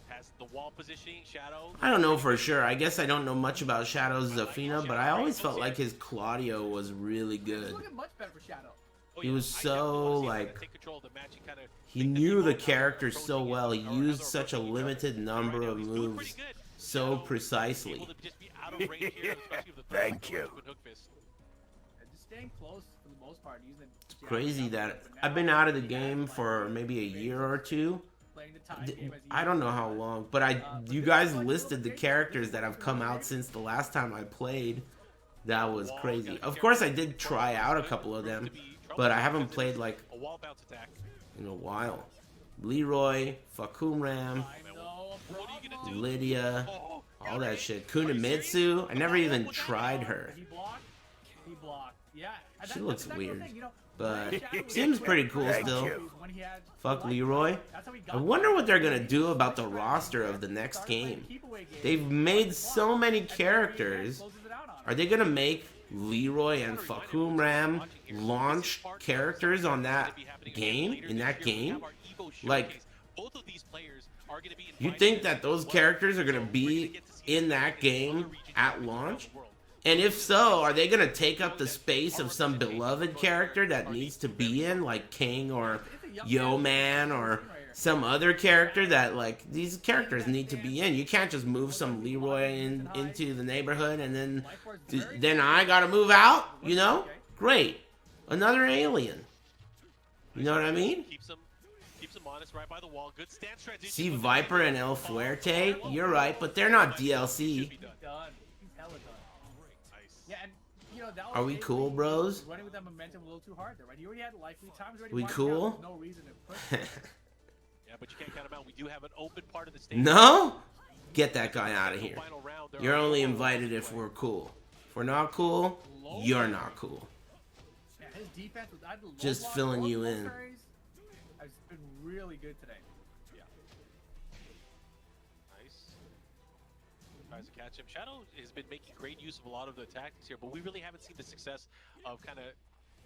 Has the wall positioning, Shadow.
I don't know for sure. I guess I don't know much about Shadow's Zafina, but I always felt like his Claudio was really good.
Looking much better for Shadow.
He was so, like, he knew the character so well. He used such a limited number of moves so precisely.
Thank you.
Just staying close for the most part. Using
It's crazy that I've been out of the game for maybe a year or two. I don't know how long, but you guys listed the characters that have come out since the last time I played. That was crazy. Of course, I did try out a couple of them, but I haven't played like in a while. Leroy, Fakumram, Lydia, all that shit. Kunimitsu, I never even tried her.
He blocked. Yeah.
She looks weird, but seems pretty cool still. Fuck Leroy. I wonder what they're gonna do about the roster of the next game. They've made so many characters. Are they gonna make Leroy and Fakumram launch characters on that game? In that game? Like, you think that those characters are gonna be in that game at launch? And if so, are they gonna take up the space of some beloved character that needs to be in, like King or Yo-Man or some other character that, like, these characters need to be in? You can't just move some Leroy into the neighborhood and then I gotta move out, you know? Great. Another alien. You know what I mean? See Viper and El Fuerte? You're right, but they're not DLC. Are we cool, bros?
Running with that momentum a little too hard there, right? He already had likely times already.
We cool?
No reason to push.
Yeah, but you can't count him out. We do have an open part of the stage.
No? Get that guy out of here. You're only invited if we're cool. If we're not cool, you're not cool.
Yeah, his defense was
just filling you in.
Has been really good today.
Yeah. Nice. Tries to catch him. Shadow has been making great use of a lot of the tactics here, but we really haven't seen the success of kind of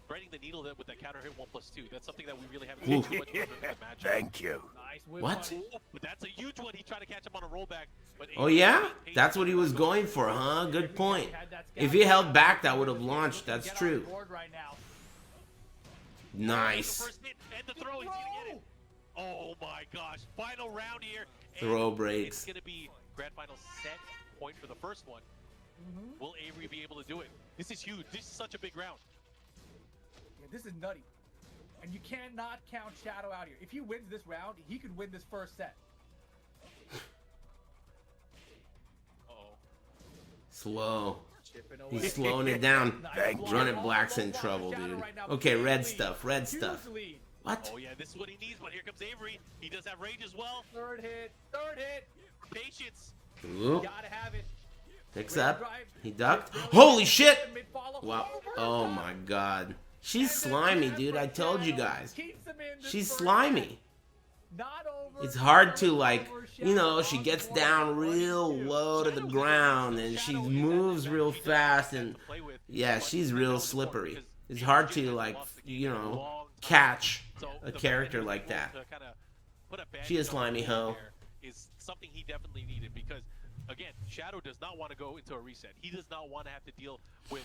threading the needle with that counter hit 1+2. That's something that we really haven't seen too much of in the match.
Thank you.
Nice
what?
But that's a huge one. He tried to catch him on a rollback. But
oh yeah? That's what he was going for, huh? Good point. If he held back, that would have launched. That's true. Nice.
Oh my gosh. Final round here.
Throw breaks.
It's going to be grand final set point for the first one. Will Averiey be able to do it? This is huge. This is such a big round.
Yeah, this is nutty. And you cannot count Shadow out here. If he wins this round, he could win this first set.
Slow. He's slowing it down. Running Black's in trouble, dude. Okay, red stuff. Red stuff. What?
Oh yeah, this is what he needs, but here comes Averiey. He does have rage as well.
Third hit. Third hit.
Patience.
Ooh.
Gotta have it.
Picks up. He ducked. Holy shit! Wow. Oh my god. She's slimy, dude. I told you guys. She's slimy. It's hard to, like, you know, she gets down real low to the ground and she moves real fast and, yeah, she's real slippery. It's hard to, like, you know, catch a character like that. She is slimy hoe.
Is something he definitely needed because, again, Shadow does not want to go into a reset. He does not want to have to deal with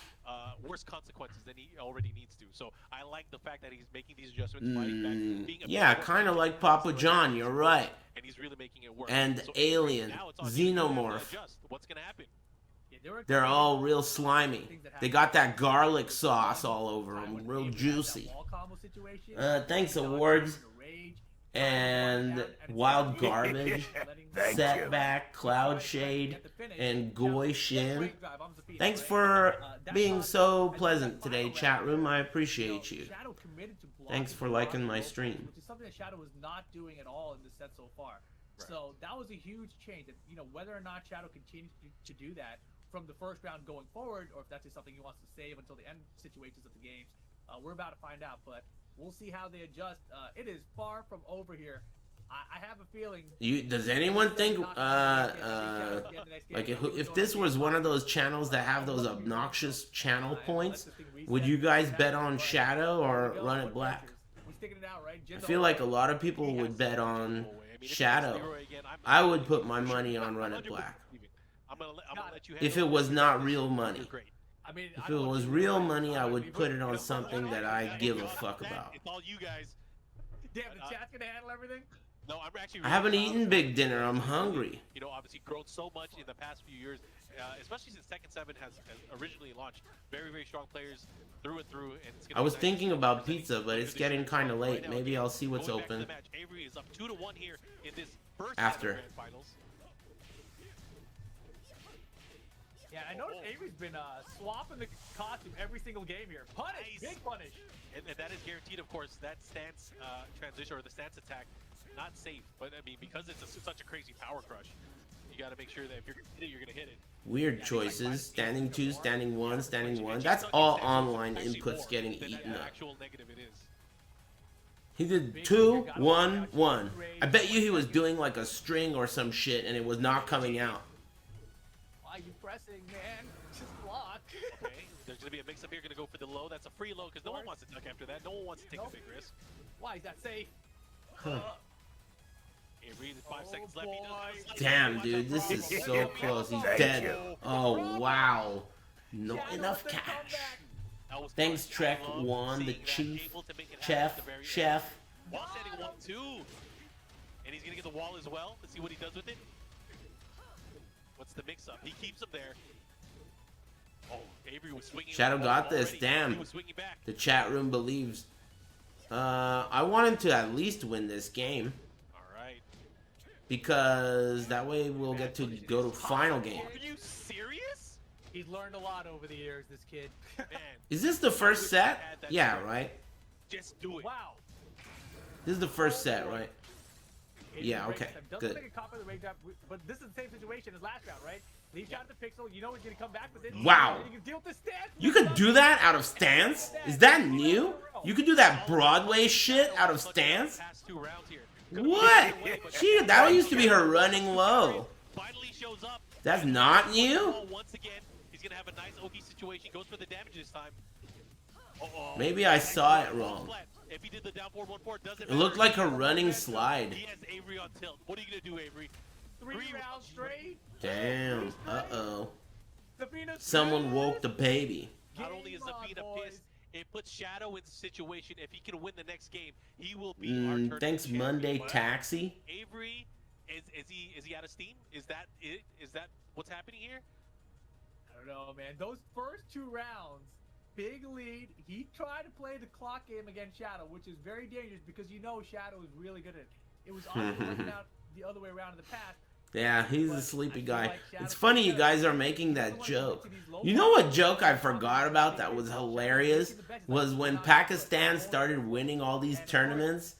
worse consequences than he already needs to. So I like the fact that he's making these adjustments, fighting back, being
yeah, kind of like Papa John. You're right.
And he's really making it work.
And so Alien, Xenomorph.
What's gonna happen?
They're all real slimy. They got that garlic sauce all over them, real juicy. Thanks, awards. And Wild Garbage, Setback, Cloud Shade, and Goy Shin. Thanks for being so pleasant today, chat room. I appreciate you. Thanks for liking my stream.
Which is something that Shadow was not doing at all in this set so far. So that was a huge change. And, you know, whether or not Shadow continues to do that from the first round going forward, or if that's just something he wants to save until the end situations of the games, we're about to find out. But we'll see how they adjust. It is far from over here. I have a feeling.
Does anyone think, like, if this was one of those channels that have those obnoxious channel points, would you guys bet on Shadow or Run It Black? I feel like a lot of people would bet on
mean,
Shadow. I would put my money on Run It Black.
I'm gonna let you
If it was not real money.
I mean,
If it was real money, I would put it on something that I give a fuck about.
It's all you guys.
Damn, the chat's gonna handle everything.
No, I'm actually.
I haven't eaten big dinner. I'm hungry.
You know, obviously grown so much in the past few years, especially since Tekken 7 has originally launched. Very, very strong players through and through. And it's
I was thinking about pizza, but it's getting kind of late. Maybe I'll see what's open
Avery is up 2-1 here in this first
after.
finals.
Yeah, I noticed Avery's been swapping the costume every single game here. Punish, big punish.
And that is guaranteed, of course. That stance transition or the stance attack, not safe. But I mean, because it's such a crazy power crush, you got to make sure that if you're gonna hit it, you're gonna hit it.
Weird choices. Standing 2, standing 1, standing 1. That's all online inputs getting eaten up.
Actual negative it is.
He did 2, 1, 1. I bet you he was doing like a string or some shit and it was not coming out.
Why are you pressing, man? Just block.
Okay, there's gonna be a mix-up here. Gonna go for the low. That's a free low because no one wants to duck after that. No one wants to take a big risk.
Why is that safe?
Avery, 5 seconds left.
Damn, dude, this is so close. He's dead. Oh, wow. Not enough cash. Thanks, Trek One, the chief, chef.
Wall standing 1-2. And he's gonna get the wall as well. Let's see what he does with it. What's the mix-up? He keeps him there. Oh, Avery was swinging.
Shadow got this. Damn. The chat room believes. I want him to at least win this game.
Alright.
Because that way we'll get to go to final game.
Are you serious?
He's learned a lot over the years, this kid.
Man.
Is this the first set? Yeah, right?
Just do it.
Wow.
This is the first set, right? Yeah, okay, good.
Make a copy of the range up, but this is the same situation as last round, right? Leave shot the pixel, you know he's gonna come back with it.
Wow.
You can deal with the stance.
You could do that out of stance? Is that new? You could do that Broadway shit out of stance? What? She, that used to be her running low.
Finally shows up.
That's not new?
Once again, he's gonna have a nice Oki situation. Goes for the damage this time.
Maybe I saw it wrong.
If he did the down forward 1-4, doesn't
It looked like a running slide.
He has Avery on tilt. What are you gonna do, Avery?
3 rounds straight.
Damn. Uh-oh. Someone woke the baby.
Not only is Zafina pissed, it puts Shadow in the situation. If he can win the next game, he will be our tournament
Thanks,
champion.
Monday Taxi.
Avery, is he out of steam? Is that it? Is that what's happening here?
I don't know, man. Those first 2 rounds, big lead. He tried to play the clock game against Shadow, which is very dangerous because you know Shadow is really good at it. It was obviously working out the other way around in the past.
Yeah, he's a sleepy guy. It's funny you guys are making that joke. You know what joke I forgot about that was hilarious? Was when Pakistan started winning all these tournaments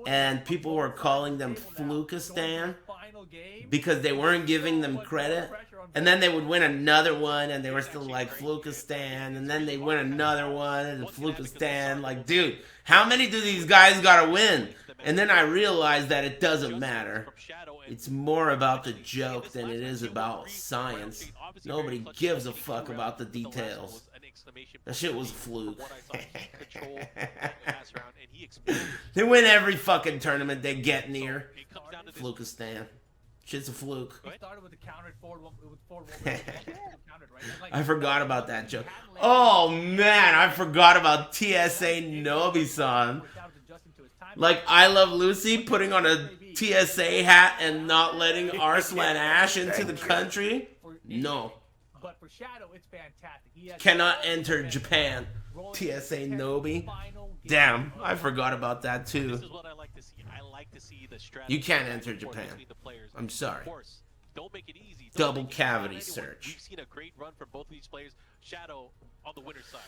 and people were calling them Flukistan because they weren't giving them credit. And then they would win another one and they were still like Flukistan. And then they'd win another one and Flukistan. Like, dude, how many do these guys gotta win? And then I realized that it doesn't matter. It's more about the joke than it is about science. Nobody gives a fuck about the details. That shit was a fluke. They win every fucking tournament they get near. Flukistan. Shit's a fluke. I forgot about that joke. Oh man, I forgot about TSA Nobi-san. Like I Love Lucy putting on a TSA hat and not letting Arslan Ash into the country? No.
But for Shadow, it's fantastic.
Cannot enter Japan. TSA Nobi. Damn, I forgot about that too.
This is what I like to see. I like to see the strategy.
You can't enter Japan. I'm sorry.
Of course, don't make it easy.
Double cavity search.
We've seen a great run from both of these players. Shadow on the winner's side.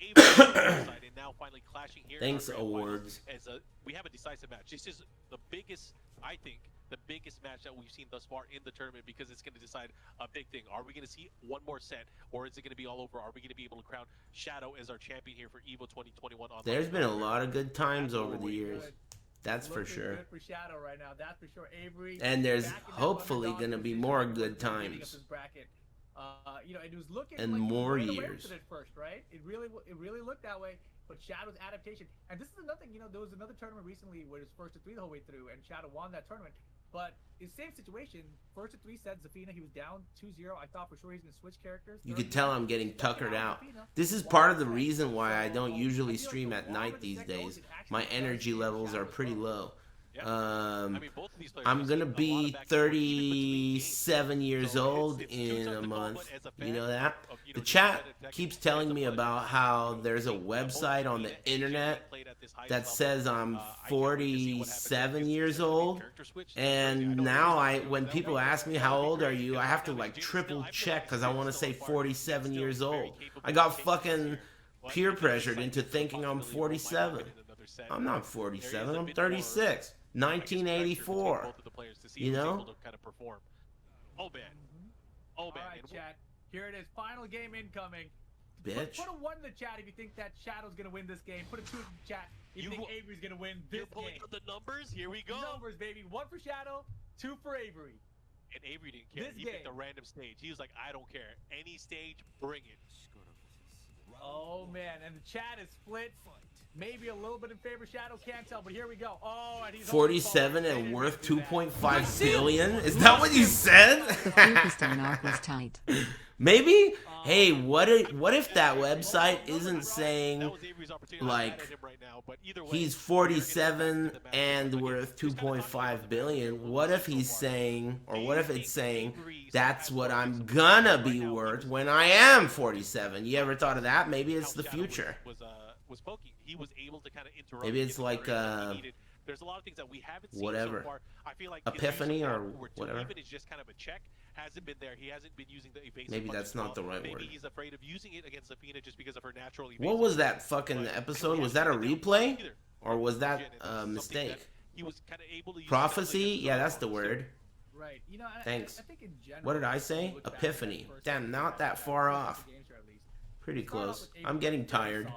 Avery on the winner's side, and now finally clashing here.
Thanks, awards.
As we have a decisive match. This is the biggest, I think, the biggest match that we've seen thus far in the tournament because it's going to decide a big thing. Are we going to see one more set, or is it going to be all over? Are we going to be able to crown Shadow as our champion here for EVO 2021?
There's been a lot of good times over the years. That's for sure.
Good for Shadow right now. That's for sure. Avery.
And there's hopefully going to be more good times.
You know, it was looking
and
like
more
right away
years.
with it at first, right? It really looked that way. But Shadow's adaptation, and this is another thing. You know, there was another tournament recently where it was first to 3 the whole way through, and Shadow won that tournament. But it's the same situation. First to 3 sets, Zafina, he was down 2-0. I thought for sure he's gonna switch characters.
You could tell I'm getting tuckered out. This is part of the reason why I don't usually stream at night these days. My energy levels are pretty low. I'm gonna be 37 years old in a month. You know that? The chat keeps telling me about how there's a website on the internet that says I'm 47 years old, and now when people ask me how old are you, I have to like triple check because I want to say 47 years old. I got fucking peer pressured into thinking I'm 47. I'm not 47. I'm 36. 1984. You know?
Oh man.
All right, chat. Here it is. Final game incoming.
Bitch.
Put a 1 in the chat if you think that Shadow's gonna win this game. Put a 2 in the chat if you think Averey's gonna win this
You're pulling
game.
out the numbers. Here we go.
Numbers, baby. 1 for Shadow, 2 for Averey.
And Averey didn't care. He picked a random stage. He was like, I don't care. Any stage, bring it.
Oh man, and the chat is split. Maybe a little bit in favor of Shadow, can't tell, but here we go. Oh, and he's
47 and worth 2.5 billion? Is that what you said?
was tight.
Maybe? Hey, what if that website isn't saying like he's 47 and worth 2.5 billion? What if he's saying, or what if it's saying that's what I'm gonna be worth when I am 47? You ever thought of that? Maybe it's the future.
Was poking. He was able to kind of interrupt.
Maybe it's like
there's a lot of things that we haven't seen
whatever.
so far. I feel like
Epiphany or whatever.
Even is just kind of a check. Hasn't been there. He hasn't been using the evasive.
Maybe that's not the right
Maybe
word.
he's afraid of using it against Zafina just because of her natural evasive.
What was that fucking episode? Was that a replay? Or was that a mistake?
He was kind of able to use
Prophecy? Yeah, that's the word.
Right. You know,
Thanks.
I think in general,
What did I say? Epiphany. Damn, not that far off. Pretty close. I'm getting tired.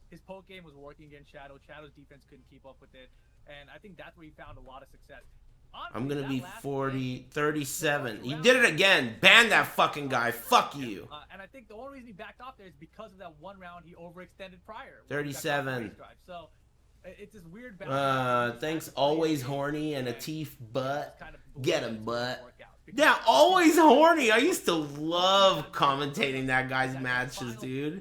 His poke game was working against Shadow. Shadow's defense couldn't keep up with it, and I think that's where he found a lot of success. Honestly,
I'm gonna be 37. He did it again. Ban that fucking guy. Fuck you.
And I think the only reason he backed off there is because of that 1 round he overextended prior.
37.
So it's this weird balance.
Thanks, always horny and a teeth butt. Get him, butt. Yeah, always horny. I used to love commentating that guy's matches, dude.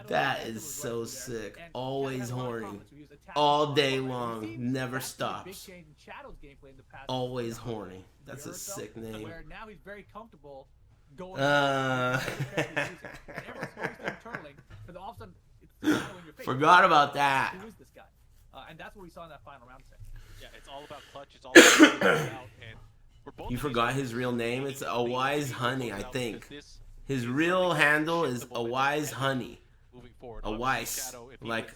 That is so sick. Always horny. All day long. Never stops. Always horny. That's a sick name.
Where now he's very comfortable going.
Forgot about that.
Who is this guy? And that's what we saw in that final round set.
Yeah, it's all about clutch. It's all about out. And
you forgot his real name? It's A Wise Honey, I think. His real handle is A Wise Honey. A Weiss. Like,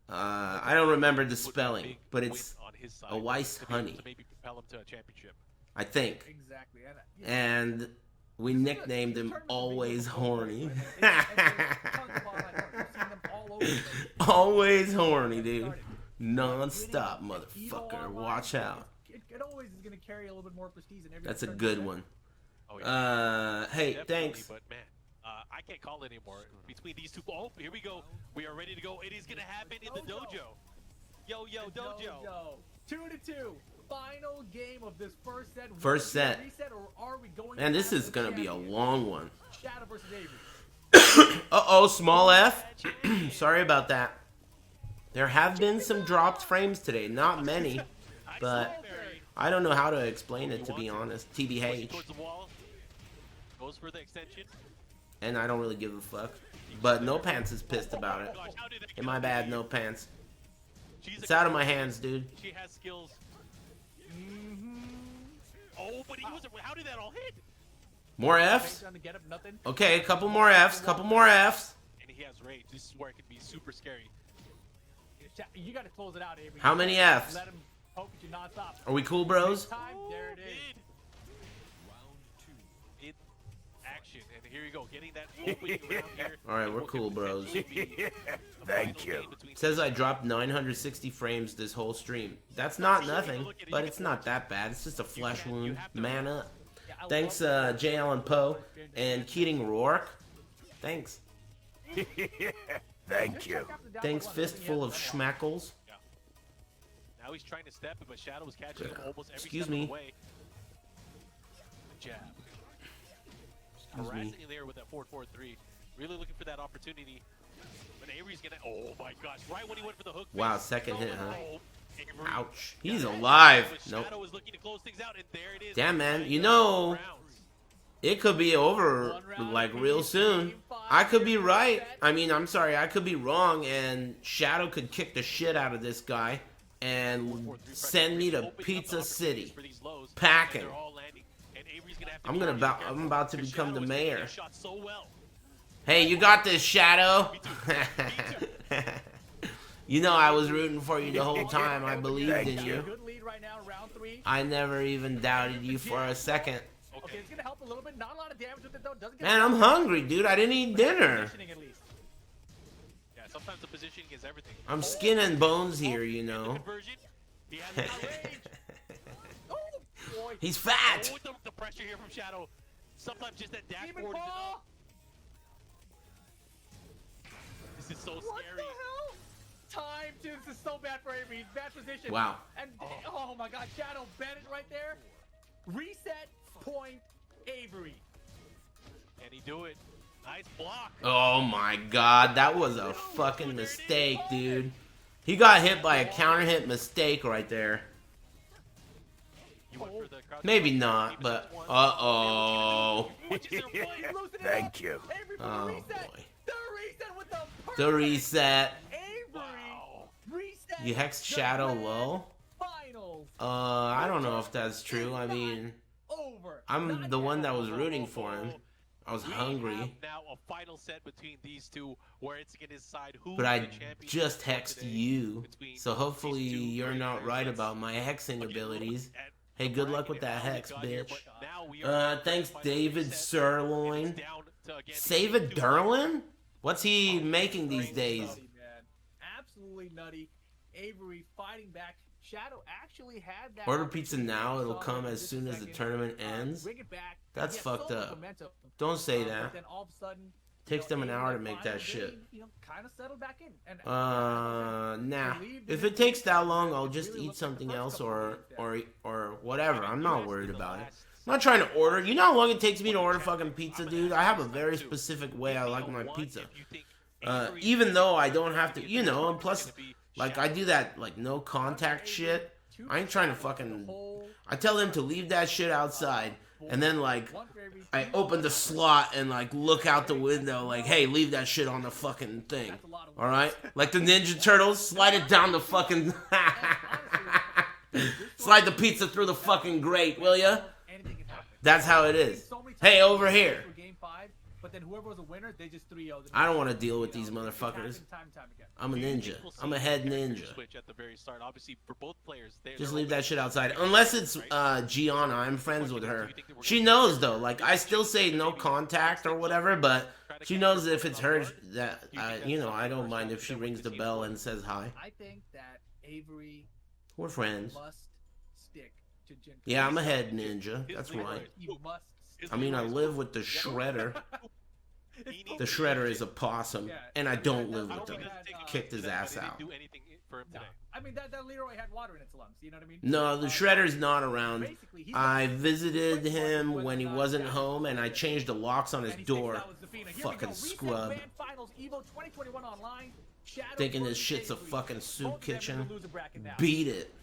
I don't remember the spelling, but it's A Weiss Honey. I think.
Exactly.
And we nicknamed him Always Horny. Always horny, dude. Non-stop, motherfucker. Watch out.
It always is going to carry a little bit more prestige in every.
That's a good one. Hey, thanks.
But man, I can't call it anymore. Between these two, oh, here we go. We are ready to go. It is going to happen in the dojo. Yo, dojo.
2-2. Final game of this first set.
First set. Man, this is going to be a long one.
Shadow versus Avery.
Uh-oh, small F. Sorry about that. There have been some dropped frames today. Not many, but I don't know how to explain it, to be honest. TBH.
Goes for the extension.
And I don't really give a fuck. But No Pants is pissed about it. Hey, my bad, No Pants. It's out of my hands, dude.
She has skills. Oh, but he wasn't. How did that all hit?
More Fs? Okay, a couple more Fs. Couple more Fs.
And he has rage. This is where it can be super scary.
You got to close it out, Avery.
How many Fs?
Let him poke at you nonstop.
Are we cool, bros?
There it is.
In action. And here you go. Getting that opening round here.
Alright, we're cool, bros.
Thank you.
It says I dropped 960 frames this whole stream. That's not nothing, but it's not that bad. It's just a flesh wound. Man up. Thanks, J. Allen Poe and Keating Rourke. Thanks.
Thank you.
Thanks, Fistful of Schmackles.
Yeah. Now he's trying to step it, but Shadow was catching him almost every
Excuse
step
me.
of the way. The jab. Harassing there with that 4-4-3. Really looking for that opportunity. But Avery's gonna. Oh my gosh! Right when he went for the hook.
Wow,
face.
second hit, huh?
Oh, Avery.
Ouch. He's alive. Nope.
Shadow was looking to close things out, and there it is.
Damn, man. You know, it could be over like real soon. I could be right. I mean, I'm sorry, I could be wrong, and Shadow could kick the shit out of this guy and send me to Pizza City, packing. I'm about to become the mayor. Hey, you got this, Shadow. You know I was rooting for you the whole time. I believed in you. I never even doubted you for a second.
Okay, it's gonna help a little bit. Not a lot of damage with it though. Doesn't get
Man, I'm hungry, dude. I didn't eat dinner.
Yeah, sometimes the positioning is everything.
I'm skin and bones here, you know. He's fat.
Oh, the pressure here from Shadow. Sometimes just that dashboard is enough. This is so scary.
What the hell? Time to. This is so bad for Avery. He's bad position.
Wow.
And oh my God, Shadow Bennett right there. Reset point Avery.
Can he do it? Nice block.
Oh my God, that was a fucking mistake, dude. He got hit by a counter hit mistake right there. Maybe not, but uh-oh.
Thank you.
Oh boy. The reset. You hexed Shadow low? I don't know if that's true. I mean, I'm the one that was rooting for him. I was hungry.
Now a final set between these two where it's going to decide who
But I just hexed you, so hopefully you're not right about my hexing abilities. Hey, good luck with that hex, bitch. Thanks, David Sirloin. Save it, Derlin? What's he making these days?
Absolutely nutty. Avery fighting back. Shadow actually had that.
Order pizza now, it'll come as soon as the tournament ends. That's fucked up. Don't say that. Takes them an hour to make that shit. Nah. If it takes that long, I'll just eat something else or whatever. I'm not worried about it. I'm not trying to order. You know how long it takes me to order fucking pizza, dude? I have a very specific way I like my pizza. Even though I don't have to, you know, and plus, like, I do that, like, no contact shit. I ain't trying to fucking... I tell them to leave that shit outside, and then, like, I open the slot and, like, look out the window, like, hey, leave that shit on the fucking thing. Alright? Like the Ninja Turtles, slide it down the fucking... Slide the pizza through the fucking grate, will ya? That's how it is. Hey, over here.
But then whoever was a winner, they just 3-0'd.
I don't want to deal with these motherfuckers. I'm a ninja. I'm a head ninja. Just leave that shit outside. Unless it's Gianna. I'm friends with her. She knows, though. Like, I still say no contact or whatever, but she knows if it's her that, you know, I don't mind if she rings the bell and says hi.
I think that Avery...
We're friends.
Must stick to
yeah, I'm a head ninja. That's right. I mean, I live with the Shredder. The Shredder is a possum, and I don't live with him. Kicked his ass out.
I mean, that Leroy had water in its lungs, you know what I mean?
No, the Shredder's not around. I visited him when he wasn't home, and I changed the locks on his door. Fucking scrub. Thinking this shit's a fucking soup kitchen. Beat it.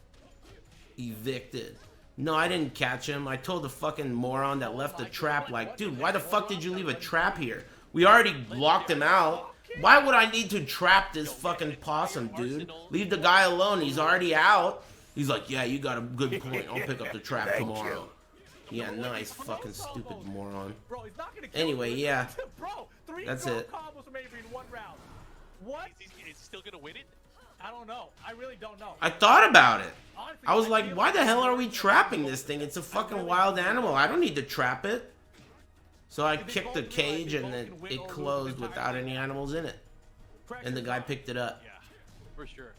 Evicted. No, I didn't catch him. I told the fucking moron that left the trap, like, dude, why the fuck did you leave a trap here? We already locked him out. Why would I need to trap this fucking possum, dude? Leave the guy alone. He's already out. He's like, yeah, you got a good point. I'll pick up the trap tomorrow. Yeah, nice. Fucking stupid moron. Anyway, yeah. That's it.
What?
Is he still gonna win it?
I don't know. I really don't know.
I thought about it. I was like, why the hell are we trapping this thing? It's a fucking wild animal. I don't need to trap it. So I kicked the cage and then it closed without any animals in it. And the guy picked it up.
Yeah, for sure.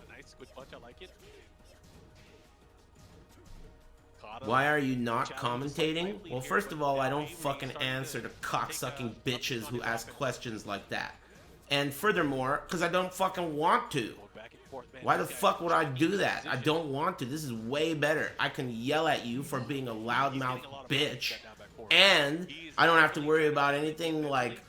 A nice, good punch. I like it.
Why are you not commentating? Well, first of all, I don't fucking answer to cocksucking bitches who ask questions like that. And furthermore, because I don't fucking want to. Why the fuck would I do that? I don't want to. This is way better. I can yell at you for being a loudmouth bitch. And I don't have to worry about anything like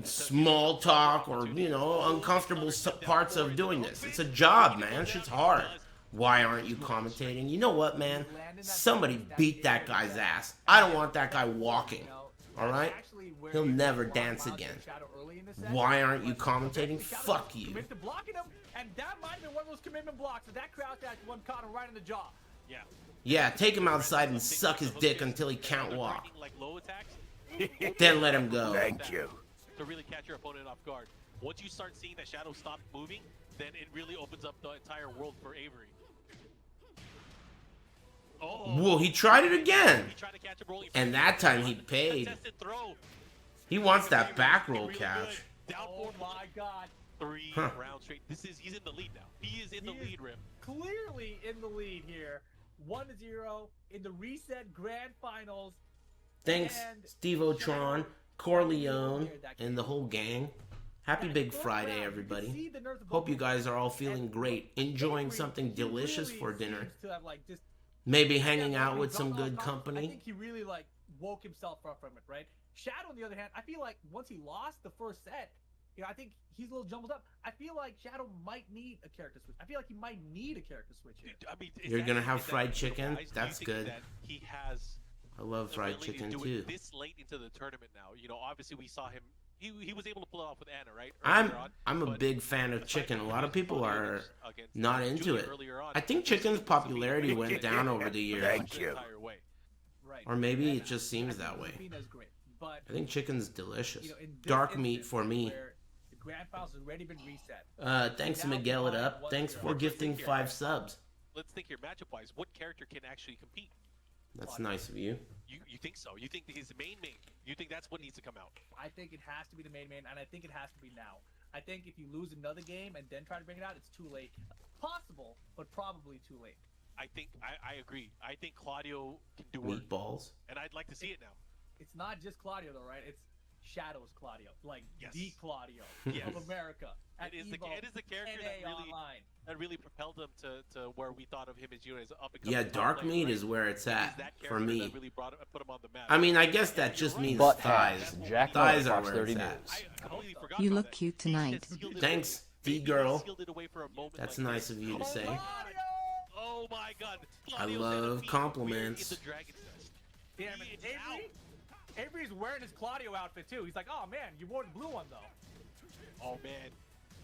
small talk or, you know, uncomfortable parts of doing this. It's a job, man. Shit's hard. Why aren't you commentating? You know what, man? Somebody beat that guy's ass. I don't want that guy walking. Alright? He'll never dance again. Why aren't you commentating? Fuck you.
And that might have been one of those commitment blocks. That crouch attack one caught him right in the jaw. Yeah.
Yeah, take him outside and suck his dick until he can't walk. Then let him go.
Thank you.
To really catch your opponent off guard. Once you start seeing that Shadow stop moving, then it really opens up the entire world for Averiey. Oh.
Whoa, he tried it again. And that time he paid. He wants that back roll catch.
Oh my god.
3 rounds straight. He's in the lead now. He is in the lead, Rip.
Clearly in the lead here. 1-0 in the reset grand finals.
Thanks, Steve Otron, Corleone, and the whole gang. Happy Big Friday, everybody. Hope you guys are all feeling great, enjoying something delicious for dinner. Maybe hanging out with some good company.
I think he really like woke himself up from it, right? Shadow, on the other hand, I feel like once he lost the first set, you know, I think he's a little jumbled up. I feel like Shadow might need a character switch. I feel like he might need a character switch here.
I mean,
you're gonna have fried chicken? That's good.
That he has
I love fried chicken too.
This late into the tournament now, you know, obviously we saw him. He was able to pull it off with Anna, right?
I'm a big fan of chicken. A lot of people are not into it. I think chicken's popularity went down over the years.
Thank you.
Or maybe it just seems that way. I think chicken's delicious. Dark meat for me.
The grand finals has already been reset.
Thanks Miguel it up. Thanks for gifting 5 subs.
Let's think here, matchup-wise. What character can actually compete?
That's nice of you.
You think so? You think his main? You think that's what needs to come out?
I think it has to be the main, and I think it has to be now. I think if you lose another game and then try to bring it out, it's too late. Possible, but probably too late.
I think I agree. I think Claudio can do work.
Meatballs.
And I'd like to see it now.
It's not just Claudio though, right? It's Shadow's Claudio, like the Claudio of America.
It is the character that really propelled him to where we thought of him as you as up and coming.
Yeah, Dark Meat is where it's at for me.
That really put him on the map.
I mean, I guess that just means thighs. Thighs are where it's at.
You look cute tonight.
Thanks, D-Girl. That's nice of you to say.
Oh my god.
I love compliments.
Damn it, Avery's wearing his Claudio outfit too. He's like, oh man, you wore the blue one though.
Oh man,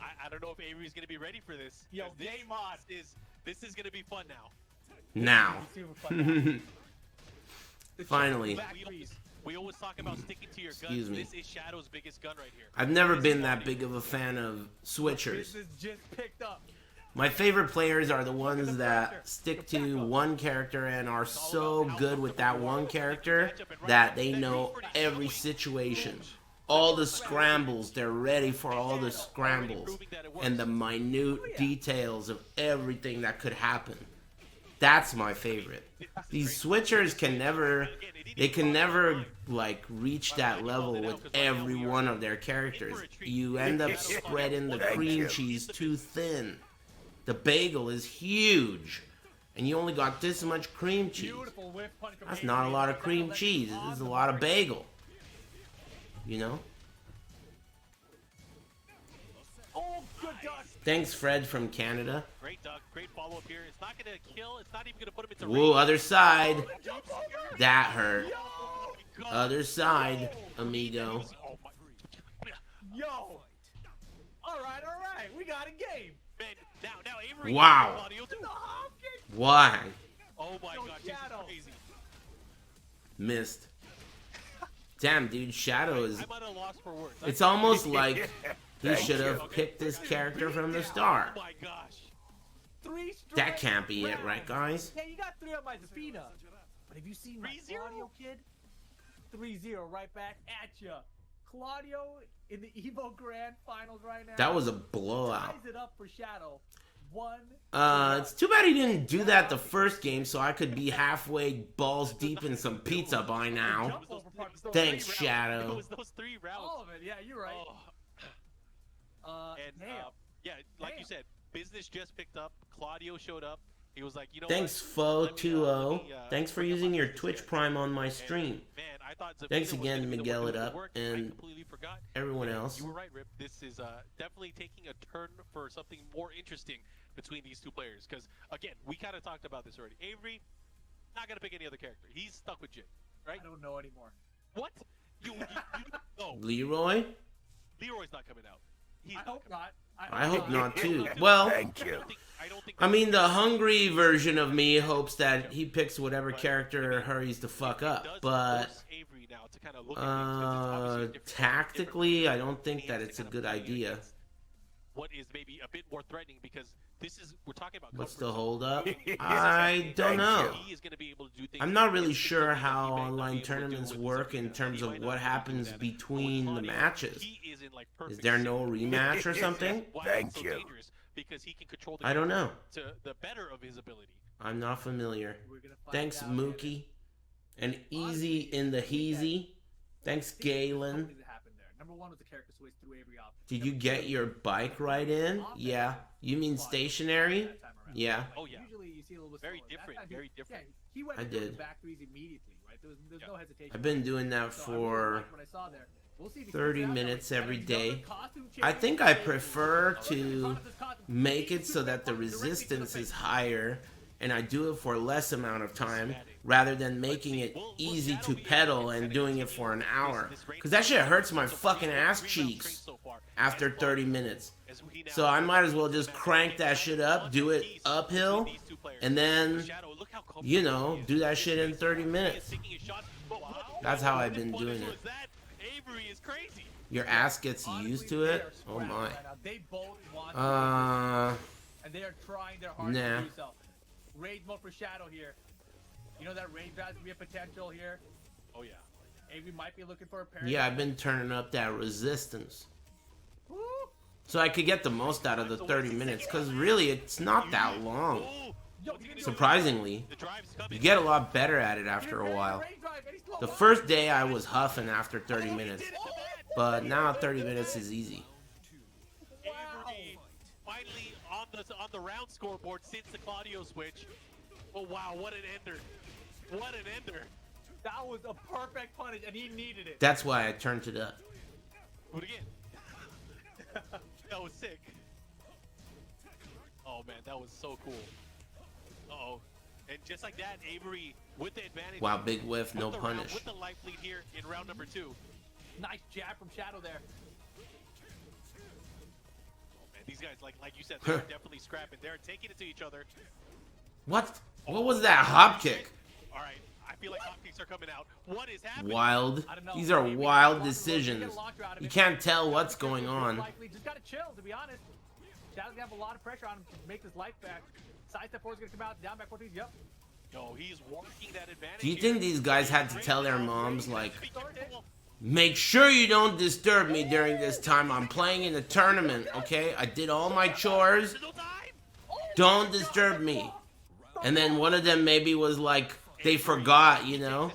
I don't know if Avery's gonna be ready for this.
Yo, game on.
This is gonna be fun now.
Now. Finally.
We always talk about sticking to your guns.
Excuse me.
This is Shadow's biggest gun right here.
I've never been that big of a fan of switchers.
This is just picked up.
My favorite players are the ones that stick to one character and are so good with that one character that they know every situation. All the scrambles, they're ready for all the scrambles and the minute details of everything that could happen. That's my favorite. These switchers can never like reach that level with every one of their characters. You end up spreading the cream cheese too thin. The bagel is huge, and you only got this much cream cheese. That's not a lot of cream cheese. This is a lot of bagel. You know? Thanks, Fred from Canada.
Great duck, great follow-up here. It's not going to kill. It's not even going to put him into
whoa, other side. That hurt. Other side, amigo.
Yo. All right. We got a game.
Now Averiey.
Wow. Why?
Oh my god, this is crazy.
Missed. Damn, dude, Shadow is...
I'm at a loss for words.
It's almost like he should have picked this character from the start.
Oh my gosh.
That can't be it, right, guys?
Yeah, you got 3 on my Zafina. But have you seen my Claudio, kid? 3-0 right back at ya. Claudio in the EVO Grand Finals right now.
That was a blowout.
Ties it up for Shadow.
It's too bad he didn't do that the first game, so I could be halfway balls deep in some pizza by now. Thanks, Shadow.
It was those 3 rounds.
All of it, yeah, you're right.
Yeah, like you said, business just picked up. Claudio showed up. He was like, you know
Thanks,
what?
Fo20. Thanks for using your Twitch Prime on my stream.
Man, I thought
Thanks again to Miguel It Up and everyone else.
You were right, Rip. This is definitely taking a turn for something more interesting between these 2 players. Because, again, we kind of talked about this already. Averiey, not going to pick any other character. He's stuck with Jin, right?
I don't know anymore.
What? You no.
Leroy?
Leroy's not coming out.
I hope not.
I hope not too. Well, I mean, the hungry version of me hopes that he picks whatever character hurries the fuck up. But tactically, I don't think that it's a good idea.
What is maybe a bit more threatening because this is we're talking about.
What's the hold up? I don't know. I'm not really sure how online tournaments work in terms of what happens between the matches. Is there no rematch or something?
Thank you.
I don't know.
To the better of his ability.
I'm not familiar. Thanks, Mookie. And Easy in the Heezy. Thanks, Galen.
Number 1 was the character switch through Averiey off.
Did you get your bike right in? Yeah. You mean stationary? Yeah.
Oh yeah.
Usually you see a little bit
very different. Very different.
Yeah, he went
I did.
back threes immediately, right? There's no hesitation.
I've been doing that for 30 minutes every day. I think I prefer to make it so that the resistance is higher and I do it for less amount of time rather than making it easy to pedal and doing it for an hour. Because that shit hurts my fucking ass cheeks after 30 minutes. So I might as well just crank that shit up, do it uphill, and then, you know, do that shit in 30 minutes. That's how I've been doing it. Your ass gets used to it? Oh my.
And they are trying their hardest to do so. Rage mode for Shadow here. You know that rage drive could be a potential here.
Oh yeah.
Averiey might be looking for a parry.
Yeah, I've been turning up that resistance. So I could get the most out of the 30 minutes, because really it's not that long. Surprisingly, you get a lot better at it after a while. The first day I was huffing after 30 minutes, but now 30 minutes is easy.
Averiey finally on the round scoreboard since the Claudio switch. Oh wow, what an ender. What an ender.
That was a perfect punish and he needed it.
That's why I turned it up.
Do it again. That was sick. Oh man, that was so cool. Uh-oh. And just like that, Averiey with the advantage.
Wow, big whiff, no punish.
With the life lead here in round number 2.
Nice jab from Shadow there.
Oh man, these guys, like you said, they're definitely scrapping. They're taking it to each other.
What? What was that hop kick?
All right, I feel like hop kicks are coming out. What is happening?
Wild. These are wild decisions. You can't tell what's going on.
Just gotta chill, to be honest. Shadow's gonna have a lot of pressure on him to make this life back. Side step 4 is gonna come out, down back 4 threes, yep.
Yo, he's working that advantage.
Do you think these guys had to tell their moms, like, make sure you don't disturb me during this time. I'm playing in a tournament, okay? I did all my chores. Don't disturb me. And then one of them maybe was like, they forgot, you know?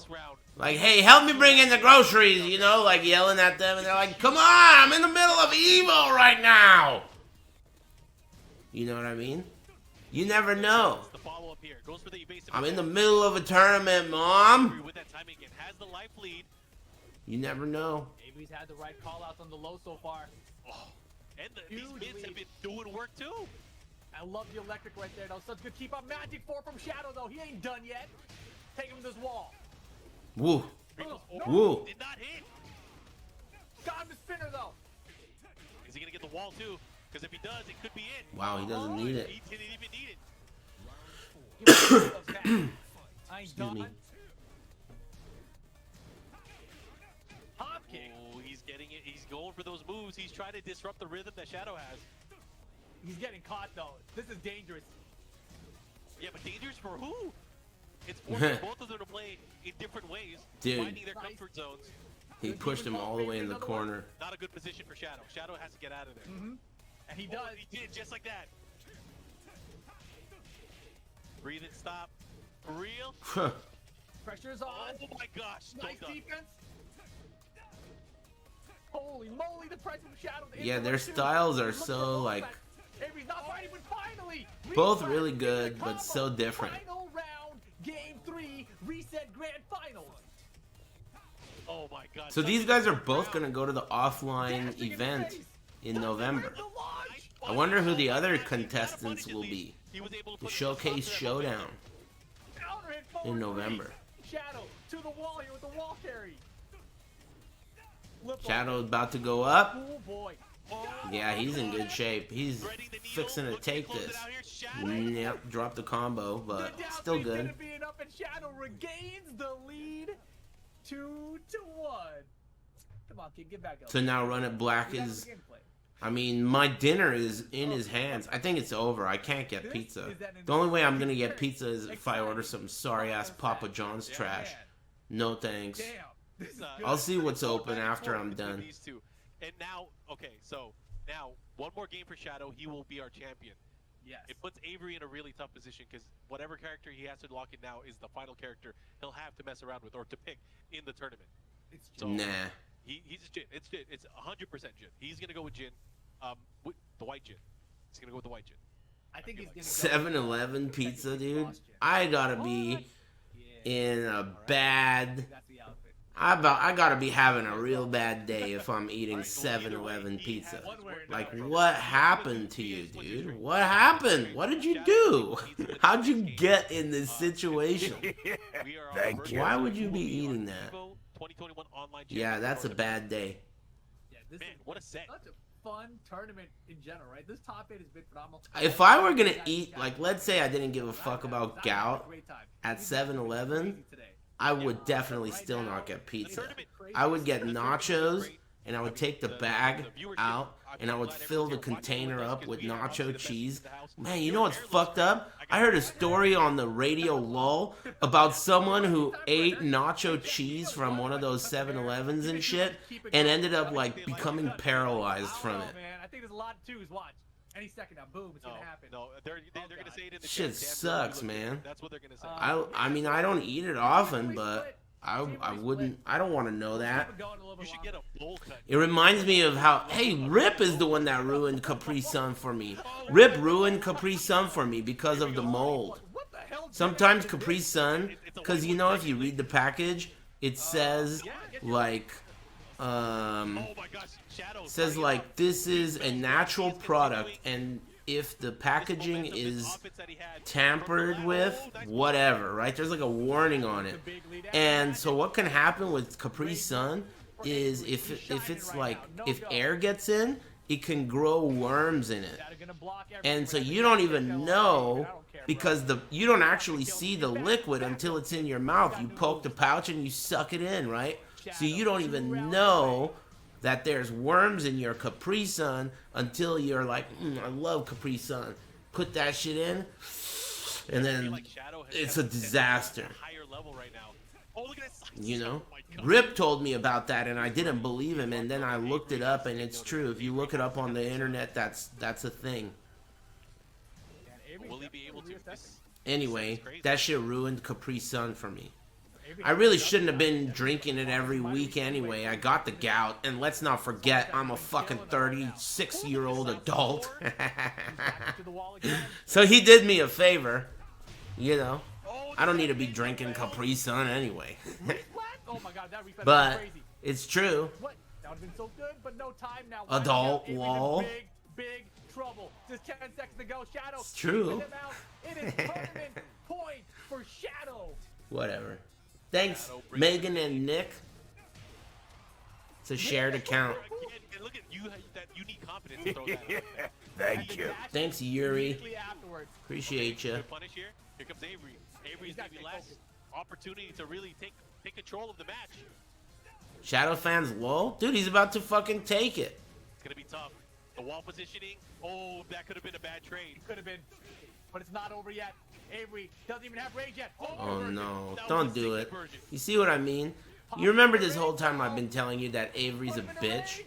Like, hey, help me bring in the groceries, you know? Like yelling at them. And they're like, come on, I'm in the middle of EVO right now. You know what I mean? You never know. I'm in the middle of a tournament, Mom. You never know.
Averey's had the right call-outs on the low so far.
Oh, and these mids have been doing work too.
I love the electric right there, though. Such good keep up. Magic 4 from Shadow, though. He ain't done yet. Take him to this wall.
Woo.
No.
Woo.
Did not hit.
Got him the spinner, though.
Is he going to get the wall, too? Because if he does, it could be it.
Wow, he doesn't need it.
He didn't even need it.
I ain't
Excuse me.
Hop kick.
Oh, he's getting it. He's going for those moves. He's trying to disrupt the rhythm that Shadow has.
He's getting caught, though. This is dangerous.
Yeah, but dangerous for who? It's forcing both of them to play in different ways, finding their comfort zones.
He pushed him all the way in the corner.
Not a good position for Shadow. Shadow has to get out of there.
And he does.
He did, just like that. Breathe and stop. For real?
Pressure's on.
Oh my gosh.
Nice defense. Holy moly, the pressure from Shadow.
Yeah, their styles are so like
Avery's not fighting, but finally,
both really good, but so different.
Final round, game 3, reset grand finals.
Oh my god.
So these guys are both gonna go to the offline event in November. I wonder who the other contestants will be. The Showcase Showdown in November.
Shadow to the wall here with the wall carry.
Shadow about to go up.
Oh boy.
Yeah, he's in good shape. He's fixing to take this. Yep, drop the combo, but still good.
Shadow regains the lead 2-1. Come on, kid, get back up.
So now Run It Black is... I mean, my dinner is in his hands. I think it's over. I can't get pizza. The only way I'm going to get pizza is if I order some sorry-ass Papa John's trash. No thanks. I'll see what's open after I'm done.
And now, okay, so now one more game for Shadow. He will be our champion.
Yes.
It puts Averiey in a really tough position because whatever character he has to lock in now is the final character he'll have to mess around with or to pick in the tournament. So
nah.
He's Jin. It's Jin. It's 100% Jin. He's gonna go with Jin. With the white Jin. He's gonna go with the white Jin.
I think he's gonna
7-Eleven pizza, dude. I gotta be in a bad. I gotta be having a real bad day if I'm eating 7-Eleven pizza. Like, what happened to you, dude? What happened? What did you do? How'd you get in this situation?
Thank you.
Why would you be eating that? Yeah, that's a bad day.
Man,
what a set.
Such a fun tournament in general, right? This top 8 has been phenomenal.
If I were gonna eat, like, let's say I didn't give a fuck about gout at 7-Eleven, I would definitely still not get pizza. I would get nachos, and I would take the bag out, and I would fill the container up with nacho cheese. Man, you know what's fucked up? I heard a story on the radio lull about someone who ate nacho cheese from one of those 7-Elevens and shit, and ended up, like, becoming paralyzed from it.
Man, I think there's a lot to choose. Watch. Any second now, boom, it's gonna happen.
No, they're gonna say it in the
Shit
chat.
sucks, man.
That's what they're gonna say.
I mean, I don't eat it often, but I wouldn't. I don't want to know that.
You should get a bowl cut.
It reminds me of how, hey, Rip is the one that ruined Capri Sun for me. Rip ruined Capri Sun for me because of the mold. Sometimes Capri Sun, because you know, if you read the package, it says like, says like this is a natural product, and if the packaging is tampered with, whatever, right? There's like a warning on it. And so what can happen with Capri Sun is if it's like, if air gets in, it can grow worms in it. And so you don't even know, because you don't actually see the liquid until it's in your mouth. You poke the pouch and you suck it in, right? So you don't even know that there's worms in your Capri Sun until you're like, I love Capri Sun. Put that shit in, and then it's a disaster. You know? Rip told me about that, and I didn't believe him, and then I looked it up, and it's true. If you look it up on the internet, that's a thing.
Will he be able to?
Anyway, that shit ruined Capri Sun for me. I really shouldn't have been drinking it every week anyway. I got the gout, and let's not forget, I'm a fucking 36-year-old adult. So he did me a favor, you know. I don't need to be drinking Capri Sun anyway. But it's true. Adult wall.
Big trouble. Just 10 seconds to go. Shadow.
It's true.
It is tournament point for Shadow.
Whatever. Thanks, Megan and Nick. It's a shared account.
And look at you, that unique confidence to throw that out.
Thank you.
Thanks, Yuri. Appreciate you.
Punish here. Here comes Averiey. Averey's maybe last opportunity to really take control of the match.
Shadow fans low? Dude, he's about to fucking take it.
It's going to be tough. The wall positioning. Oh, that could have been a bad trade.
It could have been. But it's not over yet. Averiey doesn't even have rage yet.
Oh no, don't do it. You see what I mean? You remember this whole time I've been telling you that Averey's a bitch?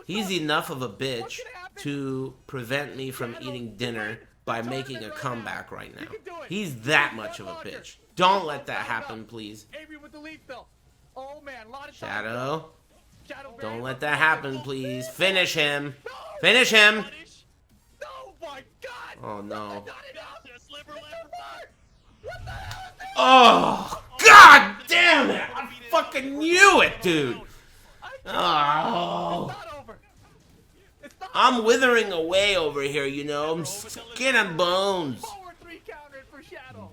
He's enough of a bitch to prevent me from eating dinner by making a comeback right now. He's that much of a bitch. Don't let that happen, please.
Avery with the lead still. Oh man, a lot of
Shadow. Don't let that happen, please. Finish him. Finish him.
Oh my god!
Oh no. Oh, god damn it! I fucking knew it, dude. Oh. I'm withering away over here, you know. I'm skin and bones.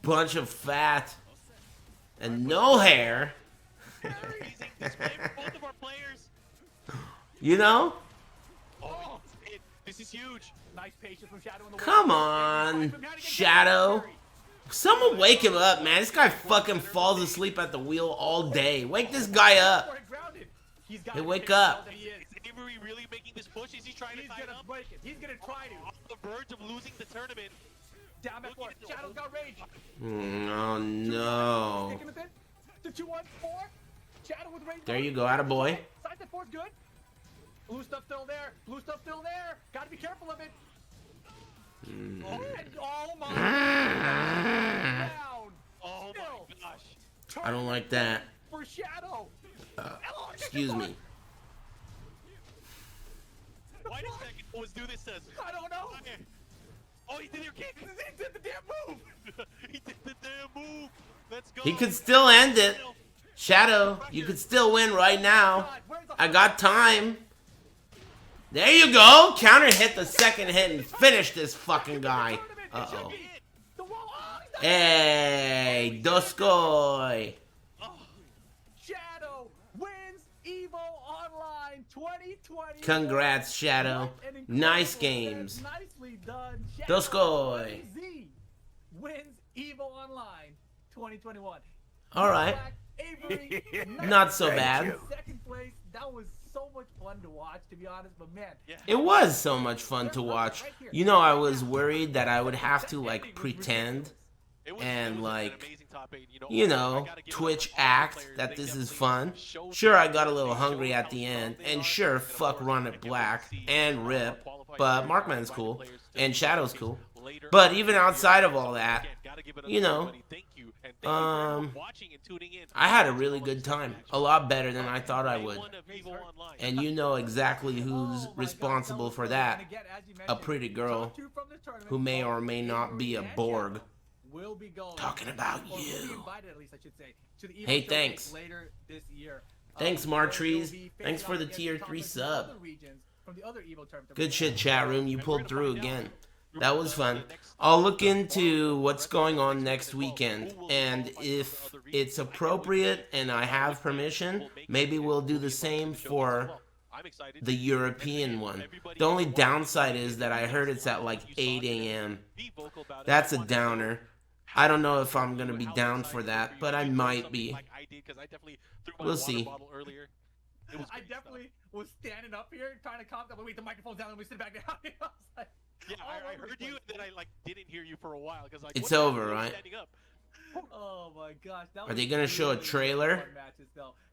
Bunch of fat. And no hair. You know?
Oh, this is huge.
Nice patience from Shadow in the
Come on, Shadow. Someone wake him up, man. This guy fucking falls asleep at the wheel all day. Wake this guy up. Hey, wake up.
Is Avery really making this push? Is he trying to tie it up?
He's gonna try to.
On the verge of losing the tournament.
Down back forward. Shadow's got rage.
Oh no.
The 2-1-4. Shadow with rage.
There you go, attaboy.
Side step 4's good. Blue stuff still there. Blue stuff still there. Gotta be careful of it. Oh my god.
Oh my gosh.
I don't like that.
For Shadow.
Excuse me.
Why did Tekken always do this to us?
I don't know.
Oh, he did your kick.
He did the damn move.
He did the damn move. Let's go.
He could still end it. Shadow, you could still win right now. I got time. There you go. Counter hit the second hit and finish this fucking guy. Uh-oh. Hey, Doskoy.
Shadow wins EVO Online 2020.
Congrats, Shadow. Nice games.
Nicely done.
Doskoy.
Z wins EVO Online 2021.
All right.
Avery,
Not so bad.
Second place. That was so much fun to watch, to be honest, but man.
It was so much fun to watch. You know, I was worried that I would have to, like, pretend and, like, you know, Twitch act that this is fun. Sure, I got a little hungry at the end, and sure, fuck Run It Black and Rip, but Markman's cool, and Shadow's cool. But even outside of all that, you know, I had a really good time. A lot better than I thought I would. And you know exactly who's responsible for that. A pretty girl who may or may not be a Borg. Talking about you. Hey, thanks. Thanks, Martrees. Thanks for the tier 3 sub. Good shit, chat room. You pulled through again. That was fun. I'll look into what's going on next weekend, and if it's appropriate and I have permission, maybe we'll do the same for the European one. The only downside is that I heard it's at like 8 a.m. That's a downer. I don't know if I'm going to be down for that, but I might be. We'll see.
I definitely was standing up here trying to calm down. Wait, the microphone's down and we sit back down. I was like,
yeah, I heard you, and then I like didn't hear you for a while because like
it's over, right?
Oh my gosh!
Are they gonna show a trailer?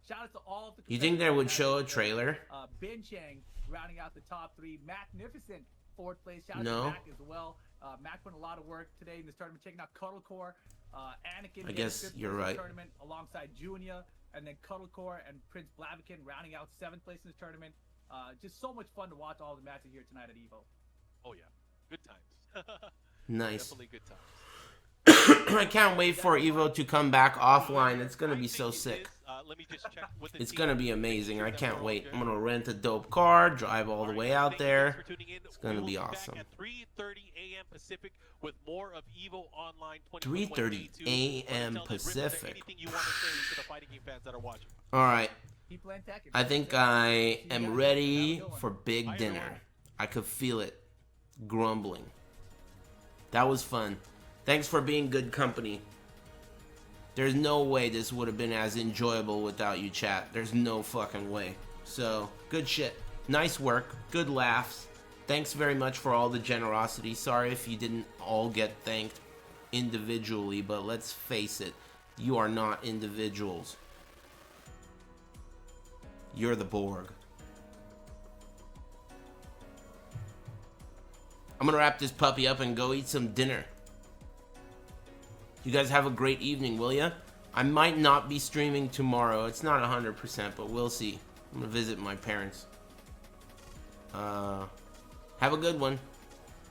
Shout out to all of the.
You think they would show a trailer?
Binchang rounding out the top 3. Magnificent 4th place. Shout out
No.
to Mac as well. Mac put in a lot of work today in this tournament, checking out CuddleCore. Anakin.
I guess you're right.
Tournament alongside Junior, and then CuddleCore and PrinceBlaviken rounding out 7th place in this tournament. Just so much fun to watch all the matches here tonight at EVO.
Oh yeah, good times.
Nice.
Definitely good times.
I can't wait for EVO to come back offline. It's gonna be so sick. It's gonna be amazing. I can't wait. I'm gonna rent a dope car, drive all the way out there. It's gonna be awesome.
3:30 a.m. Pacific with more of EVO Online
3:30 a.m. Pacific.
Anything you want to say to the fighting game fans that are watching?
All right. I think I am ready for big dinner. I could feel it grumbling. That was fun. Thanks for being good company. There's no way this would have been as enjoyable without you, chat. There's no fucking way. So, good shit. Nice work. Good laughs. Thanks very much for all the generosity. Sorry if you didn't all get thanked individually, but let's face it. You are not individuals. You're the Borg. I'm gonna wrap this puppy up and go eat some dinner. You guys have a great evening, will ya? I might not be streaming tomorrow. It's not 100%, but we'll see. I'm gonna visit my parents. Have a good one.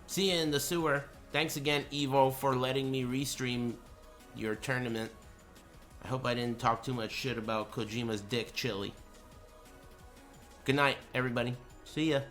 See you in the sewer. Thanks again, EVO, for letting me restream your tournament. I hope I didn't talk too much shit about Kojima's dick chili. Good night, everybody. See ya.